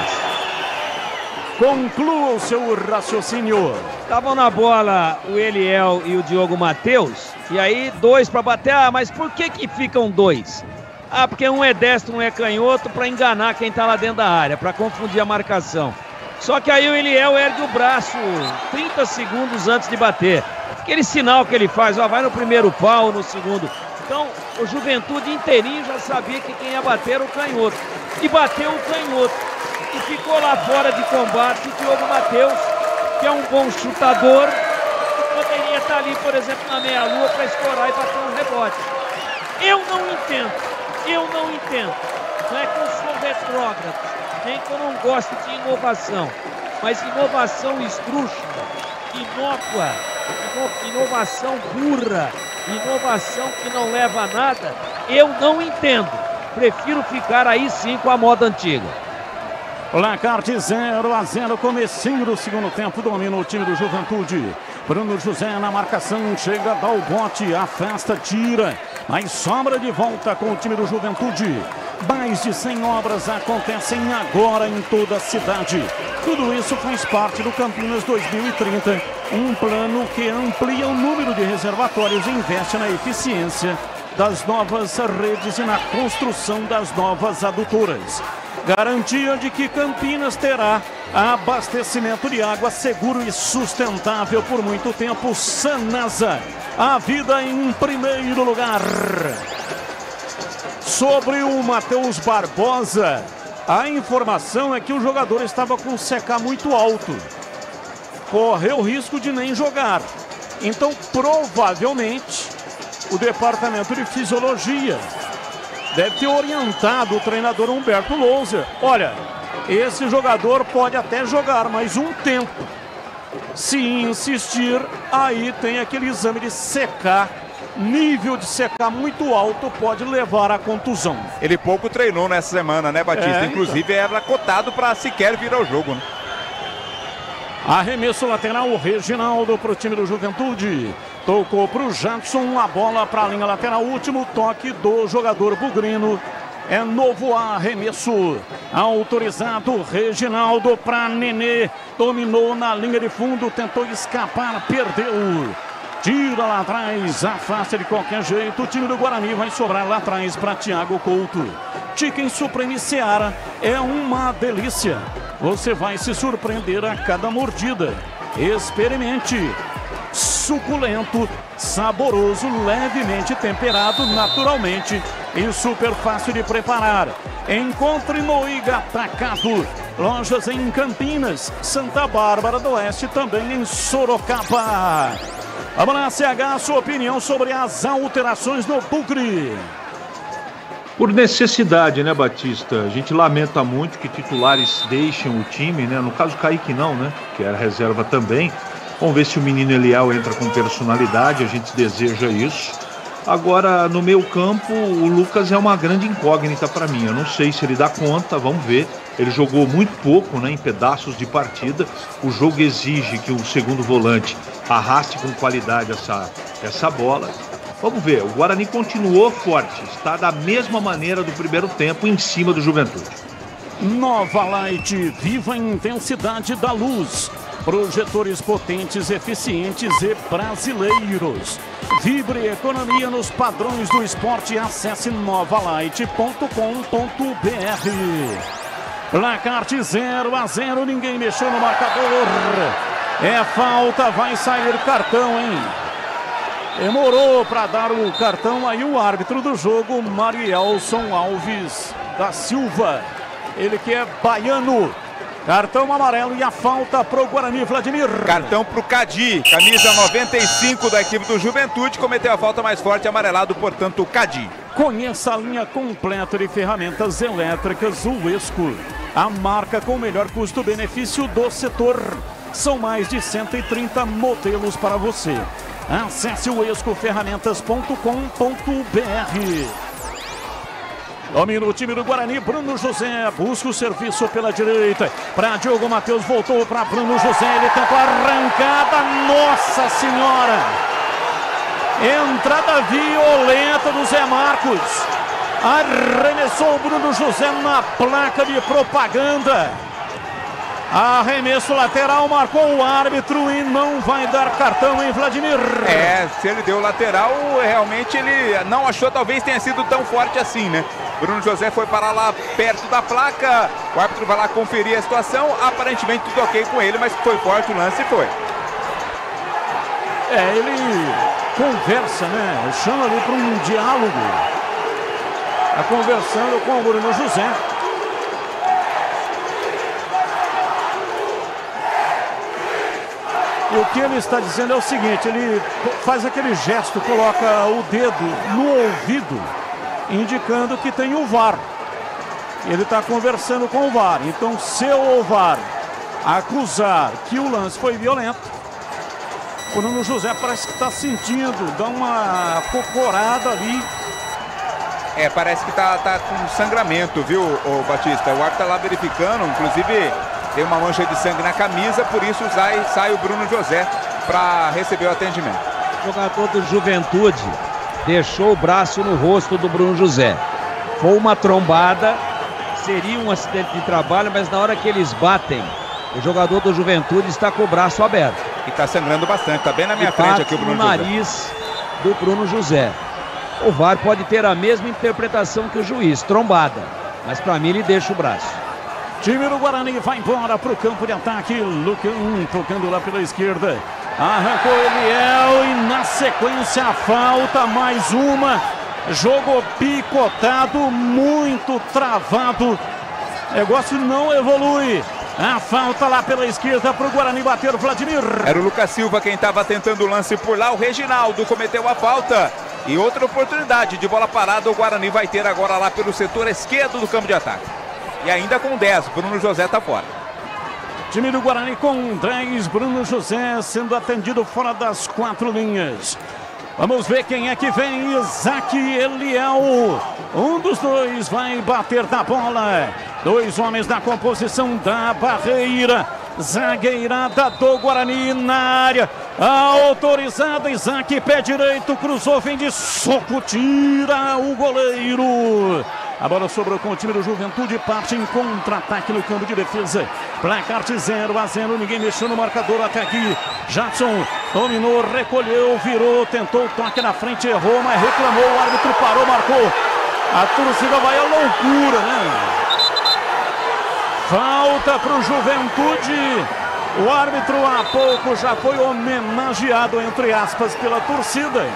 Conclua o seu raciocínio. Estavam na bola o Eliel e o Diogo Matheus. E aí, 2 para bater. Ah, mas por que ficam 2? Ah, porque um é destro, um é canhoto, para enganar quem tá lá dentro da área, para confundir a marcação. Só que aí o Eliel ergue o braço 30 segundos antes de bater. Aquele sinal que ele faz, ó, vai no primeiro pau, no segundo. Então, o Juventude inteirinho já sabia que quem ia bater era o canhoto. E bateu o canhoto. E ficou lá fora de combate o Diogo Matheus, que é um bom chutador, que poderia estar ali, por exemplo, na meia-lua para escorar e bater um rebote. Eu não entendo. Não é que eu sou retrógrado, nem que eu não gosto de inovação, mas inovação esdrúxula, inócua, inovação burra, inovação que não leva a nada, eu não entendo. Prefiro ficar aí sim com a moda antiga. Placar de 0-0, comecinho do segundo tempo, domina o time do Juventude. Bruno José na marcação, chega, dá o bote, afasta, tira, mas sobra de volta com o time do Juventude. Mais de 100 obras acontecem agora em toda a cidade. Tudo isso faz parte do Campinas 2030, um plano que amplia o número de reservatórios e investe na eficiência das novas redes e na construção das novas adutoras. Garantia de que Campinas terá abastecimento de água seguro e sustentável por muito tempo. Sanasa, a vida em primeiro lugar. Sobre o Matheus Barbosa, a informação é que o jogador estava com o CK muito alto. Correu risco de nem jogar. Então, provavelmente, o departamento de fisiologia deve ter orientado o treinador Humberto Louser. Olha, esse jogador pode até jogar mais um tempo. Se insistir, aí tem aquele exame de CK. Nível de CK muito alto pode levar à contusão. Ele pouco treinou nessa semana, né, Batista? Inclusive era cotado para sequer vir ao jogo, né? Arremesso lateral, o Reginaldo para o time do Juventude. Tocou para o Jadson, a bola para a linha lateral. Último toque do jogador bugrino. É novo arremesso. Autorizado, Reginaldo para Nenê. Dominou na linha de fundo, tentou escapar, perdeu. Tira lá atrás, afasta de qualquer jeito. O time do Guarani vai sobrar lá atrás para Thiago Couto. Chicken Supreme Seara é uma delícia. Você vai se surpreender a cada mordida. Experimente. Suculento, saboroso, levemente temperado naturalmente e super fácil de preparar. Encontre no Igatacado. Lojas em Campinas, Santa Bárbara do Oeste, também em Sorocaba. Vamos lá, CH, sua opinião sobre as alterações no Bugre. Por necessidade, né, Batista? A gente lamenta muito que titulares deixem o time, né? No caso, Kaique não, né? Que era reserva também. Vamos ver se o menino Eliel entra com personalidade, a gente deseja isso. Agora, no meio campo, o Lucas é uma grande incógnita para mim. Eu não sei se ele dá conta, vamos ver. Ele jogou muito pouco, né, em pedaços de partida. O jogo exige que o segundo volante arraste com qualidade essa bola. Vamos ver, o Guarani continuou forte, está da mesma maneira do primeiro tempo em cima do Juventude. Nova Light, viva a intensidade da luz. Projetores potentes, eficientes e brasileiros. Vibre economia nos padrões do esporte. Acesse novalight.com.br. Placar de 0-0, ninguém mexeu no marcador. É falta, vai sair cartão, hein? Demorou para dar o cartão aí o árbitro do jogo, Marielson Alves da Silva. Ele que é baiano. Cartão amarelo e a falta pro Guarani, Vladimir. Cartão pro Cadi, camisa 95 da equipe do Juventude, cometeu a falta mais forte, amarelado, portanto, o Cadi. Conheça a linha completa de ferramentas elétricas Uesco. a marca com o melhor custo-benefício do setor. São mais de 130 modelos para você. Acesse o escoferramentas.com.br. Domina o time do Guarani, Bruno José busca o serviço pela direita, para Diogo Matheus, voltou para Bruno José, ele tentou a arrancada, nossa senhora! Entrada violenta do Zé Marcos, arremessou o Bruno José na placa de propaganda. Arremesso lateral, marcou o árbitro e não vai dar cartão em Vladimir. Se ele deu lateral, realmente ele não achou, talvez tenha sido tão forte assim, né? Bruno José foi parar lá perto da placa, o árbitro vai lá conferir a situação, aparentemente tudo ok com ele, mas foi forte o lance e foi. Ele conversa, né? Chama ali para um diálogo. Está conversando com o Bruno José. E o que ele está dizendo é o seguinte, ele faz aquele gesto, coloca o dedo no ouvido, indicando que tem o VAR. Ele está conversando com o VAR. Então, se o VAR acusar que o lance foi violento, o Bruno José parece que está sentindo, dá uma cocorada ali. Parece que tá com sangramento, viu, o Batista? O árbitro está lá verificando, inclusive tem uma mancha de sangue na camisa, por isso sai o Bruno José para receber o atendimento. O jogador do Juventude deixou o braço no rosto do Bruno José. Foi uma trombada, seria um acidente de trabalho, mas na hora que eles batem, o jogador do Juventude está com o braço aberto. E está sangrando bastante, está bem na minha frente aqui o Bruno José. No nariz do Bruno José. O VAR pode ter a mesma interpretação que o juiz, trombada, mas para mim ele deixa o braço. Time do Guarani vai embora para o campo de ataque. Lucão tocando lá pela esquerda. Arrancou Eliel e na sequência a falta, mais uma. Jogo picotado, muito travado. O negócio não evolui. A falta lá pela esquerda para o Guarani bater o Vladimir. Era o Lucas Silva quem estava tentando o lance por lá. O Reginaldo cometeu a falta. E outra oportunidade de bola parada o Guarani vai ter agora lá pelo setor esquerdo do campo de ataque. E ainda com 10, Bruno José está fora. Time do Guarani com 10, Bruno José sendo atendido fora das 4 linhas. Vamos ver quem é que vem. Isaac e Eliel. Um dos dois vai bater na bola. Dois homens na composição da barreira. Zagueirada do Guarani na área. Autorizada, Isaac, pé direito, cruzou, vem de soco, tira o goleiro. A bola sobrou com o time do Juventude, parte em contra-ataque no campo de defesa. Placar de 0-0, ninguém mexeu no marcador até aqui. Jadson dominou, recolheu, virou, tentou o toque na frente, errou, mas reclamou, o árbitro parou, marcou. A torcida vai à loucura, né? Falta para o Juventude. O árbitro há pouco já foi homenageado, entre aspas, pela torcida.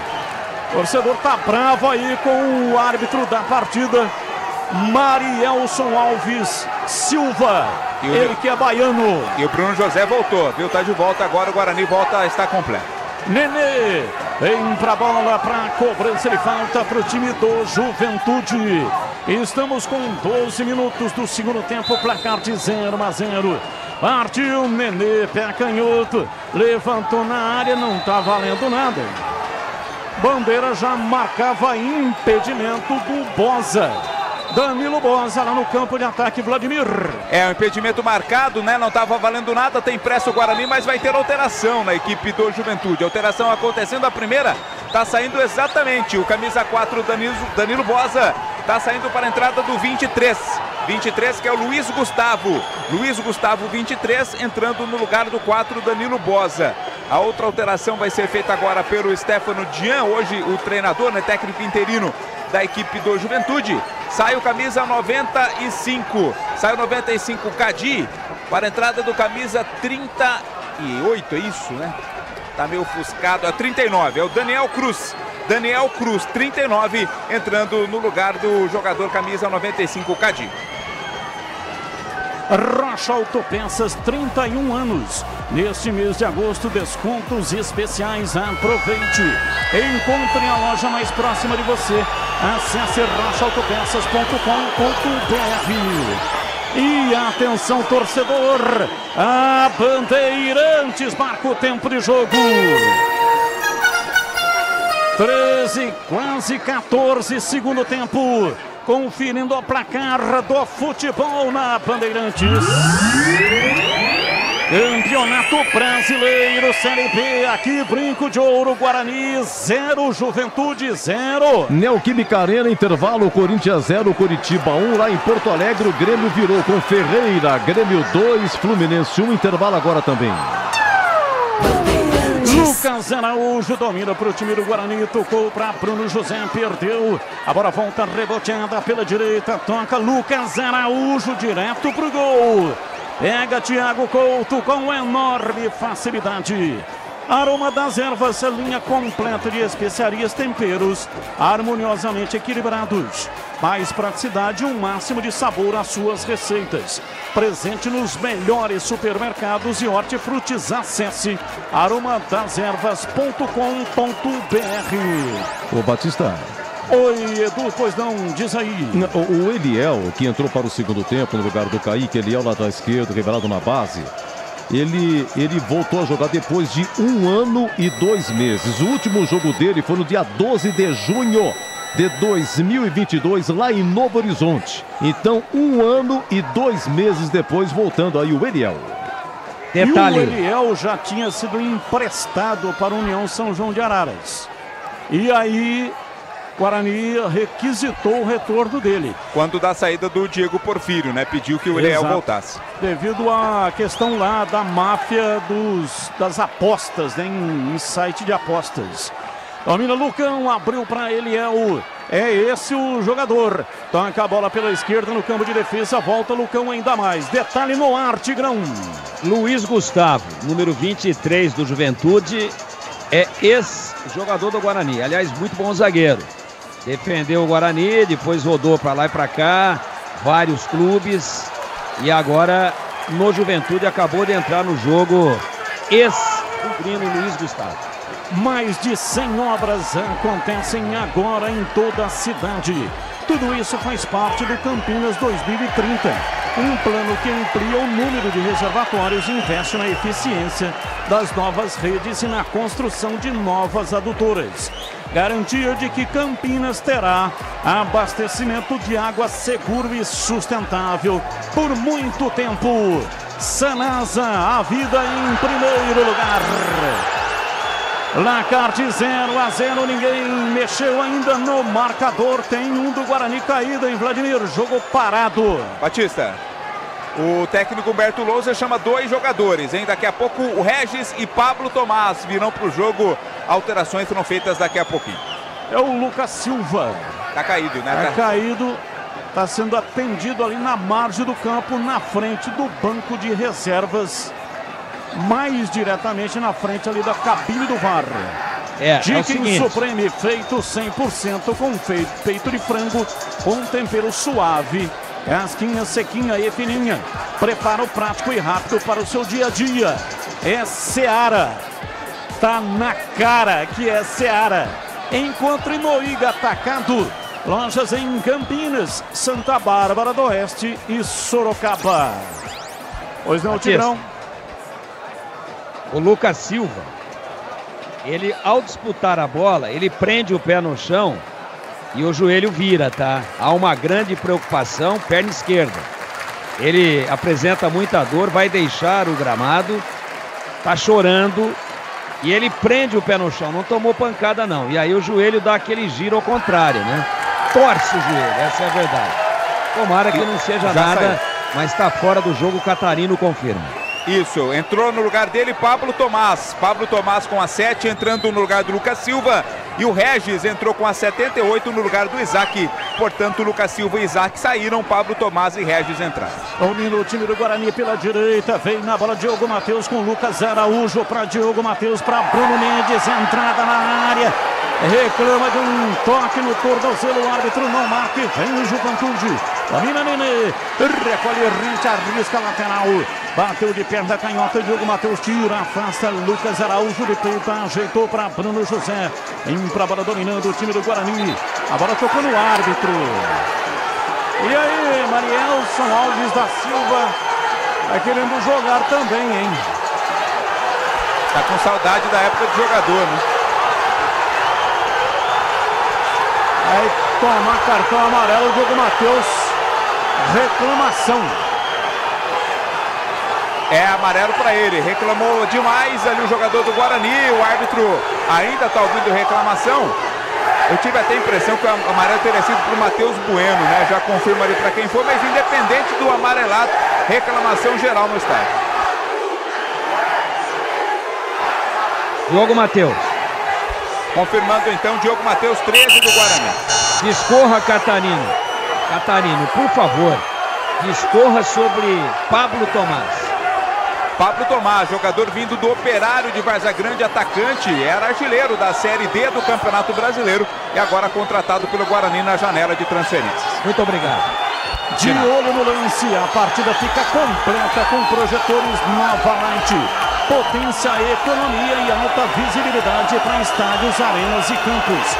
O torcedor tá bravo aí com o árbitro da partida, Marielson Alves Silva. Ele que é baiano. E o Bruno José voltou, viu? Tá de volta agora, o Guarani volta a estar completo. Nenê vem pra bola, pra cobrança de falta pro time do Juventude. Estamos com 12 minutos do segundo tempo, placar de 0-0. Partiu Nenê, pé canhoto, levantou na área, não tá valendo nada. Bandeira já marcava impedimento do Bosa. Danilo Bosa lá no campo de ataque, Vladimir. Um impedimento marcado, né? Não estava valendo nada, tem pressa o Guarani, mas vai ter alteração na equipe do Juventude. Alteração acontecendo, a primeira está saindo exatamente. O camisa 4, Danilo Bosa, está saindo para a entrada do 23. 23 que é o Luiz Gustavo. Luiz Gustavo 23 entrando no lugar do 4, Danilo Bosa. A outra alteração vai ser feita agora pelo Stefano Dian, hoje o treinador, né, técnico interino da equipe do Juventude. Sai o camisa 95, sai o 95 Cadi, para a entrada do camisa 38, é isso, né? Tá meio ofuscado, é 39, é o Daniel Cruz. Daniel Cruz, 39, entrando no lugar do jogador camisa 95 Cadi. Rocha Autopeças, 31 anos. Neste mês de agosto, descontos especiais. Aproveite. Encontre a loja mais próxima de você. Acesse rochaautopeças.com.br. E atenção, torcedor, a Bandeirantes marca o tempo de jogo. 13, quase 14, segundo tempo. Conferindo o placar do futebol na Bandeirantes. Campeonato Brasileiro, Série B, aqui Brinco de Ouro, Guarani 0, Juventude 0. Neoquímica Arena, intervalo, Corinthians 0, Coritiba 1. Lá em Porto Alegre, o Grêmio virou com Ferreira, Grêmio 2, Fluminense 1, intervalo agora também. Lucas Araújo domina para o time do Guarani, tocou para Bruno José, perdeu. A bola volta reboteada pela direita, toca Lucas Araújo direto para o gol. Pega Thiago Couto com enorme facilidade. Aroma das Ervas, linha completa de especiarias, temperos harmoniosamente equilibrados. Mais praticidade e um máximo de sabor às suas receitas. Presente nos melhores supermercados e hortifrutis. Acesse aromadeservas.com.br. Ô Batista. Oi, Edu, pois não, diz aí. O Eliel, que entrou para o segundo tempo no lugar do Kaique, Eliel lá da esquerda, revelado na base. Ele voltou a jogar depois de 1 ano e 2 meses. O último jogo dele foi no dia 12 de junho de 2022, lá em Novo Horizonte. Então, 1 ano e 2 meses depois, voltando aí o Eliel. Detalhe. E o Eliel já tinha sido emprestado para a União São João de Araras. E aí, Guarani requisitou o retorno dele. Quando da saída do Diego Porfírio, né? Pediu que o Eliel voltasse. Devido à questão lá da máfia das apostas, né? Em site de apostas. Domina Lucão, abriu para Eliel. É esse o jogador. Toca a bola pela esquerda no campo de defesa. Volta Lucão ainda mais. Detalhe no ar, Tigrão. Luiz Gustavo, número 23 do Juventude, é ex-jogador do Guarani. Aliás, muito bom zagueiro. Defendeu o Guarani, depois rodou para lá e para cá, vários clubes, e agora no Juventude acabou de entrar no jogo ex-cumprindo Luiz Gustavo. Mais de 100 obras acontecem agora em toda a cidade. Tudo isso faz parte do Campinas 2030. Um plano que amplia o número de reservatórios e investe na eficiência das novas redes e na construção de novas adutoras. Garantia de que Campinas terá abastecimento de água seguro e sustentável por muito tempo. Sanasa, a vida em primeiro lugar. Placar de 0-0, ninguém mexeu ainda no marcador. Tem um do Guarani caído, hein, Vladimir? Jogo parado. Batista, o técnico Humberto Lousa chama 2 jogadores, hein? Daqui a pouco o Regis e Pablo Tomás virão para o jogo. Alterações serão feitas daqui a pouquinho. É o Lucas Silva. Tá caído, né? Tá caído. Tá sendo atendido ali na margem do campo, na frente do banco de reservas. Mais diretamente na frente ali da cabine do VAR. Chicken Supreme, feito 100% com peito de frango, com tempero suave, casquinha sequinha e fininha. Preparo prático e rápido para o seu dia a dia. É Seara. Tá na cara que é Seara. Encontre no Iga Atacado. Lojas em Campinas, Santa Bárbara do Oeste e Sorocaba. Pois não, Tigrão? O Lucas Silva, ele ao disputar a bola, ele prende o pé no chão e o joelho vira, tá? Há uma grande preocupação, perna esquerda. Ele apresenta muita dor, vai deixar o gramado, tá chorando e ele prende o pé no chão, não tomou pancada não. E aí o joelho dá aquele giro ao contrário, né? Torce o joelho, essa é a verdade. Tomara que não seja nada, mas tá fora do jogo, o Catarino confirma. Isso, entrou no lugar dele Pablo Tomás. Pablo Tomás com a 7, entrando no lugar do Lucas Silva. E o Regis entrou com a 78 no lugar do Isaac. Portanto, Lucas Silva e Isaac saíram, Pablo Tomás e Regis entraram. Domina o time do Guarani pela direita. Vem na bola Diogo Matheus com Lucas Araújo para Diogo Matheus, para Bruno Mendes. Entrada na área. Reclama de um toque no tornozelo. O árbitro não marca. Vem o Juventude. Domina Nenê. Recolhe rente, arrisca a lateral. Bateu de perna canhota, Diogo Matheus tira, afasta Lucas Araújo de peito, ajeitou para Bruno José. Vem para a bola dominando o time do Guarani. A bola tocou no árbitro. E aí, Marielson Alves da Silva tá querendo jogar também, hein? Tá com saudade da época de jogador, né? Aí toma cartão amarelo, Diogo Matheus. Reclamação. É amarelo para ele, reclamou demais ali o jogador do Guarani, o árbitro ainda está ouvindo reclamação. Eu tive até a impressão que o amarelo teria sido para o Matheus Bueno, né? Já confirma ali para quem foi, mas independente do amarelado, reclamação geral no estádio. Diogo Matheus. Confirmando então, Diogo Matheus, 13 do Guarani. Discorra, Catarino. Catarino, por favor, discorra sobre Pablo Tomás. Pablo Tomás, jogador vindo do Operário de Várzea Grande, atacante, era artilheiro da Série D do Campeonato Brasileiro e agora contratado pelo Guarani na janela de transferências. Muito obrigado. De olho no lance, a partida fica completa com projetores Nova Light. Potência, economia e alta visibilidade para estádios, arenas e campos.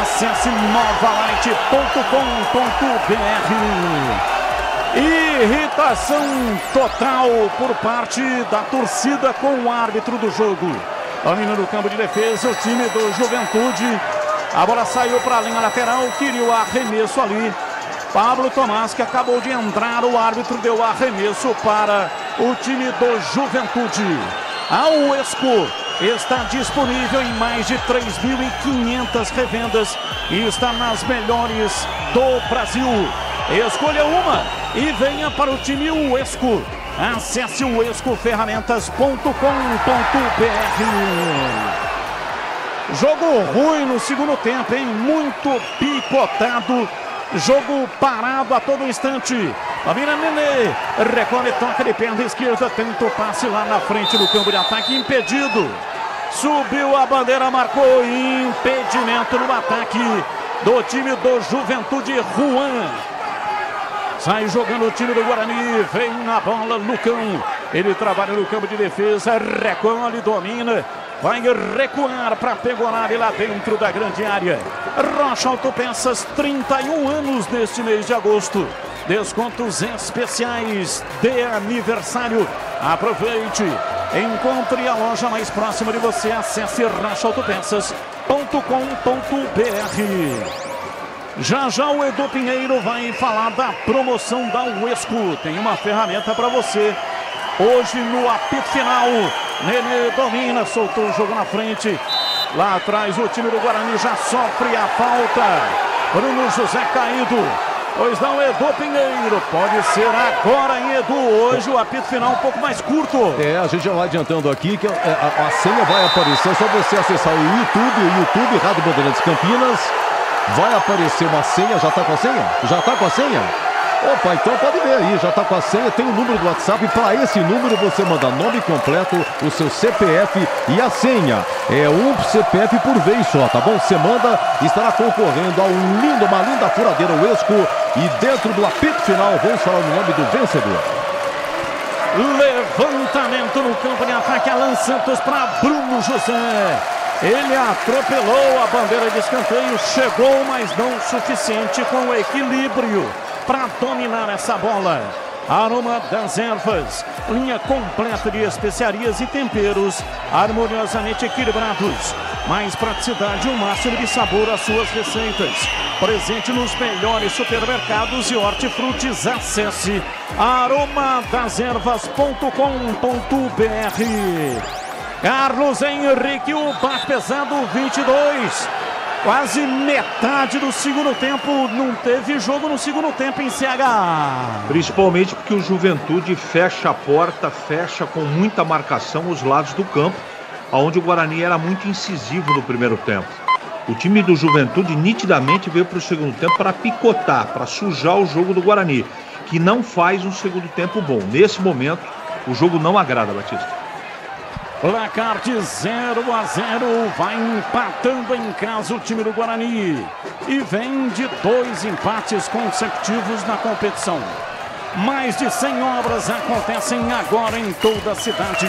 Acesse novalight.com.br. Irritação total por parte da torcida com o árbitro do jogo. Domina no campo de defesa o time do Juventude. A bola saiu para a linha lateral, queria o arremesso ali. Pablo Tomás, que acabou de entrar, o árbitro deu arremesso para o time do Juventude. A Uesco está disponível em mais de 3.500 revendas e está nas melhores do Brasil. Escolha uma e venha para o time Uesco. Acesse uescoferramentas.com.br. Jogo ruim no segundo tempo, hein? Muito picotado. Jogo parado a todo instante. Domina Nenê. Recolhe, toca de perna esquerda. Tenta o passe lá na frente do campo de ataque. Impedido. Subiu a bandeira, marcou impedimento no ataque do time do Juventude. Juan. Sai jogando o time do Guarani, vem na bola, Lucão, ele trabalha no campo de defesa, recolhe, domina, vai recuar para pegar ele lá dentro da grande área. Rocha Autopeças, 31 anos neste mês de agosto, descontos especiais de aniversário, aproveite, encontre a loja mais próxima de você, acesse rochaautopeças.com.br. Já já o Edu Pinheiro vai falar da promoção da Uesco. Tem uma ferramenta para você. Hoje no apito final, Nenê domina, soltou o jogo na frente. Lá atrás o time do Guarani já sofre a falta. Bruno José caído. Pois não, Edu Pinheiro. Pode ser agora, hein, Edu? Hoje o apito final um pouco mais curto. A gente já vai adiantando aqui que a senha vai aparecer. É só você acessar o YouTube Rádio Bandeirantes Campinas. Vai aparecer uma senha, já tá com a senha? Já tá com a senha? Opa, então pode ver aí, já tá com a senha, tem o número do WhatsApp, para esse número você manda nome completo, o seu CPF e a senha. É um CPF por vez só, tá bom? Você manda e estará concorrendo a uma linda furadeira Uesco e dentro do apito final, vamos falar o nome do vencedor. Levantamento no campo de ataque, Alan Santos para Bruno José. Ele atropelou a bandeira de escanteio, chegou, mas não o suficiente com o equilíbrio para dominar essa bola. Aroma das Ervas, linha completa de especiarias e temperos, harmoniosamente equilibrados. Mais praticidade e o máximo de sabor às suas receitas. Presente nos melhores supermercados e hortifrutis. Acesse aromadeservas.com.br. Carlos Henrique, o bate pesado, 22. Quase metade do segundo tempo. Não teve jogo no segundo tempo em CH. Principalmente porque o Juventude fecha a porta, fecha com muita marcação os lados do campo, onde o Guarani era muito incisivo no primeiro tempo. O time do Juventude nitidamente veio para o segundo tempo para picotar, para sujar o jogo do Guarani, que não faz um segundo tempo bom. Nesse momento, o jogo não agrada, Batista. Placar de 0-0, vai empatando em casa o time do Guarani. E vem de 2 empates consecutivos na competição. Mais de 100 obras acontecem agora em toda a cidade.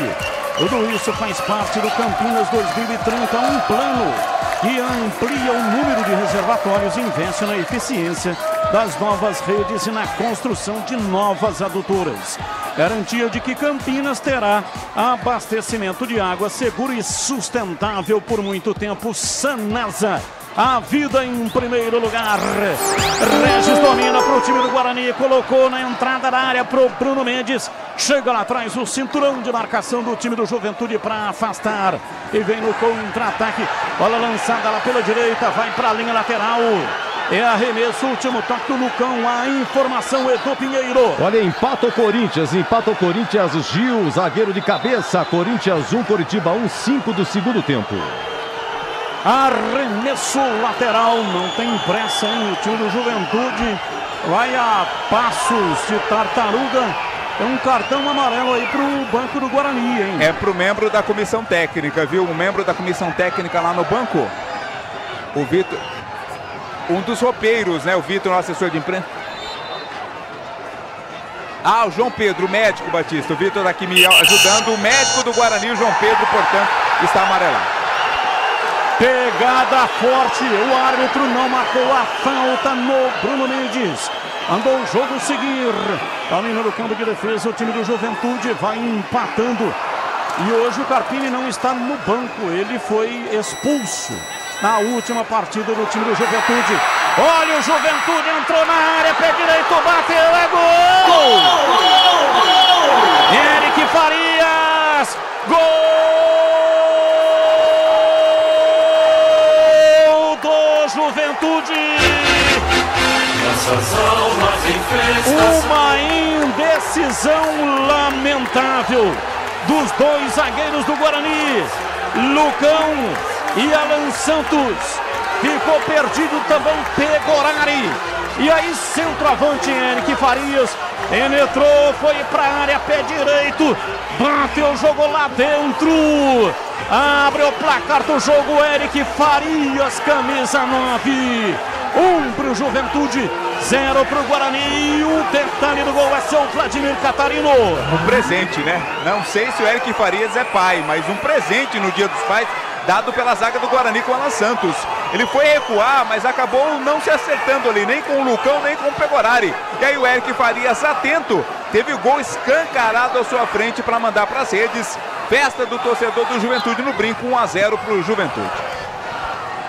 Tudo isso faz parte do Campinas 2030, um plano que amplia o número de reservatórios e investe na eficiência das novas redes e na construção de novas adutoras. Garantia de que Campinas terá abastecimento de água seguro e sustentável por muito tempo. Sanasa, a vida em primeiro lugar. Regis domina para o time do Guarani, colocou na entrada da área para o Bruno Mendes. Chega lá atrás o cinturão de marcação do time do Juventude para afastar. E vem no contra-ataque. Bola lançada lá pela direita, vai para a linha lateral. É arremesso, último toque do Lucão. A informação, Edu Pinheiro. Olha, empata o Corinthians, Gil, zagueiro de cabeça. Corinthians 1, Coritiba 1, 5 do segundo tempo. Arremesso lateral, não tem pressa, hein? O time do Juventude vai a passos de tartaruga. Tem um cartão amarelo aí pro banco do Guarani, hein? É pro membro da comissão técnica, viu? Um membro da comissão técnica lá no banco. O Vitor, um dos roupeiros, né? O Vitor, nosso assessor de imprensa. Ah, o João Pedro, o médico, Batista. O Vitor aqui me ajudando. O médico do Guarani, o João Pedro, portanto, está amarelado. Pegada forte, o árbitro não marcou a falta no Bruno Mendes. Andou o jogo seguir. Ali no campo de defesa, o time do Juventude vai empatando. E hoje o Carpini não está no banco, ele foi expulso na última partida do time do Juventude. Olha o Juventude, entrou na área, pé direito, bateu, é gol! Eric Farias, gol do Juventude! Uma indecisão lamentável dos dois zagueiros do Guarani, Lucão e Alan Santos. Ficou perdido também Pegorari. E aí centroavante Eric Farias penetrou, foi para a área, pé direito, bateu, jogou lá dentro. Abre o placar do jogo, Eric Farias, camisa 9. 1 para o Juventude, 0 para o Guarani. E o detalhe do gol é seu Vladimir Catarino. Um presente, né? Não sei se o Eric Farias é pai, mas um presente no Dia dos Pais dado pela zaga do Guarani com o Alan Santos. Ele foi recuar, mas acabou não se acertando ali, nem com o Lucão, nem com o Pegorari. E aí o Eric Farias, atento, teve o gol escancarado à sua frente para mandar para as redes. Festa do torcedor do Juventude no brinco, 1-0 para o Juventude.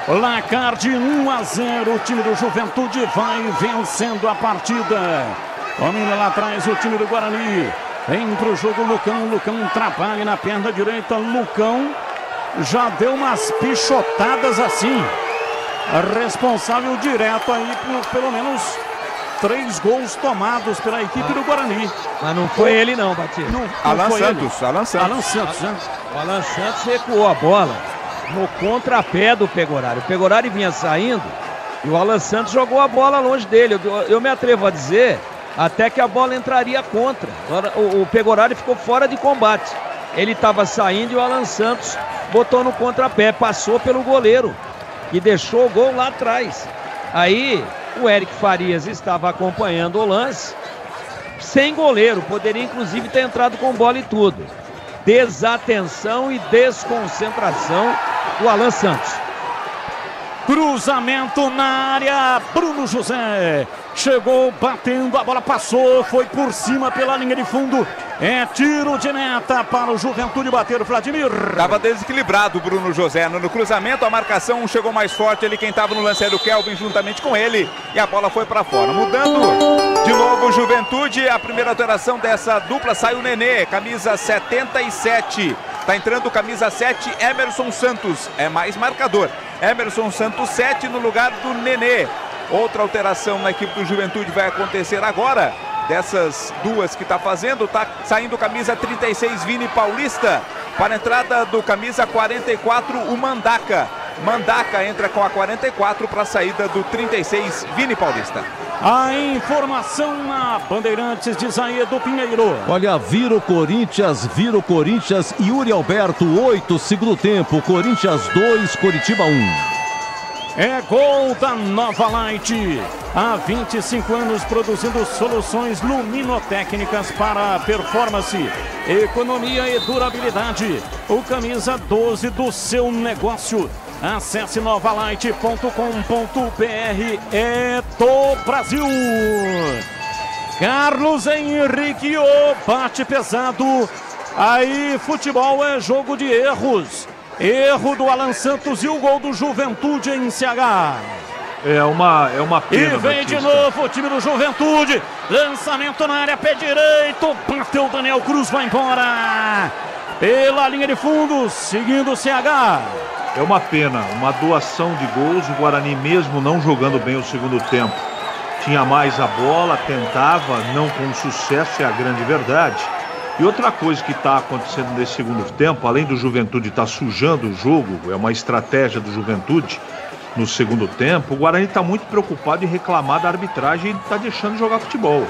Placar de 1-0, o time do Juventude vai vencendo a partida. Domina lá atrás o time do Guarani. Vem pro jogo Lucão, Lucão trabalha na perna direita, Lucão já deu umas pichotadas assim. Responsável direto aí por pelo menos 3 gols tomados pela equipe do Guarani. Mas não foi ele não, Batista. Alan Santos, Alan Santos, né? O Alan Santos recuou a bola no contrapé do Pegorari. O Pegorari vinha saindo e o Alan Santos jogou a bola longe dele. Eu me atrevo a dizer até que a bola entraria contra. O Pegorari ficou fora de combate. Ele estava saindo e o Alan Santos botou no contrapé, passou pelo goleiro e deixou o gol lá atrás. Aí o Eric Farias estava acompanhando o lance sem goleiro, poderia inclusive ter entrado com bola e tudo. Desatenção e desconcentração do Alan Santos. Cruzamento na área, Bruno José chegou batendo, a bola passou, foi por cima pela linha de fundo. É tiro de meta para o Juventude bater o Vladimir. Estava desequilibrado o Bruno José no cruzamento, a marcação chegou mais forte ali, quem estava no lance era o Kelvin juntamente com ele e a bola foi para fora. Mudando de novo o Juventude, a primeira alteração dessa dupla, sai o Nenê, camisa 77. Está entrando camisa 7, Emerson Santos, é mais marcador. Emerson Santos 7 no lugar do Nenê. Outra alteração na equipe do Juventude vai acontecer agora. Dessas duas que está fazendo, está saindo camisa 36, Vini Paulista. Para a entrada do camisa 44, o Mandaca. Mandaca entra com a 44 para a saída do 36, Vini Paulista. A informação na Bandeirantes de Edu Pinheiro. Olha, vira o Corinthians, Yuri Alberto, 8, segundo tempo, Corinthians 2, Coritiba 1. É gol da Nova Light. Há 25 anos produzindo soluções luminotécnicas para performance, economia e durabilidade. O camisa 12 do seu negócio. Acesse novalight.com.br. É do Brasil. Carlos Henrique, o bate pesado. Aí futebol é jogo de erros. Erro do Alan Santos e o gol do Juventude em CH. É uma pena. E vem Batista. de novo o time do Juventude. Lançamento na área, pé direito. Bateu o Daniel Cruz, vai embora. Pela linha de fundo, seguindo o CH. É uma pena, uma doação de gols. O Guarani, mesmo não jogando bem o segundo tempo, tinha mais a bola, tentava, não com sucesso, é a grande verdade. E outra coisa que está acontecendo nesse segundo tempo, além do Juventude estar sujando o jogo, é uma estratégia do Juventude no segundo tempo, o Guarani está muito preocupado em reclamar da arbitragem e está deixando de jogar futebol,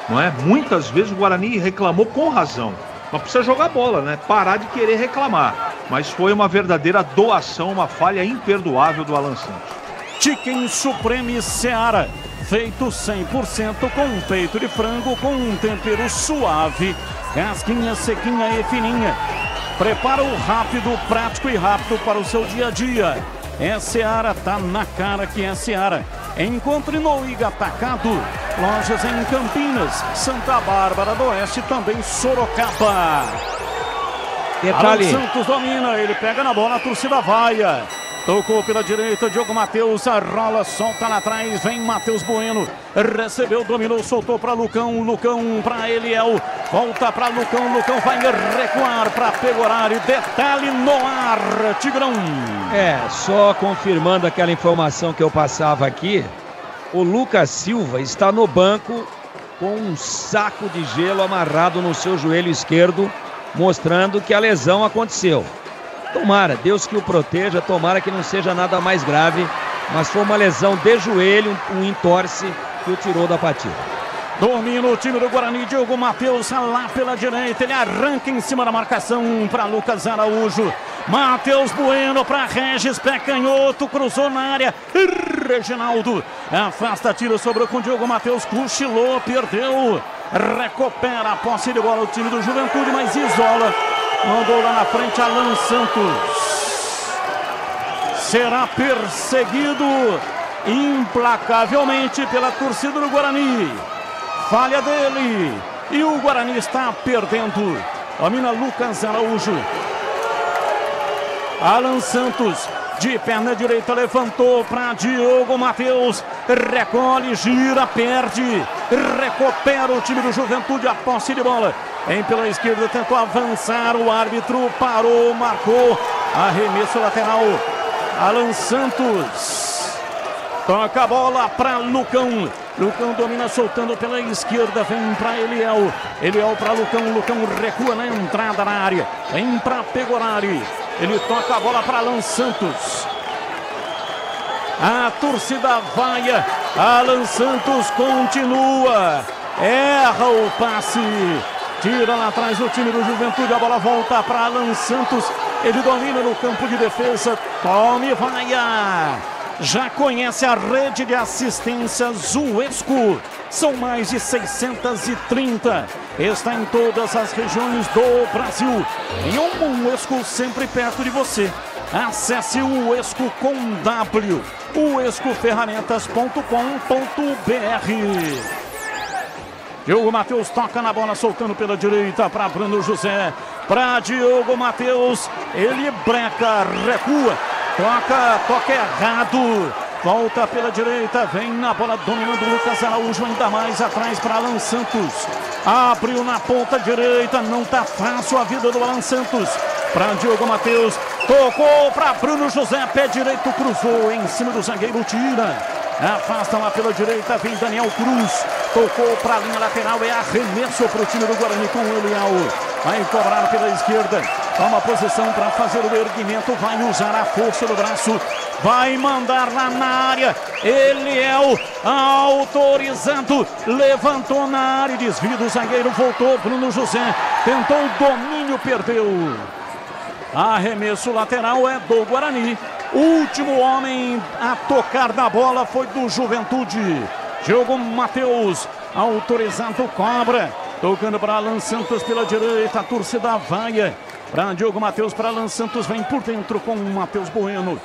não é? Muitas vezes o Guarani reclamou com razão, mas precisa jogar bola, né? Parar de querer reclamar. Mas foi uma verdadeira doação, uma falha imperdoável do Alan Santos. Chicken Supreme Seara, feito 100% com peito de frango com um tempero suave, casquinha sequinha e fininha. Preparo rápido, prático e rápido para o seu dia a dia. É Seara, tá na cara que é Seara. Encontre no Iga Atacado, lojas em Campinas, Santa Bárbara do Oeste, também Sorocaba. Detalhe. Alan Santos domina, ele pega na bola, a torcida vaia. Tocou pela direita, Diogo Matheus, a rola, solta lá atrás, vem Matheus Bueno, recebeu, dominou, soltou para Lucão, Lucão para Eliel, volta para Lucão, Lucão vai recuar para Pegorari, detalhe no ar, Tigrão. Só confirmando aquela informação que eu passava aqui, o Lucas Silva está no banco com um saco de gelo amarrado no seu joelho esquerdo, mostrando que a lesão aconteceu. Tomara, Deus que o proteja, tomara que não seja nada mais grave, mas foi uma lesão de joelho, um entorse que o tirou da partida. Domina o time do Guarani, Diogo Matheus lá pela direita, ele arranca em cima da marcação para Lucas Araújo. Matheus Bueno para Regis, pé canhoto, cruzou na área, Reginaldo afasta, tira, sobrou com Diogo Matheus, cochilou, perdeu, recupera a posse de bola o time do Juventude, mas isola. Mandou lá na frente Alan Santos. Será perseguido implacavelmente pela torcida do Guarani. Falha dele. E o Guarani está perdendo. Domina Lucas Araújo. Alan Santos de perna direita levantou para Diogo Matheus. Recolhe, gira, perde. Recupera o time do Juventude a posse de bola. Vem pela esquerda, tentou avançar, o árbitro parou, marcou, arremesso lateral, Alan Santos, toca a bola para Lucão, Lucão domina soltando pela esquerda, vem para Eliel, Eliel para Lucão, Lucão recua na entrada na área, vem para Pegorari, ele toca a bola para Alan Santos, a torcida vaia, Alan Santos continua, erra o passe. Tira lá atrás o time do Juventude, a bola volta para Alan Santos, ele domina no campo de defesa, tome vaia, já conhece a rede de assistências Uesco, são mais de 630, está em todas as regiões do Brasil, e um Uesco sempre perto de você, acesse o Uesco com W, uescoferramentas.com.br. Diogo Matheus toca na bola, soltando pela direita para Bruno José, para Diogo Matheus, ele breca, recua, toca errado, volta pela direita, vem na bola dominando o Lucas Araújo, ainda mais atrás para Alan Santos, abriu na ponta direita, não tá fácil a vida do Alan Santos, para Diogo Matheus, tocou para Bruno José, pé direito, cruzou em cima do zagueiro, tira. Afasta lá pela direita, vem Daniel Cruz, tocou para a linha lateral, é arremesso para o time do Guarani com o Eliel, vai cobrar pela esquerda, toma posição para fazer o erguimento, vai usar a força do braço, vai mandar lá na área, Eliel autorizado, levantou na área, desvio do zagueiro, voltou Bruno José, tentou o domínio, perdeu. Arremesso lateral é do Guarani. O último homem a tocar na bola foi do Juventude. Diogo Matheus, autorizado, cobra. Tocando para Alan Santos pela direita, a torcida vaia. Para Diogo Matheus, para Alan Santos, vem por dentro com o Matheus Bueno.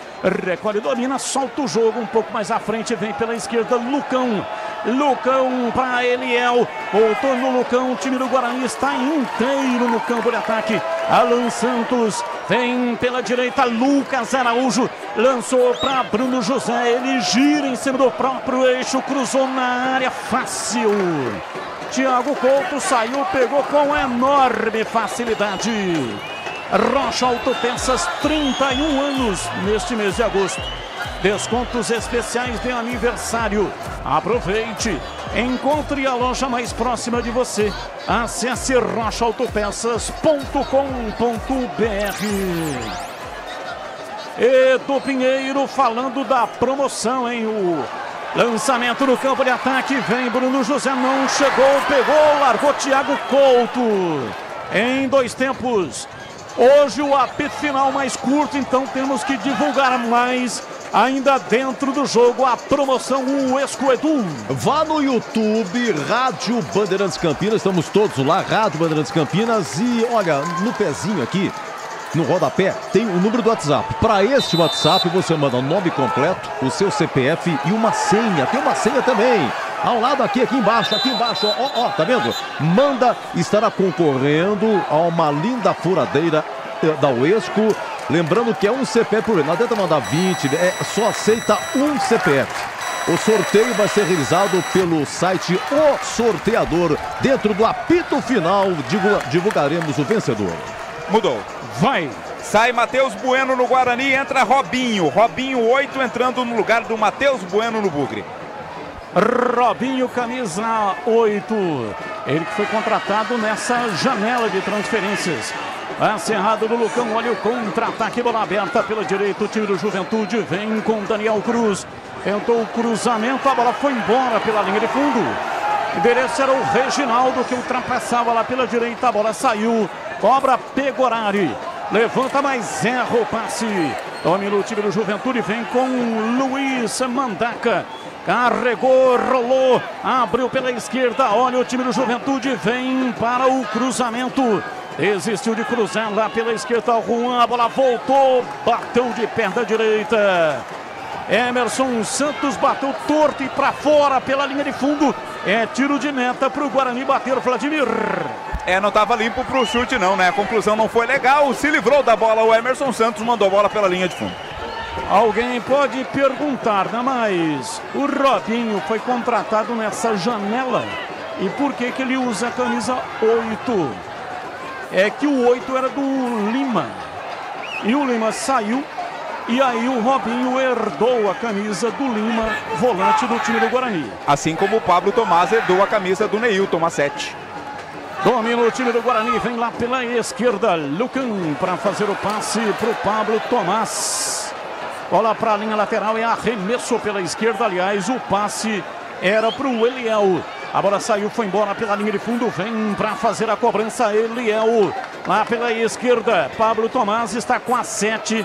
Recolhe, domina, solta o jogo um pouco mais à frente, vem pela esquerda, Lucão. Lucão para Eliel, voltou no Lucão, o time do Guarani está inteiro no campo de ataque. Alan Santos vem pela direita, Lucas Araújo, lançou para Bruno José, ele gira em cima do próprio eixo, cruzou na área, fácil. Thiago Couto saiu, pegou com enorme facilidade. Rocha Autopeças, 31 anos neste mês de agosto. Descontos especiais de aniversário. Aproveite. Encontre a loja mais próxima de você. Acesse rochaautopeças.com.br. Edu Pinheiro falando da promoção, hein? O lançamento no campo de ataque. Vem Bruno José, não chegou, pegou, largou Thiago Couto. Em 2 tempos. Hoje o apito final mais curto, então temos que divulgar mais. Ainda dentro do jogo, a promoção Uesco Edu. Vá no YouTube, Rádio Bandeirantes Campinas, estamos todos lá, Rádio Bandeirantes Campinas. E olha, no pezinho aqui, no rodapé, tem o número do WhatsApp. Para este WhatsApp, você manda o nome completo, o seu CPF e uma senha. Tem uma senha também. Ao lado aqui embaixo, ó, tá vendo? Manda, estará concorrendo a uma linda furadeira da Uesco. Lembrando que é um CPF por vez, não adianta mandar 20, só aceita um CPF. O sorteio vai ser realizado pelo site O Sorteador. Dentro do apito final, divulgaremos o vencedor. Mudou. Vai. Sai Matheus Bueno no Guarani, entra Robinho. Robinho 8 entrando no lugar do Matheus Bueno no Bugre. Robinho, camisa 8. Ele que foi contratado nessa janela de transferências. Acerrado no Lucão, olha o contra-ataque, bola aberta pela direita, o time do Juventude vem com Daniel Cruz. Tentou o cruzamento, a bola foi embora pela linha de fundo. O endereço era o Reginaldo que ultrapassava lá pela direita, a bola saiu. Cobra Pegorari, levanta, mas erra o passe. Domina o time do Juventude, vem com Luiz Mandaca. Carregou, rolou, abriu pela esquerda, olha o time do Juventude, vem para o cruzamento. Desistiu de cruzar lá pela esquerda, o Juan, a bola voltou, bateu de perna direita. Emerson Santos bateu torto e para fora pela linha de fundo. É tiro de meta para o Guarani bater, Vladimir. Não estava limpo para o chute não, né? A conclusão não foi legal, se livrou da bola, o Emerson Santos mandou a bola pela linha de fundo. Alguém pode perguntar, né? Mas o Robinho foi contratado nessa janela. E por que ele usa a camisa 8? É que o 8 era do Lima. E o Lima saiu. E aí o Robinho herdou a camisa do Lima, volante do time do Guarani. Assim como o Pablo Tomás herdou a camisa do Neilton, a 7. Domina o time do Guarani, vem lá pela esquerda. Lucão para fazer o passe para o Pablo Tomás. Bola para a linha lateral, é arremesso pela esquerda. Aliás, o passe era para o Eliel. A bola saiu, foi embora pela linha de fundo. Vem para fazer a cobrança Eliel. Lá pela esquerda, Pablo Tomás está com a 7.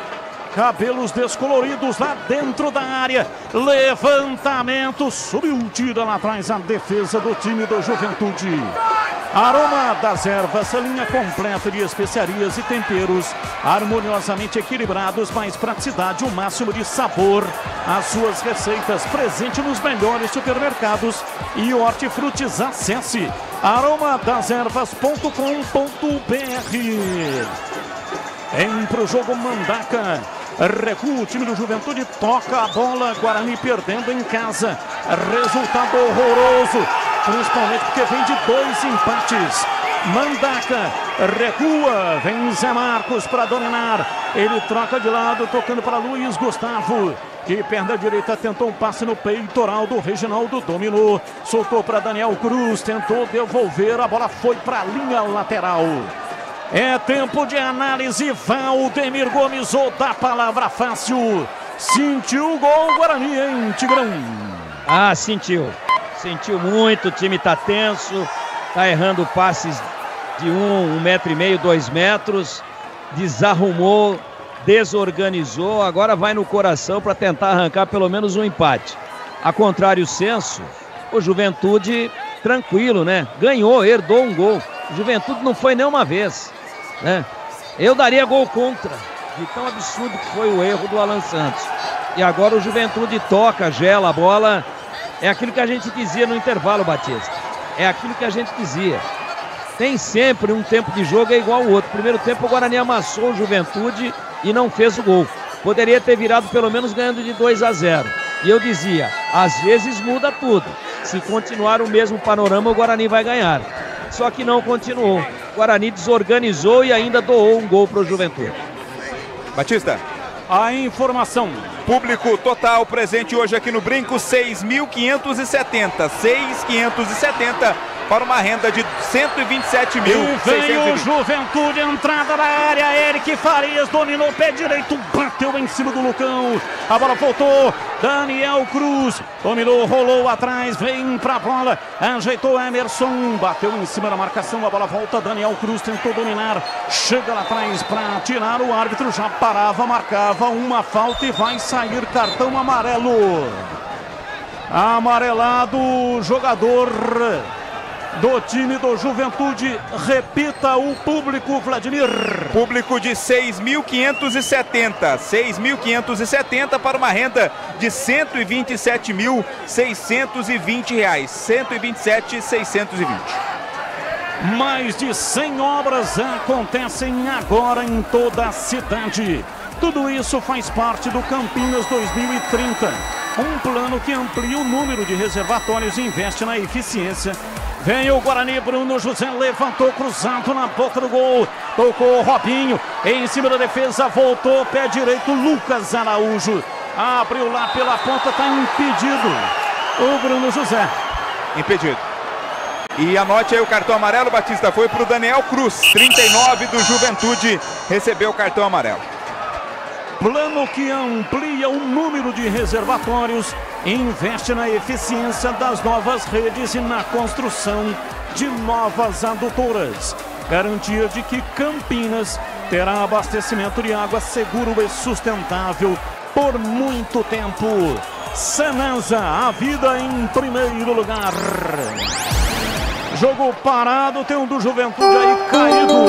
Cabelos descoloridos lá dentro da área. Levantamento, subiu, tira lá atrás a defesa do time do Juventude. Aroma das Ervas, linha completa de especiarias e temperos, harmoniosamente equilibrados, mais praticidade, o máximo de sabor. As suas receitas presente nos melhores supermercados e hortifrutis. Acesse aromadeservas.com.br. Vem pro jogo Mandaca. Recua o time do Juventude, toca a bola, Guarani perdendo em casa. Resultado horroroso, principalmente porque vem de 2 empates. Mandaca recua, vem Zé Marcos para dominar. Ele troca de lado, tocando para Luiz Gustavo. De perna direita tentou um passe no peitoral do Reginaldo, dominou. Soltou para Daniel Cruz, tentou devolver, a bola foi para a linha lateral. É tempo de análise. Valdemir Gomes, ou da palavra fácil. Sentiu o gol Guarani, hein, Tigrão? Ah, sentiu. Sentiu muito, o time tá tenso. Tá errando passes de 1,5 metro, 2 metros. Desarrumou, desorganizou. Agora vai no coração para tentar arrancar pelo menos um empate. A contrário senso, O Juventude, tranquilo, né? Ganhou, herdou um gol. O Juventude não foi nenhuma vez, né? Eu daria gol contra, de tão absurdo que foi o erro do Alan Santos. E agora o Juventude toca, gela a bola. É aquilo que a gente dizia no intervalo, Batista. É aquilo que a gente dizia. Tem sempre um tempo de jogo é igual ao outro. Primeiro tempo o Guarani amassou o Juventude e não fez o gol. Poderia ter virado pelo menos ganhando de 2-0. E eu dizia, às vezes muda tudo. Se continuar o mesmo panorama, o Guarani vai ganhar. Só que não continuou. O Guarani desorganizou e ainda doou um gol para o Juventude. Batista. A informação. Público total presente hoje aqui no Brinco, 6.570. 6.570 para uma renda de 127 mil. E vem o Juventude, entrada na área, Eric Farias dominou o pé direito, bateu em cima do Lucão, a bola voltou, Daniel Cruz dominou, rolou atrás, vem pra bola, ajeitou Emerson, bateu em cima da marcação, a bola volta, Daniel Cruz tentou dominar, chega lá atrás para tirar, o árbitro já parava, marcava uma falta e vai sair cartão amarelo. Amarelado o jogador do time do Juventude. Repita o público, Vladimir. Público de 6.570. 6.570 para uma renda de R$ 127.620. 127.620. Mais de 100 obras acontecem agora em toda a cidade. Tudo isso faz parte do Campinas 2030. Um plano que amplia o número de reservatórios e investe na eficiência. Vem o Guarani, Bruno José levantou cruzado na boca do gol. Tocou o Robinho em cima da defesa, voltou, pé direito, Lucas Araújo. Abriu lá pela ponta, está impedido o Bruno José. Impedido. E anote aí o cartão amarelo, Batista, foi para o Daniel Cruz, 39 do Juventude, recebeu o cartão amarelo. Plano que amplia o número de reservatórios, investe na eficiência das novas redes e na construção de novas adutoras. Garantia de que Campinas terá abastecimento de água seguro e sustentável por muito tempo. Sanasa, a vida em primeiro lugar. Jogo parado, tem um do Juventude aí caído.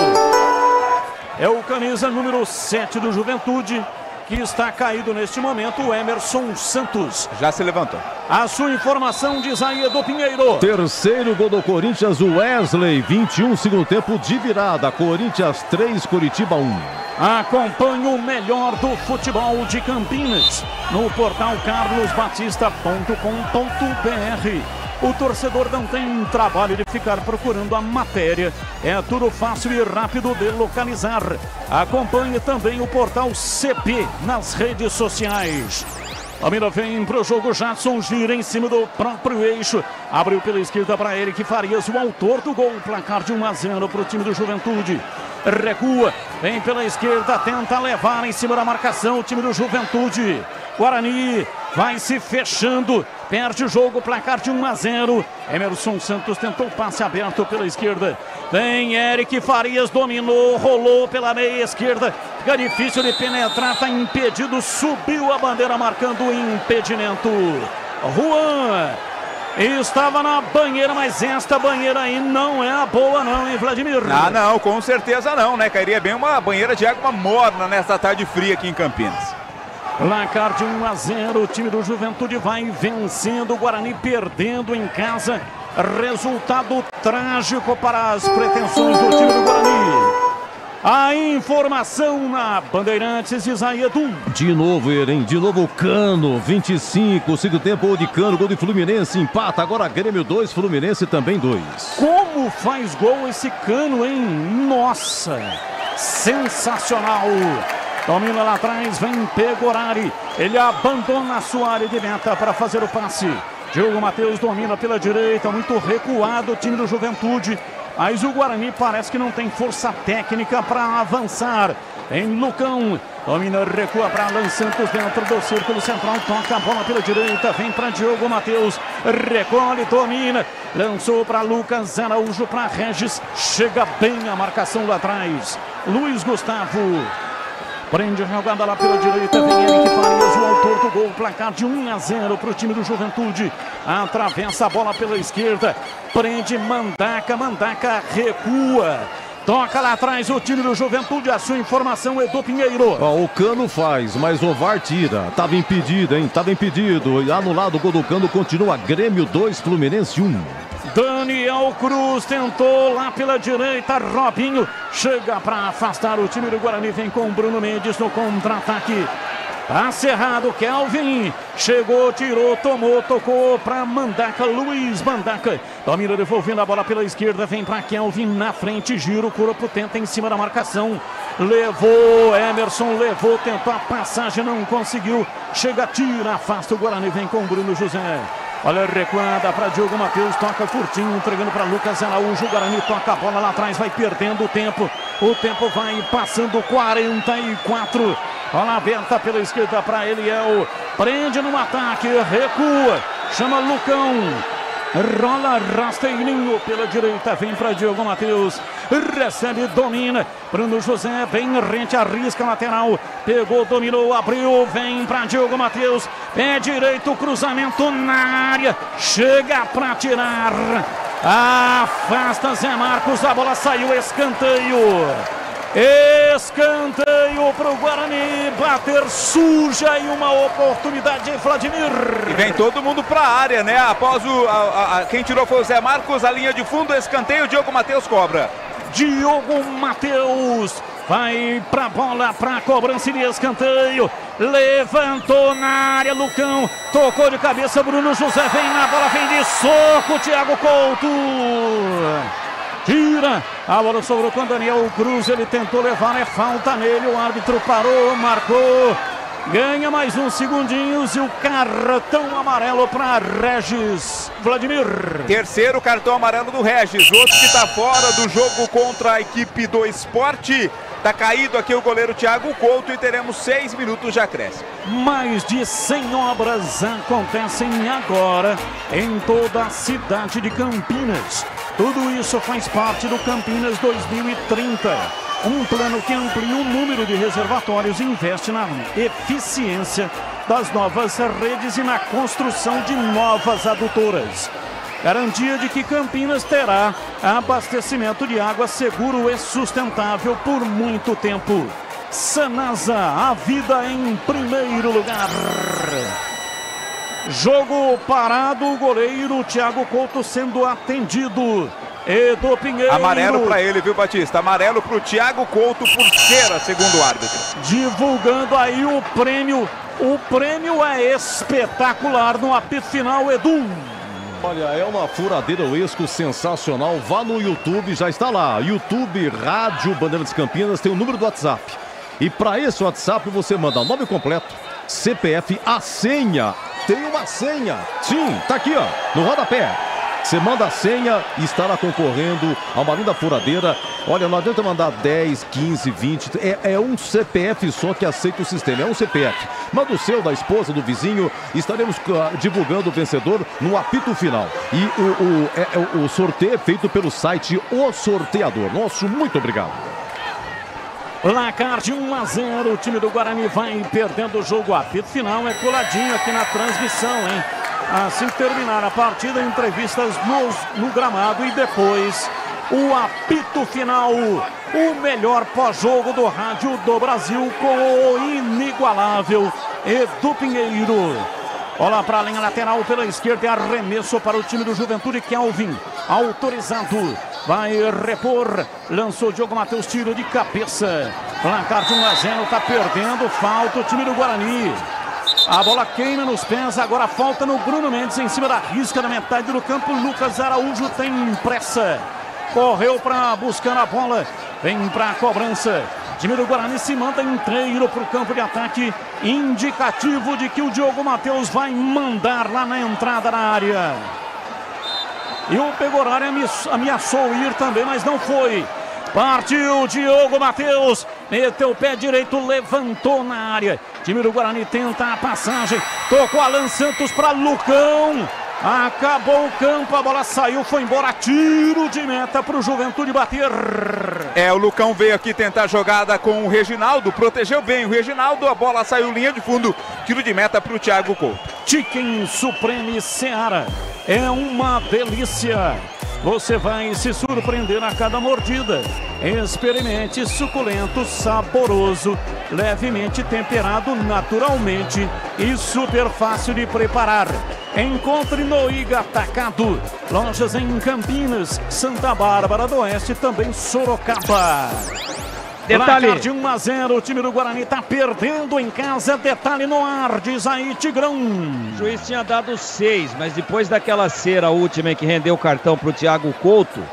É o camisa número 7 do Juventude, que está caído neste momento, o Emerson Santos. Já se levantou. A sua informação de Isaíado Pinheiro. Terceiro gol do Corinthians, o Wesley, 21, segundo tempo de virada. Corinthians 3, Curitiba 1. Acompanhe o melhor do futebol de Campinas no portal carlosbatista.com.br. O torcedor não tem trabalho de ficar procurando a matéria. É tudo fácil e rápido de localizar. Acompanhe também o portal CP nas redes sociais. A mira vem para o jogo, Jadson gira em cima do próprio eixo. Abriu pela esquerda para Eric Farias, o autor do gol. Placar de 1-0 para o time do Juventude. Recua, vem pela esquerda, tenta levar em cima da marcação o time do Juventude. Guarani vai se fechando, perde o jogo, placar de 1-0. Emerson Santos tentou passe aberto pela esquerda. Vem Eric Farias, dominou, rolou pela meia esquerda. Fica difícil de penetrar, está impedido, subiu a bandeira marcando o impedimento. Juan estava na banheira, mas esta banheira aí não é a boa não, hein, Vladimir? Ah, não, com certeza não, né? Cairia bem uma banheira de água morna nesta tarde fria aqui em Campinas. Placar de 1-0, o time do Juventude vai vencendo, o Guarani perdendo em casa. Resultado trágico para as pretensões do time do Guarani. A informação na Bandeirantes, Isaíado. De novo ele, hein? De novo o Cano, 25, segundo tempo, gol de Cano, gol de Fluminense, empata, agora Grêmio 2, Fluminense também 2. Como faz gol esse Cano, hein? Nossa, sensacional. Domina lá atrás, vem Pegorari, ele abandona a sua área de meta para fazer o passe. Diogo Matheus domina pela direita, muito recuado o time do Juventude. Mas o Guarani parece que não tem força técnica para avançar. Em Lucão, domina, recua para Alan Santos dentro do círculo central, toca a bola pela direita, vem para Diogo Matheus, recolhe, domina, lançou para Lucas Araújo, para Regis, chega bem a marcação lá atrás. Luiz Gustavo Prende a jogada lá pela direita, vem Eric Farias, o autor do gol, placar de 1-0 para o time do Juventude. Atravessa a bola pela esquerda, prende Mandaca, Mandaca recua. Toca lá atrás o time do Juventude, a sua informação, Edu Pinheiro. O Cano faz, mas o VAR tira. Tava impedido, hein? Tava impedido. E anulado o gol do Cano, continua Grêmio 2, Fluminense 1. Daniel Cruz tentou lá pela direita, Robinho chega para afastar o time do Guarani, vem com Bruno Mendes no contra-ataque. Passe errado, Kelvin chegou, tirou, tomou, tocou para Mandaca, Luiz Mandaca. Domina devolvendo a bola pela esquerda, vem para Kelvin na frente, gira o corpo, tenta em cima da marcação. Levou, Emerson levou, tentou a passagem, não conseguiu. Chega, tira, afasta o Guarani, vem com Bruno José. Olha, recuada para Diogo Matheus, toca curtinho, entregando para Lucas Araújo. O Guarani toca a bola lá atrás, vai perdendo o tempo. O tempo vai passando, 44. Bola aberta pela esquerda para Eliel. Prende no ataque, recua, chama Lucão. Rola rasteirinho pela direita, vem para Diogo Matheus, recebe, domina, Bruno José, bem rente, arrisca lateral, pegou, dominou, abriu, vem para Diogo Matheus, pé direito, cruzamento na área, chega para tirar, afasta Zé Marcos, a bola saiu, escanteio. Escanteio para o Guarani bater, suja e uma oportunidade de Vladimir. E vem todo mundo para a área, né? Após quem tirou foi o Zé Marcos, a linha de fundo, escanteio, Diogo Matheus cobra. Diogo Matheus vai para a bola, para a cobrança de escanteio. Levantou na área, Lucão, tocou de cabeça, Bruno José vem na bola, vem de soco, Thiago Couto. Tira, a bola sobrou com Daniel Cruz, ele tentou levar, é falta nele, o árbitro parou, marcou, ganha mais uns segundinhos e o cartão amarelo para Regis Vladimir. Terceiro cartão amarelo do Regis, outro que está fora do jogo contra a equipe do Sport. Está caído aqui o goleiro Thiago Couto e teremos 6 minutos de acréscimo. Mais de 100 obras acontecem agora em toda a cidade de Campinas. Tudo isso faz parte do Campinas 2030. Um plano que amplia o número de reservatórios e investe na eficiência das novas redes e na construção de novas adutoras. Garantia de que Campinas terá abastecimento de água seguro e sustentável por muito tempo. Sanasa, a vida em primeiro lugar. Jogo parado, o goleiro Thiago Couto sendo atendido. Edu Pinheiro. Amarelo para ele, viu, Batista? Amarelo para o Thiago Couto por cera, segundo o árbitro. Divulgando aí o prêmio. O prêmio é espetacular no apito final, Edu. Olha, é uma furadeira Uesco sensacional. Vá no YouTube, já está lá. YouTube, Rádio Bandeirantes Campinas, tem o número do WhatsApp. E para esse WhatsApp você manda nome completo, CPF, a senha. Tem uma senha. Sim, tá aqui, ó, no rodapé. Você manda a senha e estará concorrendo a uma linda furadeira. Olha, não adianta mandar 10, 15, 20. É um CPF só que aceita o sistema. É um CPF. Manda o seu, da esposa, do vizinho. Estaremos divulgando o vencedor no apito final. E o sorteio é feito pelo site O Sorteador. Nosso muito obrigado. Placar de 1-0. O time do Guarani vai perdendo o jogo. O apito final é coladinho aqui na transmissão, hein? Assim que terminar a partida, entrevistas no gramado e depois o apito final, o melhor pós-jogo do rádio do Brasil com o inigualável Edu Pinheiro. Olha para a linha lateral pela esquerda, é arremesso para o time do Juventude, Kelvin, autorizado, vai repor, lançou Diogo Matheus, tiro de cabeça, placar de 1-0, tá perdendo, falta o time do Guarani. A bola queima nos pés, agora falta no Bruno Mendes em cima da risca da metade do campo. Lucas Araújo tem pressa, correu para buscar a bola, vem para a cobrança. O time do Guarani se manda inteiro para o campo de ataque, indicativo de que o Diogo Matheus vai mandar lá na entrada da área. E o Pegorari ameaçou ir também, mas não foi. Partiu Diogo Matheus, meteu o pé direito, levantou na área. Time do Guarani tenta a passagem, tocou Alan Santos para Lucão. Acabou o campo, a bola saiu, foi embora, tiro de meta para o Juventude bater. O Lucão veio aqui tentar a jogada com o Reginaldo, protegeu bem o Reginaldo, a bola saiu linha de fundo, tiro de meta para o Thiago Couto. Chicken Supreme Seara é uma delícia. Você vai se surpreender a cada mordida. Experimente suculento, saboroso, levemente temperado naturalmente e super fácil de preparar. Encontre no Iga Atacado. Lojas em Campinas, Santa Bárbara do Oeste, também Sorocaba. Detalhe. Placar de 1-0, o time do Guarani está perdendo em casa. Detalhe no ar, diz aí Tigrão. O juiz tinha dado 6, mas depois daquela cera última que rendeu o cartão para o Thiago Couto,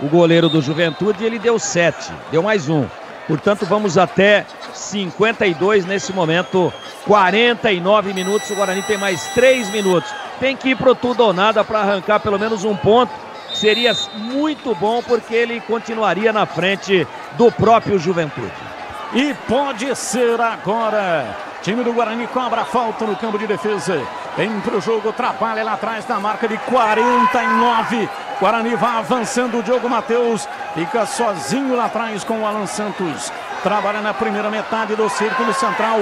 o goleiro do Juventude, ele deu 7, deu mais 1. Portanto, vamos até 52 nesse momento, 49 minutos, o Guarani tem mais 3 minutos. Tem que ir pro tudo ou nada para arrancar pelo menos um ponto. Seria muito bom porque ele continuaria na frente do próprio Juventude. E pode ser agora. Time do Guarani cobra a falta no campo de defesa. Vem pro jogo, trabalha lá atrás na marca de 49. Guarani vai avançando, o Diogo Matheus fica sozinho lá atrás com o Alan Santos. Trabalha na primeira metade do círculo central.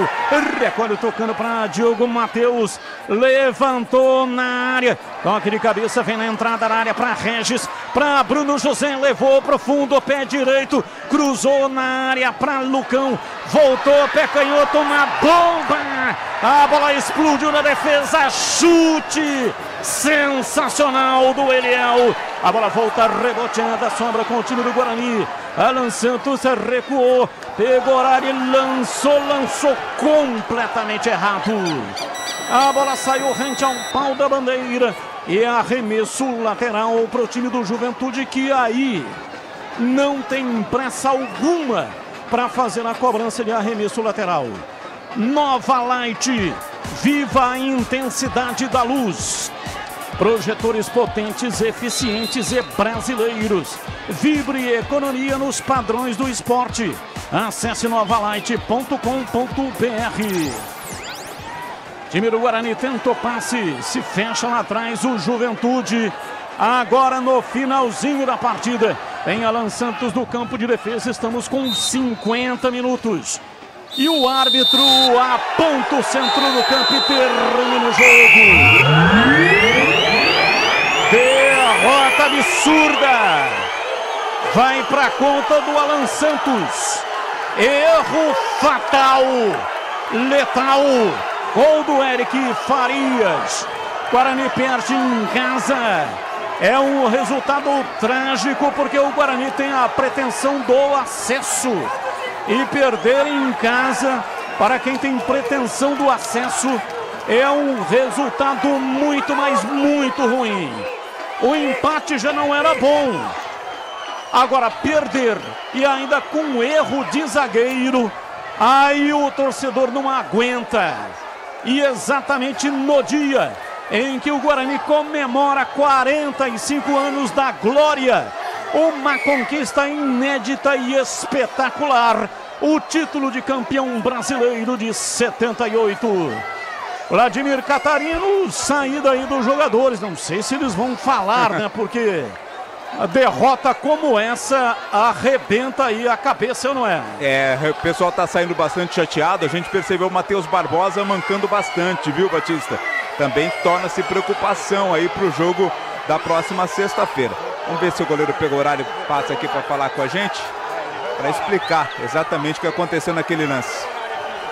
Recolhe tocando para Diogo Matheus. Levantou na área. Toque de cabeça, vem na entrada da área para Regis. Para Bruno José, levou para o fundo, pé direito. Cruzou na área para Lucão. Voltou, pé canhoto, uma bomba. A bola explodiu na defesa. Chute sensacional do Eliel. A bola volta reboteada, sobra com o time do Guarani. Alan Santos recuou, pegou horário e lançou completamente errado. A bola saiu rente ao pau da bandeira e arremesso lateral para o time do Juventude, que aí não tem pressa alguma para fazer a cobrança de arremesso lateral. Nova Light, viva a intensidade da luz. Projetores potentes, eficientes e brasileiros. Vibre economia nos padrões do esporte. Acesse novalight.com.br. Time do Guarani tenta o passe, se fecha lá atrás o Juventude. Agora no finalzinho da partida, tem Alan Santos no campo de defesa. Estamos com 50 minutos. E o árbitro aponta o centro do campo e termina o jogo. Derrota absurda. Vai para conta do Alan Santos. Erro fatal. Letal. Gol do Eric Farias. Guarani perde em casa. É um resultado trágico porque o Guarani tem a pretensão do acesso. E perder em casa, para quem tem pretensão do acesso, é um resultado muito, mas muito ruim. O empate já não era bom. Agora perder e ainda com erro de zagueiro, aí o torcedor não aguenta. E exatamente no dia em que o Guarani comemora 45 anos da glória, uma conquista inédita e espetacular, o título de campeão brasileiro de 78. Vladimir Catarino, saída aí dos jogadores, não sei se eles vão falar, né, porque a derrota como essa arrebenta aí a cabeça, ou não é? O pessoal tá saindo bastante chateado, a gente percebeu o Matheus Barbosa mancando bastante, viu, Batista? Também torna-se preocupação aí pro jogo da próxima sexta-feira. Vamos ver se o goleiro pegou horário e passa aqui para falar com a gente, para explicar exatamente o que aconteceu naquele lance.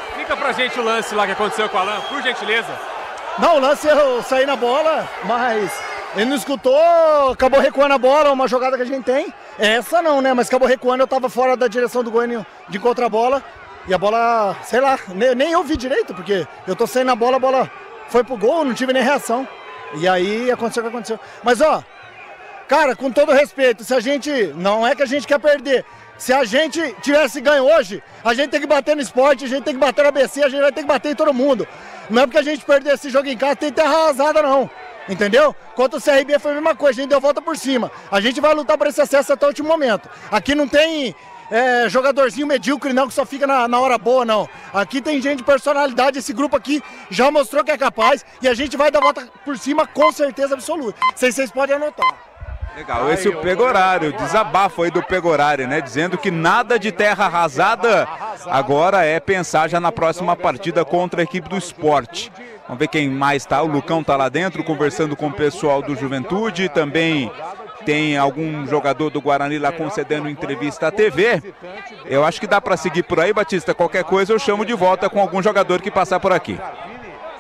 Explica pra gente o lance lá que aconteceu com o Alan, por gentileza. Não, o lance eu saí na bola, mas ele não escutou, acabou recuando a bola, uma jogada que a gente tem. Essa não, né, mas acabou recuando, eu tava fora da direção do Goiânia de encontrar a bola. E a bola, sei lá, nem eu vi direito, porque eu tô saindo na bola, a bola foi pro gol, não tive nem reação. E aí aconteceu o que aconteceu. Mas ó, cara, com todo respeito, se a gente, não é que a gente quer perder, se a gente tivesse ganho hoje, a gente tem que bater no esporte, a gente tem que bater no ABC, a gente vai ter que bater em todo mundo. Não é porque a gente perder esse jogo em casa, tem que ter arrasada não, entendeu? Contra o CRB foi a mesma coisa, a gente deu a volta por cima. A gente vai lutar por esse acesso até o último momento. Aqui não tem jogadorzinho medíocre não, que só fica na hora boa, não. Aqui tem gente de personalidade, esse grupo aqui já mostrou que é capaz e a gente vai dar a volta por cima com certeza absoluta. Vocês podem anotar. Legal, esse é o Pegorari, o desabafo aí do Pegorari, né? Dizendo que nada de terra arrasada, agora é pensar já na próxima partida contra a equipe do Sport. Vamos ver quem mais tá, o Lucão tá lá dentro conversando com o pessoal do Juventude, também tem algum jogador do Guarani lá concedendo entrevista à TV. Eu acho que dá para seguir por aí, Batista, qualquer coisa eu chamo de volta com algum jogador que passar por aqui.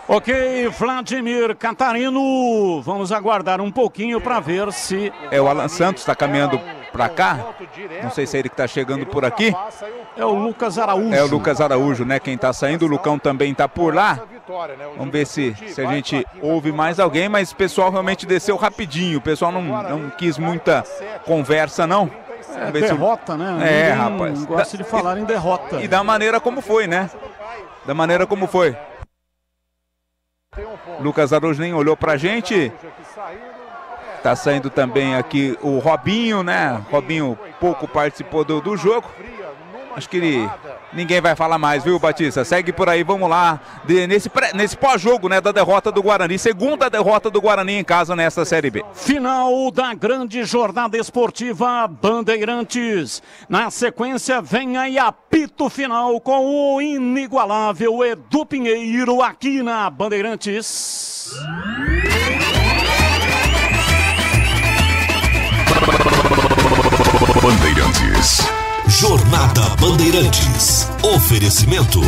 Ok, Vladimir Catarino, vamos aguardar um pouquinho para ver se... O Alan Santos está caminhando para cá, não sei se é ele que está chegando por aqui. É o Lucas Araújo. É o Lucas Araújo, né, quem está saindo, o Lucão também está por lá. Vamos ver se a gente ouve mais alguém, mas o pessoal realmente desceu rapidinho, o pessoal não quis muita conversa, não. Derrota, né? Rapaz. Gosta de falar em derrota. E da maneira como foi, né? Da maneira como foi. Lucas Araújo nem olhou pra gente. Tá saindo também aqui o Robinho, né? Robinho pouco participou do jogo. Acho que ninguém vai falar mais, viu, Batista? Segue por aí, vamos lá. Nesse pós-jogo, né, da derrota do Guarani. Segunda derrota do Guarani em casa nessa Série B. Final da grande jornada esportiva Bandeirantes. Na sequência vem aí apito final com o inigualável Edu Pinheiro aqui na Bandeirantes. Bandeirantes. Jornada Bandeirantes. Oferecimento.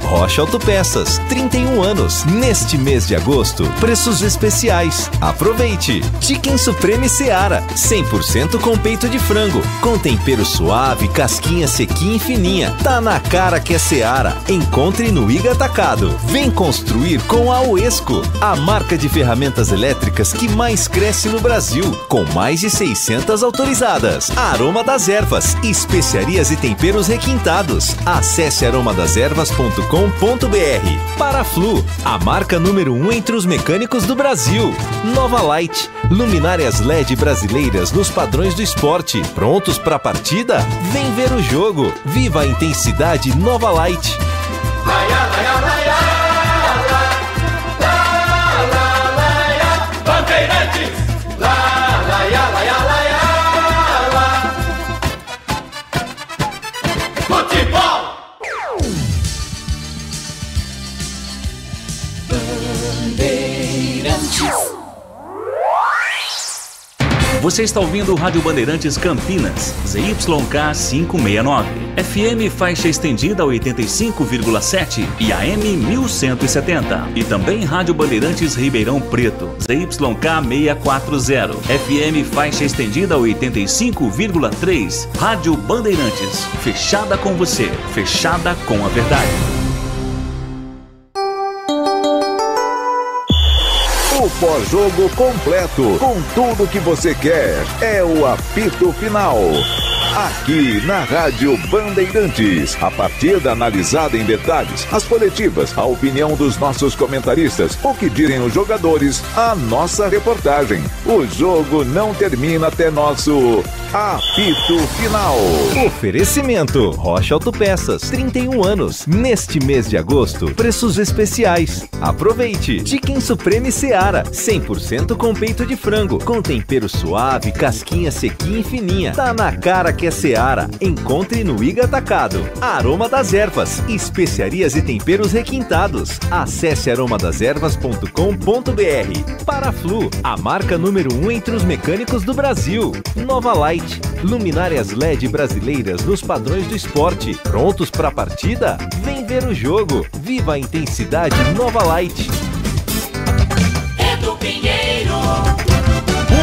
Rocha Autopeças, 31 anos. Neste mês de agosto, preços especiais. Aproveite! Chicken Supreme Seara, 100% com peito de frango, com tempero suave, casquinha sequinha e fininha. Tá na cara que é Seara. Encontre no Iga Atacado. Vem construir com a Oesco, a marca de ferramentas elétricas que mais cresce no Brasil, com mais de 600 autorizadas. Aroma das Ervas, especiarias e temperos requintados. Acesse aromadeservas.com.br. Paraflu, a marca número 1 entre os mecânicos do Brasil. Nova Light, luminárias LED brasileiras nos padrões do esporte. Prontos para a partida? Vem ver o jogo. Viva a intensidade Nova Light. Bandeirantes, futebol. Você está ouvindo o Rádio Bandeirantes Campinas, ZYK 569, FM faixa estendida 85,7 e AM 1170. E também Rádio Bandeirantes Ribeirão Preto, ZYK 640, FM faixa estendida 85,3. Rádio Bandeirantes, fechada com você, fechada com a verdade. O pós-jogo completo, com tudo que você quer, é o apito final. Aqui na Rádio Bandeirantes, a partida analisada em detalhes, as coletivas, a opinião dos nossos comentaristas, o que direm os jogadores, a nossa reportagem. O jogo não termina até nosso apito final. Oferecimento Rocha Autopeças, 31 anos. Neste mês de agosto, preços especiais. Aproveite! Chicken Supreme Seara, 100% com peito de frango, com tempero suave, casquinha sequinha e fininha. Tá na cara que é Seara. Encontre no Iga Atacado. Aroma das Ervas, especiarias e temperos requintados. Acesse aromadeservas.com.br. Paraflu, a marca número 1 entre os mecânicos do Brasil. Nova Light, luminárias LED brasileiras nos padrões do esporte. Prontos para a partida? Vem ver o jogo. Viva a intensidade Nova Light. Edu Pinheiro.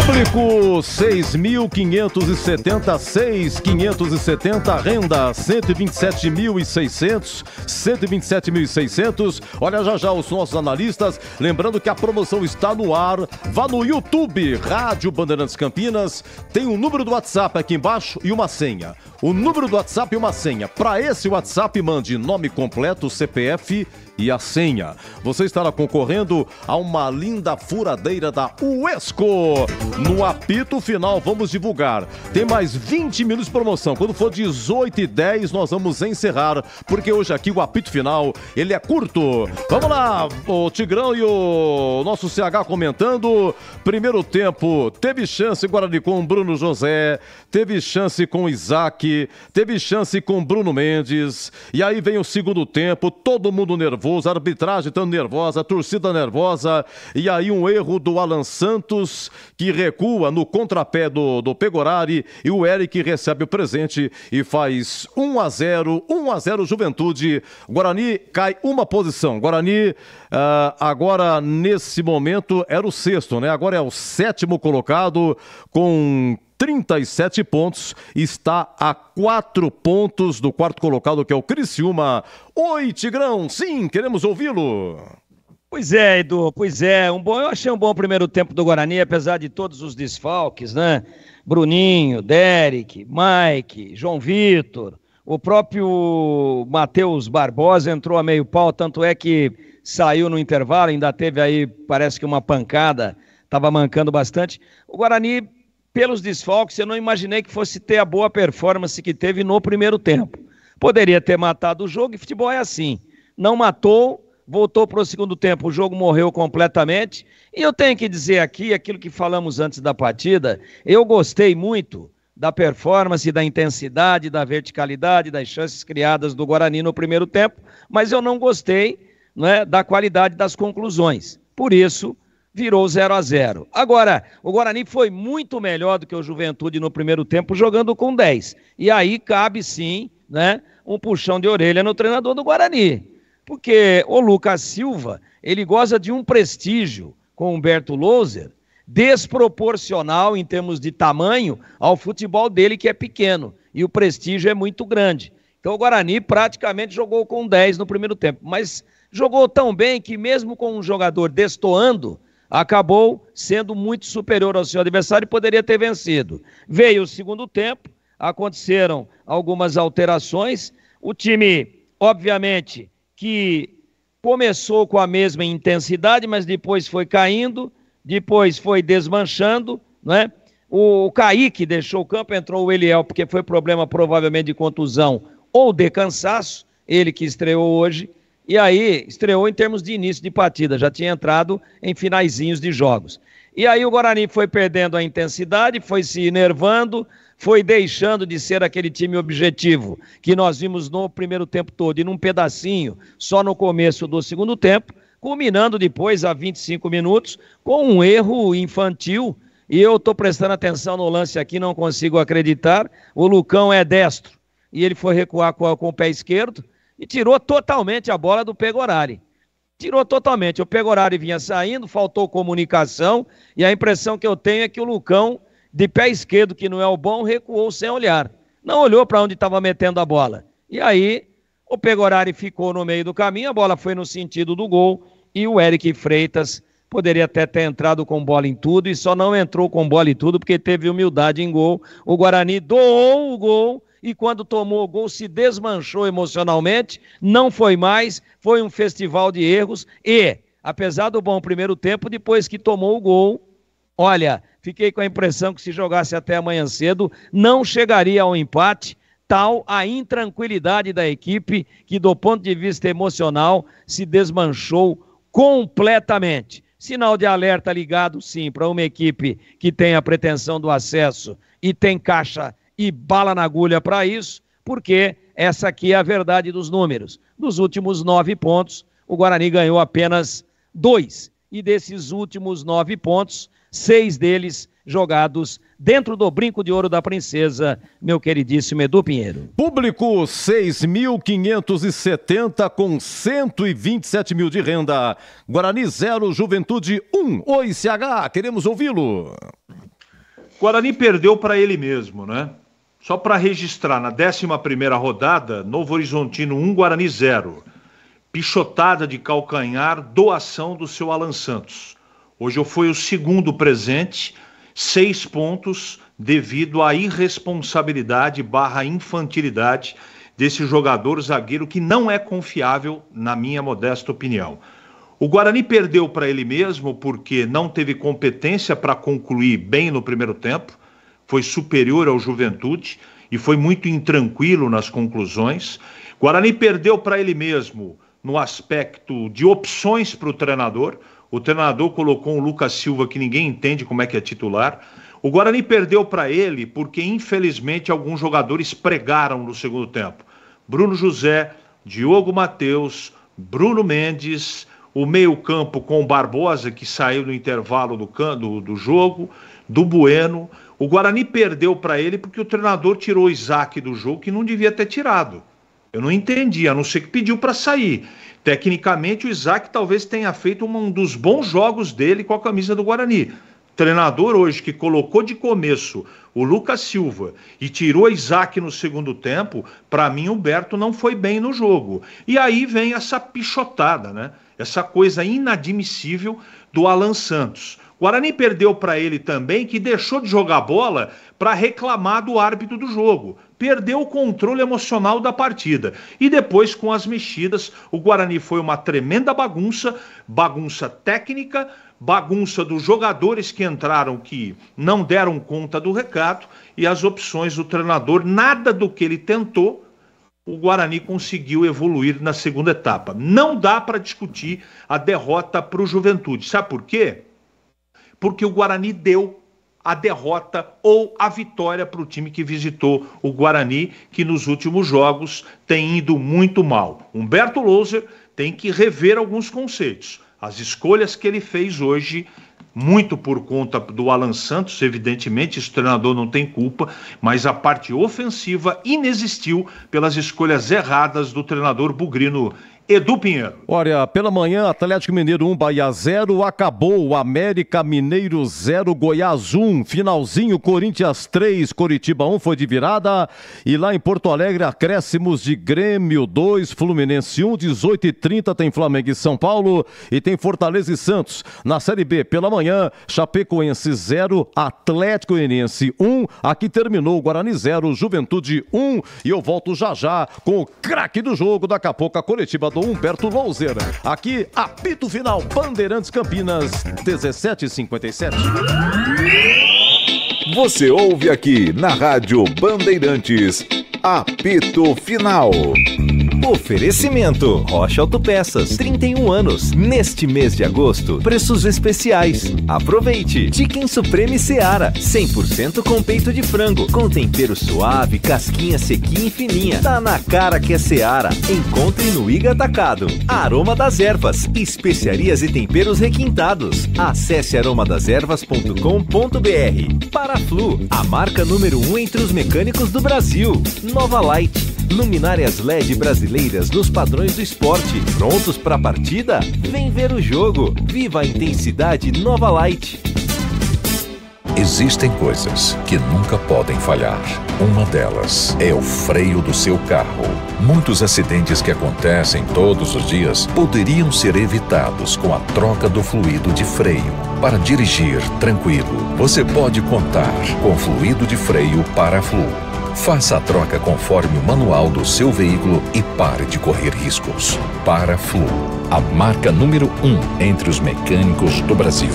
Público 6.570, 6.570, renda 127.600, 127.600. Olha já os nossos analistas, lembrando que a promoção está no ar. Vá no YouTube, Rádio Bandeirantes Campinas, tem um número do WhatsApp aqui embaixo e uma senha. O número do WhatsApp e uma senha. Para esse WhatsApp, mande nome completo, CPF e a senha. Você estará concorrendo a uma linda furadeira da Uesco. No apito final, vamos divulgar. Tem mais 20 minutos de promoção. Quando for 18h10, nós vamos encerrar, porque hoje aqui o apito final, ele é curto. Vamos lá, o Tigrão e o nosso CH comentando. Primeiro tempo, teve chance Guarani com Bruno José, teve chance com Isaac, teve chance com Bruno Mendes, e aí vem o segundo tempo, todo mundo nervoso, a arbitragem tão nervosa, a torcida nervosa, e aí um erro do Alan Santos, que recua no contrapé do Pegorari, e o Eric recebe o presente e faz 1-0 Juventude. Guarani cai uma posição. Guarani agora nesse momento era o sexto, né? Agora é o sétimo colocado com 37 pontos, está a 4 pontos do quarto colocado, que é o Criciúma. Oi, Tigrão, sim, queremos ouvi-lo. Pois é, Edu, pois é, eu achei um bom primeiro tempo do Guarani, apesar de todos os desfalques, né? Bruninho, Derek, Mike, João Vitor, o próprio Matheus Barbosa entrou a meio pau, tanto é que saiu no intervalo, ainda teve aí, parece que uma pancada, estava mancando bastante. O Guarani, pelos desfalques, eu não imaginei que fosse ter a boa performance que teve no primeiro tempo. Poderia ter matado o jogo, e futebol é assim. Não matou, voltou para o segundo tempo, o jogo morreu completamente. E eu tenho que dizer aqui, aquilo que falamos antes da partida, eu gostei muito da performance, da intensidade, da verticalidade, das chances criadas do Guarani no primeiro tempo, mas eu não gostei, né, da qualidade das conclusões. Por isso, virou 0-0. Agora, o Guarani foi muito melhor do que o Juventude no primeiro tempo, jogando com 10. E aí cabe sim, né, um puxão de orelha no treinador do Guarani. Porque o Lucas Silva, ele goza de um prestígio com o Humberto Louser desproporcional em termos de tamanho ao futebol dele, que é pequeno. E o prestígio é muito grande. Então o Guarani praticamente jogou com 10 no primeiro tempo. Mas jogou tão bem que mesmo com um jogador destoando, acabou sendo muito superior ao seu adversário e poderia ter vencido. Veio o segundo tempo, aconteceram algumas alterações. O time, obviamente, que começou com a mesma intensidade, mas depois foi caindo, depois foi desmanchando, né? O Kaique deixou o campo, entrou o Eliel, porque foi problema provavelmente de contusão ou de cansaço, ele que estreou hoje, e aí estreou em termos de início de partida, já tinha entrado em finaizinhos de jogos. E aí o Guarani foi perdendo a intensidade, foi se enervando, foi deixando de ser aquele time objetivo que nós vimos no primeiro tempo todo e num pedacinho só no começo do segundo tempo, culminando depois a 25 minutos com um erro infantil. E eu estou prestando atenção no lance aqui, não consigo acreditar. O Lucão é destro e ele foi recuar com o pé esquerdo e tirou totalmente a bola do Pegorari. Tirou totalmente. O Pegorari vinha saindo, faltou comunicação, e a impressão que eu tenho é que o Lucão, de pé esquerdo, que não é o bom, recuou sem olhar. Não olhou para onde estava metendo a bola. E aí o Pegorari ficou no meio do caminho, a bola foi no sentido do gol, e o Eric Freitas poderia até ter entrado com bola em tudo, e só não entrou com bola em tudo porque teve humildade em gol. O Guarani doou o gol, e quando tomou o gol se desmanchou emocionalmente, não foi mais, foi um festival de erros, e, apesar do bom primeiro tempo, depois que tomou o gol, olha, fiquei com a impressão que se jogasse até amanhã cedo, não chegaria ao empate, tal a intranquilidade da equipe, que do ponto de vista emocional se desmanchou completamente. Sinal de alerta ligado, sim, para uma equipe que tem a pretensão do acesso e tem caixa e bala na agulha para isso, porque essa aqui é a verdade dos números. Dos últimos 9 pontos, o Guarani ganhou apenas 2. E desses últimos 9 pontos, 6 deles jogados dentro do brinco de ouro da princesa, meu queridíssimo Edu Pinheiro. Público 6.570 com 127 mil de renda. Guarani 0, Juventude 1. Oi, CH, queremos ouvi-lo. Guarani perdeu para ele mesmo, né? Só para registrar, na 11ª rodada, Novo Horizontino 1, Guarani 0. Pichotada de calcanhar, doação do seu Alan Santos. Hoje foi o segundo presente, 6 pontos devido à irresponsabilidade / infantilidade desse jogador zagueiro que não é confiável, na minha modesta opinião. O Guarani perdeu para ele mesmo porque não teve competência para concluir bem no primeiro tempo, foi superior ao Juventude e foi muito intranquilo nas conclusões. Guarani perdeu para ele mesmo no aspecto de opções para o treinador. O treinador colocou um Lucas Silva que ninguém entende como é que é titular. O Guarani perdeu para ele porque, infelizmente, alguns jogadores pregaram no segundo tempo. Bruno José, Diogo Matheus, Bruno Mendes, o meio-campo com o Barbosa, que saiu no intervalo do jogo, do Bueno. O Guarani perdeu para ele porque o treinador tirou o Isaac do jogo, que não devia ter tirado. Eu não entendi, a não ser que pediu para sair. Tecnicamente, o Isaac talvez tenha feito um dos bons jogos dele com a camisa do Guarani. Treinador hoje que colocou de começo o Lucas Silva e tirou Isaac no segundo tempo, para mim o Berto não foi bem no jogo. E aí vem essa pichotada, né? Essa coisa inadmissível do Alan Santos. O Guarani perdeu para ele também, que deixou de jogar bola para reclamar do árbitro do jogo. Perdeu o controle emocional da partida. E depois, com as mexidas, o Guarani foi uma tremenda bagunça, bagunça técnica, bagunça dos jogadores que entraram que não deram conta do recado, e as opções do treinador, nada do que ele tentou, o Guarani conseguiu evoluir na segunda etapa. Não dá para discutir a derrota para o Juventude. Sabe por quê? Porque o Guarani deu a derrota ou a vitória para o time que visitou o Guarani, que nos últimos jogos tem ido muito mal. Humberto Louser tem que rever alguns conceitos. As escolhas que ele fez hoje, muito por conta do Alan Santos, evidentemente, esse treinador não tem culpa, mas a parte ofensiva inexistiu pelas escolhas erradas do treinador bugrino Edu Pinheiro. Olha, pela manhã, Atlético Mineiro 1, Bahia 0, acabou América Mineiro 0, Goiás 1, finalzinho, Corinthians 3, Coritiba 1, foi de virada, e lá em Porto Alegre, acréscimos de Grêmio 2, Fluminense 1, 18h30 tem Flamengo e São Paulo, e tem Fortaleza e Santos. Na Série B, pela manhã, Chapecoense 0, Atlético Goianiense 1, aqui terminou Guarani 0, Juventude 1, e eu volto já já com o craque do jogo, daqui a pouco a coletiva do Humberto Louser. Aqui, apito final, Bandeirantes Campinas, 17h57. Você ouve aqui na Rádio Bandeirantes, apito final. Oferecimento Rocha Autopeças, 31 anos. Neste mês de agosto, preços especiais. Aproveite. Chicken Supreme Seara, 100% com peito de frango, com tempero suave, casquinha sequinha e fininha. Tá na cara que é Seara. Encontre no Iga Atacado. Aroma das Ervas, especiarias e temperos requintados. Acesse aromadeservas.com.br. Paraflu, a marca número 1 entre os mecânicos do Brasil. Nova Light, luminárias LED brasileiras nos padrões do esporte. Prontos para a partida? Vem ver o jogo. Viva a intensidade Nova Light. Existem coisas que nunca podem falhar. Uma delas é o freio do seu carro. Muitos acidentes que acontecem todos os dias poderiam ser evitados com a troca do fluido de freio. Para dirigir tranquilo, você pode contar com fluido de freio Paraflu. Faça a troca conforme o manual do seu veículo e pare de correr riscos. Paraflu, a marca número 1 entre os mecânicos do Brasil.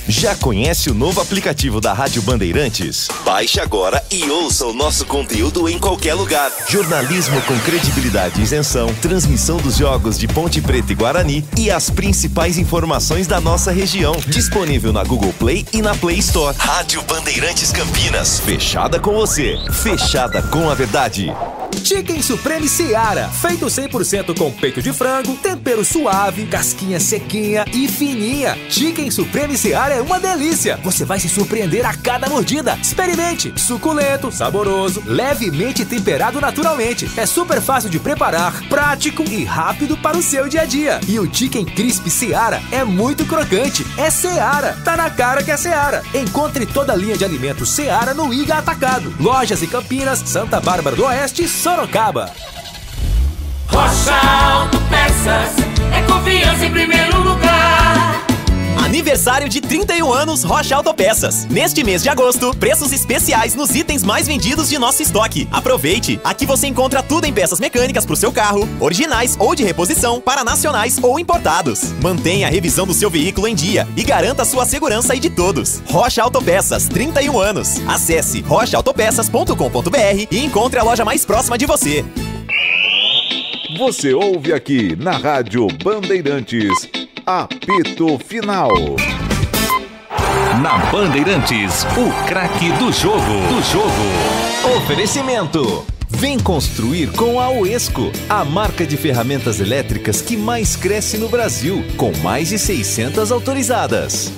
Já conhece o novo aplicativo da Rádio Bandeirantes? Baixe agora e ouça o nosso conteúdo em qualquer lugar. Jornalismo com credibilidade e isenção, transmissão dos jogos de Ponte Preta e Guarani e as principais informações da nossa região. Disponível na Google Play e na Play Store. Rádio Bandeirantes Campinas. Fechada com você. Fechada com a verdade. Chicken Supreme Seara, feito 100% com peito de frango, tempero suave, casquinha sequinha e fininha. Chicken Supreme Seara é uma delícia. Você vai se surpreender a cada mordida. Experimente. Suculento, saboroso, levemente temperado naturalmente. É super fácil de preparar, prático e rápido para o seu dia a dia. E o Chicken Crisp Seara é muito crocante. É Seara. Tá na cara que é Seara. Encontre toda a linha de alimentos Seara no Iga Atacado. Lojas em Campinas, Santa Bárbara do Oeste e Sorocaba. Rocha Autopeças é confiança em primeiro lugar. Aniversário de 31 anos Rocha Autopeças. Neste mês de agosto, preços especiais nos itens mais vendidos de nosso estoque. Aproveite! Aqui você encontra tudo em peças mecânicas para o seu carro, originais ou de reposição para nacionais ou importados. Mantenha a revisão do seu veículo em dia e garanta sua segurança e de todos. Rocha Autopeças, 31 anos. Acesse rochaautopeças.com.br e encontre a loja mais próxima de você. Você ouve aqui na Rádio Bandeirantes, apito final. Na Bandeirantes, o craque do jogo. Oferecimento. Vem construir com a Oesco, a marca de ferramentas elétricas que mais cresce no Brasil, com mais de 600 autorizadas.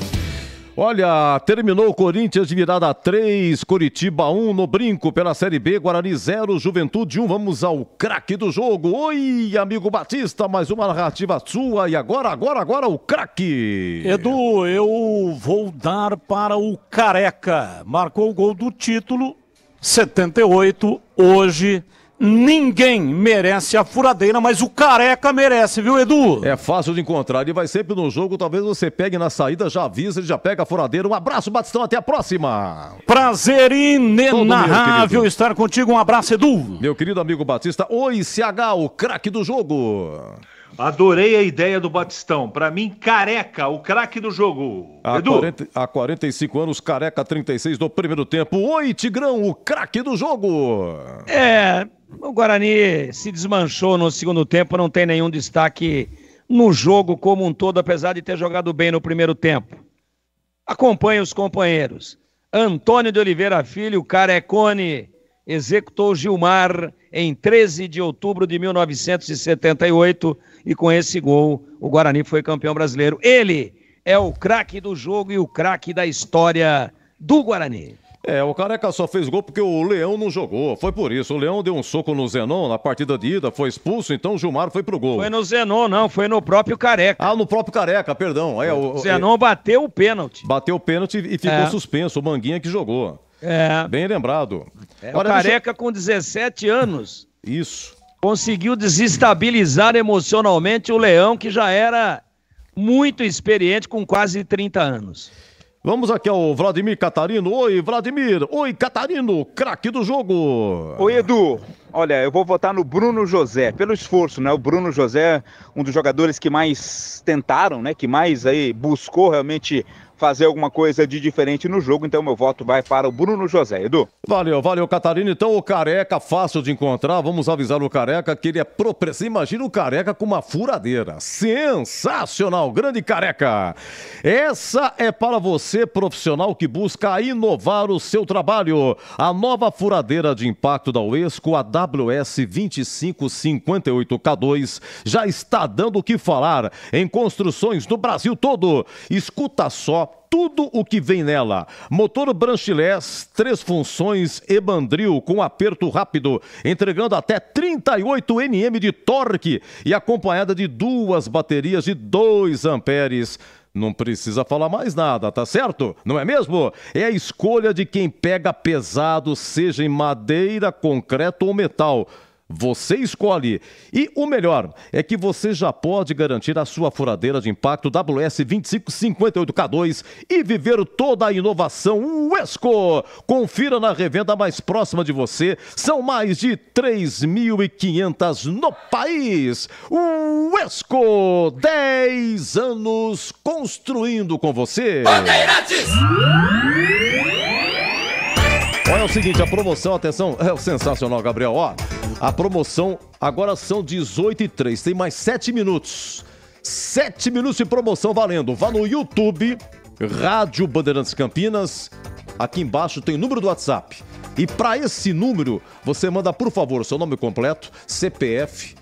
Olha, terminou o Corinthians de virada 3, Coritiba 1 no Brinco pela Série B, Guarani 0, Juventude 1. Vamos ao craque do jogo. Oi, amigo Batista, mais uma narrativa sua. E agora o craque. Edu, eu vou dar para o Careca. Marcou o gol do título, 78, hoje. Ninguém merece a furadeira, mas o Careca merece, viu, Edu? É fácil de encontrar, ele vai sempre no jogo, talvez você pegue na saída, já avisa, ele já pega a furadeira. Um abraço, Batistão, até a próxima. Prazer inenarrável estar contigo, um abraço, Edu. Meu querido amigo Batista, oi, CH, o craque do jogo. Adorei a ideia do Batistão. Pra mim, Careca, o craque do jogo. Edu. Há 45 anos, Careca 36 do primeiro tempo. Oi, Tigrão, o craque do jogo. O Guarani se desmanchou no segundo tempo, não tem nenhum destaque no jogo como um todo, apesar de ter jogado bem no primeiro tempo. Acompanhe os companheiros. Antônio de Oliveira Filho, Carecone, executou Gilmar em 13 de outubro de 1978 e com esse gol o Guarani foi campeão brasileiro. Ele é o craque do jogo e o craque da história do Guarani. O Careca só fez gol porque o Leão não jogou, foi por isso. O Leão deu um soco no Zenon na partida de ida, foi expulso, então o Gilmar foi pro gol. Foi no Zenon, não, foi no próprio Careca. Ah, no próprio Careca, perdão. O Zenon bateu o pênalti. Bateu o pênalti e ficou suspenso, o Manguinha que jogou. Bem lembrado. O Careca com 17 anos. Isso. Conseguiu desestabilizar emocionalmente o Leão, que já era muito experiente, com quase 30 anos. Vamos aqui ao Vladimir Catarino. Oi, Vladimir. Oi, Catarino, craque do jogo. Oi, Edu. Olha, eu vou votar no Bruno José, pelo esforço, né? O Bruno José, um dos jogadores que mais tentaram, né? Que mais aí buscou realmente fazer alguma coisa de diferente no jogo, então meu voto vai para o Bruno José, Edu. Valeu, Catarina. Então o Careca, fácil de encontrar, vamos avisar o Careca que ele é imagina o Careca com uma furadeira, sensacional, grande Careca. Essa é para você, profissional que busca inovar o seu trabalho. A nova furadeira de impacto da Oesco, a WS 2558K2, já está dando o que falar em construções no Brasil todo. Escuta só tudo o que vem nela. Motor Branchilés, 3 funções e mandril com aperto rápido, entregando até 38 Nm de torque e acompanhada de 2 baterias de 2 amperes. Não precisa falar mais nada, tá certo? Não é mesmo? É a escolha de quem pega pesado, seja em madeira, concreto ou metal. Você escolhe. E o melhor é que você já pode garantir a sua furadeira de impacto WS 2558K2 e viver toda a inovação Oesco. Confira na revenda mais próxima de você. São mais de 3.500 no país. Oesco, 10 anos construindo com você. Bandeirantes! Olha, é o seguinte, a promoção, atenção, é sensacional, Gabriel, ó. A promoção, agora são 18h03, tem mais 7 minutos. 7 minutos de promoção valendo. Vá no YouTube, Rádio Bandeirantes Campinas, aqui embaixo tem o número do WhatsApp. E para esse número, você manda, por favor, seu nome completo, CPF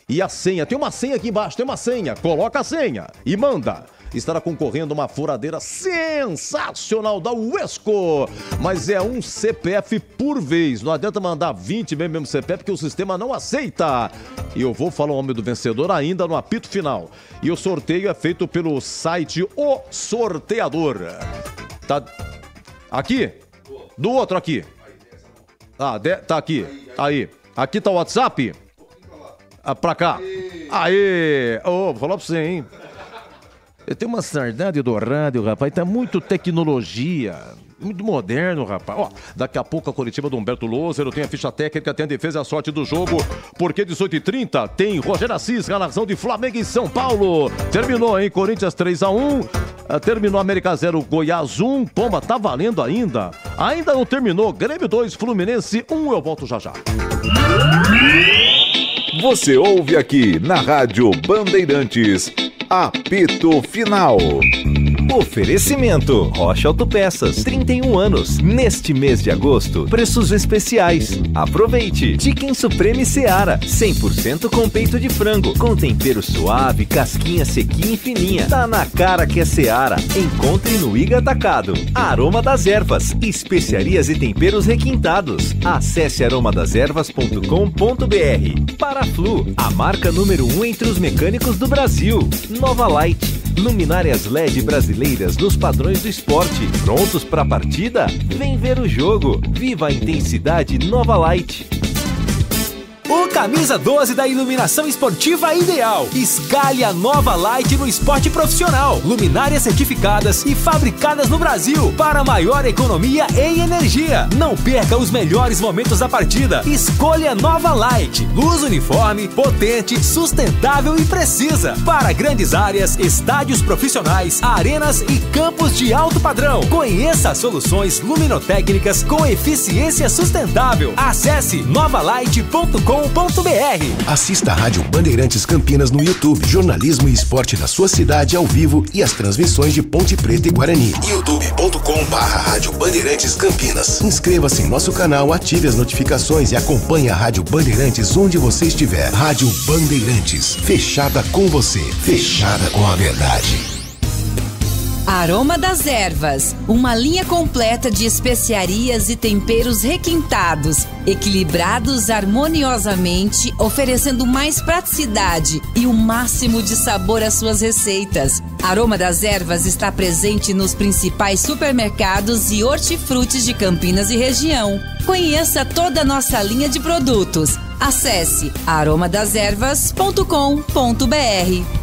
e a senha. Tem uma senha aqui embaixo, tem uma senha. Coloca a senha e manda. Estará concorrendo uma furadeira sensacional da Oesco. Mas é um CPF por vez. Não adianta mandar 20 mesmo CPF, porque o sistema não aceita. E eu vou falar o nome do vencedor ainda no apito final. E o sorteio é feito pelo site O Sorteador. Tá aqui? Do outro aqui. Tá aqui. Aí. Aqui tá o WhatsApp. Pra cá. Aê! Vou falar pra você, hein? Tem uma saudade do rádio, rapaz. Tá muito tecnologia. Muito moderno, rapaz. Ó, daqui a pouco a coletiva do Humberto Loser, tem a ficha técnica, tem a defesa e a sorte do jogo, porque 18h30 tem Rogério Assis, relação de Flamengo em São Paulo. Terminou, hein? Corinthians 3-1, terminou América 0, Goiás 1. Toma, tá valendo ainda. Ainda não terminou. Grêmio 2, Fluminense 1. Eu volto já já. Você ouve aqui na Rádio Bandeirantes, apito final. Oferecimento Rocha Autopeças, 31 anos. Neste mês de agosto, preços especiais. Aproveite. Chicken Supreme Seara, 100% com peito de frango, com tempero suave, casquinha sequinha e fininha. Tá na cara que é Seara. Encontre no Iga Atacado. Aroma das Ervas, especiarias e temperos requintados. Acesse aromadeservas.com.br. Paraflu, a marca número 1 entre os mecânicos do Brasil. Nova Light, luminárias LED brasileiras nos padrões do esporte. Prontos para a partida? Vem ver o jogo. Viva a intensidade Nova Light. O camisa 12 da iluminação esportiva ideal. Escale a Nova Light no esporte profissional. Luminárias certificadas e fabricadas no Brasil para maior economia em energia. Não perca os melhores momentos da partida. Escolha Nova Light. Luz uniforme, potente, sustentável e precisa. Para grandes áreas, estádios profissionais, arenas e campos de alto padrão. Conheça as soluções luminotécnicas com eficiência sustentável. Acesse novalight.com.br. Assista a Rádio Bandeirantes Campinas no YouTube. Jornalismo e esporte da sua cidade ao vivo e as transmissões de Ponte Preta e Guarani. youtube.com/Rádio Bandeirantes Campinas. Inscreva-se em nosso canal, ative as notificações e acompanhe a Rádio Bandeirantes onde você estiver. Rádio Bandeirantes, fechada com você, fechada com a verdade. Aroma das Ervas, uma linha completa de especiarias e temperos requintados, equilibrados harmoniosamente, oferecendo mais praticidade e o máximo de sabor às suas receitas. Aroma das Ervas está presente nos principais supermercados e hortifrutis de Campinas e região. Conheça toda a nossa linha de produtos. Acesse aromadeservas.com.br.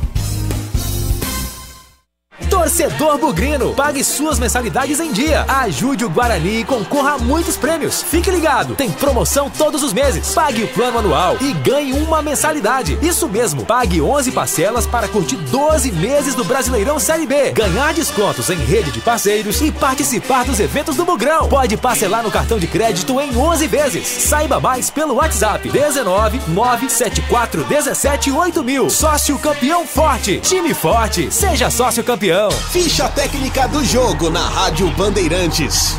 Torcedor bugrino, pague suas mensalidades em dia. Ajude o Guarani e concorra a muitos prêmios. Fique ligado, tem promoção todos os meses. Pague o plano anual e ganhe uma mensalidade. Isso mesmo, pague 11 parcelas para curtir 12 meses do Brasileirão Série B. Ganhar descontos em rede de parceiros e participar dos eventos do Bugrão. Pode parcelar no cartão de crédito em 11 vezes. Saiba mais pelo WhatsApp 19 974 17 8000. Sócio campeão forte. Time forte. Seja sócio campeão. Ficha técnica do jogo na Rádio Bandeirantes.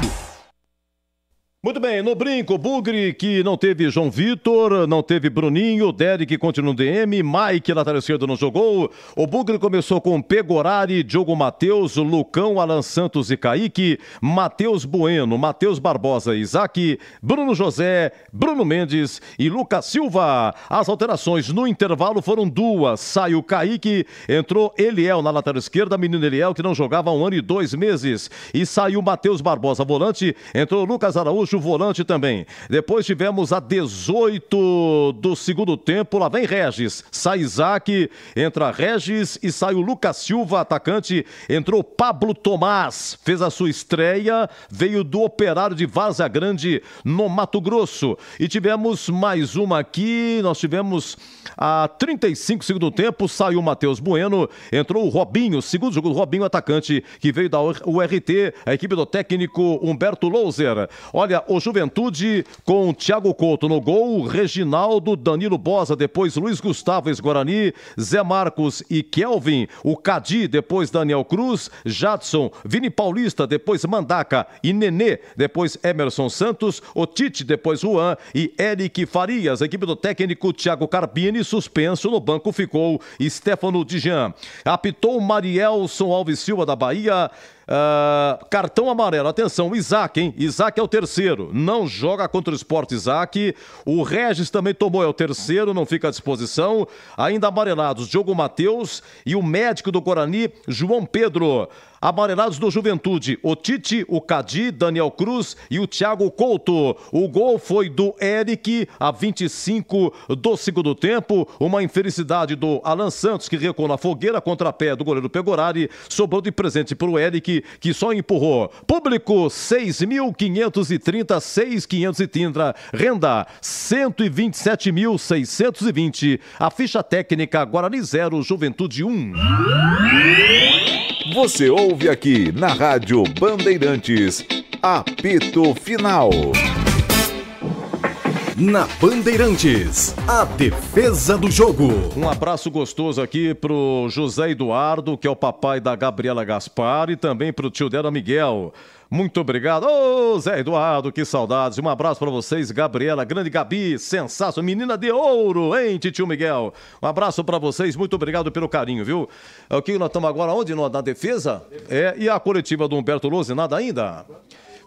Muito bem, no brinco, Bugre, que não teve João Vitor, não teve Bruninho, Derek continua no DM, Mike, lateral esquerdo, não jogou. O Bugre começou com Pegorari, Diogo Matheus, Lucão, Alan Santos e Kaique, Matheus Bueno, Matheus Barbosa, Isaac, Bruno José, Bruno Mendes e Lucas Silva. As alterações no intervalo foram duas. Saiu Kaique, entrou Eliel na lateral esquerda, menino Eliel, que não jogava há 1 ano e 2 meses. E saiu Matheus Barbosa, volante, entrou Lucas Araújo, volante também. Depois tivemos a 18 do segundo tempo, lá vem Regis, sai Isaac, entra Regis e sai o Lucas Silva, atacante, entrou Pablo Tomás, fez a sua estreia, veio do Operário de Várzea Grande, no Mato Grosso. E tivemos mais uma aqui, nós tivemos a 35 segundo tempo, saiu o Matheus Bueno, entrou o Robinho, segundo jogo do Robinho, atacante, que veio da URT, a equipe do técnico Humberto Loser. Olha, o Juventude com Thiago Couto no gol, Reginaldo, Danilo Bosa, depois Luiz Gustavo, ex-Guarani, Zé Marcos e Kelvin, o Cadi, depois Daniel Cruz, Jadson, Vini Paulista, depois Mandaca e Nenê, depois Emerson Santos, o Tite, depois Juan e Eric Farias. A equipe do técnico Thiago Carpini, suspenso, no banco ficou Stefano Dijan. Apitou Marielson Alves Silva da Bahia. Cartão amarelo, atenção, Isaac, hein? Isaac é o terceiro, não joga contra o Sport Isaac. O Regis também tomou, é o terceiro, não fica à disposição. Ainda amarelados, Diogo Matheus e o médico do Guarani, João Pedro. amarelados do Juventude. O Tite, o Cadi, Daniel Cruz e o Thiago Couto. O gol foi do Eric, a 25 do segundo tempo. Uma infelicidade do Alan Santos, que recuou na fogueira, contrapé do goleiro Pegorari. Sobrou de presente para o Eric, que só empurrou. Público, 6.530, 6.530. Renda, 127.620. A ficha técnica, Guarani 0, Juventude 1. Você ouve aqui na Rádio Bandeirantes, apito final. Na Bandeirantes, a defesa do jogo. Um abraço gostoso aqui pro José Eduardo, que é o papai da Gabriela Gaspar, e também pro tio dela, Miguel. Muito obrigado. Ô, Zé Eduardo, que saudades. Um abraço pra vocês, Gabriela, grande Gabi, sensacional, menina de ouro, hein, tio Miguel? Um abraço pra vocês, muito obrigado pelo carinho, viu? O que nós estamos agora onde? Na defesa? E a coletiva do Humberto Lose, nada ainda?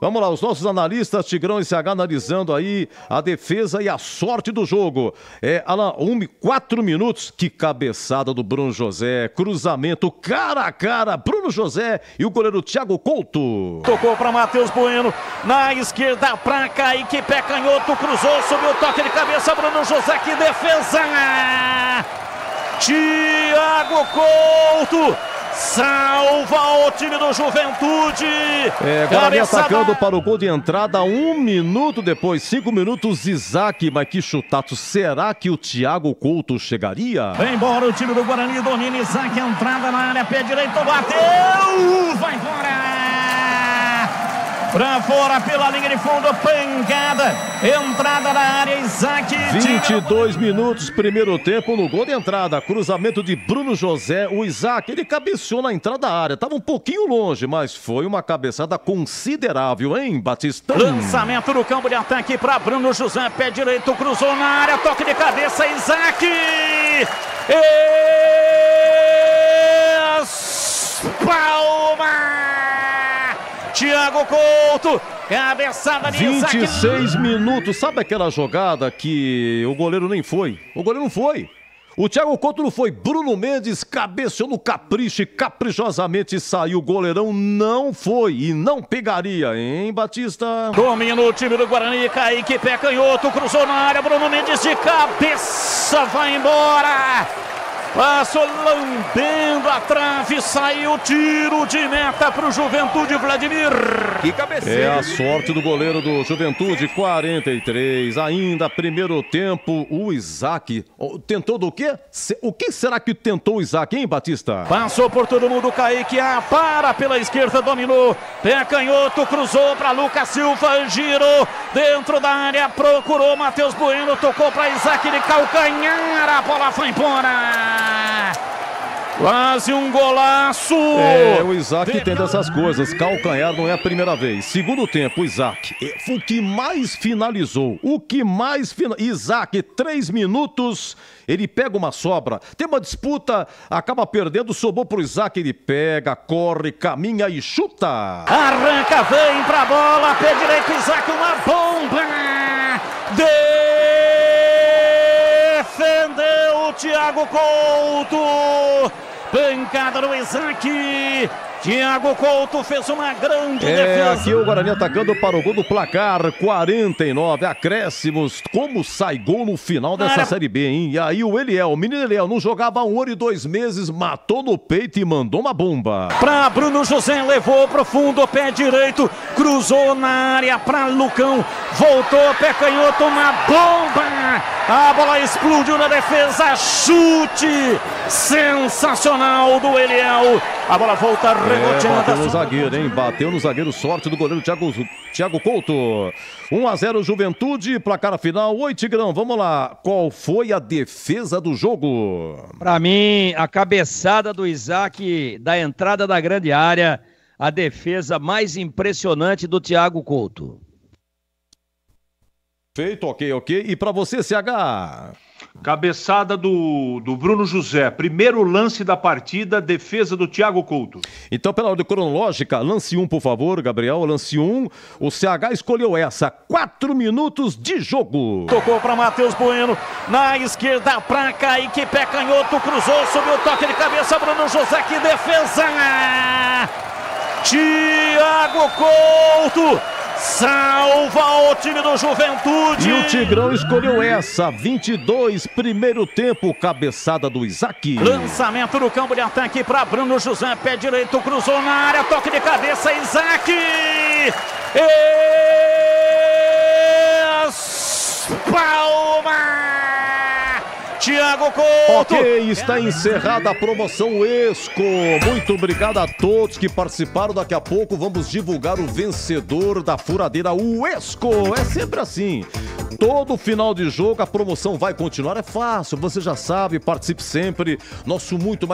Vamos lá, os nossos analistas, Tigrão e CH, analisando aí a defesa e a sorte do jogo. Alan, 4 minutos, que cabeçada do Bruno José, cruzamento cara a cara, Bruno José e o goleiro Thiago Couto. Tocou para Matheus Bueno, na esquerda para Kaique, pé canhoto, cruzou, subiu o toque de cabeça, Bruno José, que defesa! Thiago Couto salva o time do Juventude. Guarani atacando para o gol de entrada 1 minuto depois, 5 minutos, Isaac, mas que chutaço. Será que o Thiago Couto chegaria? Vem embora o time do Guarani, domina Isaac, entrada na área, pé direito, bateu, vai embora. Pra fora pela linha de fundo, pancada, entrada na área, Isaac. 22 minutos, primeiro tempo no gol de entrada, cruzamento de Bruno José, o Isaac, ele cabeceou na entrada da área, tava um pouquinho longe, mas foi uma cabeçada considerável, hein, Batistão? Lançamento no campo de ataque para Bruno José, pé direito, cruzou na área, toque de cabeça, Isaac. Palma! Thiago Couto, cabeçada de Isaac. 26 minutos, sabe aquela jogada que o goleiro nem foi? O goleiro não foi. O Thiago Couto não foi. Bruno Mendes cabeceou no capricho e caprichosamente saiu. O goleirão não foi e não pegaria, hein, Batista? Domina o time do Guarani, Kaique, pé canhoto, cruzou na área, Bruno Mendes de cabeça, vai embora. Passou lambendo a trave, saiu tiro de meta para o Juventude, Vladimir. Que cabeceio. É a sorte do goleiro do Juventude, 43. Ainda primeiro tempo, o Isaac tentou do quê? O que será que tentou o Isaac, hein, Batista? Passou por todo mundo, Kaique, para pela esquerda, dominou, pé canhoto, cruzou para Lucas Silva, girou dentro da área, procurou Matheus Bueno, tocou para Isaac de calcanhar, a bola foi embora. Quase um golaço. O Isaac tem dessas coisas. Calcanhar não é a primeira vez. Segundo tempo, o Isaac foi o que mais finalizou. Isaac, 3 minutos. Ele pega uma sobra. Tem uma disputa, acaba perdendo, sobrou pro Isaac. Ele pega, corre, caminha e chuta. Arranca, vem pra bola. Pé direito, Isaac, uma bomba. Defendeu o Thiago Couto. Pancada no Isaac. Thiago Couto fez uma grande defesa. Aqui o Guarani atacando para o gol do placar, 49, acréscimos. Como sai gol no final dessa Série B, hein? E aí o menino Eliel, não jogava há 1 ano e 2 meses, matou no peito e mandou uma bomba. Pra Bruno José, levou pro fundo, pé direito, cruzou na área pra Lucão, voltou, pé canhoto, uma bomba. A bola explodiu na defesa, chute sensacional do Eliel. A bola volta reboteando. Bateu no zagueiro, hein? Bateu no zagueiro, sorte do goleiro Thiago Couto. 1-0 Juventude, placar final. Oi, Tigrão, vamos lá. Qual foi a defesa do jogo? Pra mim, a cabeçada do Isaac da entrada da grande área, a defesa mais impressionante do Thiago Couto. Feito, ok. E pra você, CH? Cabeçada do Bruno José. Primeiro lance da partida, defesa do Thiago Couto. Então, pela ordem cronológica, lance 1, por favor, Gabriel. Lance 1. O CH escolheu essa. 4 minutos de jogo. Tocou para Matheus Bueno. Na esquerda para Kaique. Pé canhoto, cruzou, subiu o toque de cabeça. Bruno José, que defesa! Thiago Couto salva o time do Juventude. E o Tigrão escolheu essa, 22, primeiro tempo, cabeçada do Isaac. Lançamento no campo de ataque para Bruno José, pé direito, cruzou na área, toque de cabeça, Isaac. Palma! Thiago Couto. Ok, está encerrada a promoção Esco. Muito obrigado a todos que participaram. Daqui a pouco vamos divulgar o vencedor da furadeira, o Esco. É sempre assim. Todo final de jogo a promoção vai continuar. É fácil, você já sabe, participe sempre. Nosso muito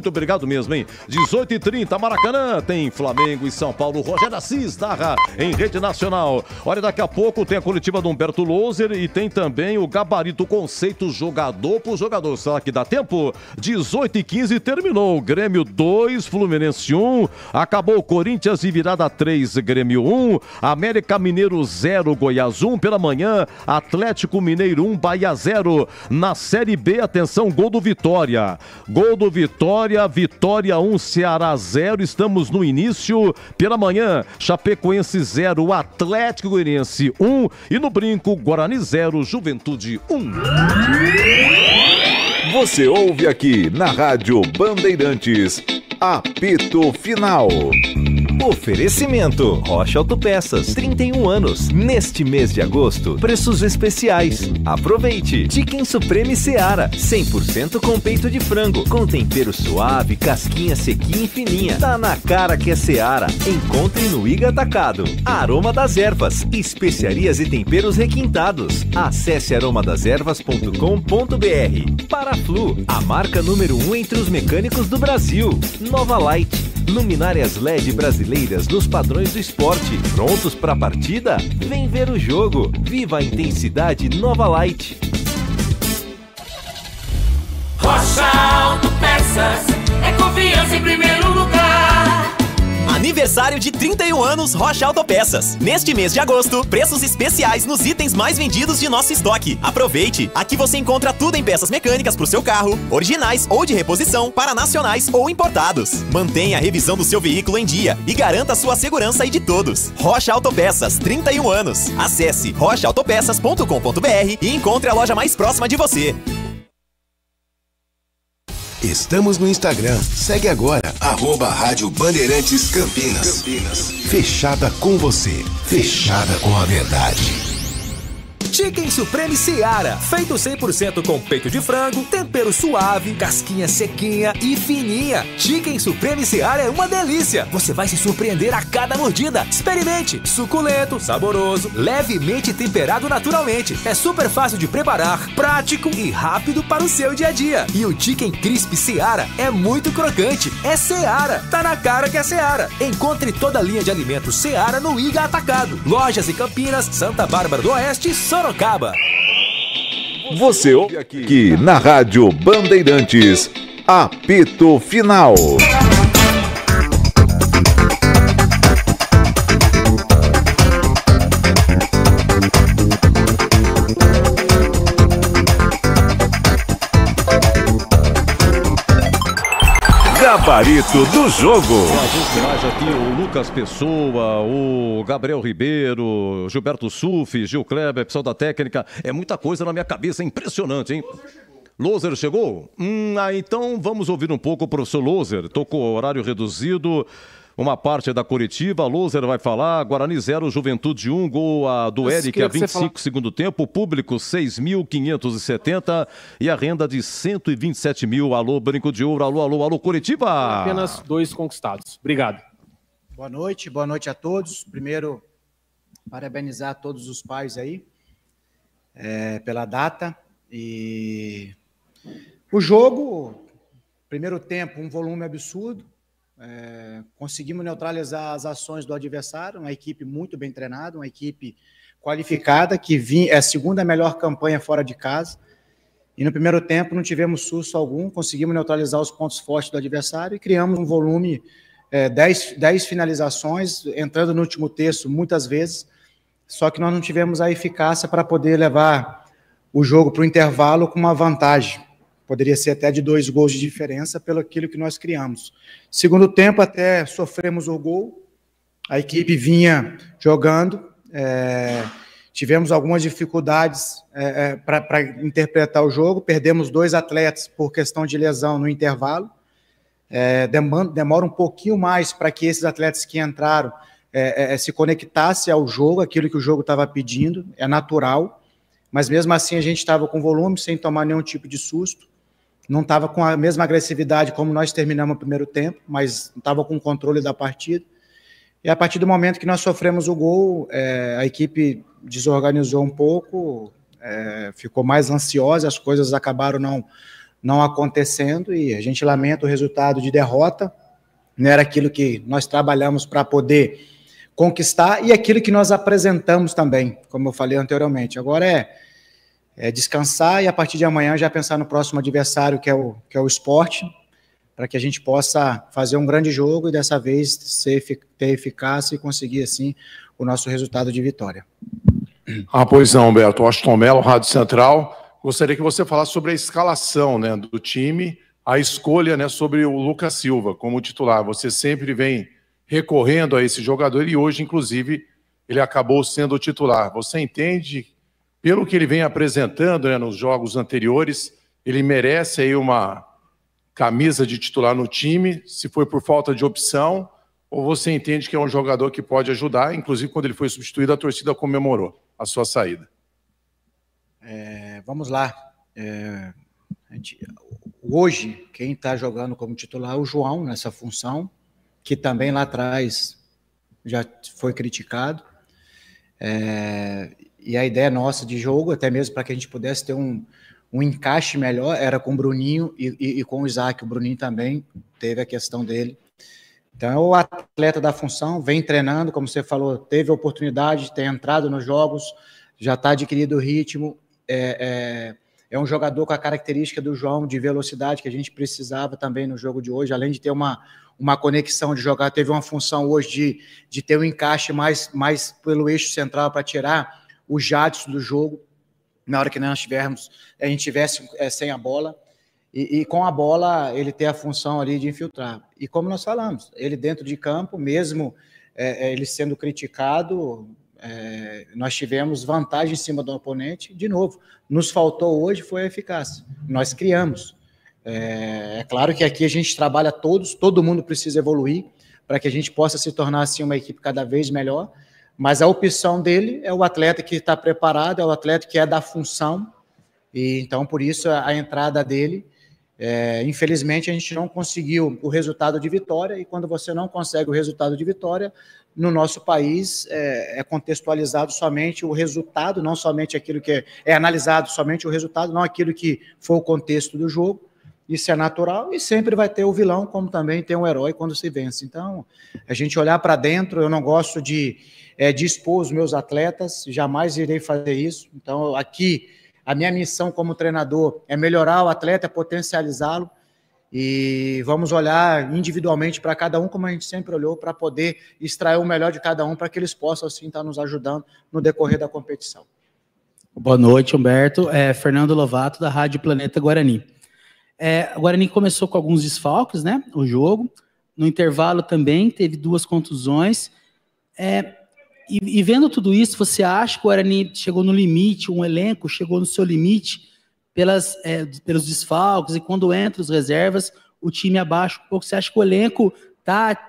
obrigado mesmo, hein? 18h30, Maracanã, tem Flamengo e São Paulo. Rogério Assis narra em rede nacional. Olha, daqui a pouco tem a coletiva do Humberto Loser e tem também o gabarito conceito jogador por jogador. Será que dá tempo? 18h15 terminou. Grêmio 2, Fluminense 1. Acabou Corinthians e virada 3, Grêmio 1. América Mineiro 0, Goiás 1. Pela manhã, Atlético Mineiro 1, Bahia 0. Na Série B, atenção, gol do Vitória. Gol do Vitória, Vitória 1, Ceará 0. Estamos no início. Pela manhã, Chapecoense 0, Atlético Goianiense 1. E no brinco, Guarani 0, Juventude 1. Você ouve aqui na Rádio Bandeirantes, apito final. Oferecimento Rocha Autopeças, 31 anos. Neste mês de agosto, preços especiais. Aproveite. Chicken Supreme Seara, 100% com peito de frango, com tempero suave, casquinha sequinha e fininha. Tá na cara que é Seara. Encontre no Iga Atacado. Aroma das Ervas, especiarias e temperos requintados. Acesse aromadeservas.com.br. Paraflu, a marca número 1 entre os mecânicos do Brasil. Nova Light, luminárias LED brasileiras nos padrões do esporte. Prontos para a partida? Vem ver o jogo. Viva a intensidade Nova Light. Rocha Autopeças é confiança em primeiro lugar. Aniversário de 31 anos Rocha Autopeças. Neste mês de agosto, preços especiais nos itens mais vendidos de nosso estoque. Aproveite! Aqui você encontra tudo em peças mecânicas para o seu carro, originais ou de reposição, para nacionais ou importados. Mantenha a revisão do seu veículo em dia e garanta a sua segurança e de todos. Rocha Autopeças, 31 anos. Acesse rochaautopeças.com.br e encontre a loja mais próxima de você. Estamos no Instagram. Segue agora, @Rádio Bandeirantes Campinas. Fechada com você. Fechada com a verdade. Chicken Supreme Seara, feito 100% com peito de frango, tempero suave, casquinha sequinha e fininha. Chicken Supreme Seara é uma delícia. Você vai se surpreender a cada mordida. Experimente. Suculento, saboroso, levemente temperado naturalmente. É super fácil de preparar, prático e rápido para o seu dia a dia. E o Chicken Crisp Seara é muito crocante. É Seara. Tá na cara que é Seara. Encontre toda a linha de alimentos Seara no Iga Atacado. Lojas em Campinas, Santa Bárbara do Oeste e Sorocaba. Você ouve aqui na Rádio Bandeirantes, apito final. Gabarito do jogo. A gente mais aqui o Lucas Pessoa, o Gabriel Ribeiro, Gilberto Sufi, Gil Kleber, pessoal da técnica. É muita coisa na minha cabeça, é impressionante, hein? Loser chegou? Então vamos ouvir um pouco o professor Loser. Tô com o horário reduzido. Uma parte é da coletiva, Loser vai falar, Guarani 0, Juventude 1, gol do Eric a 25 segundo tempo, público 6.570 e a renda de 127 mil. Alô, Brinco de Ouro, alô, coletiva! Apenas 2 conquistados. Obrigado. Boa noite a todos. Primeiro, parabenizar todos os pais aí pela data. E o jogo, primeiro tempo, um volume absurdo. Conseguimos neutralizar as ações do adversário, uma equipe muito bem treinada, uma equipe qualificada, que é a segunda melhor campanha fora de casa. E no primeiro tempo não tivemos susto algum, conseguimos neutralizar os pontos fortes do adversário e criamos um volume, 10 finalizações, entrando no último terço muitas vezes, só que nós não tivemos a eficácia para poder levar o jogo para o intervalo com uma vantagem. poderia ser até de 2 gols de diferença pelo aquilo que nós criamos. Segundo tempo, até sofremos o gol, a equipe vinha jogando, tivemos algumas dificuldades para interpretar o jogo, perdemos 2 atletas por questão de lesão no intervalo, demora um pouquinho mais para que esses atletas que entraram se conectassem ao jogo, aquilo que o jogo estava pedindo, é natural, mas mesmo assim a gente estava com volume, sem tomar nenhum tipo de susto, não estava com a mesma agressividade como nós terminamos o primeiro tempo, mas estava com o controle da partida. E a partir do momento que nós sofremos o gol, a equipe desorganizou um pouco, ficou mais ansiosa, as coisas acabaram não acontecendo e a gente lamenta o resultado de derrota, não era aquilo que nós trabalhamos para poder conquistar e aquilo que nós apresentamos também, como eu falei anteriormente. Agora é descansar e a partir de amanhã já pensar no próximo adversário, que é o Sport, para que a gente possa fazer um grande jogo e dessa vez ter eficácia e conseguir, assim, o nosso resultado de vitória. Pois não, Humberto. Washington Mello, Rádio Central. Gostaria que você falasse sobre a escalação, né, do time, a escolha, né, sobre o Lucas Silva como titular. Você sempre vem recorrendo a esse jogador e hoje, inclusive, ele acabou sendo o titular. Você entende, pelo que ele vem apresentando, né, nos jogos anteriores, ele merece aí uma camisa de titular no time, se foi por falta de opção, ou você entende que é um jogador que pode ajudar, inclusive quando ele foi substituído, a torcida comemorou a sua saída? Vamos lá. Hoje, quem está jogando como titular é o João, nessa função, que também lá atrás já foi criticado. E a ideia nossa de jogo, até mesmo para que a gente pudesse ter um encaixe melhor, era com o Bruninho e com o Isaac. O Bruninho também teve a questão dele. Então, é o atleta da função, vem treinando, como você falou, teve a oportunidade de ter entrado nos jogos, já está adquirido o ritmo, é um jogador com a característica do João, de velocidade, que a gente precisava também no jogo de hoje, além de ter uma conexão de jogar, teve uma função hoje de ter um encaixe mais pelo eixo central para tirar o Jadson do jogo, na hora que a gente tivesse sem a bola, e com a bola ele ter a função ali de infiltrar. E como nós falamos, ele dentro de campo, mesmo ele sendo criticado, nós tivemos vantagem em cima do oponente. De novo, nos faltou hoje foi a eficácia. Nós criamos. É claro que aqui a gente trabalha todo mundo precisa evoluir para que a gente possa se tornar assim uma equipe cada vez melhor, mas a opção dele é o atleta que está preparado, é o atleta que é da função, e então por isso a entrada dele, infelizmente a gente não conseguiu o resultado de vitória, e quando você não consegue o resultado de vitória, no nosso país é contextualizado somente o resultado, não somente aquilo que é analisado somente o resultado, não aquilo que foi o contexto do jogo. Isso é natural e sempre vai ter o vilão, como também tem um herói quando se vence. Então, a gente olhar para dentro, eu não gosto de expor os meus atletas, jamais irei fazer isso. Então, aqui, a minha missão como treinador é melhorar o atleta, potencializá-lo, e vamos olhar individualmente para cada um, como a gente sempre olhou, para poder extrair o melhor de cada um, para que eles possam, assim, estar nos ajudando no decorrer da competição. Boa noite, Humberto. Fernando Lovato, da Rádio Planeta Guarani. O Guarani começou com alguns desfalques, né? O jogo. No intervalo também teve 2 contusões. E vendo tudo isso, você acha que o Guarani chegou no limite, um elenco chegou no seu limite pelos desfalques, e quando entra os reservas, o time abaixa um pouco? Você acha que o elenco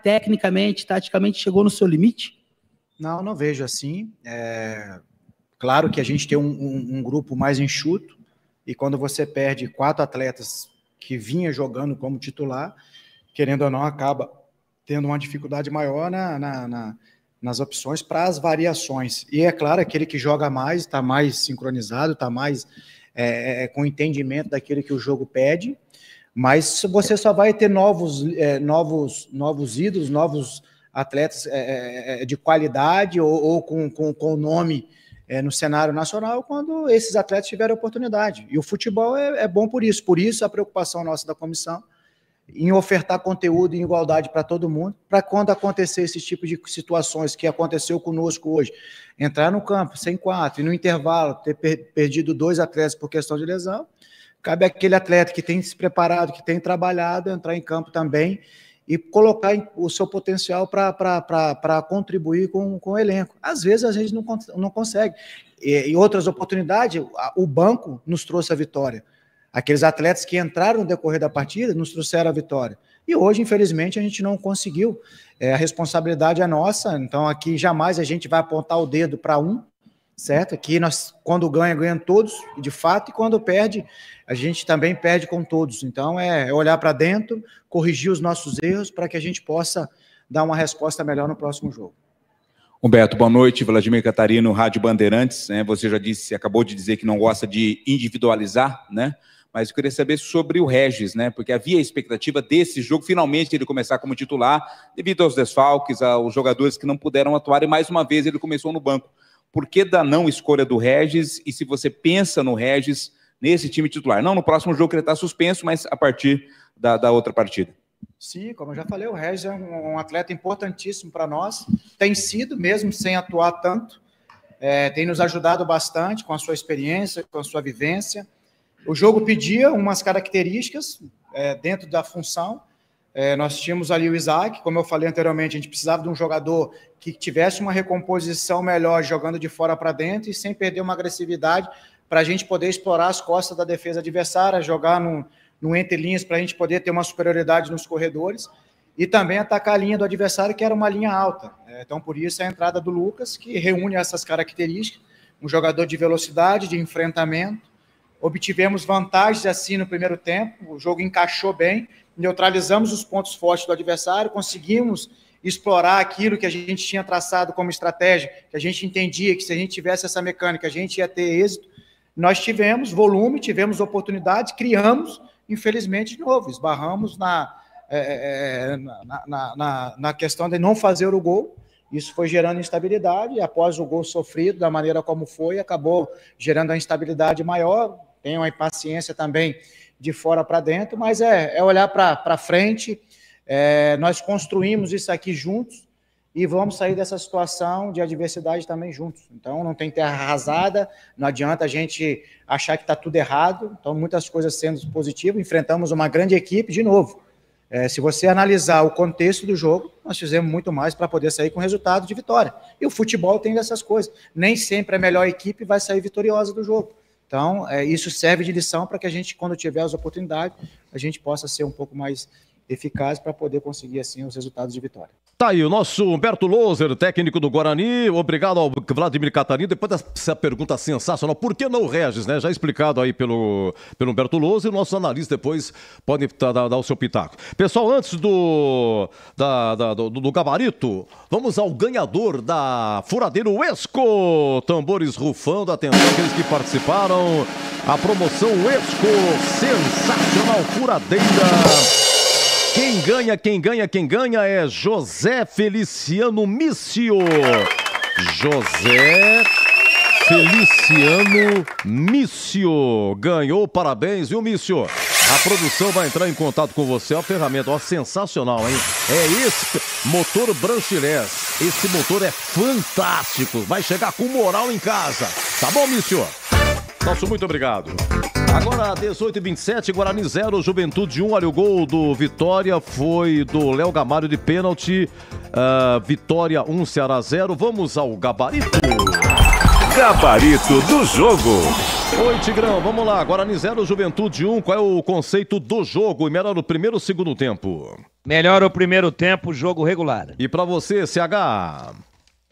tecnicamente, taticamente, chegou no seu limite? Não vejo assim. Claro que a gente tem um grupo mais enxuto, e quando você perde 4 atletas que vinha jogando como titular, querendo ou não, acaba tendo uma dificuldade maior nas opções para as variações. E é claro, aquele que joga mais, está mais sincronizado, está mais com entendimento daquilo que o jogo pede, mas você só vai ter novos ídolos, novos atletas de qualidade ou com nome no cenário nacional, quando esses atletas tiverem oportunidade. E o futebol é bom por isso a preocupação nossa da comissão em ofertar conteúdo em igualdade para todo mundo, para quando acontecer esse tipo de situações que aconteceu conosco hoje, entrar no campo sem 4 e no intervalo ter perdido 2 atletas por questão de lesão, cabe àquele atleta que tem se preparado, que tem trabalhado, entrar em campo também e colocar o seu potencial para contribuir com o elenco. Às vezes a gente não consegue. E outras oportunidades, o banco nos trouxe a vitória. Aqueles atletas que entraram no decorrer da partida nos trouxeram a vitória. E hoje, infelizmente, a gente não conseguiu. A responsabilidade é nossa, então aqui jamais a gente vai apontar o dedo para um, certo? Aqui nós, quando ganha todos, de fato, e quando perde, a gente também perde com todos. Então é olhar para dentro, corrigir os nossos erros para que a gente possa dar uma resposta melhor no próximo jogo. Humberto, boa noite. Vladimir Catarino, Rádio Bandeirantes. Você já disse, acabou de dizer que não gosta de individualizar, né? Mas eu queria saber sobre o Regis, né? Porque havia a expectativa desse jogo, finalmente, ele começar como titular, devido aos desfalques, aos jogadores que não puderam atuar, e mais uma vez ele começou no banco. Por que da não escolha do Regis? E se você pensa no Regis nesse time titular? Não no próximo jogo que ele está suspenso, mas a partir da outra partida. Sim, como eu já falei, o Regis é um atleta importantíssimo para nós, tem sido, mesmo sem atuar tanto, tem nos ajudado bastante com a sua experiência, com a sua vivência. O jogo pedia umas características dentro da função. Nós tínhamos ali o Isaac, como eu falei anteriormente, a gente precisava de um jogador que tivesse uma recomposição melhor, jogando de fora para dentro e sem perder uma agressividade, para a gente poder explorar as costas da defesa adversária, jogar no entre linhas, para a gente poder ter uma superioridade nos corredores e também atacar a linha do adversário, que era uma linha alta. Então, por isso, a entrada do Lucas, que reúne essas características, um jogador de velocidade, de enfrentamento. Obtivemos vantagens assim no primeiro tempo, o jogo encaixou bem, neutralizamos os pontos fortes do adversário, conseguimos explorar aquilo que a gente tinha traçado como estratégia, que a gente entendia que se a gente tivesse essa mecânica, a gente ia ter êxito. Nós tivemos volume, tivemos oportunidade, criamos, infelizmente, de novo, esbarramos na questão de não fazer o gol. Isso foi gerando instabilidade, e após o gol sofrido, da maneira como foi, acabou gerando a instabilidade maior. Tem uma impaciência também de fora para dentro, mas é olhar para frente. Nós construímos isso aqui juntos e vamos sair dessa situação de adversidade também juntos. Então, não tem terra arrasada, não adianta a gente achar que está tudo errado. Então, muitas coisas sendo positivas, enfrentamos uma grande equipe de novo. Se você analisar o contexto do jogo, nós fizemos muito mais para poder sair com resultado de vitória. E o futebol tem dessas coisas. Nem sempre a melhor equipe vai sair vitoriosa do jogo. Então, isso serve de lição para que a gente, quando tiver as oportunidades, a gente possa ser um pouco mais eficaz para poder conseguir, assim, os resultados de vitória. Tá aí o nosso Humberto Loser, técnico do Guarani. Obrigado ao Vladimir Catarino. Depois dessa pergunta sensacional, por que não o Regis, né? Já explicado aí pelo Humberto Loser, nossos analistas depois podem dar o seu pitaco. Pessoal, antes do gabarito, vamos ao ganhador da Furadeiro Esco. Tambores rufando, atenção aqueles que participaram. A promoção Esco, sensacional furadeira. Quem ganha é José Feliciano Mício. José Feliciano Mício ganhou, parabéns, viu, Mício? A produção vai entrar em contato com você, é uma ferramenta sensacional, hein? Esse motor Branchilés, esse motor é fantástico, vai chegar com moral em casa, tá bom, Mício? Nosso muito obrigado. Agora, 18h27, Guarani 0, Juventude 1. Olha, o gol do Vitória foi do Léo Gamalho de pênalti. Vitória 1, Ceará 0. Vamos ao gabarito. Gabarito do jogo. Oi, Tigrão, vamos lá. Guarani 0, Juventude 1. Qual é o conceito do jogo? Melhor o primeiro ou o segundo tempo? Melhor o primeiro tempo, jogo regular. E pra você, CH?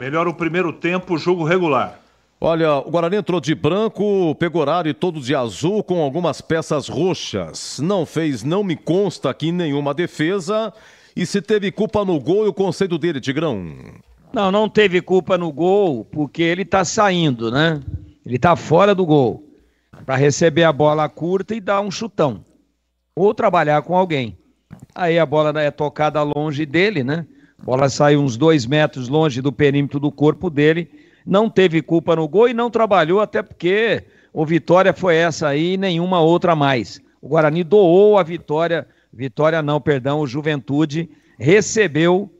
Melhor o primeiro tempo, jogo regular. Olha, o Guarani entrou de branco, pegou horário todo de azul com algumas peças roxas. Não me consta aqui nenhuma defesa. E se teve culpa no gol e o conceito dele, Tigrão? Não teve culpa no gol, porque ele tá saindo, né? Ele tá fora do gol. Para receber a bola curta e dar um chutão. Ou trabalhar com alguém. Aí a bola é tocada longe dele, né? A bola sai uns 2 metros longe do perímetro do corpo dele. Não teve culpa no gol e não trabalhou, até porque o Vitória foi essa aí e nenhuma outra mais. O Guarani doou a Vitória, o Juventude recebeu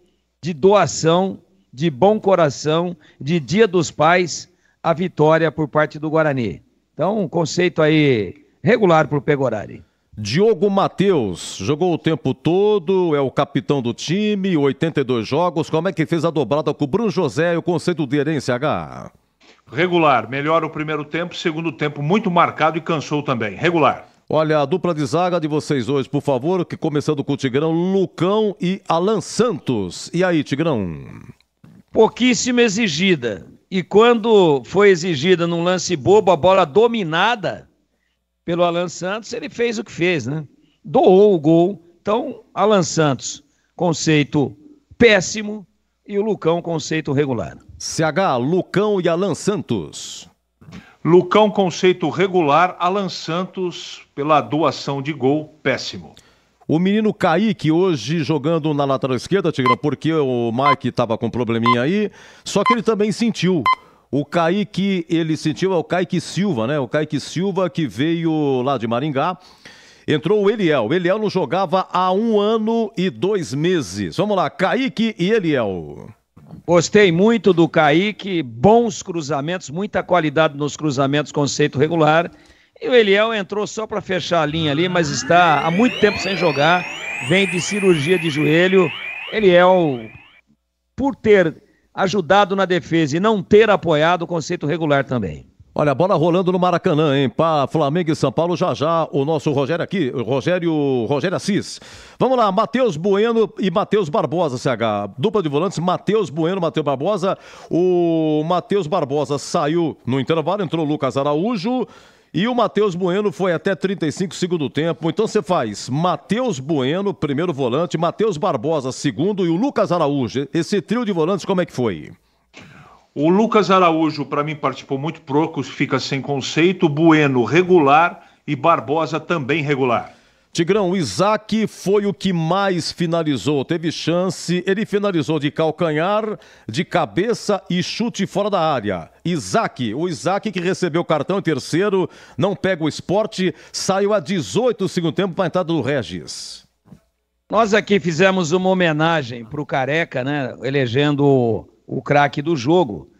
de doação, de bom coração, de Dia dos Pais, a vitória por parte do Guarani. Então, um conceito aí regular para o Pegorari. Diogo Matheus, jogou o tempo todo, é o capitão do time, 82 jogos. Como é que fez a dobrada com o Bruno José e o conceito dele, hein, CH? Regular, melhor o primeiro tempo, segundo tempo muito marcado e cansou também. Regular. Olha, a dupla de zaga de vocês hoje, por favor, que começando com o Tigrão, Lucão e Alan Santos. E aí, Tigrão? Pouquíssimo exigida. E quando foi exigida num lance bobo, a bola dominada pelo Alan Santos, ele fez o que fez, né? Doou o gol. Então, Alan Santos, conceito péssimo, e o Lucão, conceito regular. CH, Lucão e Alan Santos. Lucão, conceito regular, Alan Santos, pela doação de gol, péssimo. O menino Kaique hoje jogando na lateral esquerda, Tigrão, porque o Mike estava com um probleminha aí, só que ele também sentiu. O Kaique, ele sentiu, é o Kaique Silva, né? O Kaique Silva que veio lá de Maringá. Entrou o Eliel. O Eliel não jogava há 1 ano e 2 meses. Vamos lá, Kaique e Eliel. Gostei muito do Kaique, bons cruzamentos, muita qualidade nos cruzamentos, conceito regular. E o Eliel entrou só para fechar a linha ali, mas está há muito tempo sem jogar, vem de cirurgia de joelho. Eliel, por ter ajudado na defesa e não ter apoiado, o conceito regular também. Olha, a bola rolando no Maracanã, hein? Para Flamengo e São Paulo, já o nosso Rogério aqui, Rogério Assis. Vamos lá, Matheus Bueno e Matheus Barbosa, CH. Dupla de volantes, Matheus Bueno, Matheus Barbosa. O Matheus Barbosa saiu no intervalo, entrou o Lucas Araújo. E o Matheus Bueno foi até 35 segundo tempo. Então você faz Matheus Bueno, primeiro volante, Matheus Barbosa, segundo, e o Lucas Araújo. Esse trio de volantes, como é que foi? O Lucas Araújo, para mim, participou muito pouco, fica sem conceito. Bueno, regular, e Barbosa também regular. Tigrão, o Isaac foi o que mais finalizou, teve chance, ele finalizou de calcanhar, de cabeça e chute fora da área. O Isaac que recebeu o cartão em terceiro, não pega o esporte, saiu a 18 do segundo tempo para a entrada do Regis. Nós aqui fizemos uma homenagem para o Careca, né, elegendo o craque do jogo,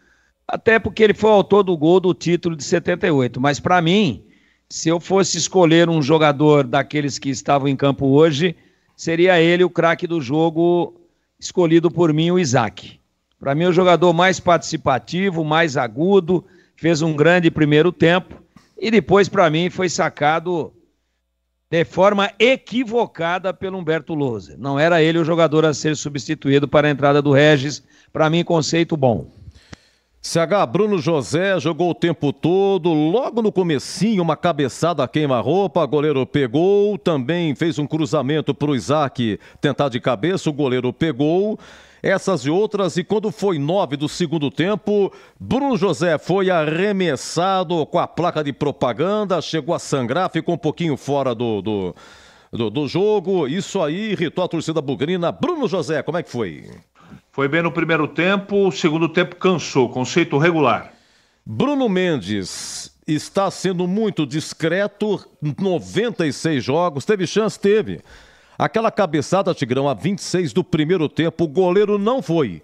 até porque ele foi o autor do gol do título de 78, mas para mim, se eu fosse escolher um jogador daqueles que estavam em campo hoje, seria ele o craque do jogo, escolhido por mim, o Isaac. Para mim, o jogador mais participativo, mais agudo, fez um grande primeiro tempo, e depois, para mim, foi sacado de forma equivocada pelo Humberto Lousa. Não era ele o jogador a ser substituído para a entrada do Regis. Para mim, conceito bom. CH, Bruno José jogou o tempo todo, logo no comecinho, uma cabeçada queima-roupa, goleiro pegou, também fez um cruzamento para o Isaac tentar de cabeça, o goleiro pegou. Essas e outras, e quando foi 9 do segundo tempo, Bruno José foi arremessado com a placa de propaganda, chegou a sangrar, ficou um pouquinho fora do jogo. Isso aí irritou a torcida bugrina. Bruno José, como é que foi? Foi bem no primeiro tempo, o segundo tempo cansou, conceito regular. Bruno Mendes está sendo muito discreto, 96 jogos, teve chance? Teve. Aquela cabeçada, Tigrão, a 26 do primeiro tempo, o goleiro não foi.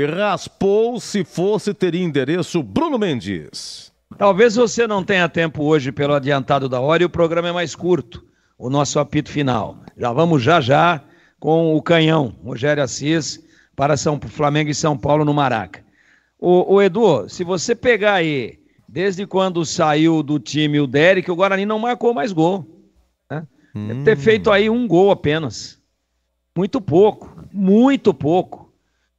Raspou, se fosse, teria endereço Bruno Mendes. Talvez você não tenha tempo hoje pelo adiantado da hora e o programa é mais curto, o nosso apito final. Já vamos já com o canhão, Rogério Assis, para Flamengo e São Paulo no Maraca. O Edu, se você pegar aí, desde quando saiu do time o Derek, o Guarani não marcou mais gol. Né? Deve ter feito aí um gol apenas. Muito pouco.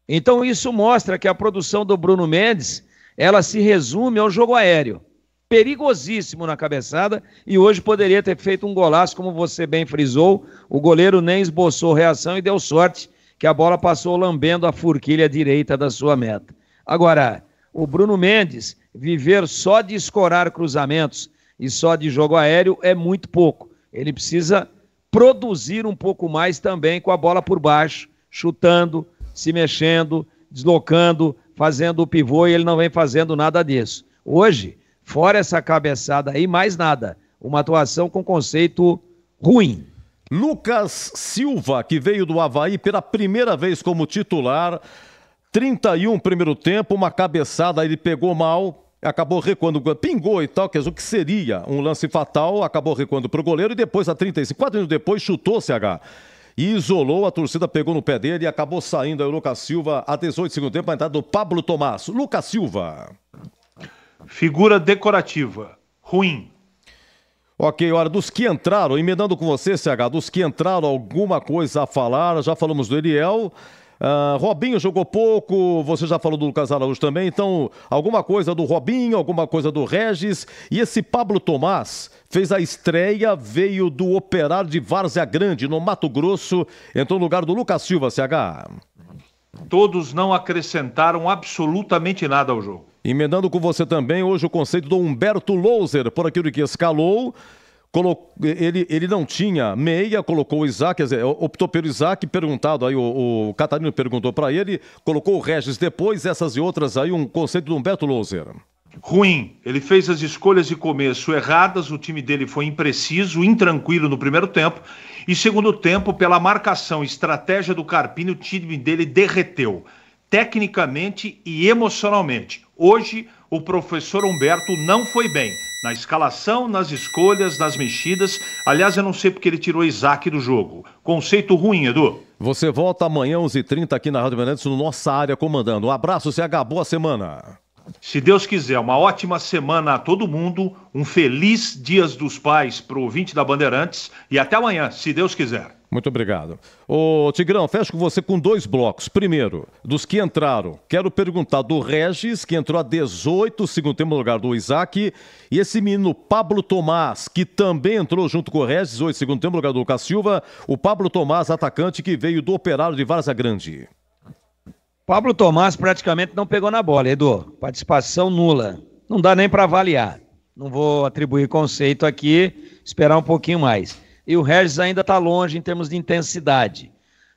Então isso mostra que a produção do Bruno Mendes, ela se resume ao jogo aéreo. Perigosíssimo na cabeçada, e hoje poderia ter feito um golaço, como você bem frisou. O goleiro nem esboçou reação e deu sorte que a bola passou lambendo a forquilha direita da sua meta. Agora, o Bruno Mendes viver só de escorar cruzamentos e só de jogo aéreo é muito pouco. Ele precisa produzir um pouco mais também com a bola por baixo, chutando, se mexendo, deslocando, fazendo o pivô, e ele não vem fazendo nada disso. Hoje, fora essa cabeçada aí, mais nada. Uma atuação com conceito ruim. Lucas Silva, que veio do Avaí pela primeira vez como titular, 31 primeiro tempo, uma cabeçada, ele pegou mal. acabou recuando, pingou e tal, quer dizer, o que seria um lance fatal, acabou recuando para o goleiro e depois, a 35, 4 minutos depois, chutou CH. E isolou, a torcida pegou no pé dele e acabou saindo aí o Lucas Silva a 18 segundos tempo, a entrada do Pablo Tomás. Lucas Silva. Figura decorativa, ruim. Ok, olha, dos que entraram, emendando com você, CH, dos que entraram, alguma coisa a falar, já falamos do Eliel, Robinho jogou pouco, você já falou do Lucas Araújo também, então alguma coisa do Robinho, alguma coisa do Regis, e esse Pablo Tomás fez a estreia, veio do Operário de Várzea Grande, no Mato Grosso, entrou no lugar do Lucas Silva, CH. Todos não acrescentaram absolutamente nada ao jogo. Emendando com você também, hoje o conceito do Humberto Louser, por aquilo que escalou, ele não tinha meia, colocou o Isaac, quer dizer, optou pelo Isaac, perguntado aí, o Catarino perguntou para ele, colocou o Regis depois, essas e outras aí, um conceito do Humberto Louser. Ruim, ele fez as escolhas de começo erradas, o time dele foi impreciso, intranquilo no primeiro tempo, e segundo tempo, pela marcação e estratégia do Carpini, o time dele derreteu, tecnicamente e emocionalmente. Hoje, o professor Humberto não foi bem, na escalação, nas escolhas, nas mexidas. Aliás, eu não sei porque ele tirou Isaac do jogo. Conceito ruim, Edu. Você volta amanhã, 11h30, aqui na Rádio Bandeirantes, no Nossa Área Comandando. Um abraço, CH, boa semana. Se Deus quiser, uma ótima semana a todo mundo, um feliz Dias dos Pais para o ouvinte da Bandeirantes e até amanhã, se Deus quiser. Muito obrigado. Ô Tigrão, fecho com você com 2 blocos. Primeiro, dos que entraram, quero perguntar do Regis, que entrou a 18, segundo tempo no lugar do Isaac, e esse menino Pablo Tomás, que também entrou junto com o Regis, 18, segundo tempo no lugar do Lucas Silva, o Pablo Tomás, atacante que veio do Operário de Várzea Grande. Pablo Tomás praticamente não pegou na bola, Edu. Participação nula. Não dá nem para avaliar. Não vou atribuir conceito aqui, esperar um pouquinho mais. E o Regis ainda está longe em termos de intensidade.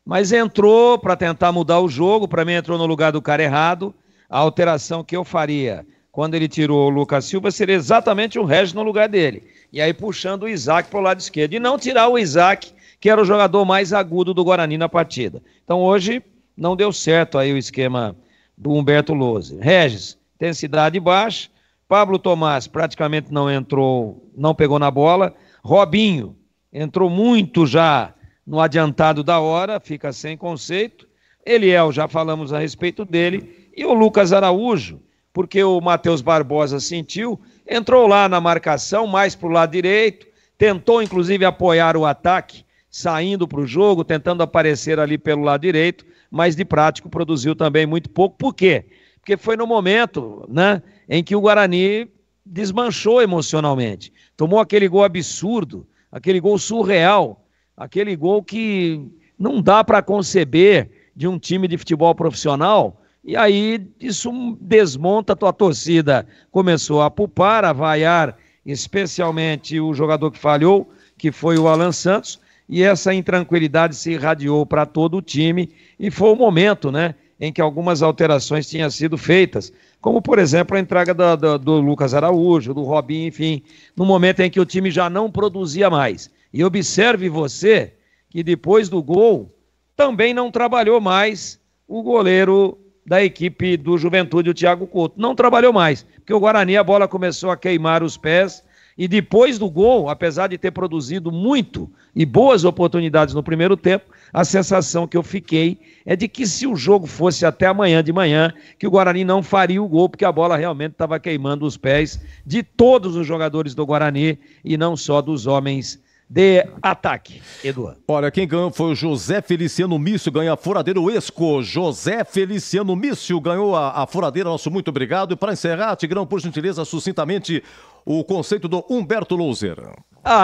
Mas entrou para tentar mudar o jogo, para mim entrou no lugar do cara errado. A alteração que eu faria quando ele tirou o Lucas Silva seria exatamente o Regis no lugar dele. E aí puxando o Isaac para o lado esquerdo. E não tirar o Isaac, que era o jogador mais agudo do Guarani na partida. Então hoje não deu certo aí o esquema do Humberto Louser. Regis, intensidade baixa. Pablo Tomás praticamente não entrou, não pegou na bola. Robinho entrou muito já no adiantado da hora, fica sem conceito. Eliel, já falamos a respeito dele. E o Lucas Araújo, porque o Matheus Barbosa sentiu, entrou lá na marcação, mais para o lado direito, tentou inclusive apoiar o ataque, saindo para o jogo, tentando aparecer ali pelo lado direito, mas de prático produziu também muito pouco. Por quê? Porque foi no momento, né, em que o Guarani desmanchou emocionalmente. Tomou aquele gol absurdo, aquele gol surreal, aquele gol que não dá para conceber de um time de futebol profissional, e aí isso desmonta a tua torcida. Começou a pupar, a vaiar, especialmente o jogador que falhou, que foi o Alan Santos, e essa intranquilidade se irradiou para todo o time, e foi o momento, né, em que algumas alterações tinham sido feitas, como, por exemplo, a entrada do Lucas Araújo, do Robinho, enfim, no momento em que o time já não produzia mais. E observe você que depois do gol também não trabalhou mais o goleiro da equipe do Juventude, o Thiago Couto. Não trabalhou mais, porque o Guarani, a bola começou a queimar os pés, e depois do gol, apesar de ter produzido muito e boas oportunidades no primeiro tempo, a sensação que eu fiquei é de que se o jogo fosse até amanhã de manhã, que o Guarani não faria o gol, porque a bola realmente estava queimando os pés de todos os jogadores do Guarani e não só dos homens de ataque. Eduardo. Olha, quem ganhou foi o José Feliciano Mício, ganha a furadeira Esco. José Feliciano Mício ganhou a furadeira, nosso muito obrigado. E para encerrar, Tigrão, por gentileza, sucintamente, o conceito do Humberto Louser.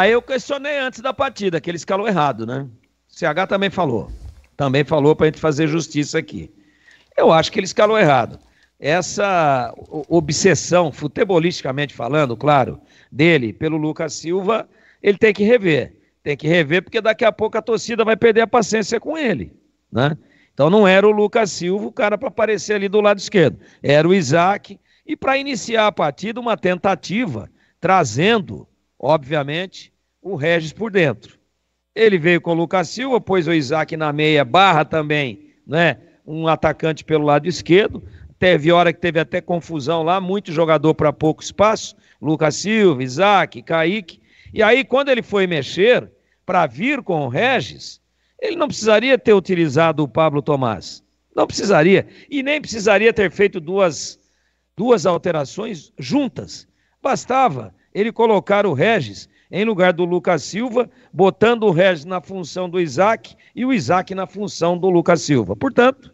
Eu questionei antes da partida, que ele escalou errado, né? O CH também falou para a gente fazer justiça aqui. Eu acho que ele escalou errado. Essa obsessão, futebolisticamente falando, claro, dele pelo Lucas Silva, ele tem que rever. Tem que rever porque daqui a pouco a torcida vai perder a paciência com ele, né? Então não era o Lucas Silva o cara para aparecer ali do lado esquerdo. Era o Isaac. E para iniciar a partida, uma tentativa, trazendo, obviamente, o Regis por dentro. Ele veio com o Lucas Silva, pôs o Isaac na meia, barra também, né, um atacante pelo lado esquerdo, Teve hora que teve até confusão lá, muito jogador para pouco espaço, Lucas Silva, Isaac, Kaique. E aí, quando ele foi mexer para vir com o Regis, ele não precisaria ter utilizado o Pablo Tomás. Não precisaria. E nem precisaria ter feito duas alterações juntas. Bastava ele colocar o Regis em lugar do Lucas Silva, botando o Regis na função do Isaac e o Isaac na função do Lucas Silva. Portanto,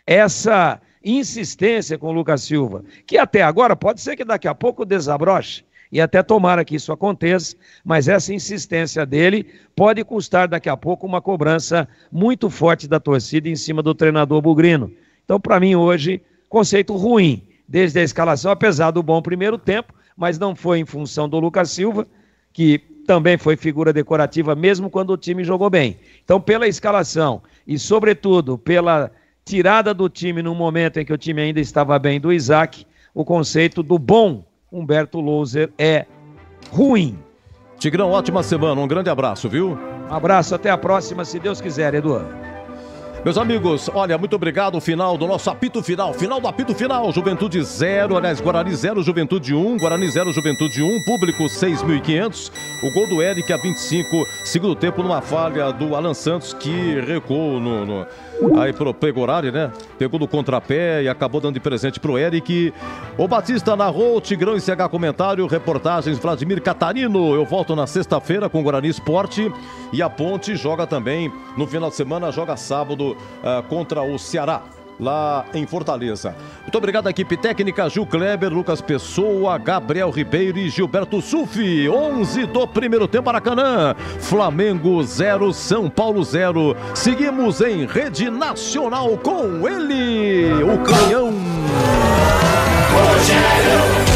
essa insistência com o Lucas Silva, que até agora pode ser que daqui a pouco desabroche, e até tomara que isso aconteça, mas essa insistência dele pode custar daqui a pouco uma cobrança muito forte da torcida em cima do treinador bugrino. Então, para mim, hoje, conceito ruim, desde a escalação, apesar do bom primeiro tempo, mas não foi em função do Lucas Silva, que também foi figura decorativa mesmo quando o time jogou bem. Então, pela escalação e, sobretudo, pela tirada do time no momento em que o time ainda estava bem do Isaac, o conceito do bom Humberto Louser é ruim. Tigrão, ótima semana, um grande abraço, viu? Um abraço, até a próxima, se Deus quiser, Eduardo. Meus amigos, olha, muito obrigado. Final do nosso apito final. Final do apito final. Juventude 0, aliás, Guarani 0, Juventude 1. Guarani 0, Juventude 1. Público 6.500. O gol do Eric a 25. Segundo tempo, numa falha do Alan Santos, que recuou aí pro Pegorari, né? Pegou do contrapé e acabou dando de presente pro Eric. O Batista narrou, Tigrão e CH comentário, reportagens Vladimir Catarino. Eu volto na sexta-feira com o Guarani Esporte. E a Ponte joga também no final de semana, joga sábado contra o Ceará, lá em Fortaleza. Muito obrigado à equipe técnica, Gil Kleber, Lucas Pessoa, Gabriel Ribeiro e Gilberto Sufi. 11 do primeiro tempo, Maracanã. Flamengo 0, São Paulo 0. Seguimos em Rede Nacional com ele, o Canhão. Rogério